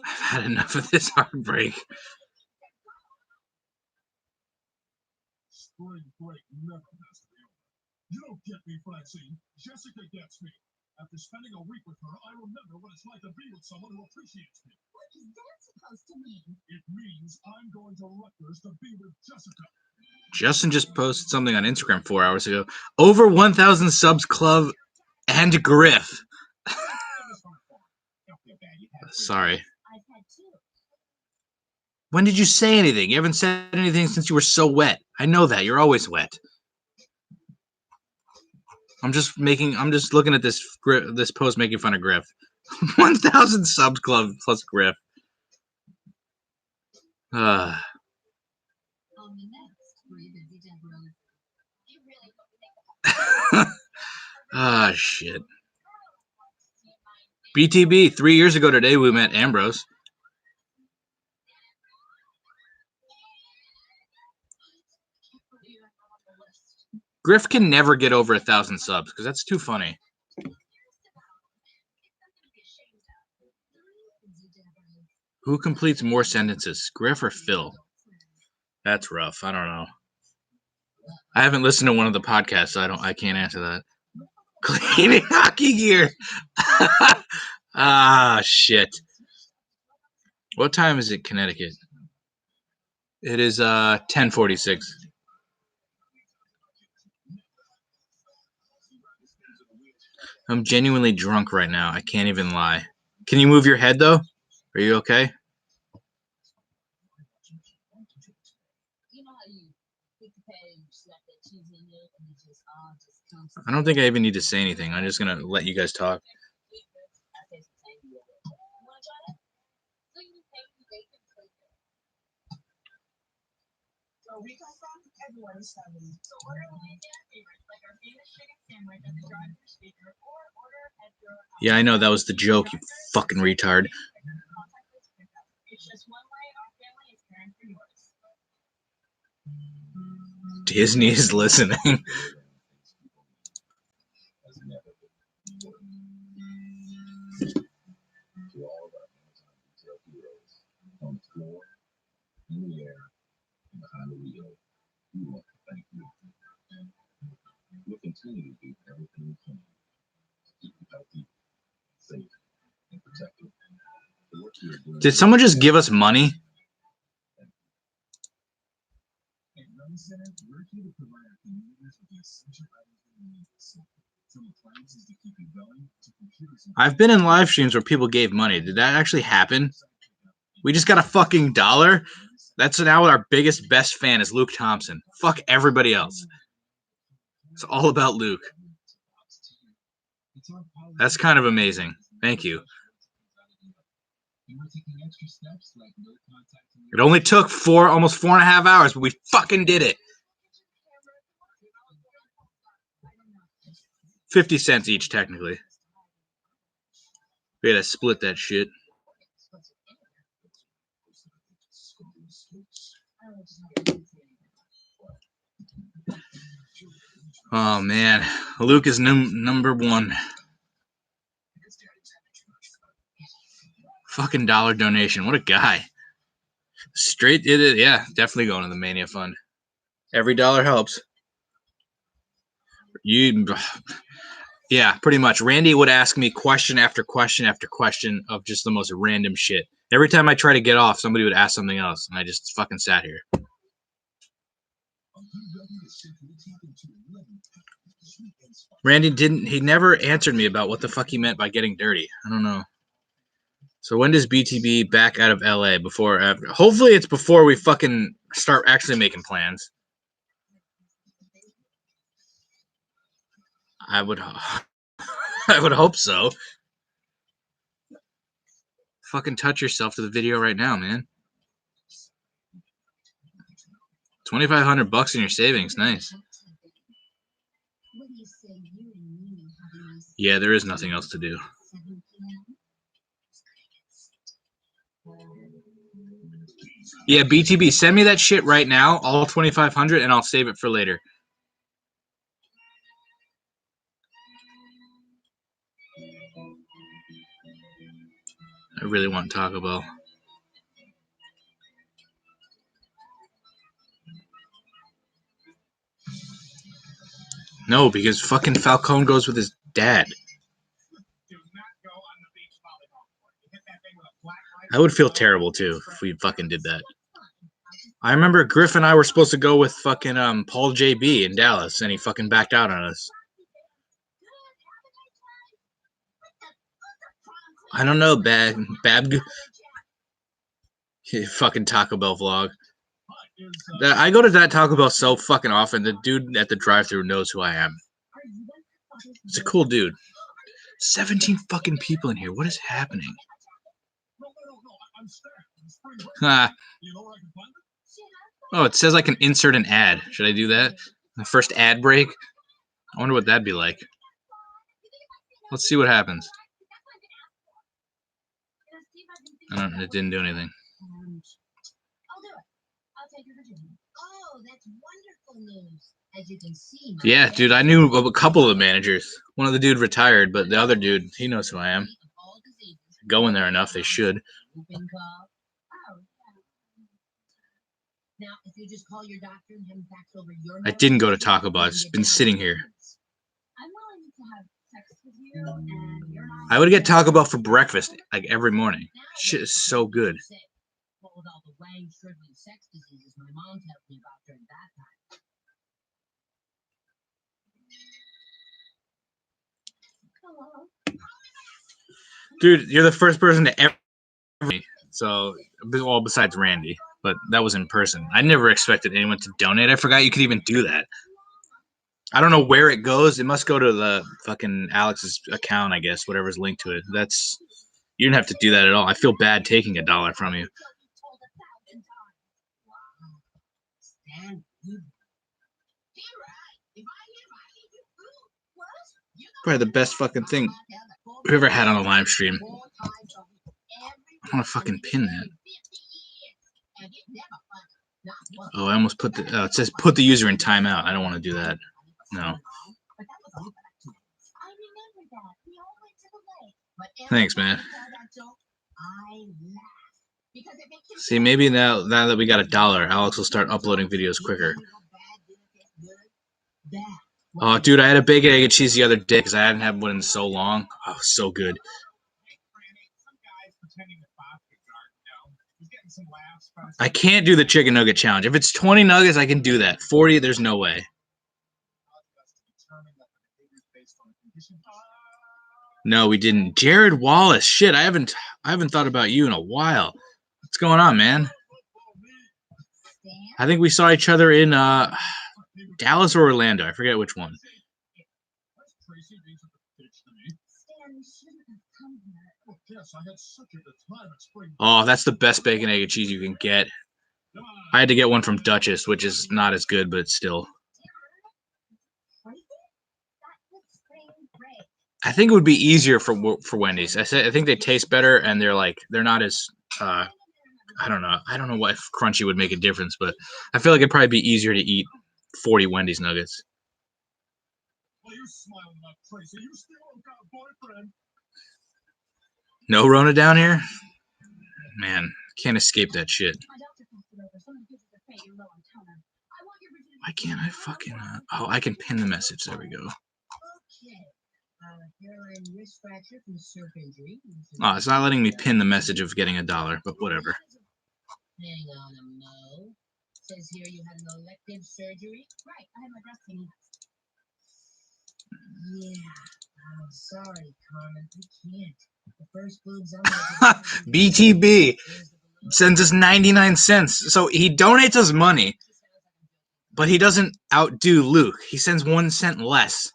I've had enough of this heartbreak. You don't get me, Francine. Jessica gets me. After spending a week with her, I remember what it's like to be with someone who appreciates me. What is that supposed to mean? It means I'm going to Rutgers to be with Jessica. Justin just posted something on Instagram 4 hours ago. Over 1,000 subs club and Griff. Sorry. I've had two. When did you say anything? You haven't said anything since you were so wet. I know that. You're always wet. I'm just looking at this post making fun of Griff. 1,000 subs club plus Griff. On the next, were you busy, Deborah? You really Ah, shit. BTB, 3 years ago today we met Ambrose. Griff can never get over 1,000 subs because that's too funny. Who completes more sentences, Griff or Phil? That's rough. I don't know. I haven't listened to one of the podcasts, so I can't answer that. Cleaning hockey gear. Ah, shit. What time is it, Connecticut? It is 10:46. I'm genuinely drunk right now. I can't even lie. Can you move your head, though? Are you okay? I don't think I even need to say anything. I'm just going to let you guys talk. Yeah, I know that was the joke, you fucking retard. Disney is listening. We'll continue to do everything we can to keep you healthy, safe, and protected. Did someone just give us money? I've been in live streams where people gave money. Did that actually happen? We just got a fucking $1? That's now our biggest, best fan is Luke Thompson. Fuck everybody else. It's all about Luke. That's kind of amazing. Thank you. It only took almost 4.5 hours, but we fucking did it. 50 cents each, technically. We had to split that shit. Oh, man. Luke is number one. Fucking $1 donation. What a guy. Straight did it. Yeah, definitely going to the Mania Fund. Every dollar helps. Yeah, pretty much. Randy would ask me question after question after question of just the most random shit. Every time I try to get off, somebody would ask something else, and I just fucking sat here. Randy he never answered me about what the fuck he meant by getting dirty. I don't know. So when does BTB back out of LA? Before or after? Hopefully it's before we fucking start actually making plans. I would hope so. Fucking touch yourself to the video right now, man. $2,500 in your savings, nice. Yeah, there is nothing else to do. Yeah, BTB, send me that shit right now, all 2,500, and I'll save it for later. I really want Taco Bell. No, because fucking Falcone goes with his dad. I would feel terrible too if we fucking did that. I remember Griff and I were supposed to go with fucking Paul JB in Dallas, and he fucking backed out on us. I don't know, Bab. Fucking Taco Bell vlog. I go to that Taco Bell so fucking often. The dude at the drive-thru knows who I am. It's a cool dude. 17 fucking people in here. What is happening? Ah. Oh, it says I can insert an ad. Should I do that? The first ad break? I wonder what that'd be like. Let's see what happens. It didn't do anything. I'll do it. I'll take her to Virginia. Oh, that's wonderful news. As you can see. Yeah, dude, I knew a couple of the managers. One of the dude retired, but the other dude, he knows who I am. Going there enough, they should. Now, if you just call your doctor and have him fax over your I didn't go to Taco Bell. I've just been sitting here. I'm willing to have sex with you, and you're not. I would get Taco Bell for breakfast, like every morning. Shit is so good. What with all the Wang shriveling sex diseases my mom tells me about during that time. Hello. Dude, you're the first person to ever me. So, well, besides Randy, but that was in person. I never expected anyone to donate. I forgot you could even do that. I don't know where it goes. It must go to the fucking Alex's account, I guess, whatever's linked to it. You didn't have to do that at all. I feel bad taking $1 from you. Probably the best fucking thing we ever had on a live stream. I want to fucking pin that. Oh, I almost put the. It says put the user in timeout. I don't want to do that. No. Thanks, man. See, maybe now that we got $1, Alex will start uploading videos quicker. Oh, dude, I had a bacon, egg, and cheese the other day because I hadn't had one in so long. Oh, so good. I can't do the chicken nugget challenge. If it's 20 nuggets, I can do that. 40, there's no way. No, we didn't. Jared Wallace. Shit, I haven't thought about you in a while. What's going on, man? I think we saw each other in Dallas or Orlando. I forget which one. Oh, that's the best bacon, egg, and cheese you can get. I had to get one from Duchess, which is not as good, but it's still. I think it would be easier for Wendy's. I think they taste better, and they're not as. I don't know what if crunchy would make a difference, but I feel like it'd probably be easier to eat 40 Wendy's nuggets. No Rona down here? Man, can't escape that shit. Why can't I fucking... oh, I can pin the message. There we go. Oh, it's not letting me pin the message of getting $1, but whatever. Hang on a mo. Says here you had an elective surgery. Right, I had my breast cancer. Yeah. I'm sorry, Carmen. I can't. The first boobs I'm BTB sends us 99 cents. So he donates us money, but he doesn't outdo Luke. He sends 1 cent less.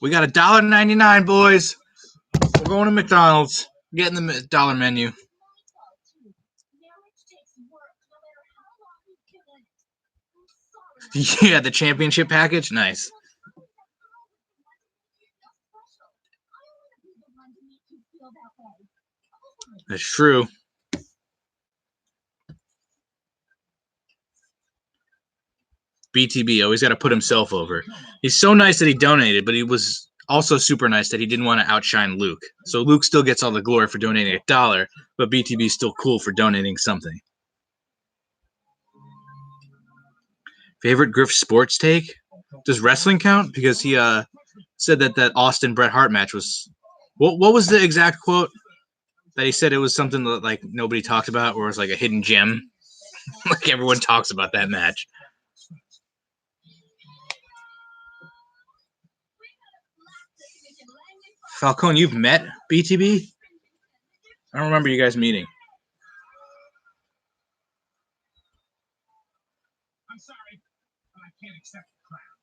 We got $1.99, boys. We're going to McDonald's. Getting the dollar menu. Yeah, the championship package? Nice. That's true. BTB always got to put himself over. He's so nice that he donated, but he was Also super nice that he didn't want to outshine Luke. So Luke still gets all the glory for donating $1, but BTB's still cool for donating something. Favorite Griff sports take? Does wrestling count? Because he said that Austin Bret Hart match was... What was the exact quote? That he said it was something that like nobody talked about, or it was like a hidden gem. Like everyone talks about that match. Falcone, you've met BTB? I don't remember you guys meeting. I'm sorry, but I can't accept the crown.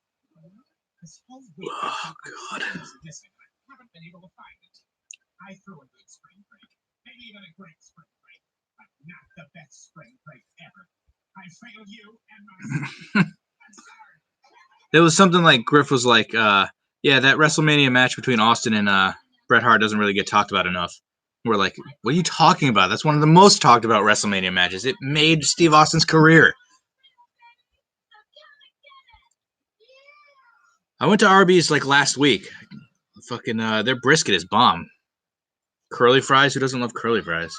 Oh, God. I haven't been able to find it. I threw a good spring break, maybe even a great spring break, but not the best spring break ever. I failed you and myself. I'm sorry. There was something like Griff was like, yeah, that WrestleMania match between Austin and Bret Hart doesn't really get talked about enough. We're like, what are you talking about? That's one of the most talked about WrestleMania matches. It made Steve Austin's career. I went to Arby's like last week. Fucking their brisket is bomb. Curly fries? Who doesn't love curly fries?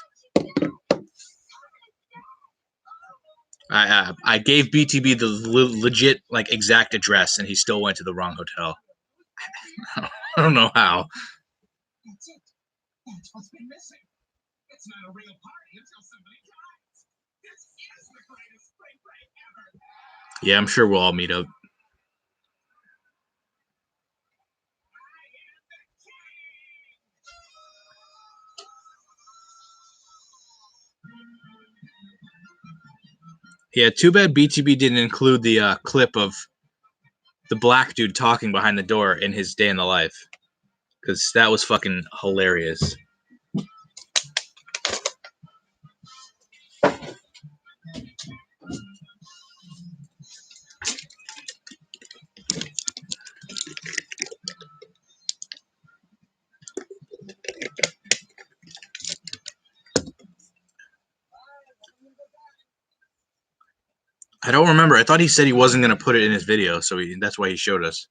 I gave BTB the legit like exact address, and he still went to the wrong hotel. I don't know how. That's it. That's what's been missing. It's not a real party until somebody dies. This is the greatest spring break ever. Yeah, I'm sure we'll all meet up. Yeah, too bad BTB didn't include the clip of the black dude talking behind the door in his day in the life, because that was fucking hilarious. I don't remember. I thought he said he wasn't going to put it in his video, so that's why he showed us.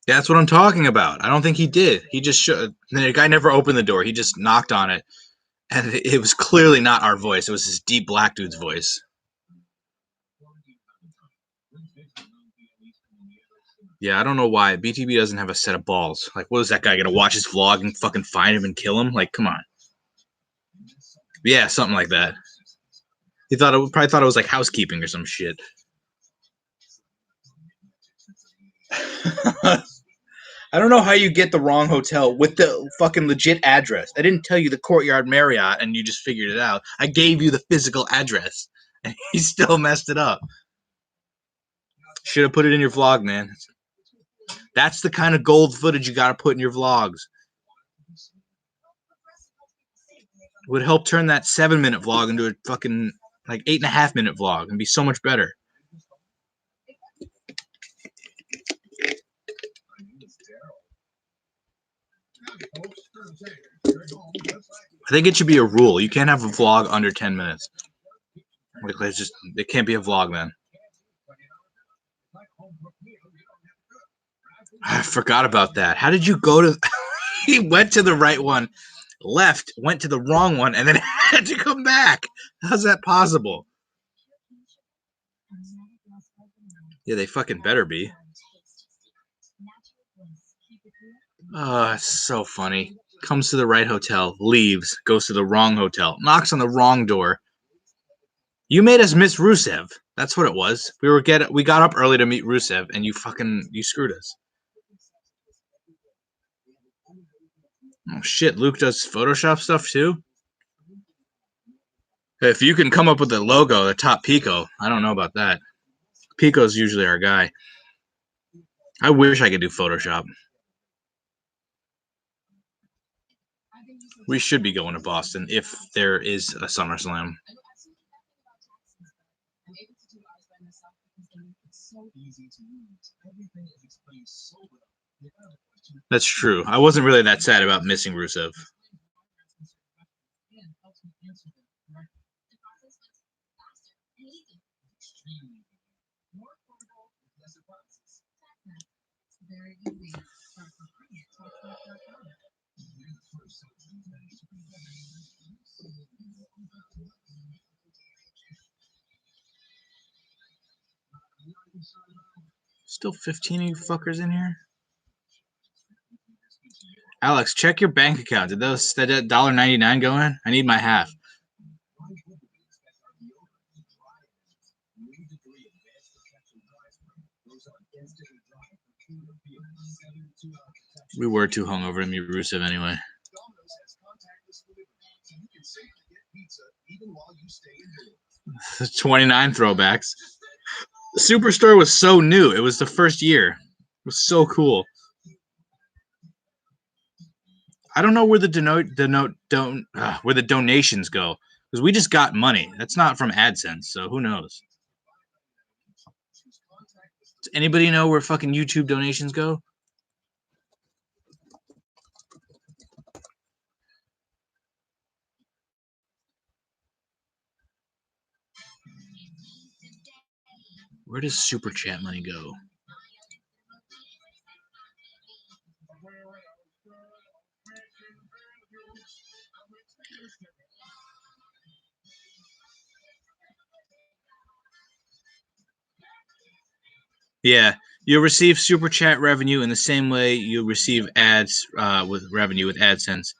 Yeah, that's what I'm talking about. I don't think he did. He just showed. The guy never opened the door. He just knocked on it, and it was clearly not our voice. It was this deep black dude's voice. Yeah, I don't know why BTB doesn't have a set of balls. Like, what is that guy gonna watch his vlog and fucking find him and kill him? Like, come on. Yeah, something like that. He probably thought it was like housekeeping or some shit. I don't know how you get the wrong hotel with the fucking legit address. I didn't tell you the Courtyard Marriott and you just figured it out. I gave you the physical address and he still messed it up. Should have put it in your vlog, man. That's the kind of gold footage you gotta put in your vlogs. It would help turn that 7-minute vlog into a fucking like 8.5-minute vlog and be so much better. I think it should be a rule. You can't have a vlog under 10 minutes. Like, it can't be a vlog then. I forgot about that. How did you go to... He went to the right one, left, went to the wrong one, and then had to come back. How's that possible? Yeah, they fucking better be. Oh, it's so funny. Comes to the right hotel, leaves, goes to the wrong hotel, knocks on the wrong door. You made us miss Rusev. That's what it was. We got up early to meet Rusev, and you screwed us. Oh shit, Luke does Photoshop stuff too? If you can come up with a logo, the top Pico, I don't know about that. Pico's usually our guy. I wish I could do Photoshop. We should be going to Boston if there is a SummerSlam. That's true. I wasn't really that sad about missing Rusev. very easy. Start for free at TalkBack.com. Still 15 of you fuckers in here? Alex, check your bank account. Did that $1.99 go in? I need my half. We were too hungover to meet Rusev anyway. 29 throwbacks. The Superstore was so new. It was the first year. It was so cool. I don't know where where the donations go, because we just got money. That's not from AdSense, so who knows? Does anybody know where fucking YouTube donations go? Where does Super Chat money go? Yeah, you'll receive Super Chat revenue in the same way you receive ads with revenue with AdSense.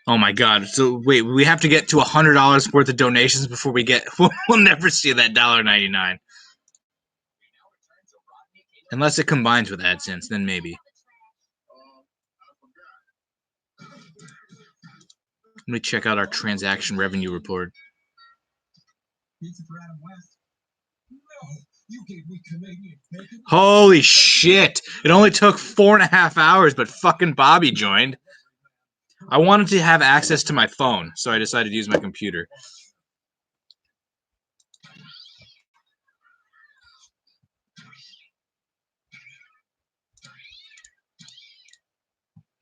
Oh my God! So wait, we have to get to $100 worth of donations before we get. We'll never see that $1.99, unless it combines with AdSense. Then maybe. Let me check out our transaction revenue report. Holy shit! It only took 4.5 hours, but fucking Bobby joined. I wanted to have access to my phone, so I decided to use my computer.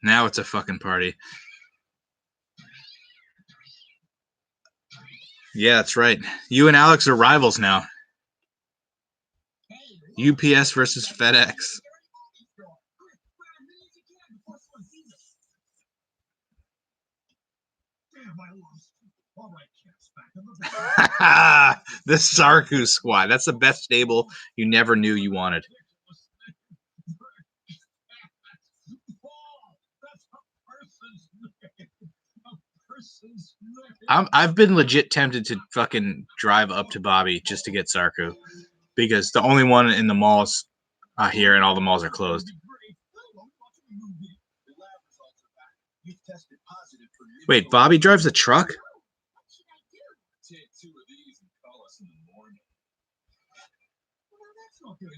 Now it's a fucking party. Yeah, that's right. You and Alex are rivals now. UPS versus FedEx. The Sarku squad. That's the best stable you never knew you wanted. I've been legit tempted to fucking drive up to Bobby just to get Sarku, because the only one in the malls here, and all the malls are closed. Wait, Bobby drives a truck?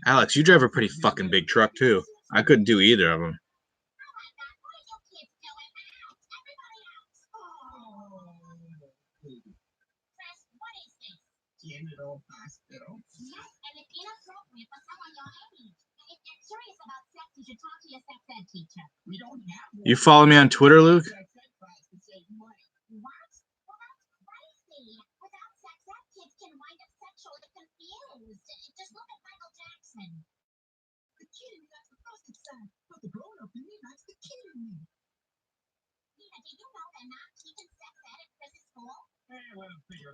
Alex, you drive a pretty fucking big truck too. I couldn't do either of them. You follow me on Twitter, Luke?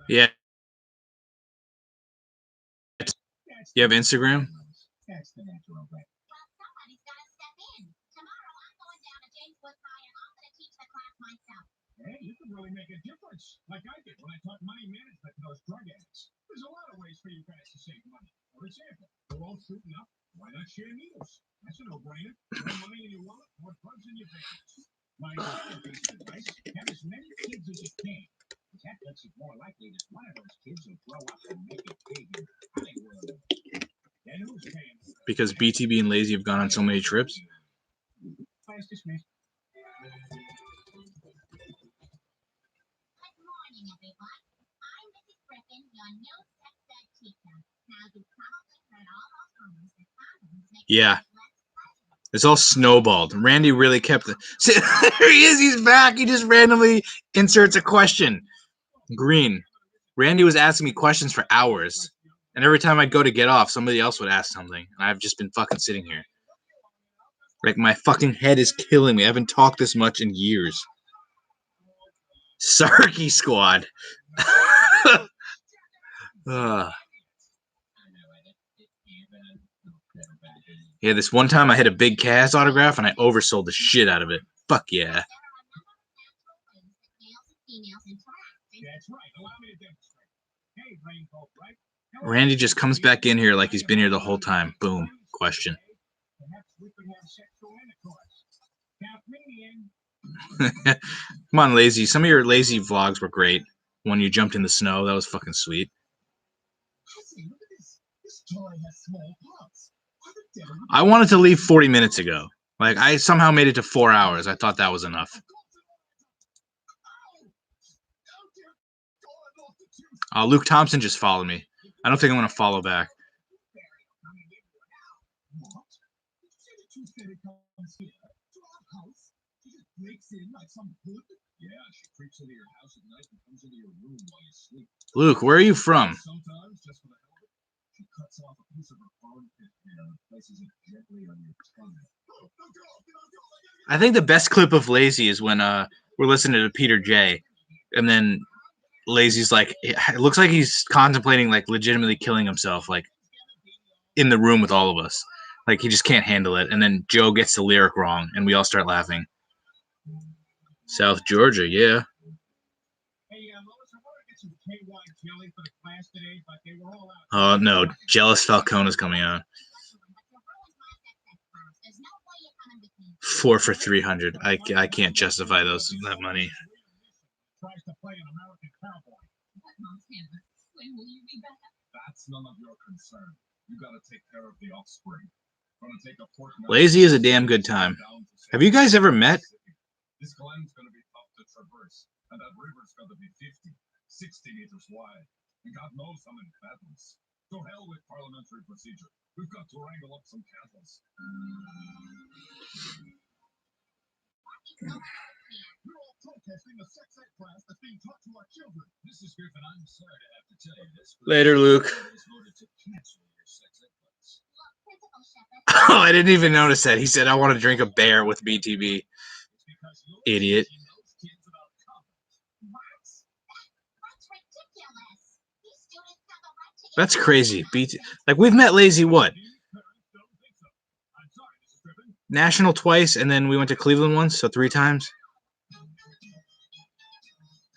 Yeah. You have Instagram? Hey, you can really make a difference, like I did when I taught money management to those drug addicts. There's a lot of ways for you guys to save money. For example, go out shooting up. Why not share needles? That's a no-brainer. More money in your wallet, more drugs in your veins. My second advice: have as many kids as you can. That makes it more likely that one of those kids will grow up and make it big in Hollywood. Then who's paying? Because BTB and Lazy have gone on so many trips. Class dismissed. Everyone, I'm Mrs. Griffin, your new sex ed teacher. Now you've probably heard all those rumors that condoms make Yeah. sex less pleasant. It's all snowballed. Randy really kept it. See, there he is. He's back. He just randomly inserts a question. Green. Randy was asking me questions for hours. And every time I'd go to get off, somebody else would ask something. And I've just been fucking sitting here. Like, my fucking head is killing me. I haven't talked this much in years. Sarky Squad. Yeah, this one time I hit a big Kaz autograph and I oversold the shit out of it. Fuck yeah. That's right. Allow me to demonstrate. Hey, Rainbow, right? Randy just comes back in here like he's been here the whole time. Boom. Question. Perhaps we could have sexual intercourse. Count me in. Come on, Lazy. Some of your lazy vlogs were great. When you jumped in the snow, that was fucking sweet. Hey, look at this. This toy has small parts. Why the devil would I wanted to leave 40 minutes ago. Like, I somehow made it to 4 hours. I thought that was enough. Luke Thompson just followed me. I don't think I'm going to follow back. What? Did you say the tooth fairy comes here to our house? She just breaks in like some hood? Yeah, she creeps into your house at night and comes into your room while you sleep. Luke, where are you from? Sometimes, just for the hell of it, she cuts off a piece of her armpit hair and places it gently on your tongue. I think the best clip of Lazy is when we're listening to Peter J. And then Lazy's like, it looks like he's contemplating like legitimately killing himself, like in the room with all of us. Like he just can't handle it. And then Joe gets the lyric wrong and we all start laughing. South Georgia, yeah. Hey, Lois, I want to get some KY jelly for the class today, but they were all out. Oh no, Jealous Falcona's coming on. 4 for 300. I can't justify that money. Tries to play an American cowboy. When will you be back? That's none of your concern. You gotta take care of the offspring. Gonna take a fortnight. Lazy is a damn good time. Have you guys ever met? This glen's gonna be tough to traverse, and that river's gonna be 50, 60 meters wide. And God knows how many fathoms. To hell with parliamentary procedure. We've got to wrangle up some castles. You're all protesting the sex ed class that's being taught to our children. Mrs. Griffin, I'm sorry to have to tell you this. Later, Luke. Voted to cancel your sex ed class. Principal Shepard. Oh, I didn't even notice that. He said, I want to drink a bear with BTB. It's because you're Idiot. teaching those kids about condoms. What? That's ridiculous. These students have the right to That's crazy. Like, we've met Lazy, what? These parents don't think so. I'm sorry, Mrs. Griffin. National twice, and then we went to Cleveland once, so 3 times.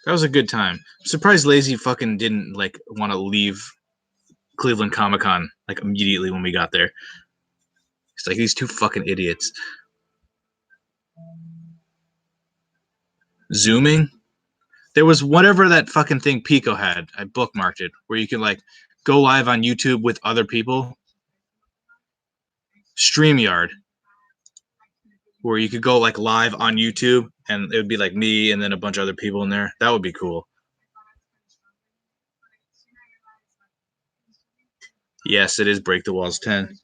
That was a good time. I'm surprised Lazy fucking didn't, like, want to leave Cleveland Comic-Con, like, immediately when we got there. It's like, these 2 fucking idiots. Zooming? There was whatever that fucking thing Pico had. I bookmarked it, where you could, like, go live on YouTube with other people. StreamYard. Where you could go, like, live on YouTube, and it would be, like, me and then a bunch of other people in there. That would be cool. Yes, it is Break the Walls 10.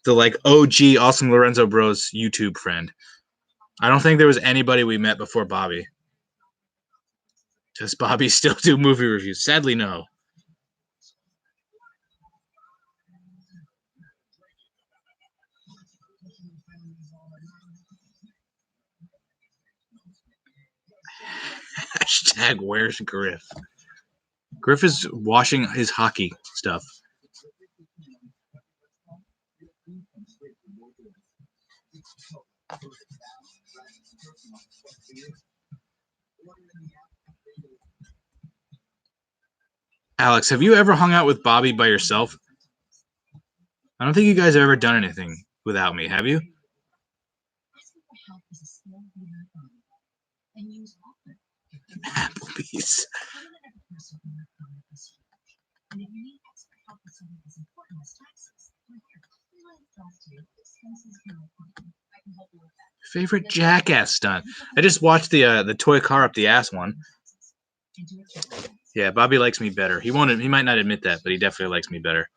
The, like, OG Awesome Lorenzo Bros YouTube friend. I don't think there was anybody we met before Bobby. Does Bobby still do movie reviews? Sadly, no. Hashtag where's Griff? Griff is washing his hockey stuff. Alex, have you ever hung out with Bobby by yourself? I don't think you guys have ever done anything without me, have you? Asking for help is a skill we learn early and use often. Applebee's. Everyone every person can work on this huge. And if you need expert help with something as important as taxes, we're here. We will draft you expenses hero plan. I can help you with that. Favorite Jackass stunt. I just watched the toy car up the ass one. And do it carefully. Yeah, Bobby likes me better. He won't. He might not admit that, but he definitely likes me better.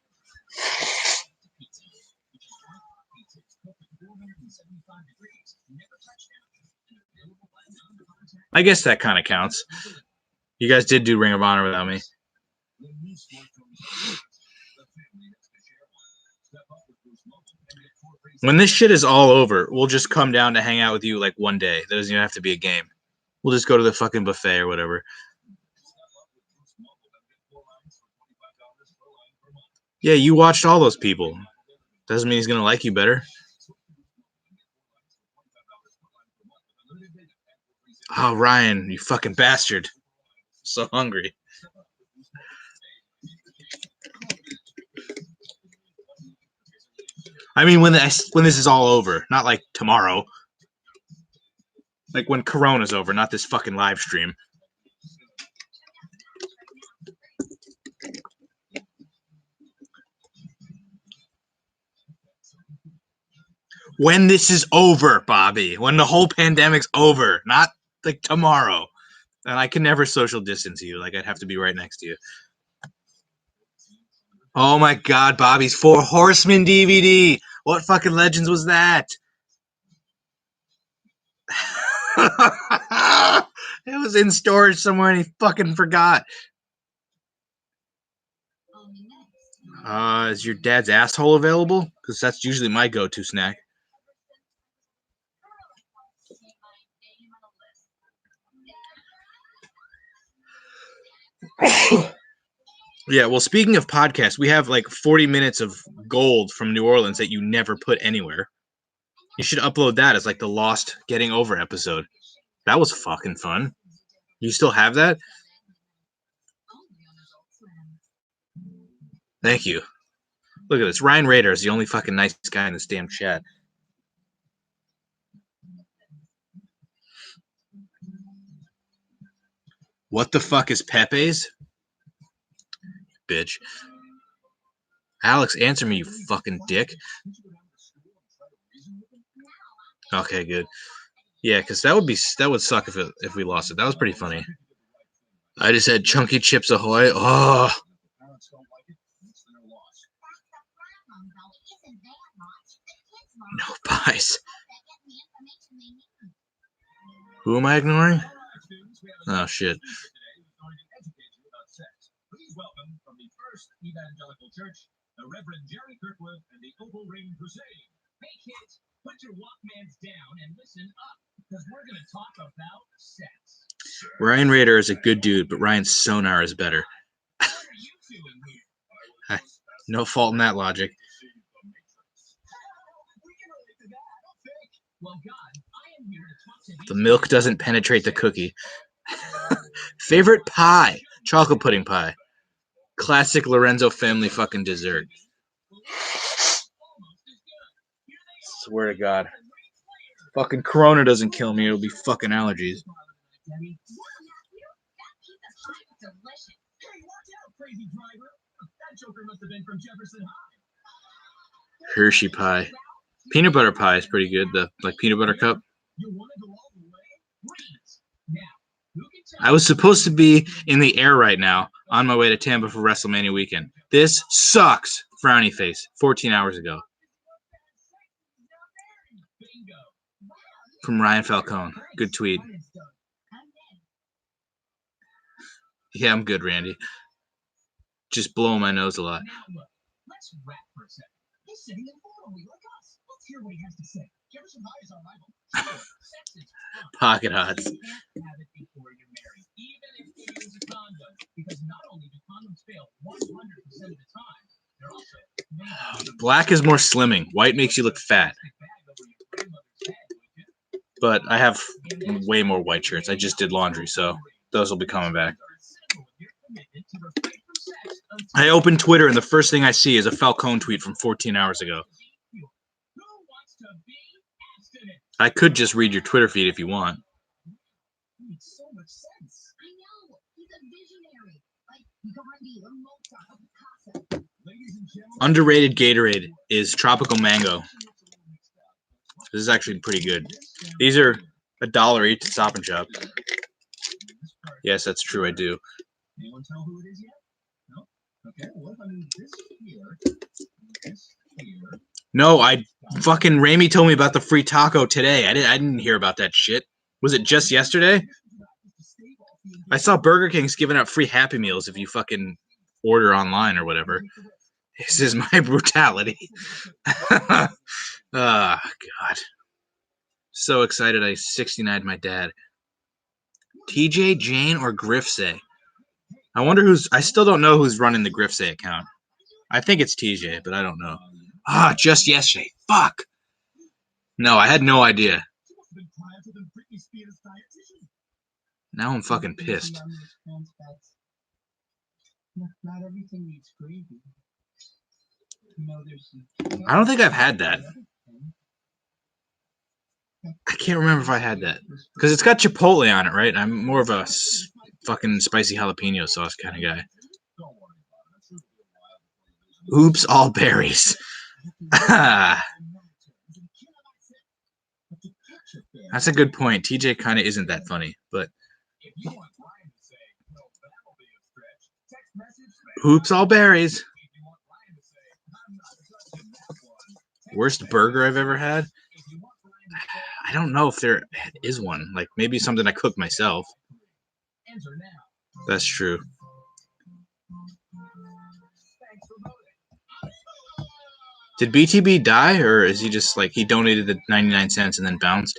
I guess that kind of counts. You guys did do Ring of Honor without me. When this shit is all over, we'll just come down to hang out with you like one day. That doesn't even have to be a game. We'll just go to the fucking buffet or whatever. Yeah, you watched all those people. Doesn't mean he's gonna like you better. Oh, Ryan, you fucking bastard. So hungry. I mean, when this is all over, not like tomorrow. Like when Corona's over, not this fucking live stream. When this is over, Bobby. When the whole pandemic's over, not like tomorrow. And I can never social distance you. Like, I'd have to be right next to you. Oh my god, Bobby's Four Horsemen DVD. What fucking legends was that? It was in storage somewhere and he fucking forgot. Is your dad's asshole available? Because that's usually my go-to snack. Yeah, well, speaking of podcasts, we have like 40 minutes of gold from New Orleans that you never put anywhere. You should upload that as like the lost Getting Over episode. That was fucking fun. You still have that? Thank you. Look at this. Ryan Rader is the only fucking nice guy in this damn chat. What the fuck is Pepe's? Bitch. Alex, answer me, you fucking dick. Okay, good. Yeah, because that would suck if we lost it. That was pretty funny. I just had Chunky Chips Ahoy. Oh. No pies. Who am I ignoring? Oh shit. Please welcome from the First Evangelical Church, the Reverend Jerry Kirkwood and the Opal Ring Crusade. Hey kids, put your Walkmans down and listen up, because we're going to talk about sex. Ryan Rader is a good dude, but Ryan's sonar is better. What are you doing here? No fault in that logic. We can relate to that, I don't think. Well, God, I am here to talk to The milk doesn't penetrate the cookie. Favorite pie? Chocolate pudding pie. Classic Lorenzo family fucking dessert. Swear to God. Fucking Corona doesn't kill me, it'll be fucking allergies. Hey, watch out, crazy driver. That joker must have been from Jefferson High. Hershey pie. Peanut butter pie is pretty good. The like peanut butter cup. You want to go all the way? Great. Now, who can tell I was supposed to be in the air right now on my way to Tampa for WrestleMania weekend. This sucks. Frowny face. 14 hours ago. bingo? From Ryan Falcone. Good tweet. Yeah, I'm good, Randy. Just blowing my nose a lot. Now look, let's rap for a second. He's sitting in Florida like us. Let's hear what he has to say. Jefferson High is our rival. Sex is fun. Pocket hots. You can't have it before you're married, even if you use a condom, because not only do condoms fail 100% of the time, they're also made Black is more slimming. White makes you look fat. But I have way more white shirts. I just did laundry, so those will be coming back. I open Twitter and the first thing I see is a Falcone tweet from 14 hours ago. I could just read your Twitter feed if you want. Makes so much sense. I know. He's a visionary. Like Gandhi or Mozart or Picasso. Underrated Gatorade is Tropical Mango. This is actually pretty good. These are $1 each at Stop and Shop. Yes, that's true. I do. Anyone tell who it is yet? No? Okay, well, if I move this here. No, I fucking Ramey told me about the free taco today. I didn't hear about that shit. Was it just yesterday? I saw Burger King's giving out free Happy Meals if you fucking order online or whatever. This is my brutality. Oh, God. So excited I 69'd my dad. TJ, Jane, or Griffsay? I wonder who's... I still don't know who's running the Griffsay account. I think it's TJ, but I don't know. Ah, just yesterday. Fuck. No, I had no idea. Now I'm fucking pissed. Not everything needs gravy. I don't think I've had that. I can't remember if I had that. Because it's got Chipotle on it, right? I'm more of a fucking spicy jalapeno sauce kind of guy. Oops, all berries. That's a good point. TJ kind of isn't that funny, but... Oops, all berries. Worst burger I've ever had? I don't know if there is one. Like, maybe something I cooked myself. That's true. Did BTB die, or is he just, like, he donated the 99 cents and then bounced?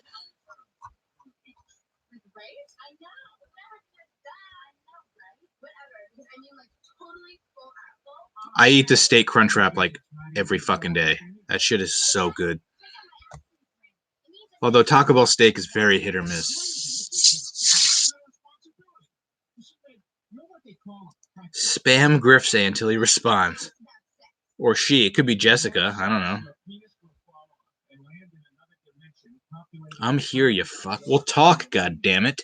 I eat the steak crunch wrap, like, every fucking day. That shit is so good. Although Taco Bell steak is very hit or miss. Spam Griffsay until he responds. Or she. It could be Jessica. I don't know. I'm here, you fuck. We'll talk, goddammit.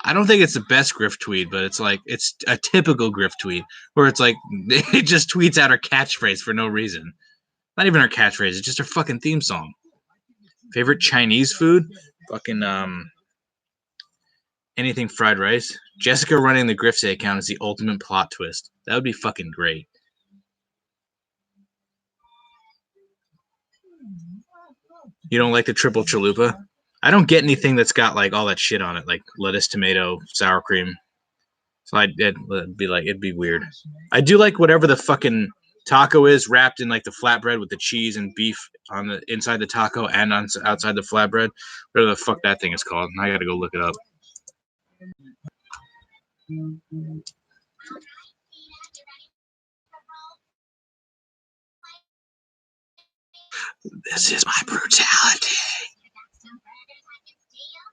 I don't think it's the best grift tweet, but it's like, it's a typical grift tweet where it's like, it just tweets out her catchphrase for no reason. Not even her catchphrase, it's just her fucking theme song. Favorite Chinese food? Fucking, anything fried rice. Jessica running the Griffsay account is the ultimate plot twist. That would be fucking great. You don't like the triple chalupa? I don't get anything that's got like all that shit on it, like lettuce, tomato, sour cream. So it'd be weird. I do like whatever the fucking taco is wrapped in like the flatbread with the cheese and beef on the inside the taco and on outside the flatbread. Whatever the fuck that thing is called. I gotta go look it up. This is my brutality.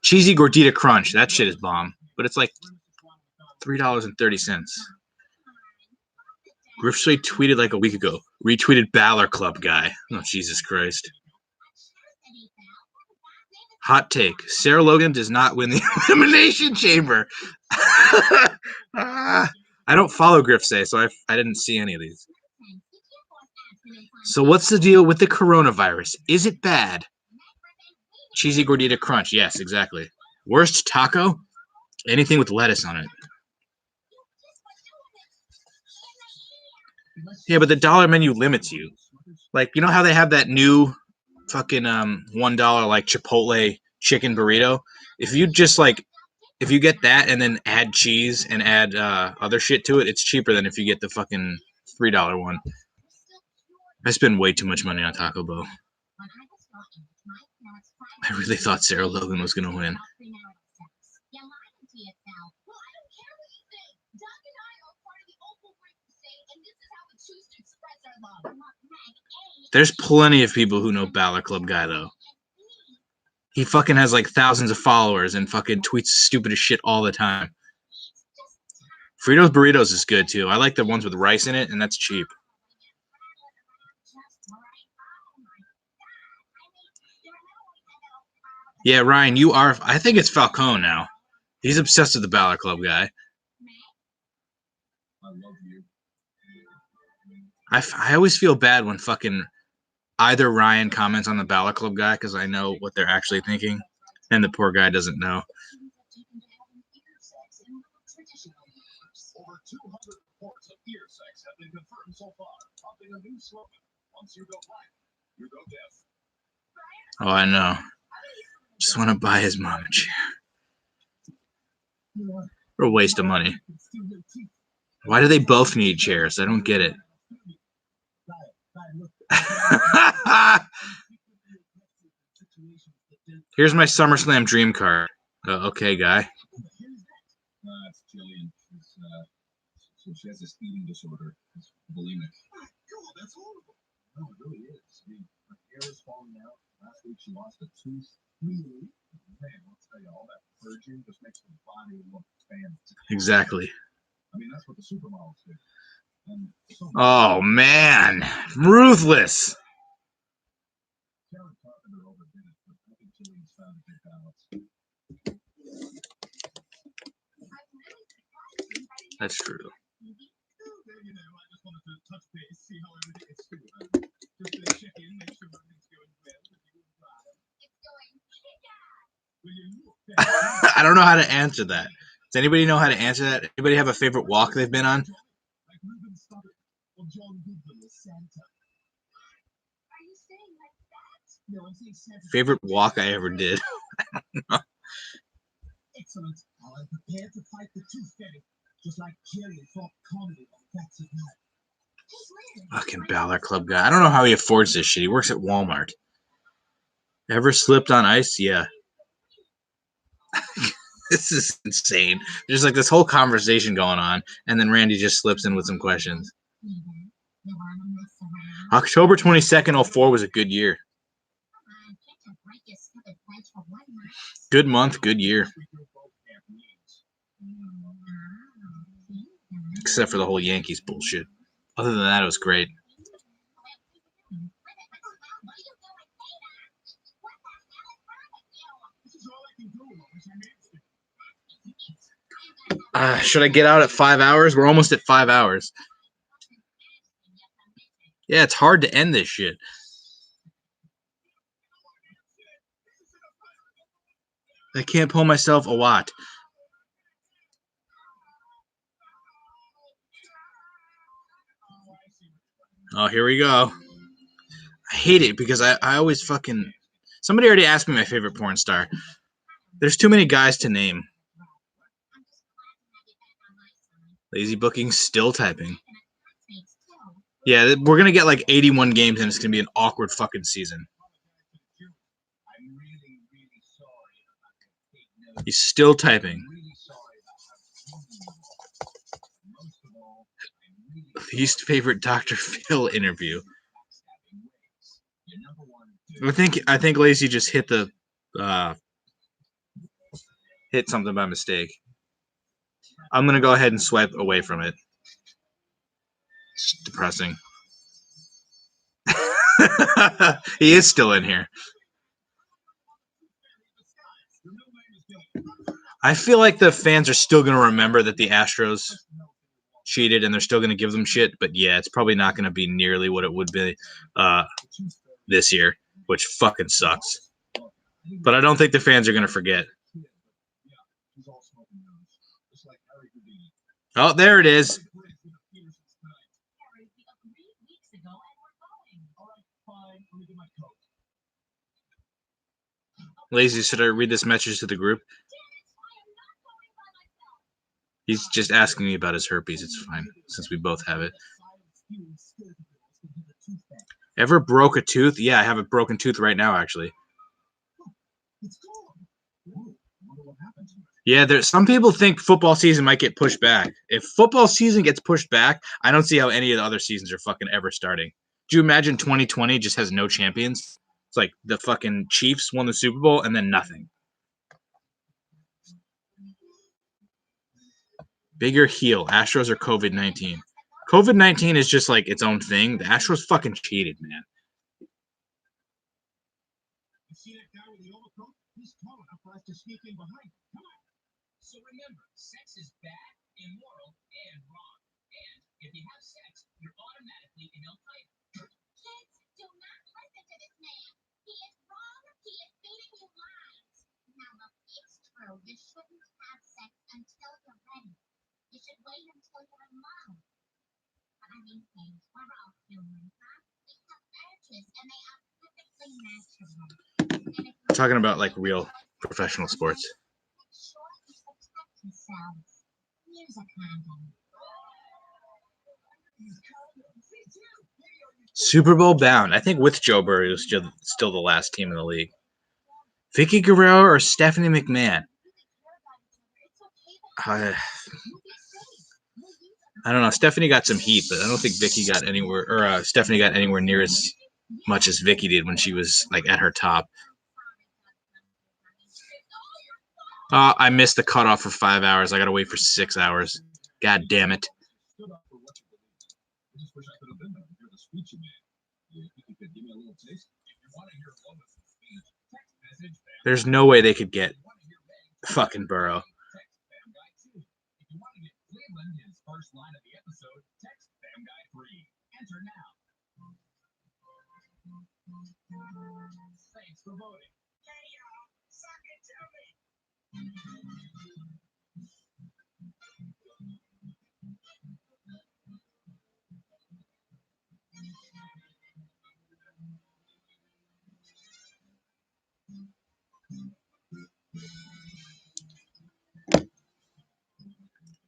Cheesy Gordita Crunch. That shit is bomb. But it's like $3.30. Griffsay tweeted like a week ago. Retweeted Balor Club guy. Oh, Jesus Christ. Hot take. Sarah Logan does not win the Elimination Chamber. I don't follow Griffsay, so I didn't see any of these. So what's the deal with the coronavirus? Is it bad? Cheesy Gordita Crunch. Yes, exactly. Worst taco? Anything with lettuce on it. Yeah, but the dollar menu limits you. Like, you know how they have that new fucking $1 like Chipotle chicken burrito? If you get that and then add cheese and add other shit to it, it's cheaper than if you get the fucking $3 one. I spend way too much money on Taco Bell. I really thought Sarah Logan was gonna win. There's plenty of people who know Balor Club guy though. He fucking has like thousands of followers and fucking tweets stupid as shit all the time. Fritos Burritos is good too. I like the ones with rice in it, and that's cheap. Yeah, Ryan, you are. I think it's Falcone now. He's obsessed with the Balor Club guy. I always feel bad when fucking either Ryan comments on the Balor Club guy because I know what they're actually thinking, and the poor guy doesn't know. Over 200 reports of ear sex have been confirmed so far, prompting a new slogan. Once you go blind, you go deaf. Oh, I know. Just want to buy his mom a chair. What a waste of money. Why do they both need chairs? I don't get it. Here's my SummerSlam dream card. Okay, guy. It's Jillian. She has this eating disorder. It's bulimic. Oh, God, that's horrible. No, it really is. I mean, her hair is falling out. Last week she lost a tooth. Really? Man, I'll tell you, all that purging just makes the body look fantastic. Exactly. I mean, that's what the supermodels do. And so Oh, man. Ruthless. Karen Carpenter overdid it, but I think Jillian's found a good balance. That's true. You know, I just wanted to touch base, see how everything is doing. Just to check in, make sure everything's going well with you and Brian. It's going kick-ass. Will you look I don't know how to answer that. Does anybody know how to answer that? Anybody have a favorite walk they've been on? like Ruben Studdard or John Goodman as Santa? Are you saying like that? No, I'm saying Santa. Favorite walk I ever did. Excellent. Now I'm prepared to fight the tooth fairy, just like Jerry fought comedy on Cats at Night. Fucking Balor Club guy. I don't know how he affords this shit. He works at Walmart. Ever slipped on ice? Yeah. This is insane. There's like this whole conversation going on, and then Randy just slips in with some questions. October 22nd, 04 was a good year. Good month, good year. Except for the whole Yankees bullshit. Other than that, it was great. Should I get out at 5 hours? We're almost at 5 hours. Yeah, it's hard to end this shit. I can't pull myself a watt. Oh, here we go. I hate it because I always fucking... Somebody already asked me my favorite porn star. There's too many guys to name. Lazy booking, still typing. Yeah, we're going to get like 81 games and it's going to be an awkward fucking season. He's still typing. Least favorite Dr. Phil interview. I think Lacey just hit the hit something by mistake. I'm gonna go ahead and swipe away from it. It's depressing. He is still in here. I feel like the fans are still gonna remember that the Astros cheated and they're still gonna give them shit, but yeah, it's probably not gonna be nearly what it would be this year, which fucking sucks. But I don't think the fans are gonna forget. Oh, there it is. Lazy, should I read this message to the group? He's just asking me about his herpes. It's fine, since we both have it. Ever broke a tooth? Yeah, I have a broken tooth right now, actually. Yeah, some people think football season might get pushed back. If football season gets pushed back, I don't see how any of the other seasons are fucking ever starting. Do you imagine 2020 just has no champions? It's like the fucking Chiefs won the Super Bowl and then nothing. Bigger heel, Astros or COVID-19? COVID-19 is just like its own thing. The Astros fucking cheated, man. You see that guy with the overcoat? He's tall enough for us to sneak in behind him. Come on. So remember, sex is bad, immoral, and wrong. And if you have sex, you're automatically in Al-Qaeda. Kids, do not listen to this man. He is wrong. He is feeding you lies. Now, look, it's true. You shouldn't have sex until you're ready. You should wait until you're in love. But I mean, kids, we're all human, huh? We have urges, and they are perfectly natural. talking about like real professional sports. Make sure to protect yourselves. Use a condom. Super Bowl bound. I think with Joe Burrow, was still the last team in the league. Vicky Guerrero or Stephanie McMahon? I don't know. Stephanie got some heat, but I don't think Vicky got anywhere, or Stephanie got anywhere near as much as Vicky did when she was like at her top. I missed the cutoff for 5 hours. I gotta wait for 6 hours. God damn it. Stood up for what you believe. I just wish I could have been there to hear the speech you made. You think you could give me a little taste? If you want to hear Lois's speech, text message Bam. There's no way they could get If you want to hear Meg's fucking Burrow. text Bam Guy 2. If you want to get Cleveland his first line of the episode, text Bam Guy 3. Enter now. Thanks for voting. Hey y'all, suck it to me.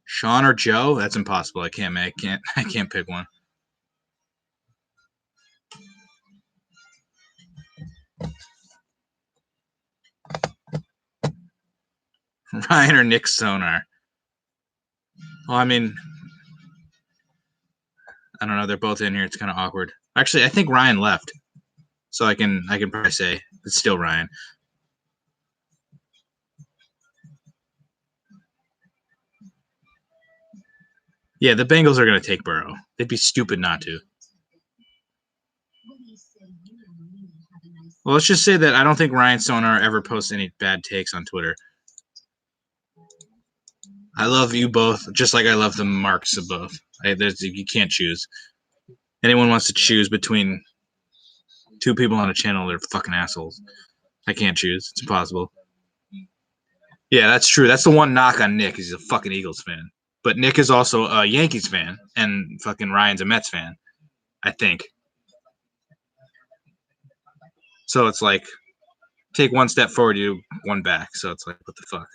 Sean or Joe? That's impossible. I can't pick one. Ryan or Nick Sonar? Well, I mean, I don't know. They're both in here. It's kind of awkward. Actually, I think Ryan left, so I can probably say it's still Ryan. Yeah, the Bengals are going to take Burrow. They'd be stupid not to. Well, let's just say that I don't think Ryan Sonar ever posts any bad takes on Twitter. I love you both, just like I love the marks of both. You can't choose. Anyone wants to choose between two people on a channel, they're fucking assholes. I can't choose. It's impossible. Yeah, that's true. That's the one knock on Nick. He's a fucking Eagles fan. But Nick is also a Yankees fan, and fucking Ryan's a Mets fan, I think. So it's like, take one step forward, you one back. So it's like, what the fuck?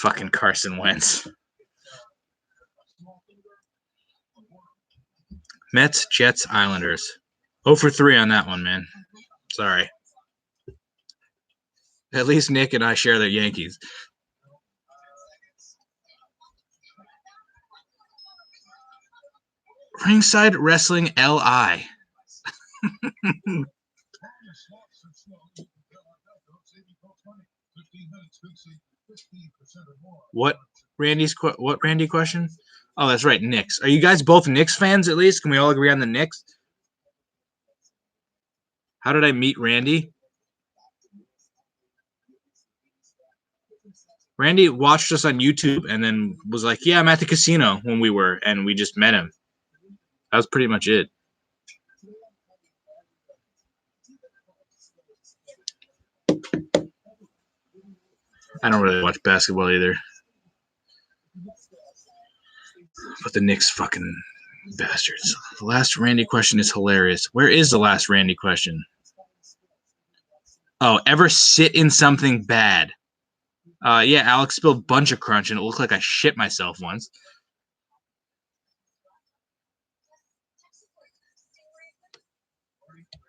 Fucking Carson Wentz. Mets, Jets, Islanders. 0 for 3 on that one, man. Sorry. At least Nick and I share the Yankees. Ringside Wrestling LI. What Randy question? Oh, that's right, Knicks. Are you guys both Knicks fans at least? Can we all agree on the Knicks? How did I meet Randy? Randy watched us on YouTube and then was like, yeah, I'm at the casino when we were, and we just met him. That was pretty much it. I don't really watch basketball either. But the Knicks fucking bastards. The last Randy question is hilarious. Where is the last Randy question? Oh, ever sit in something bad? Yeah, Alex spilled a bunch of crunch and it looked like I shit myself once.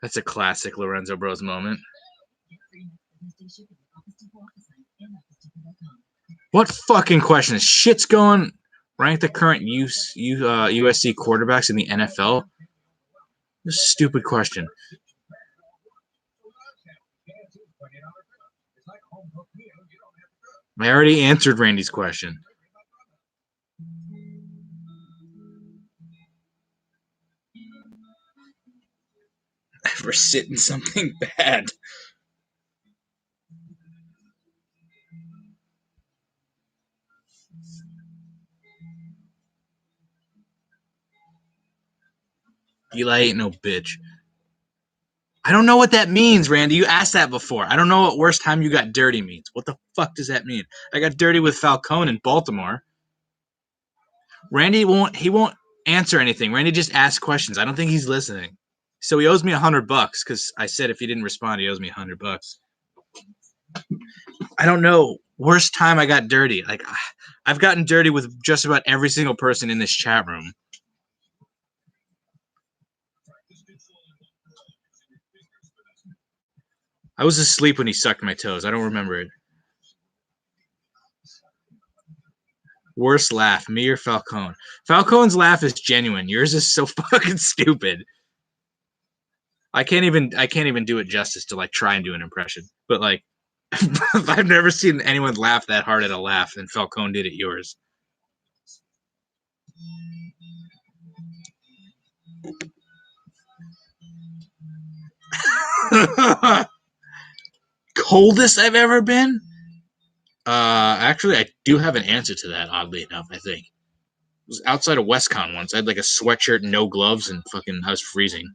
That's a classic Lorenzo Bros moment. What fucking question? Shit's going. Rank the current USC quarterbacks in the NFL. This is a stupid question. I already answered Randy's question. Ever sit in something bad? Eli ain't no bitch. I don't know what that means, Randy. You asked that before. I don't know what worst time you got dirty means. What the fuck does that mean? I got dirty with Falcone in Baltimore. Randy won't answer anything. Randy just asks questions. I don't think he's listening. So he owes me $100 because I said if he didn't respond, he owes me $100. I don't know. Worst time I got dirty. Like I've gotten dirty with just about every single person in this chat room. I was asleep when he sucked my toes. I don't remember it. Worst laugh, me or Falcone? Falcone's laugh is genuine. Yours is so fucking stupid. I can't even do it justice to like try and do an impression. But like I've never seen anyone laugh that hard at a laugh than Falcone did at yours. Coldest I've ever been? Actually, I do have an answer to that, oddly enough, I think. It was outside of WestCon once. I had like a sweatshirt, no gloves, and fucking I was freezing.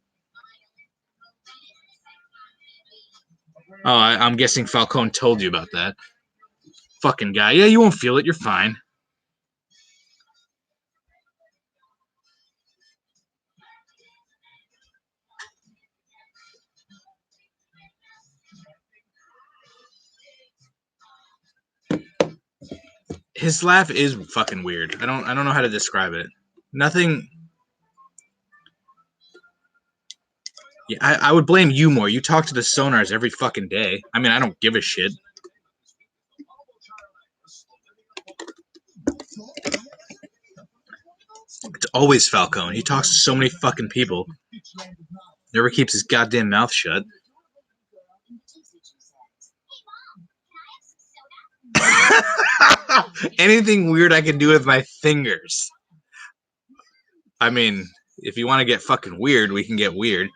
Oh, I'm guessing Falcone told you about that. Fucking guy. Yeah, you won't feel it. You're fine. His laugh is fucking weird. I don't know how to describe it. Nothing. Yeah, I would blame you more. You talk to the sonars every fucking day. I mean, I don't give a shit. It's always Falcone. He talks to so many fucking people. Never keeps his goddamn mouth shut. Anything weird I can do with my fingers. I mean, if you want to get fucking weird, we can get weird.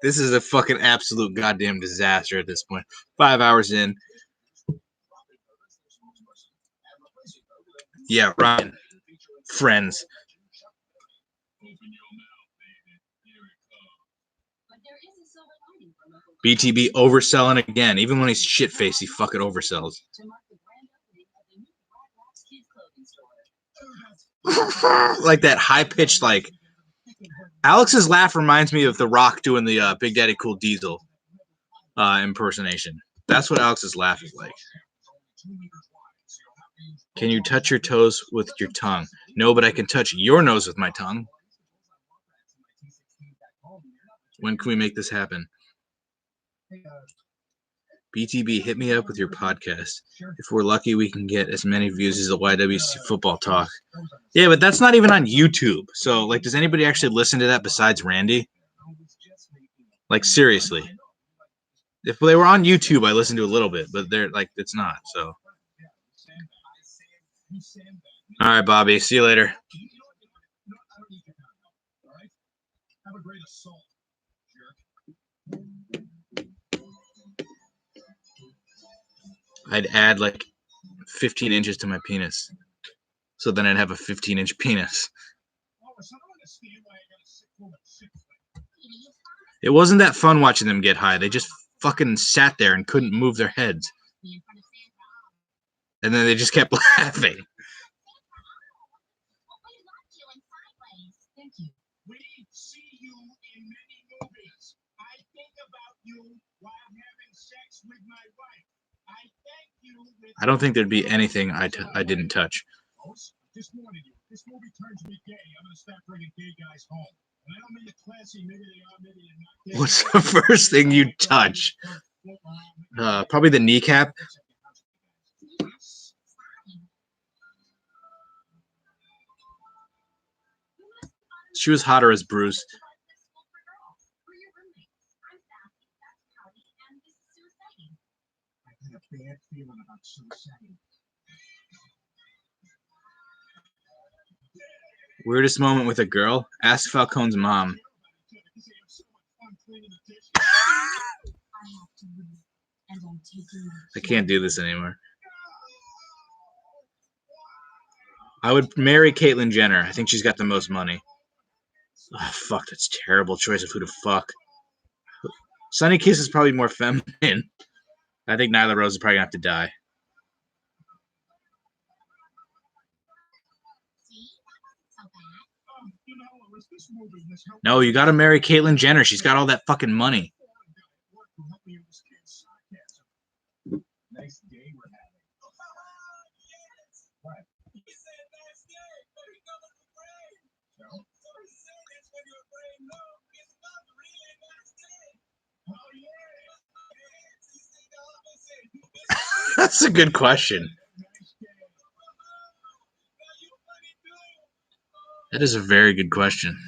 This is a fucking absolute goddamn disaster at this point. 5 hours in. Yeah, Ryan. Friends. BTB overselling again. Even when he's shit-faced, he fucking oversells. Like that high-pitched, like... Alex's laugh reminds me of The Rock doing the Big Daddy Cool Diesel impersonation. That's what Alex's laugh is like. Can you touch your toes with your tongue? No, but I can touch your nose with my tongue. When can we make this happen? BTB, hit me up with your podcast. If we're lucky, we can get as many views as the YWC football talk. Yeah, but that's not even on YouTube. So, like, does anybody actually listen to that besides Randy? Like, seriously. If they were on YouTube, I listened to a little bit, but they're like, it's not. So, all right, Bobby. See you later. I'd add like 15 inches to my penis. So then I'd have a 15-inch penis. It wasn't that fun watching them get high. They just fucking sat there and couldn't move their heads. And then they just kept laughing. We see you in many movies. I think about you while having sex with my wife. I thank you. I don't think there'd be anything I didn't touch. Just warning you, this movie turns me gay. I'm gonna start bringing gay guys home. And I don't mean it classy. Maybe they are, maybe they're not. What's the first thing you touch? Probably the kneecap. She was hotter as Bruce. I had a bad feeling about suicide. Weirdest moment with a girl? Ask Falcone's mom. I can't do this anymore. I would marry Caitlyn Jenner. I think she's got the most money. Oh, fuck, that's a terrible choice of who to fuck. Sunny Kiss is probably more feminine. I think Nyla Rose is probably gonna have to die. No, you gotta marry Caitlyn Jenner. She's got all that fucking money. Nice day we're having. What? He said nice day, but he covered the brain. So he said that's when your brain knows it's not really a nice day. Oh yeah. That's a good question. That is a very good question.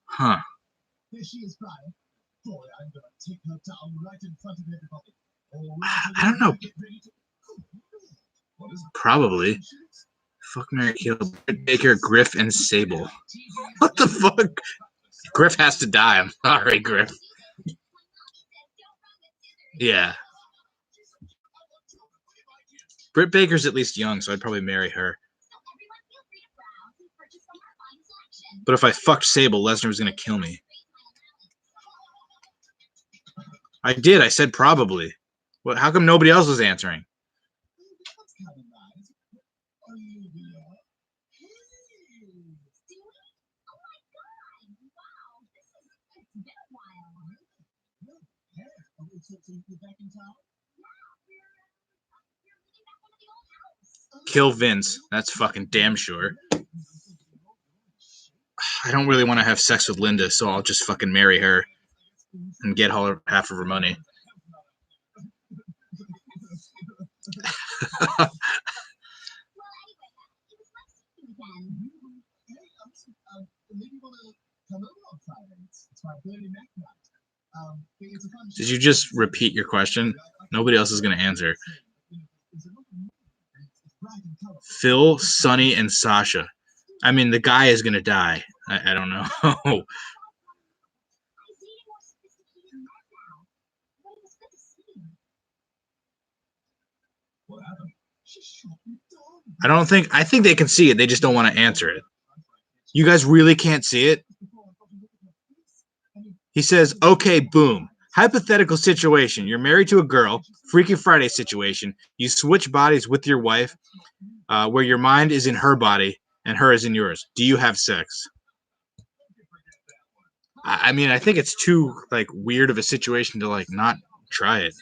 Huh. There she is, Brian. Boy, I'm gonna take her down right in front of everybody. I don't know. What is it? Probably. Fuck, Mary, kill Britt Baker, Griff, and Sable. What the fuck? Griff has to die. I'm sorry, Griff. Yeah. Britt Baker's at least young, so I'd probably marry her. But if I fucked Sable, Lesnar was gonna kill me. I did. I said probably. What? How come nobody else was answering? Kill Vince. That's fucking damn sure. I don't really want to have sex with Linda, so I'll just fucking marry her and get half of her money. Did you just repeat your question? Nobody else is going to answer. Phil, Sonny, and Sasha. I mean, the guy is going to die. I don't know. I think they can see it. They just don't want to answer it. You guys really can't see it? He says, okay, boom. Hypothetical situation. You're married to a girl. Freaky Friday situation. You switch bodies with your wife where your mind is in her body and her is in yours. Do you have sex? I mean, I think it's too like weird of a situation to like not try it.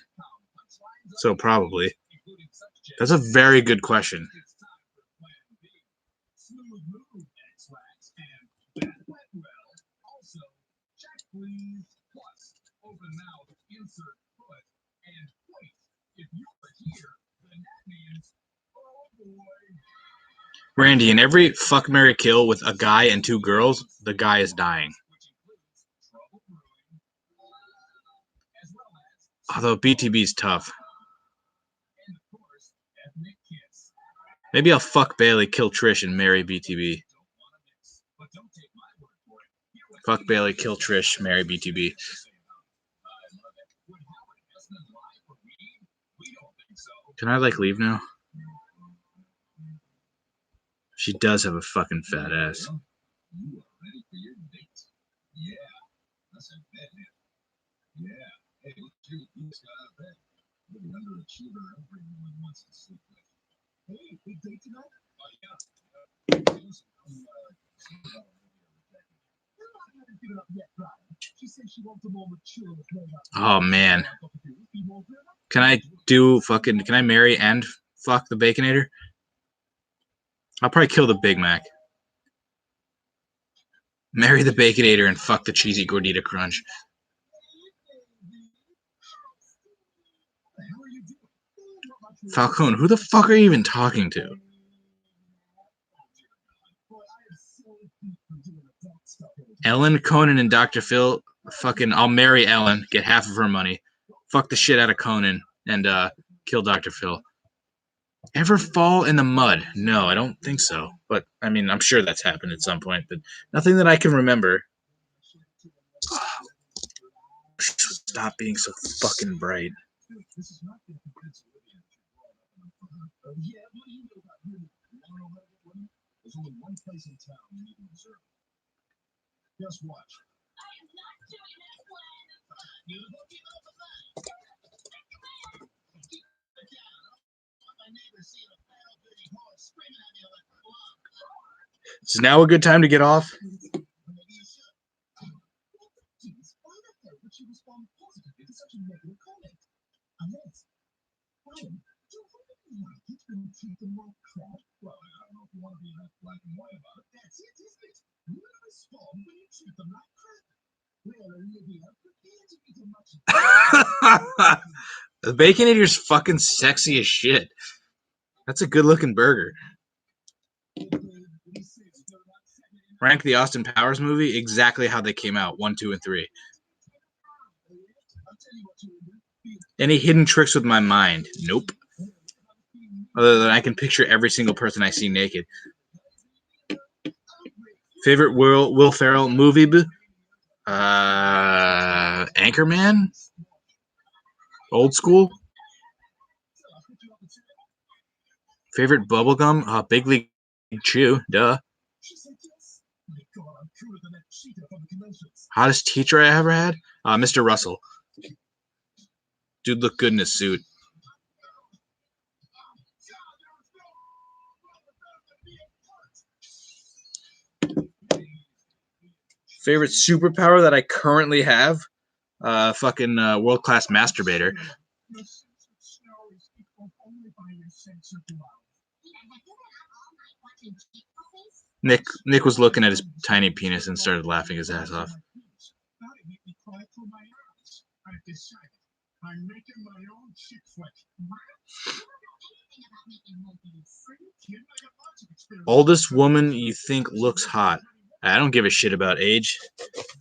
So probably. That's a very good question. Randy, in every fuck, marry, kill with a guy and two girls, the guy is dying. Although BTB's tough. Maybe I'll fuck Bailey, kill Trish, and marry BTB. Fuck Bailey, kill Trish, marry BTB. Can I like leave now? She does have a fucking fat ass. Oh man. Can I marry and fuck the Baconator? I'll probably kill the Big Mac. Marry the Baconator and fuck the cheesy gordita crunch. Falcone, who the fuck are you even talking to? Ellen, Conan, and Dr. Phil. Fucking, I'll marry Ellen, get half of her money, fuck the shit out of Conan, and kill Dr. Phil. Ever fall in the mud? No, I don't think so. But, I mean, I'm sure that's happened at some point, but nothing that I can remember. Stop being so fucking bright. Yeah, what do you know about women? You want to know how to get women? There's only one place in town you need to observe. Just watch. I am not doing that, Glenn. You don't keep it up with that. Keep it down. My neighbor's seeing a fat old dirty horse screaming at me like a club. Is now a good time to get off? Maybe you should. Jeez, why the hell would she respond positively to such a negative comment? Unless, Brian, do you really like it when you treat them like crap? Well, I don't know if you want to be that black and white about it. That's it, isn't it? You respond when you treat them like crap. Well, Olivia, prepare to eat a much The Baconator's fucking sexy as shit. That's a good looking burger. Rank the Austin Powers movie exactly how they came out, 1, 2, and 3. Any hidden tricks with my mind? Nope. Other than I can picture every single person I see naked. Favorite Will Ferrell movie? Anchorman? Old School? Favorite bubblegum? Big League Chew. Duh. Hottest teacher I ever had? Mr. Russell. Dude looked good in his suit. Favorite superpower that I currently have? Fucking world-class masturbator. Nick was looking at his tiny penis and started laughing his ass off. I'm making my own chick flick. Oldest woman you think looks hot? I don't give a shit about age.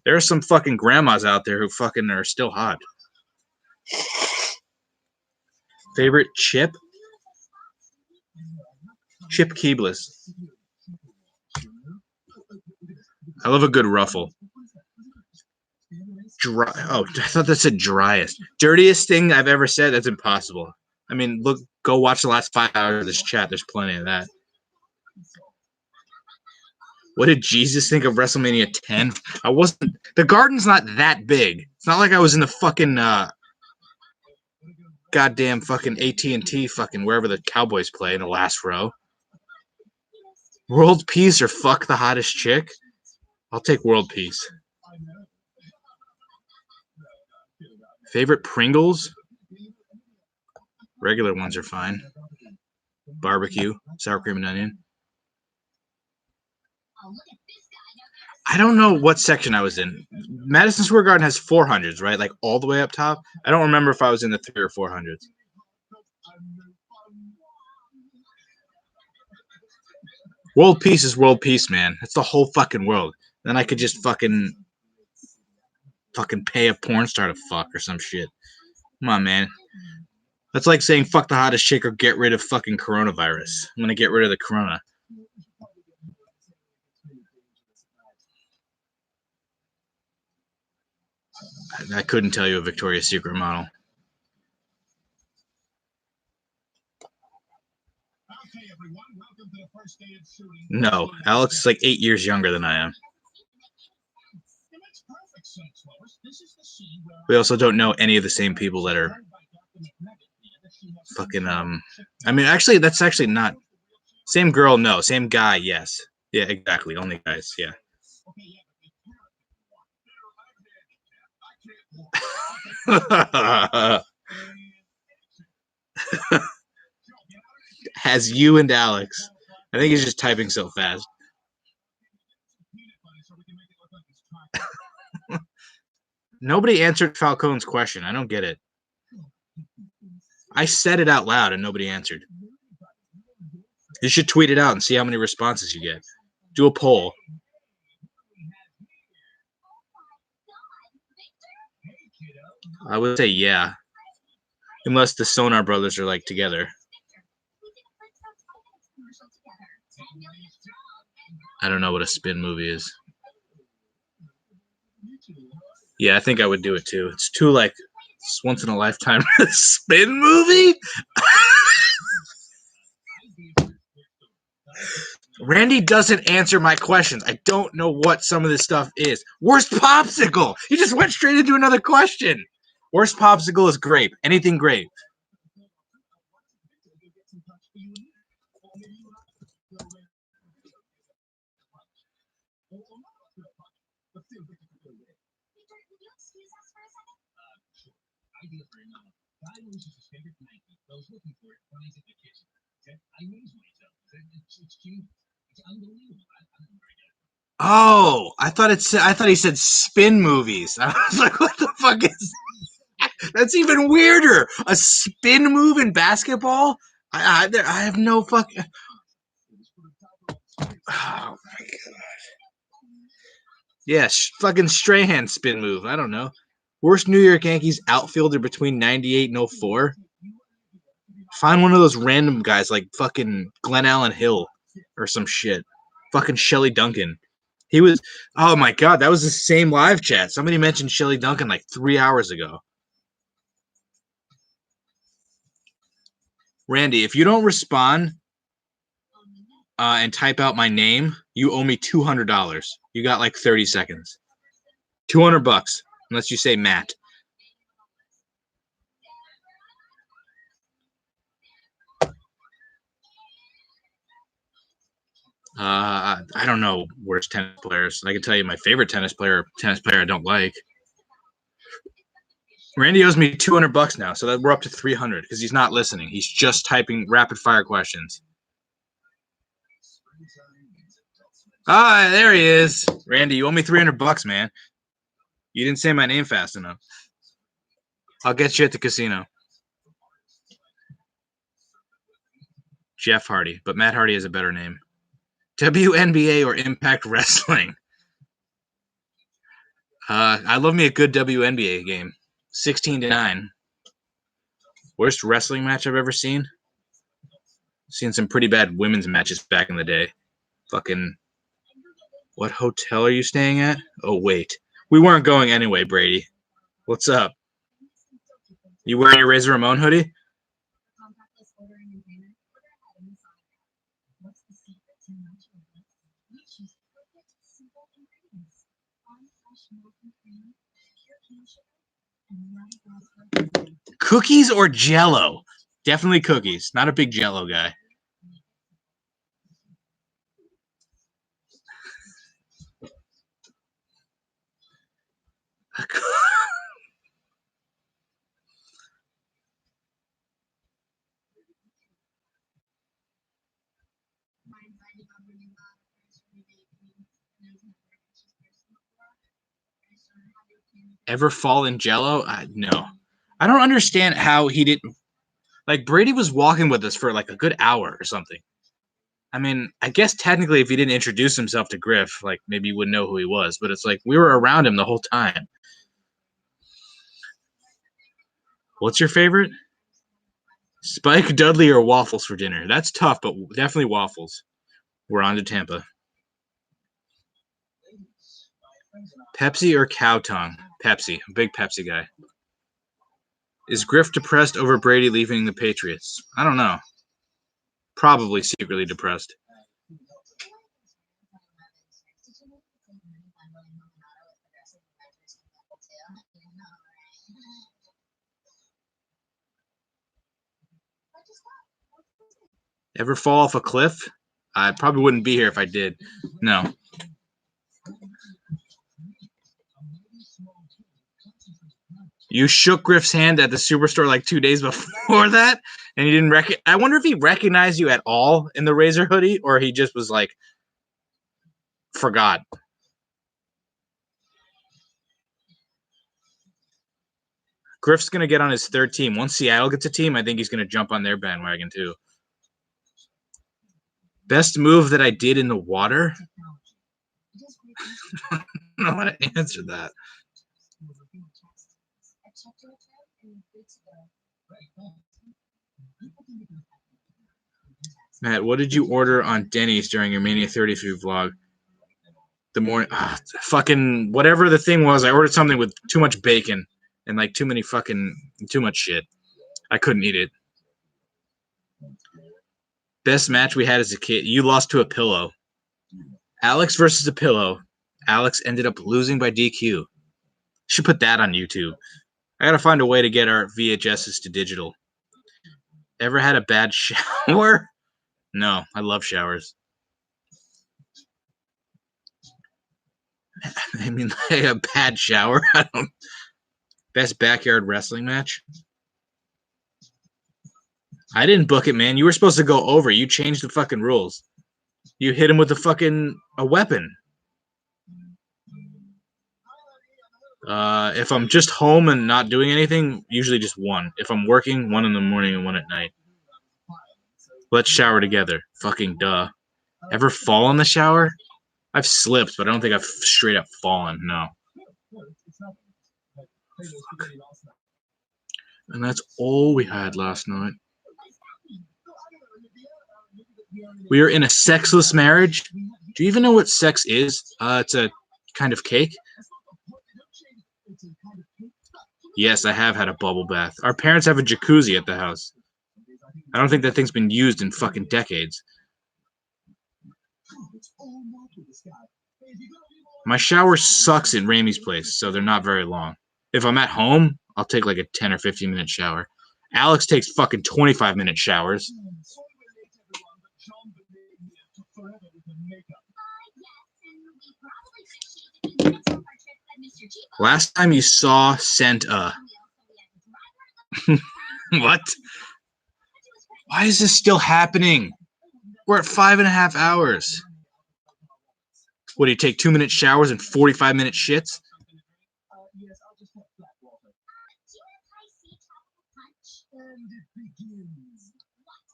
There are some fucking grandmas out there who fucking are still hot. Favorite chip? Chip Keebless. I love a good ruffle. Dry. Oh, I thought that said driest. Dirtiest thing I've ever said? That's impossible. I mean, look, go watch the last 5 hours of this chat. There's plenty of that. What did Jesus think of WrestleMania 10? I wasn't. The Garden's not that big. It's not like I was in the fucking goddamn fucking AT&T fucking wherever the Cowboys play in the last row. World peace or fuck the hottest chick? I'll take world peace. Favorite Pringles? Regular ones are fine. Barbecue, sour cream and onion. I don't know what section I was in. Madison Square Garden has 400s, right? Like all the way up top. I don't remember if I was in the 3 or 400s. World peace is world peace, man. That's the whole fucking world. Then I could just fucking pay a porn star to fuck or some shit. Come on, man. That's like saying fuck the hottest chick or get rid of fucking coronavirus. I'm gonna get rid of the corona. I couldn't tell you a Victoria's Secret model. No, Alex is like 8 years younger than I am. We also don't know any of the same people that are fucking I mean, actually, that's actually not same girl. No, same guy. Yes. Yeah, exactly. Only guys. Yeah. Has you and Alex. I think he's just typing so fast. Nobody answered Falcone's question. I don't get it. I said it out loud and nobody answered. You should tweet it out and see how many responses you get. Do a poll. I would say yeah. Unless the Sonar brothers are like together. I don't know what a spin movie is. Yeah, I think I would do it too. It's too like it's once in a lifetime spin movie. Randy doesn't answer my questions. I don't know what some of this stuff is. Worst popsicle. He just went straight into another question. Worst popsicle is grape. Anything grape. Peter, would you excuse us for a second? I do it for a moment. Guy loses his favorite Nike, goes looking for it, finds it in the kitchen. Said, I amaze myself. Said, it's genius. It's unbelievable. I don't know very good. Oh, I thought he said spin movies. I was like, what the fuck is that? That's even weirder. A spin move in basketball? I have no fucking. Oh my god. Yeah, fucking Strahan spin move. I don't know. Worst New York Yankees outfielder between 98 and 04? Find one of those random guys like fucking Glenn Allen Hill or some shit. Fucking Shelly Duncan. He was, oh my god, that was the same live chat. Somebody mentioned Shelly Duncan like 3 hours ago. Randy, if you don't respond and type out my name, you owe me $200. You got like 30 seconds. $200, unless you say Matt. I don't know worst tennis players. I can tell you my favorite tennis player I don't like. Randy owes me $200 now, so that we're up to 300 because he's not listening. He's just typing rapid fire questions. Ah, there he is. Randy, you owe me $300, man. You didn't say my name fast enough. I'll get you at the casino. Jeff Hardy, but Matt Hardy has a better name. WNBA or Impact Wrestling? I love me a good WNBA game. 16-9. Worst wrestling match I've ever seen? Seen some pretty bad women's matches back in the day. Fucking, what hotel are you staying at? Oh, wait. We weren't going anyway, Brady. What's up? You wearing your Razor Ramon hoodie? Contactless ordering and payment. Order ahead in the sign. What's the secret to natural bliss? We choose perfect, simple ingredients. Farm fresh milk and cream, pure cane sugar, and nutty grass-fed. Cookies or Jell-O? Definitely cookies. Not a big Jell-O guy. Ever fall in Jell-O? No. I don't understand how he didn't. Like, Brady was walking with us for like a good hour or something. I mean, I guess technically if he didn't introduce himself to Griff, like maybe you wouldn't know who he was, but it's like we were around him the whole time. What's your favorite? Spike, Dudley, or waffles for dinner? That's tough, but definitely waffles. We're on to Tampa. Pepsi or cow tongue? Pepsi. I'm a big Pepsi guy. Is Griff depressed over Brady leaving the Patriots? I don't know. Probably secretly depressed. Ever fall off a cliff? I probably wouldn't be here if I did. No. You shook Griff's hand at the Superstore like 2 days before that, and he didn't I wonder if he recognized you at all in the Razor hoodie, or he just was like, forgot. Griff's going to get on his third team. Once Seattle gets a team, I think he's going to jump on their bandwagon too. Best move that I did in the water? I don't know how to answer that. Matt, what did you order on Denny's during your Mania 33 vlog? The morning, fucking whatever the thing was, I ordered something with too much bacon and like too much shit. I couldn't eat it. Best match we had as a kid. You lost to a pillow. Alex versus a pillow. Alex ended up losing by DQ. Should put that on YouTube. I gotta find a way to get our VHSs to digital. Ever had a bad shower? No, I love showers. I mean, like a bad shower. Best backyard wrestling match. I didn't book it, man. You were supposed to go over. You changed the fucking rules. You hit him with a weapon. If I'm just home and not doing anything, usually just one. If I'm working, one in the morning and one at night. Let's shower together. Fucking duh. Ever fall in the shower? I've slipped, but I don't think I've straight up fallen. No. Fuck. And that's all we had last night. We are in a sexless marriage. Do you even know what sex is? It's a kind of cake. Yes, I have had a bubble bath. Our parents have a jacuzzi at the house. I don't think that thing's been used in fucking decades. My shower sucks at Ramey's place, so they're not very long. If I'm at home, I'll take like a 10 or 15 minute shower. Alex takes fucking 25-minute showers. Last time you saw sent a... What? Why is this still happening? We're at 5.5 hours. What, do you take 2-minute showers and 45-minute shits?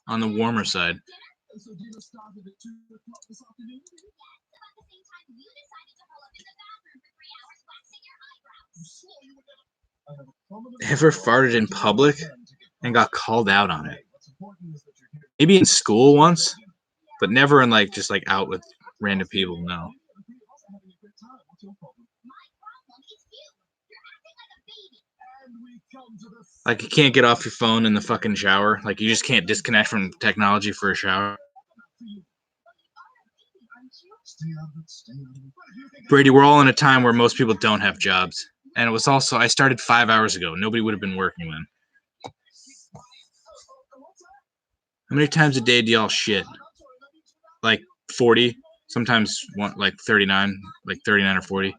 On the warmer side. Ever farted in public and got called out on it? Maybe in school once, but never in like just like out with random people. No. Like you can't get off your phone in the fucking shower. Like you just can't disconnect from technology for a shower. Brady, we're all in a time where most people don't have jobs. And it was also, I started 5 hours ago. Nobody would have been working then. How many times a day do y'all shit? Like 40? Sometimes like 39, like 39 or 40. Do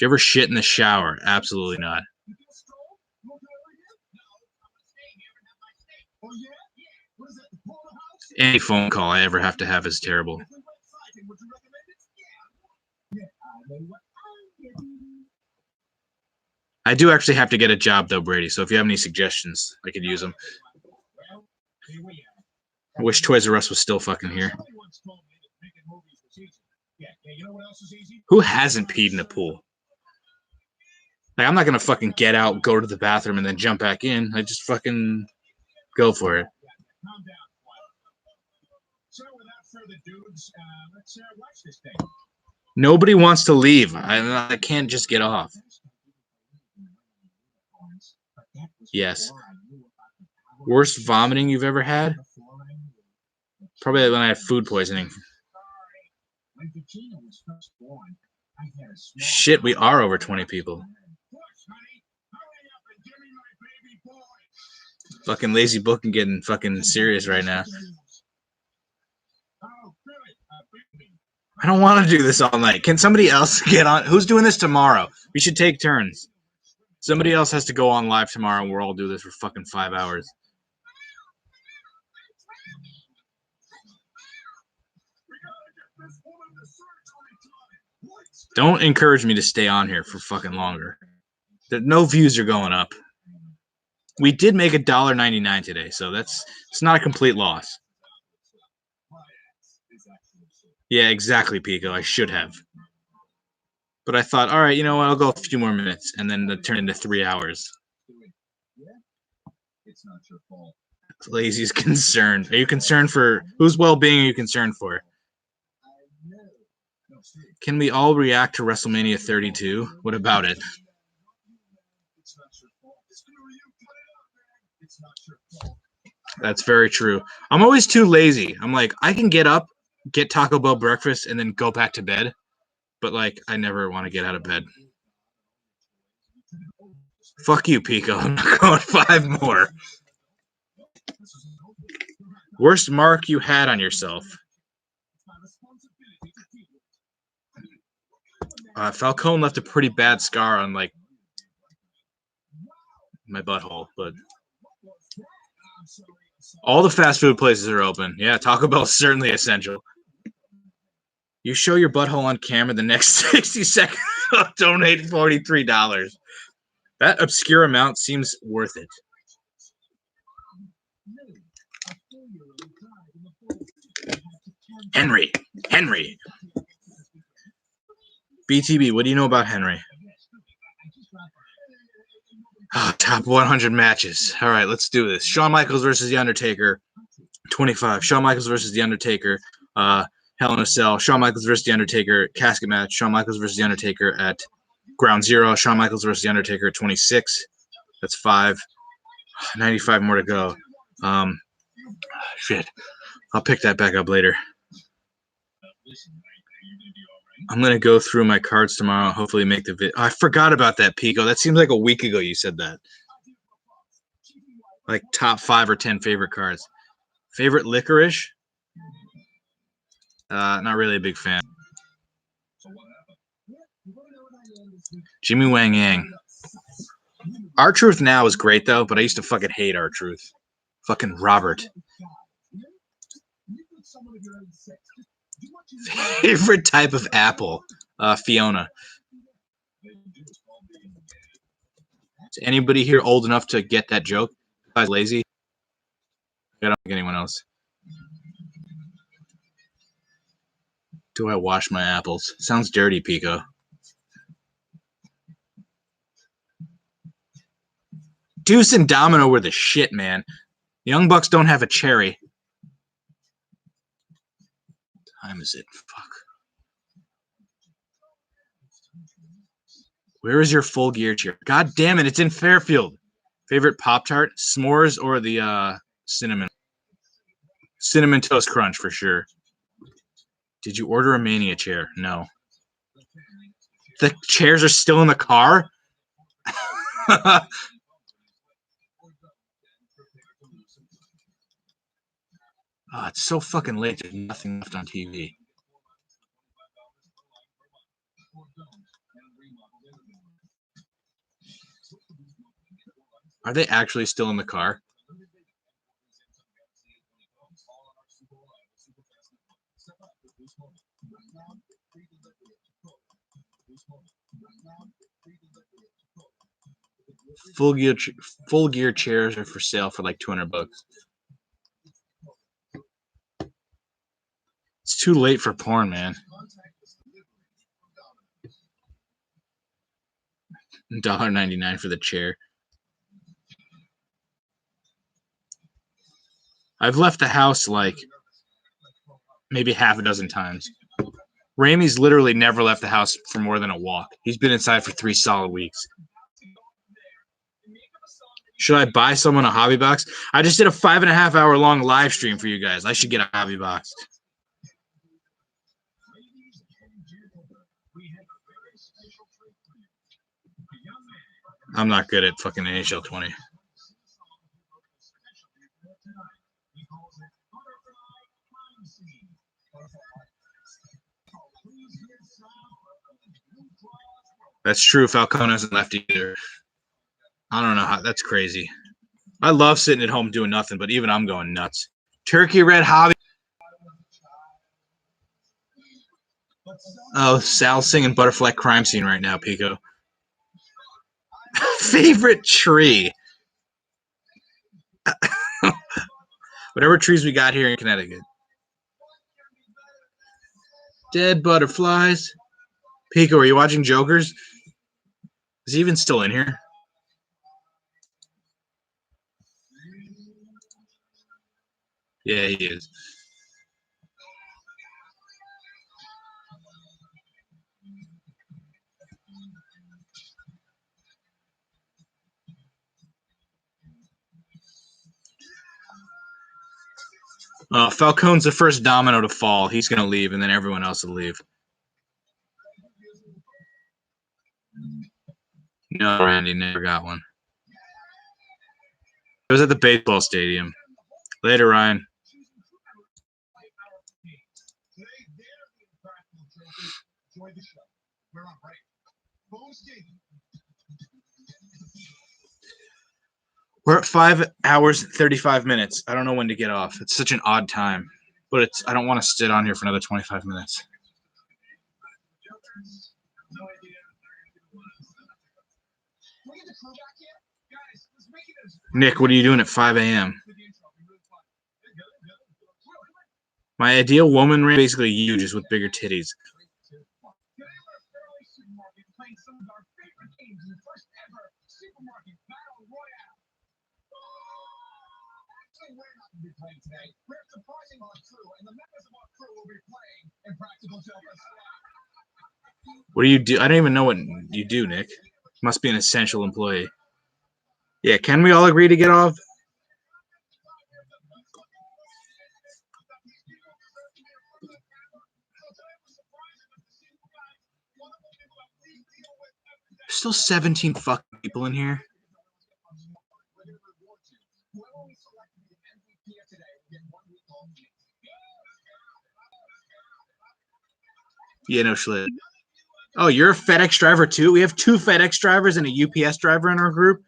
you ever shit in the shower? Absolutely not. Any phone call I ever have to have is terrible. I do actually have to get a job though, Brady, so if you have any suggestions, I could use them. I wish Toys R Us was still fucking here. Who hasn't peed in a pool? Like, I'm not gonna fucking get out, go to the bathroom, and then jump back in. I just fucking go for it. Nobody wants to leave. I can't just get off. Yes. Worst vomiting you've ever had? Probably when I had food poisoning. Shit, we are over 20 people. Fucking lazy book and getting fucking serious right now. I don't want to do this all night. Can somebody else get on? Who's doing this tomorrow? We should take turns. Somebody else has to go on live tomorrow and we'll all do this for fucking 5 hours. Don't encourage me to stay on here for fucking longer. No views are going up. We did make $1.99 today, so it's not a complete loss. Yeah, exactly, Pico. I should have. But I thought, all right, you know what? I'll go a few more minutes, and then it turned into 3 hours. Lazy's concerned. Are you concerned for whose well-being are you concerned for? Can we all react to WrestleMania 32? What about it? That's very true. I'm always too lazy. I'm like, I can get up, get Taco Bell breakfast, and then go back to bed. But like, I never want to get out of bed. Fuck you, Pico. I'm not going 5 more. Worst mark you had on yourself. Falcone left a pretty bad scar on like my butthole, but all the fast food places are open. Yeah, Taco Bell is certainly essential. You show your butthole on camera the next 60 seconds. Donate $43. That obscure amount seems worth it. Henry. BTB, what do you know about Henry? Oh, top 100 matches. All right, let's do this. Shawn Michaels versus The Undertaker, 25. Shawn Michaels versus The Undertaker, Hell in a Cell. Shawn Michaels versus The Undertaker, casket match. Shawn Michaels versus The Undertaker at Ground Zero. Shawn Michaels versus The Undertaker, 26. That's 5. 95 more to go. Shit. I'll pick that back up later. I'm going to go through my cards tomorrow and hopefully make the video. I forgot about that, Pico. That seems like a week ago you said that. Like top 5 or 10 favorite cards. Favorite licorice? Not really a big fan. Jimmy Wang Yang. R-Truth now is great, though, but I used to fucking hate R-Truth. Fucking Robert. Favorite type of apple? Fiona. Is anybody here old enough to get that joke? You guys lazy? I don't think anyone else. Do I wash my apples? Sounds dirty, Pico. Deuce and Domino were the shit, man. Young Bucks don't have a cherry. What time is it? Fuck. Where is your full gear chair? God damn it, it's in Fairfield. Favorite Pop-Tart? S'mores or the cinnamon? Cinnamon Toast Crunch for sure. Did you order a Mania chair? No. The chairs are still in the car? Oh, it's so fucking late. There's nothing left on TV. Are they actually still in the car? Full gear chairs are for sale for like $200. It's too late for porn, man. $1.99 for the chair. I've left the house like maybe half a dozen times. Ramey's literally never left the house for more than a walk. He's been inside for 3 solid weeks. Should I buy someone a hobby box? I just did a 5.5 hour long live stream for you guys. I should get a hobby box. I'm not good at fucking NHL 20. That's true. Falcone hasn't left either. I don't know how. That's crazy. I love sitting at home doing nothing, but even I'm going nuts. Turkey Red Hobby. Oh, Sal's singing Butterfly Crime Scene right now, Pico. Favorite tree? Whatever trees we got here in Connecticut. Dead butterflies. Pico, are you watching Jokers? Is he even still in here? Yeah, he is. Falcone's the first domino to fall. He's going to leave, and then everyone else will leave. No, Randy never got one. It was at the baseball stadium. Later, Ryan. Today, they're the impractical jokers. Enjoy the show. We're on break. Boom Stadium. We're at 5 hours, 35 minutes. I don't know when to get off. It's such an odd time. But I don't want to sit on here for another 25 minutes. No idea. Look at the crew back here. Guys, let's make it as Nick, what are you doing at 5 a.m.? My ideal woman ring, basically you, just with bigger titties. Today we're at Fairway Supermarket playing some of our favorite games in the first ever Supermarket Battle Royale. Actually, we're not going to be playing today. We're surprising our crew, and the members of our crew will be playing Impractical Jokers. What do you do? I don't even know what you do, Nick. Must be an essential employee. Yeah, can we all agree to get off? There's still 17 fucking people in here. Yeah, no shit. Oh, you're a FedEx driver too? We have 2 FedEx drivers and a UPS driver in our group.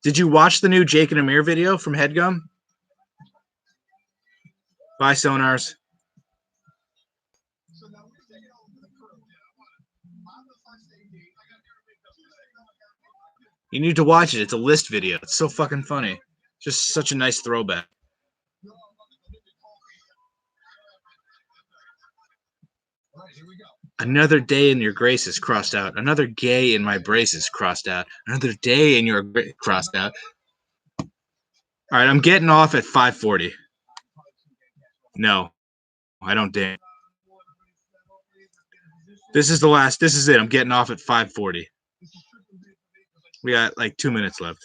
Did you watch the new Jake and Amir video from Headgum? Bye, Sonars. You need to watch it. It's a list video. It's so fucking funny. Just such a nice throwback. Another day in your grace is crossed out. Another gay in my brace is crossed out. Another day in your crossed out. All right, I'm getting off at 5:40. No, I don't dare. This is the last. This is it. I'm getting off at 5:40. We got like 2 minutes left.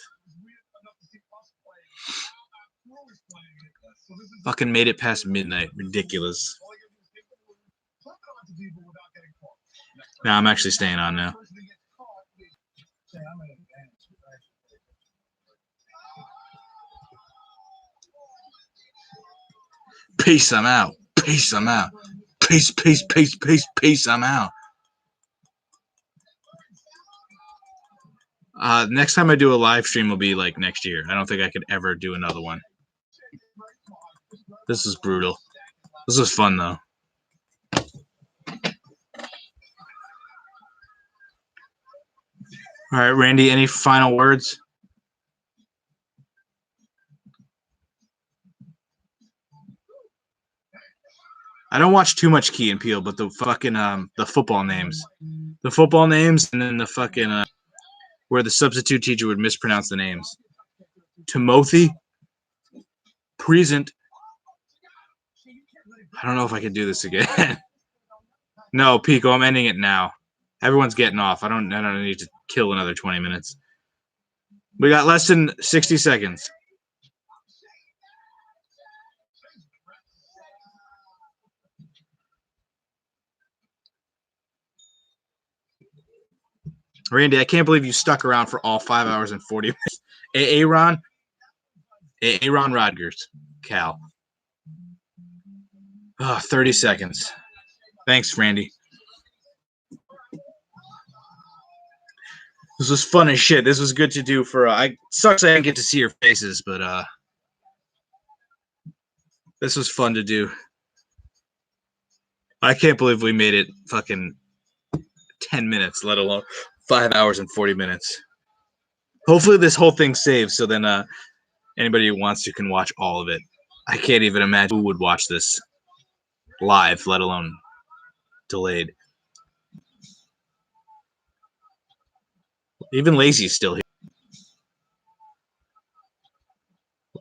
Fucking made it past midnight. Ridiculous. Nah, I'm actually staying on now. Peace, I'm out. Peace, I'm out. Peace, peace, peace, peace, peace, I'm out. Next time I do a live stream will be like next year. I don't think I could ever do another one. This is brutal. This was fun though. All right, Randy, any final words? I don't watch too much Key and Peele, but the fucking the football names. The football names and then the fucking where the substitute teacher would mispronounce the names. Timothy, present. I don't know if I can do this again. No, Pico, I'm ending it now. Everyone's getting off. I don't need to kill another 20 minutes. We got less than 60 seconds. Randy, I can't believe you stuck around for all 5 hours and 40 minutes. Aaron Rodgers, Cal. 30 seconds. Thanks, Randy. This was fun as shit. This was good to do for. I sucks I didn't get to see your faces, but this was fun to do. I can't believe we made it fucking 10 minutes, let alone 5 hours and 40 minutes. Hopefully this whole thing saves, so then anybody who wants to can watch all of it. I can't even imagine who would watch this live, let alone delayed. Even Lazy's still here.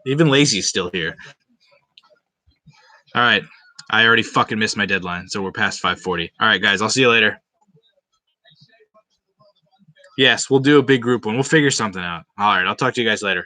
Even Lazy's still here. All right. I already fucking missed my deadline, so we're past 5:40. All right, guys. I'll see you later. Yes, we'll do a big group one. We'll figure something out. All right, I'll talk to you guys later.